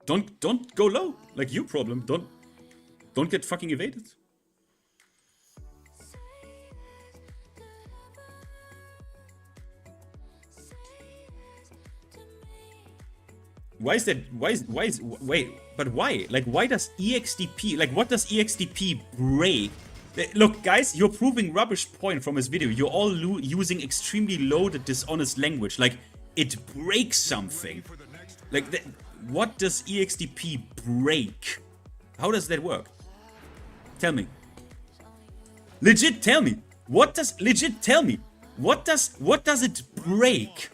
Don't go low. Like your problem. Don't get fucking evaded. Why is that? Wait, but why? Like, why does EXDP, like, what does EXDP break? Look, guys, you're proving rubbish point from his video. You're all using extremely loaded, dishonest language. Like, it breaks something. Like, what does EXDP break? How does that work? Tell me. Legit, tell me. What does it break?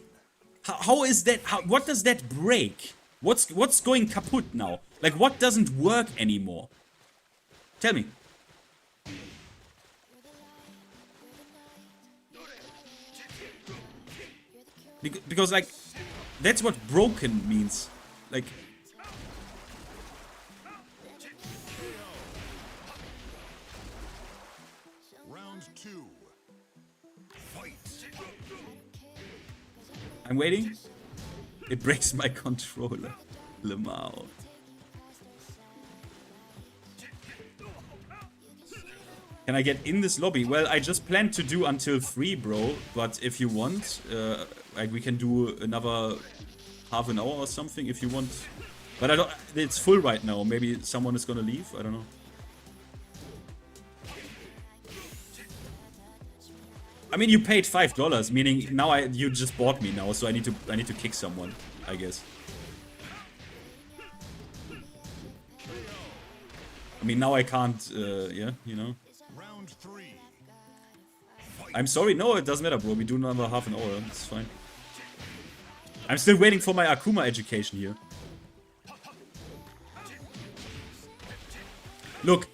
How is that? What does that break? What's going kaput now? Like what doesn't work anymore? Tell me. Because like that's what broken means. Like Round 2. Fight. I'm waiting. It breaks my controller. Lamau. Can I get in this lobby? Well, I just planned to do until 3, bro. But if you want, like we can do another half an hour or something if you want. But I don't. It's full right now. Maybe someone is gonna leave. I don't know. I mean, you paid $5, meaning now you just bought me now, so I need to kick someone, I guess. I mean, now I can't, yeah, you know. Round 3. I'm sorry, no, it doesn't matter, bro. We do another half an hour. It's fine. I'm still waiting for my Akuma education here. Look,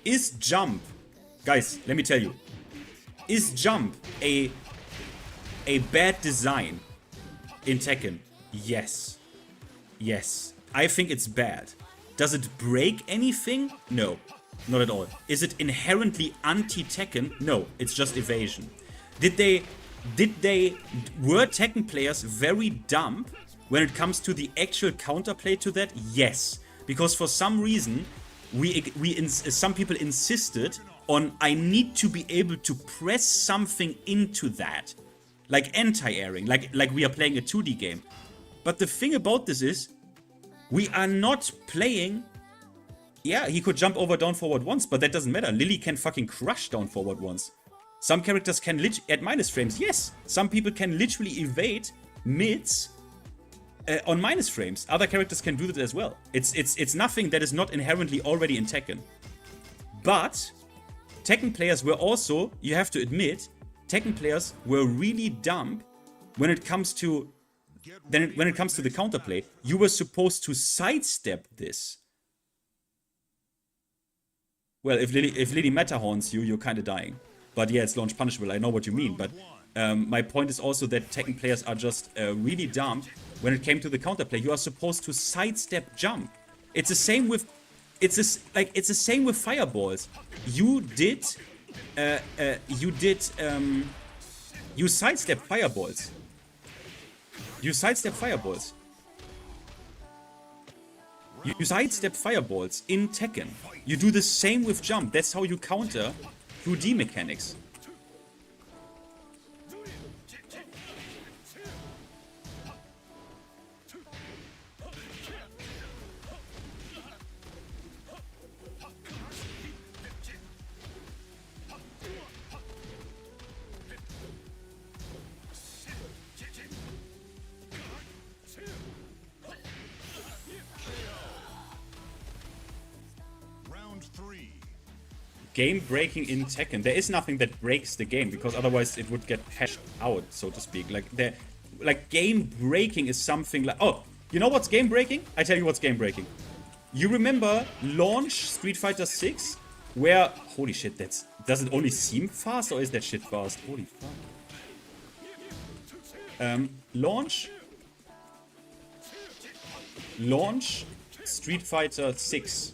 is jump, guys, let me tell you, is jump a bad design in Tekken? Yes. Yes. I think it's bad. Does it break anything? No. Not at all. Is it inherently anti-Tekken? No. It's just evasion. Were Tekken players very dumb when it comes to the actual counterplay to that? Yes. Because for some reason, some people insisted on, I need to be able to press something into that. Like anti-airing, like we are playing a 2D game. But the thing about this is, we are not playing... Yeah, he could jump over down forward once, but that doesn't matter. Lily can fucking crush down forward once. Some characters can at minus frames, yes. Some people can literally evade mids on minus frames. Other characters can do that as well. It's nothing that is not inherently already in Tekken. But Tekken players were also, you have to admit, Tekken players were really dumb when it comes to the counterplay. You were supposed to sidestep this. Well, if Lily meta horns you, you're kind of dying. But yeah, it's launch punishable. I know what you mean. But my point is also that Tekken players are just really dumb when it came to the counterplay. You are supposed to sidestep jump. It's the same with fireballs. You sidestep fireballs. You sidestep fireballs. You sidestep fireballs in Tekken. You do the same with jump. That's how you counter 2D mechanics. Game breaking in Tekken. There is nothing that breaks the game, because otherwise it would get hashed out, so to speak. Like game breaking is something like... Oh, you know what's game breaking? I tell you what's game breaking. You remember launch Street Fighter 6, where... Holy shit, does it only seem fast, or is that shit fast? Holy fuck. Launch Street Fighter 6.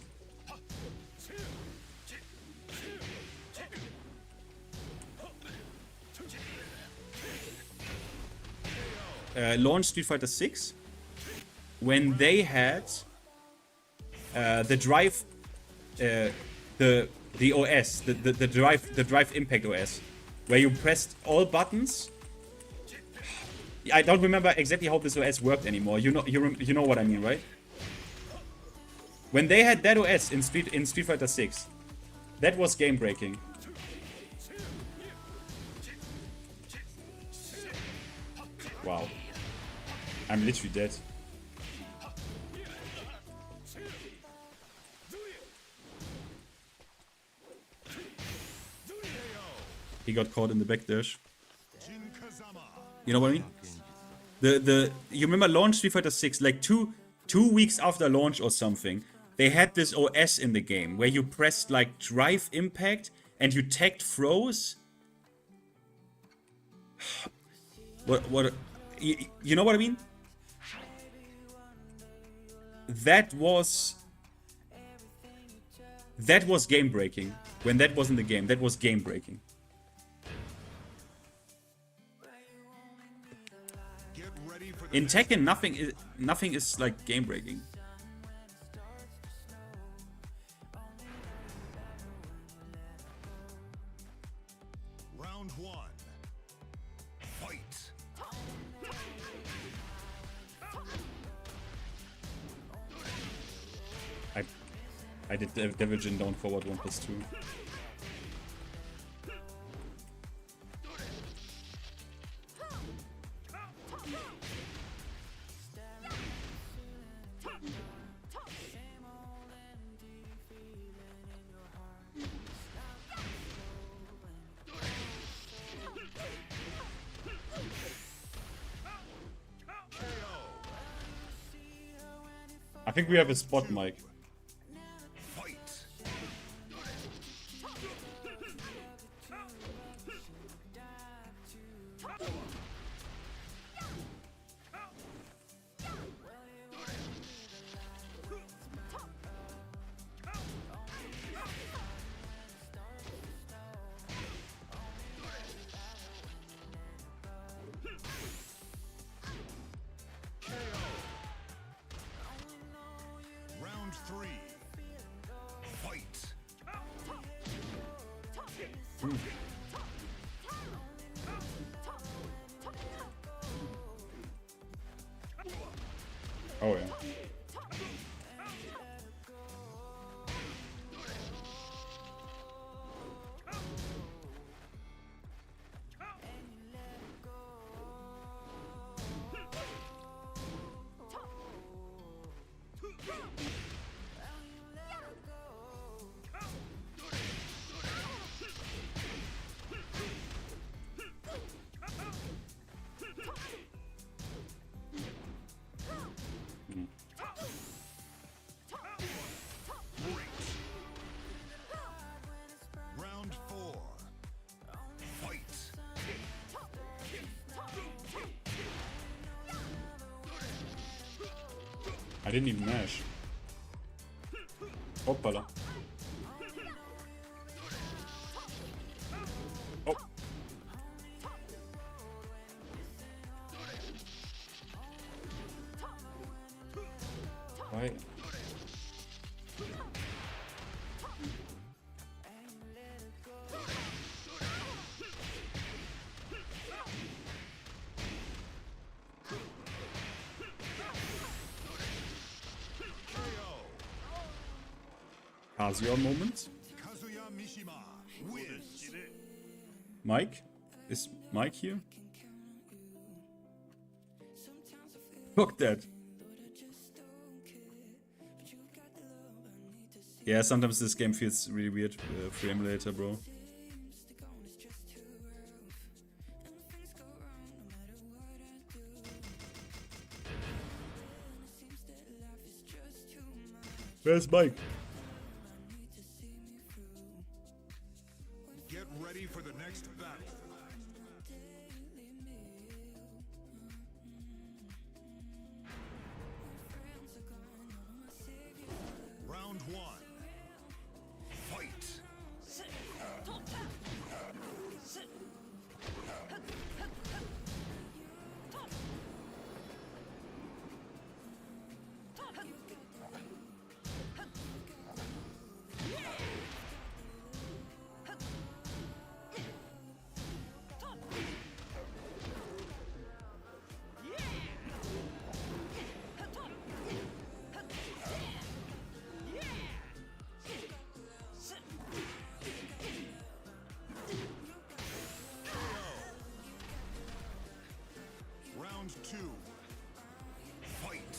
Launch Street Fighter 6 when they had the drive, the OS, the drive impact OS, where you pressed all buttons. I don't remember exactly how this OS worked anymore. You know what I mean, right? When they had that OS in Street Fighter 6, that was game breaking. Wow. I'm literally dead. He got caught in the backdash. You know what I mean? You remember launch Street Fighter 6, like two weeks after launch or something, they had this OS in the game where you pressed like drive impact and you tagged throws. What you know what I mean? That was game breaking. When that was in the game, that was game breaking. In Tekken, nothing is like game breaking. Round one. Fight. I did Devil Jin down forward 1+2. I think we have a spot, Mike. Oh yeah. Round 4. Fight. I didn't even mash. Hoppala. Oh. Why? Kazuya moment. Kazuya Mishima wins. Mike? Is Mike here? Fuck that. Yeah, sometimes this game feels really weird for emulator, bro. Where's Mike? Get ready for the next battle. Round 1. Fight. Round 2. Fight.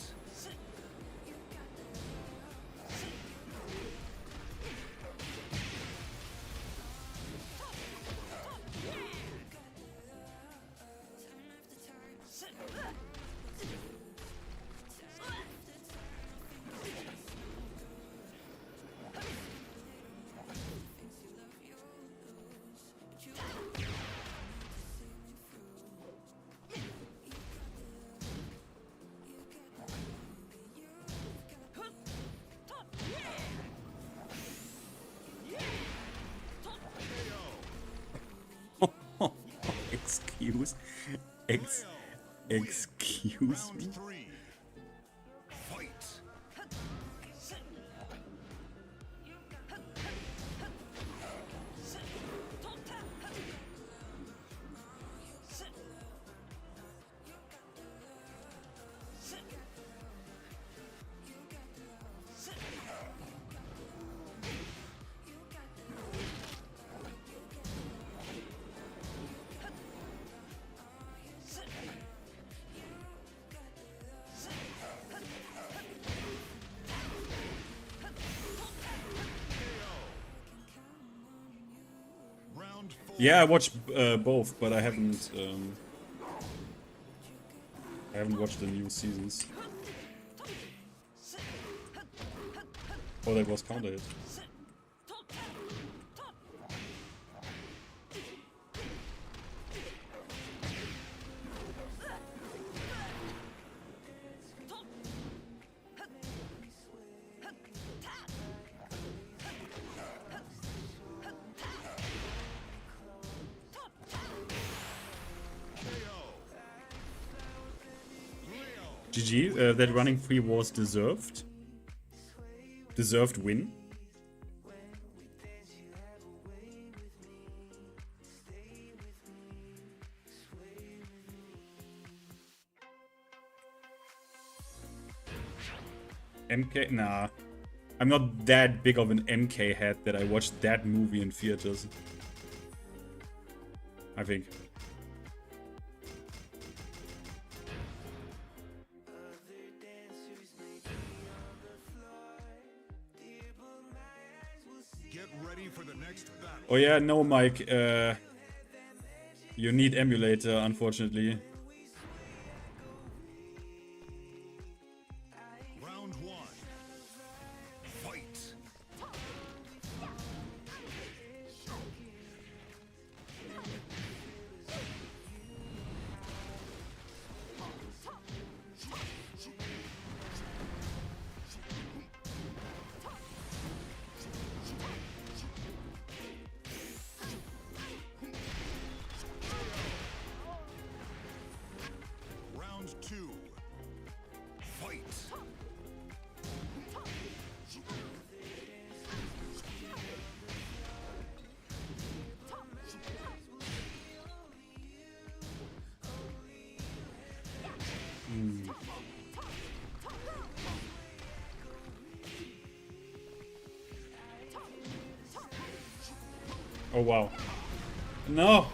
Excuse me. Round 3. Fight. Round 4. Yeah, I watched both, but I haven't watched the new seasons. Oh, that was counter hit. GG, that running free was deserved. Deserved win. MK? Nah. I'm not that big of an MK head that I watched that movie in theaters. I think. Get ready for the next battle. Oh yeah, no, Mike. You need emulator, unfortunately. Round one. Fight. Round two. Fight. Oh wow. No!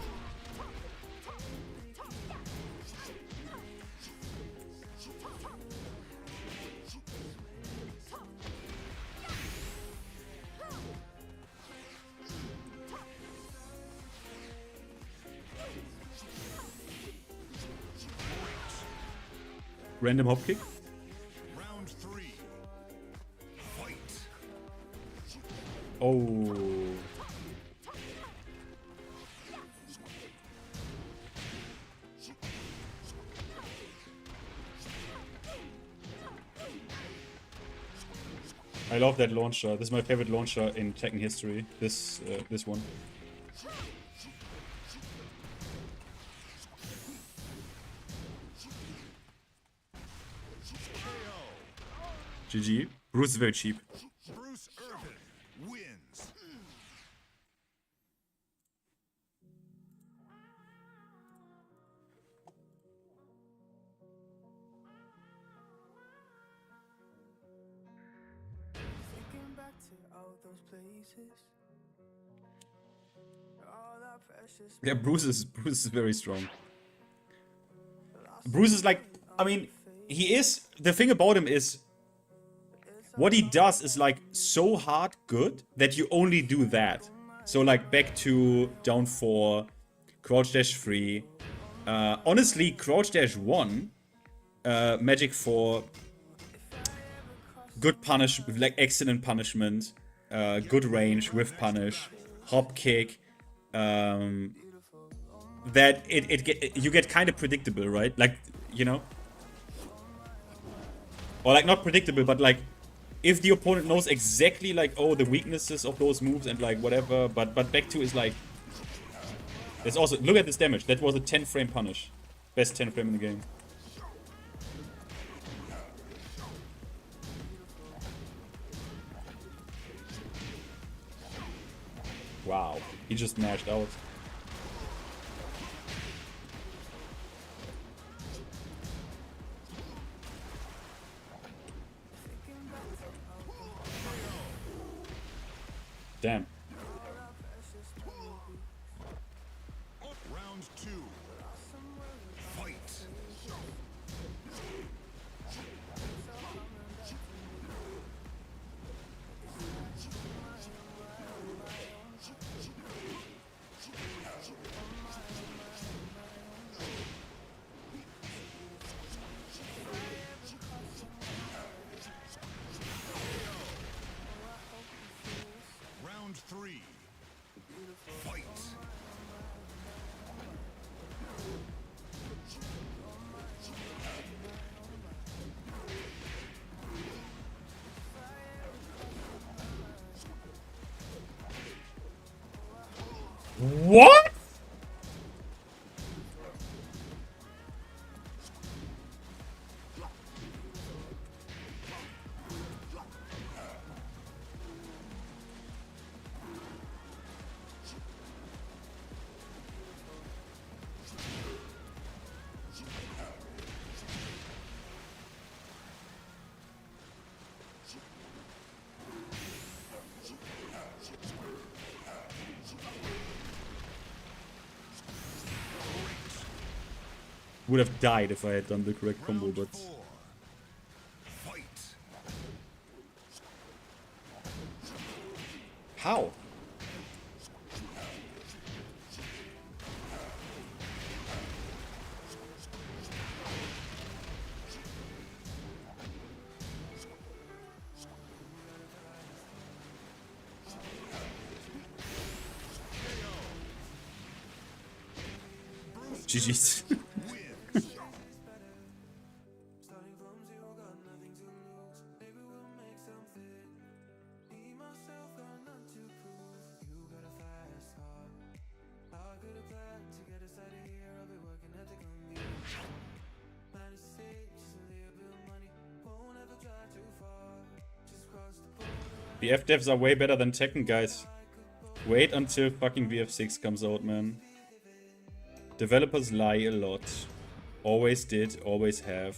Random hop kick? Round three. Fight. Oh. I love that launcher. This is my favorite launcher in Tekken history. This one. GG. Bruce is very cheap. Bruce Irvin wins. Thinking back to all those places. All that precious Yeah, Bruce is very strong. Bruce is like, I mean, he is, the thing about him is, what he does is like so hard good that you only do that. So like back to down 4, crouch dash 3. Honestly, crouch dash 1, magic 4, good punish, like excellent punishment, good range with punish, hop kick. That you get kind of predictable, right? Like, you know, or like not predictable, but like if the opponent knows exactly like, oh, the weaknesses of those moves and like whatever, but back to is like, there's also, look at this damage. That was a 10 frame punish, best 10 frame in the game. Wow, he just mashed out. Damn. Round two. Fight. Round three. Fight. What? Would have died if I had done the correct combo, but... Fight. How? GG's. VF devs are way better than Tekken, guys. Wait until fucking VF6 comes out, man. Developers lie a lot. Always did, always have.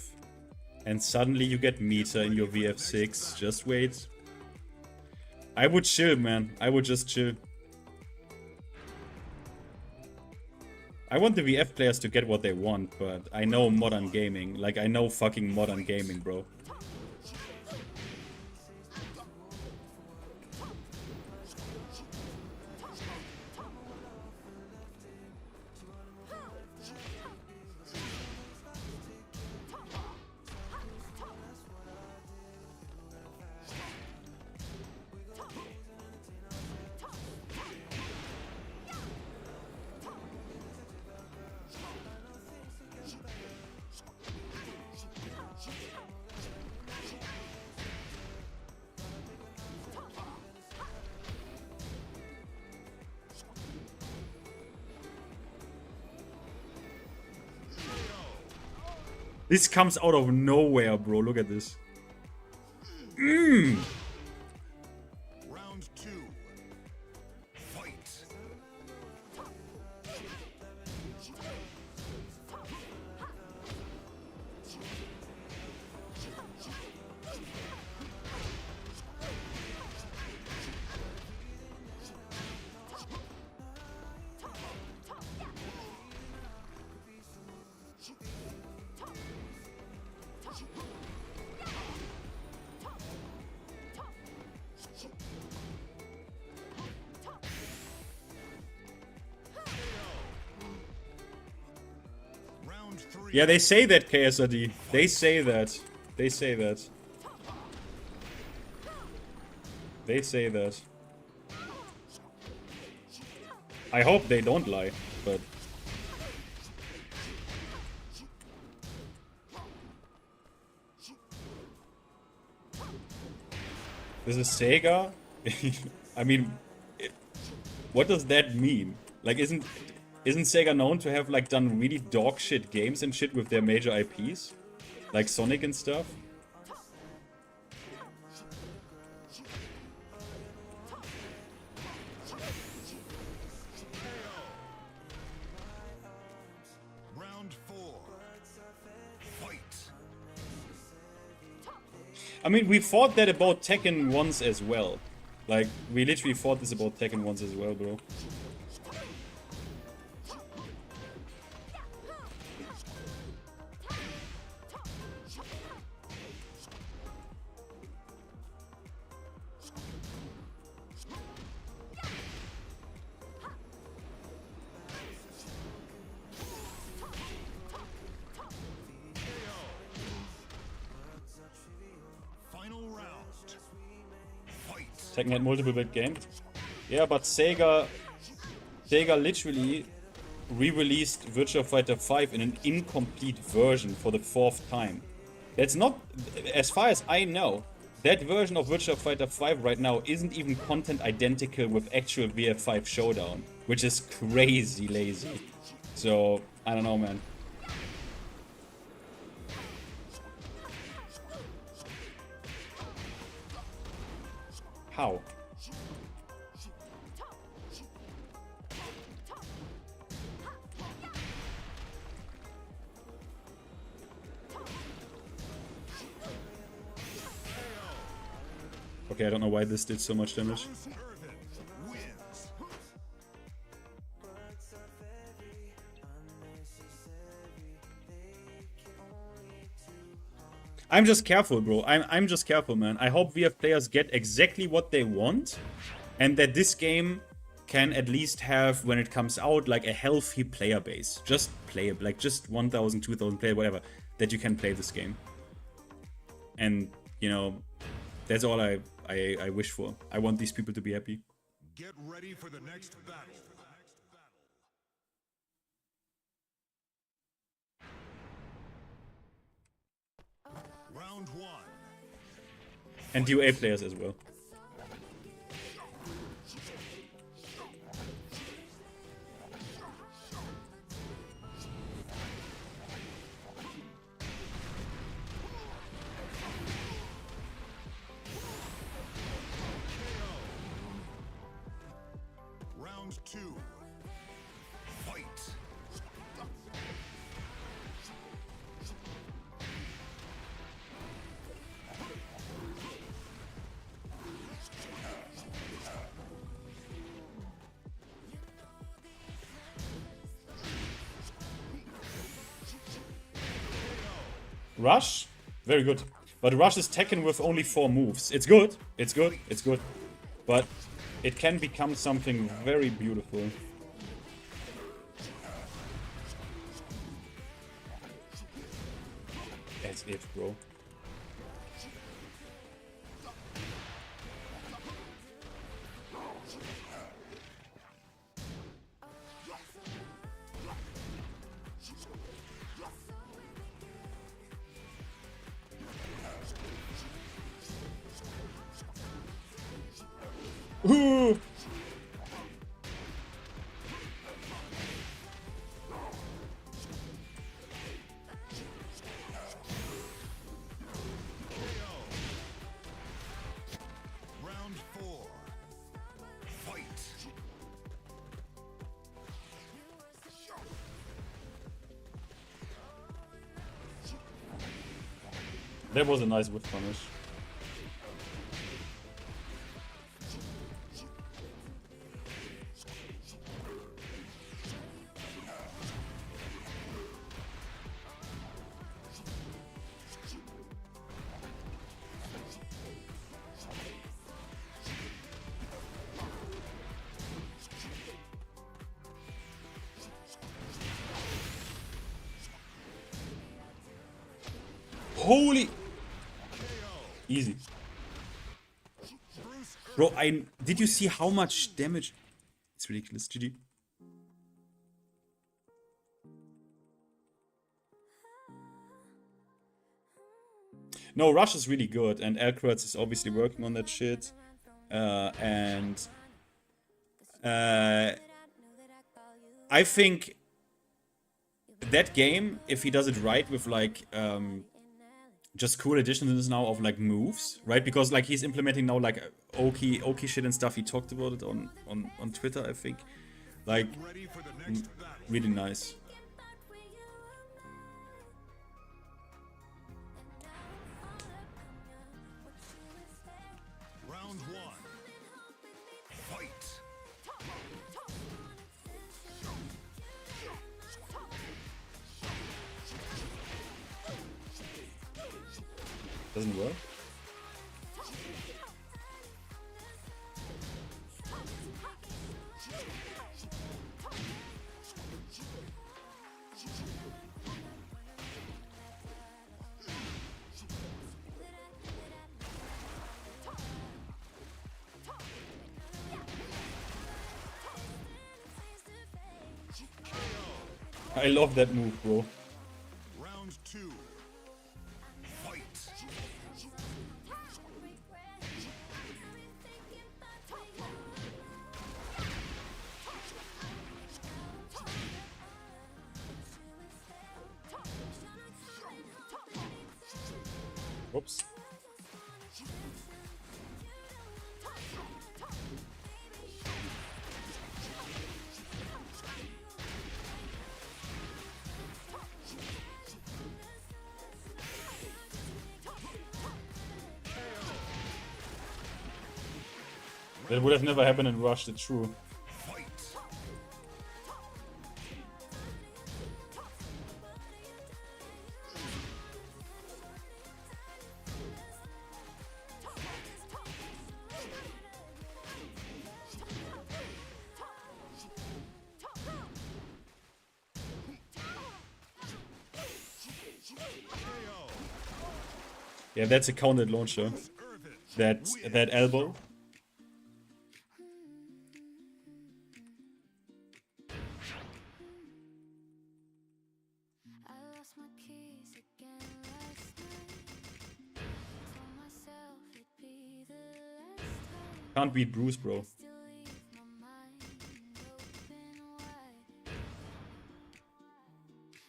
And suddenly you get meta in your VF6. Just wait. I would chill, man. I would just chill. I want the VF players to get what they want, but I know modern gaming. Like, I know fucking modern gaming, bro. This comes out of nowhere, bro. Look at this. Round 2. Fight. Round 3. Yeah, they say that, KSRD. They say that. They say that. They say that. I hope they don't lie, but... This is Sega? I mean, what does that mean? Like, isn't Sega known to have, like, done really dog shit games and shit with their major IPs? Like Sonic and stuff? Round 4. Fight. I mean, we fought that about Tekken once as well. Like, we literally fought this about Tekken once as well, bro. Final round. Fight. Tekken had multiple big games. Yeah, but Sega literally re-released Virtua Fighter 5 in an incomplete version for the 4th time. That's not, as far as I know, that version of Virtua Fighter 5 right now isn't even content identical with actual VF5 Showdown, which is crazy lazy. So, I don't know, man. How? Okay, I don't know why this did so much damage. Wins. I'm just careful, bro. I'm just careful, man. I hope VF players get exactly what they want, and that this game can at least have, when it comes out, like a healthy player base. Just play it, like just 1,000, 2,000 player, whatever, that you can play this game. And, you know, that's all I wish for. I want these people to be happy. Get ready for the next battle. Round one. And UA players as well. Round two. Fight. Rush, very good. But Rush is Tekken with only 4 moves. It's good, it's good, it's good. But it can become something very beautiful. That's it, bro. Ooh. Round four. Fight. That was a nice whiff punish. Holy! Easy. Bro, did you see how much damage? It's ridiculous, GG. No, Rush is really good, and Elkratz is obviously working on that shit. I think that game, if he does it right with like just cool additions now of like moves, right? Because like he's implementing now like Oki shit and stuff. He talked about it on Twitter, I think. Like Ready for the next battle. really nice. Round one. Fight. Doesn't work. I love that move, bro. Round two. Fight. Oops. That would have never happened in Rush, it's true. Fight. Yeah, that's a counted launcher. That elbow. I lost my keys again last night. Told myself it'd be the last time. Can't beat Bruce, bro. Still leave my mind open wide.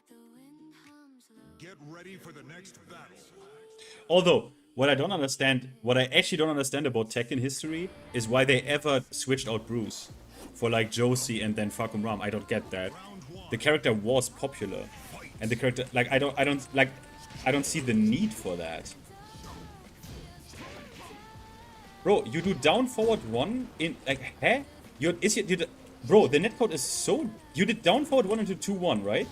The wind hums low. Get ready for the next battle. Although, what I actually don't understand about Tekken history is why they ever switched out Bruce for like Josie and then Fakum Ram. I don't get that. The character was popular, and the character like I don't see the need for that. Bro, you do down forward 1 in like huh? Bro, the netcode is so you did down forward 1 into 2-1, right?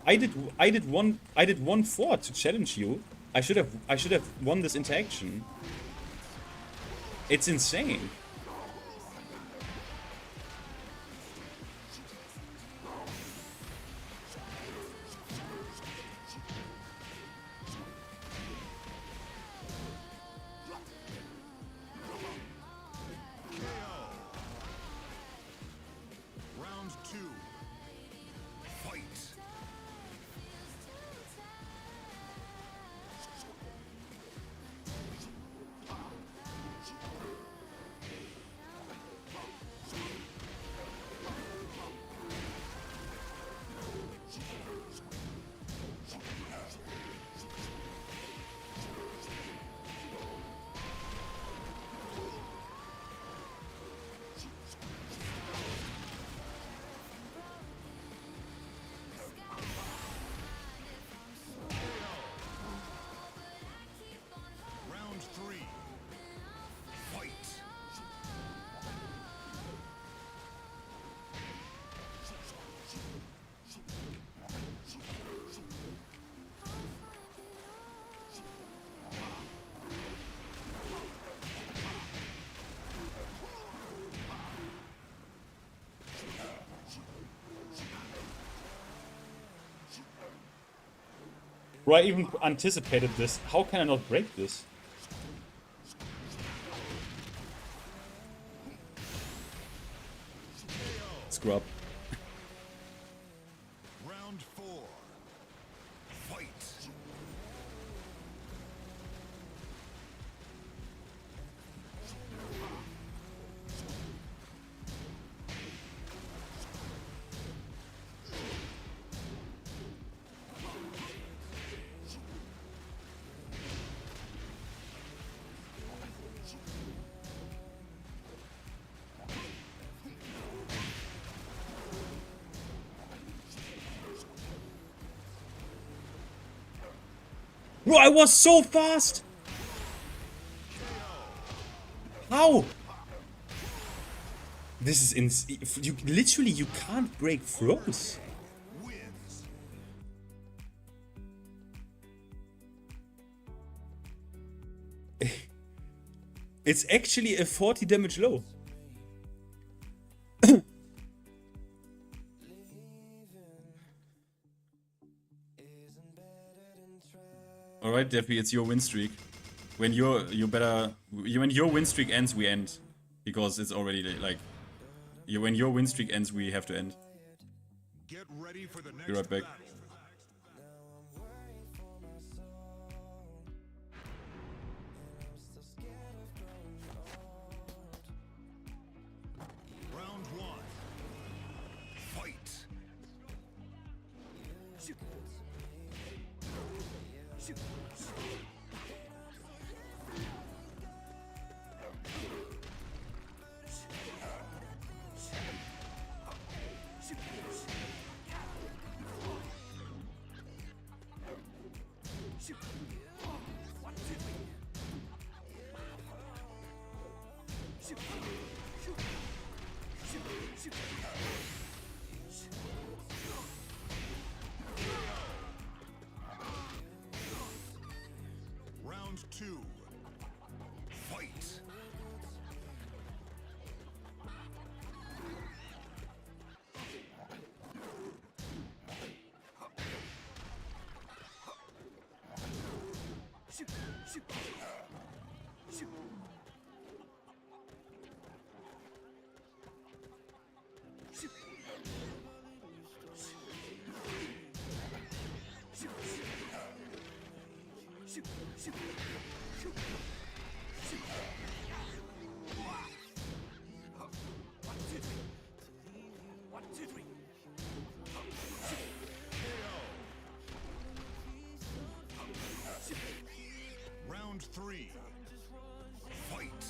I did 1-4 to challenge you. I should have won this interaction. It's insane. Round 2. Fight. Round 3. Fight. Bro, I even anticipated this. How can I not break this? Scrub. Round 4. Fight. Bro, I was so fast! How? This is insane. You literally you can't break throws. Wins. It's actually a 40 damage low. All right, Deppy, it's your win streak. When your win streak ends, we end, because it's already like when your win streak ends, we have to end. Get ready for the next Be right back. battle. Round 1. Fight. Round 2. Fight. Round 3. Fight.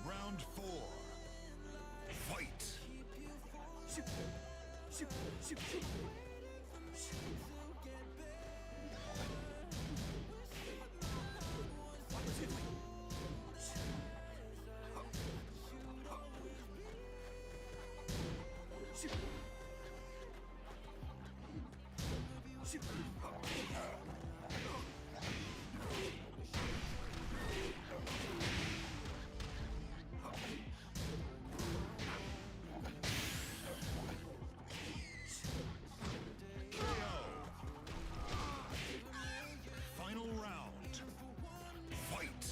Round 4. Fight. Final round. Fight.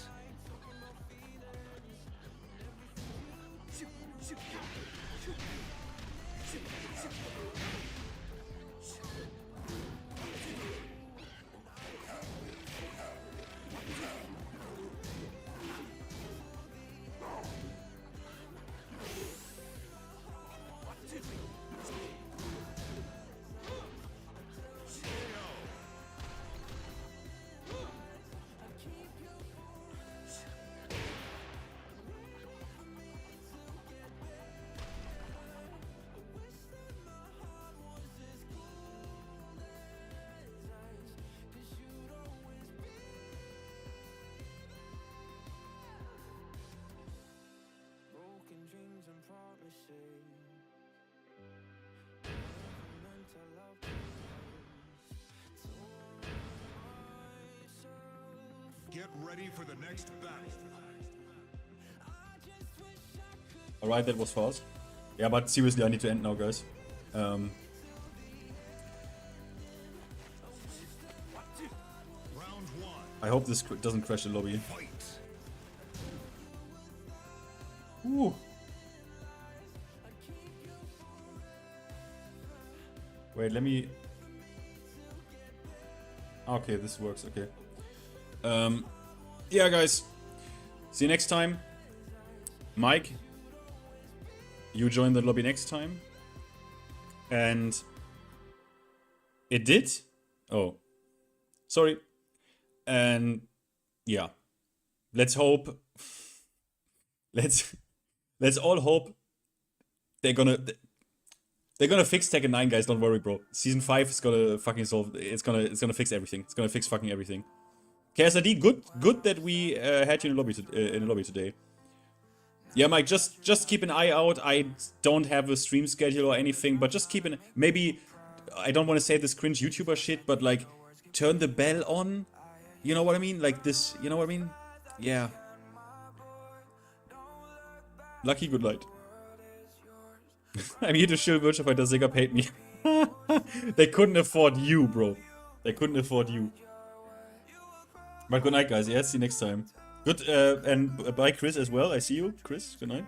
Broken dreams and promises. Meant to love Get ready for the next battle. Alright, that was fast. Yeah, but seriously, I need to end now, guys. Round 1. I hope this doesn't crash the lobby. Fight. Ooh. Wait, let me... Okay, this works, okay. Yeah, guys. See you next time. Mike, you join the lobby next time. And... It did? Oh. Sorry. And... Yeah. Let's hope... Let's all hope they're gonna fix Tekken 9, guys. Don't worry, bro. Season 5 is gonna fucking solve. It's gonna fix everything. It's gonna fix fucking everything. KSID, good that we had you in the lobby today. Yeah, Mike, just keep an eye out. I don't have a stream schedule or anything, but just keep an maybe. I don't want to say this cringe YouTuber shit, but like turn the bell on. You know what I mean? Like this. You know what I mean? Yeah. Lucky, good night. I'm here to shill Virtua Fighter. Sega paid me. They couldn't afford you, bro. They couldn't afford you. But good night, guys. Yeah, see you next time. Good, and bye, Chris, as well. I see you, Chris. Good night.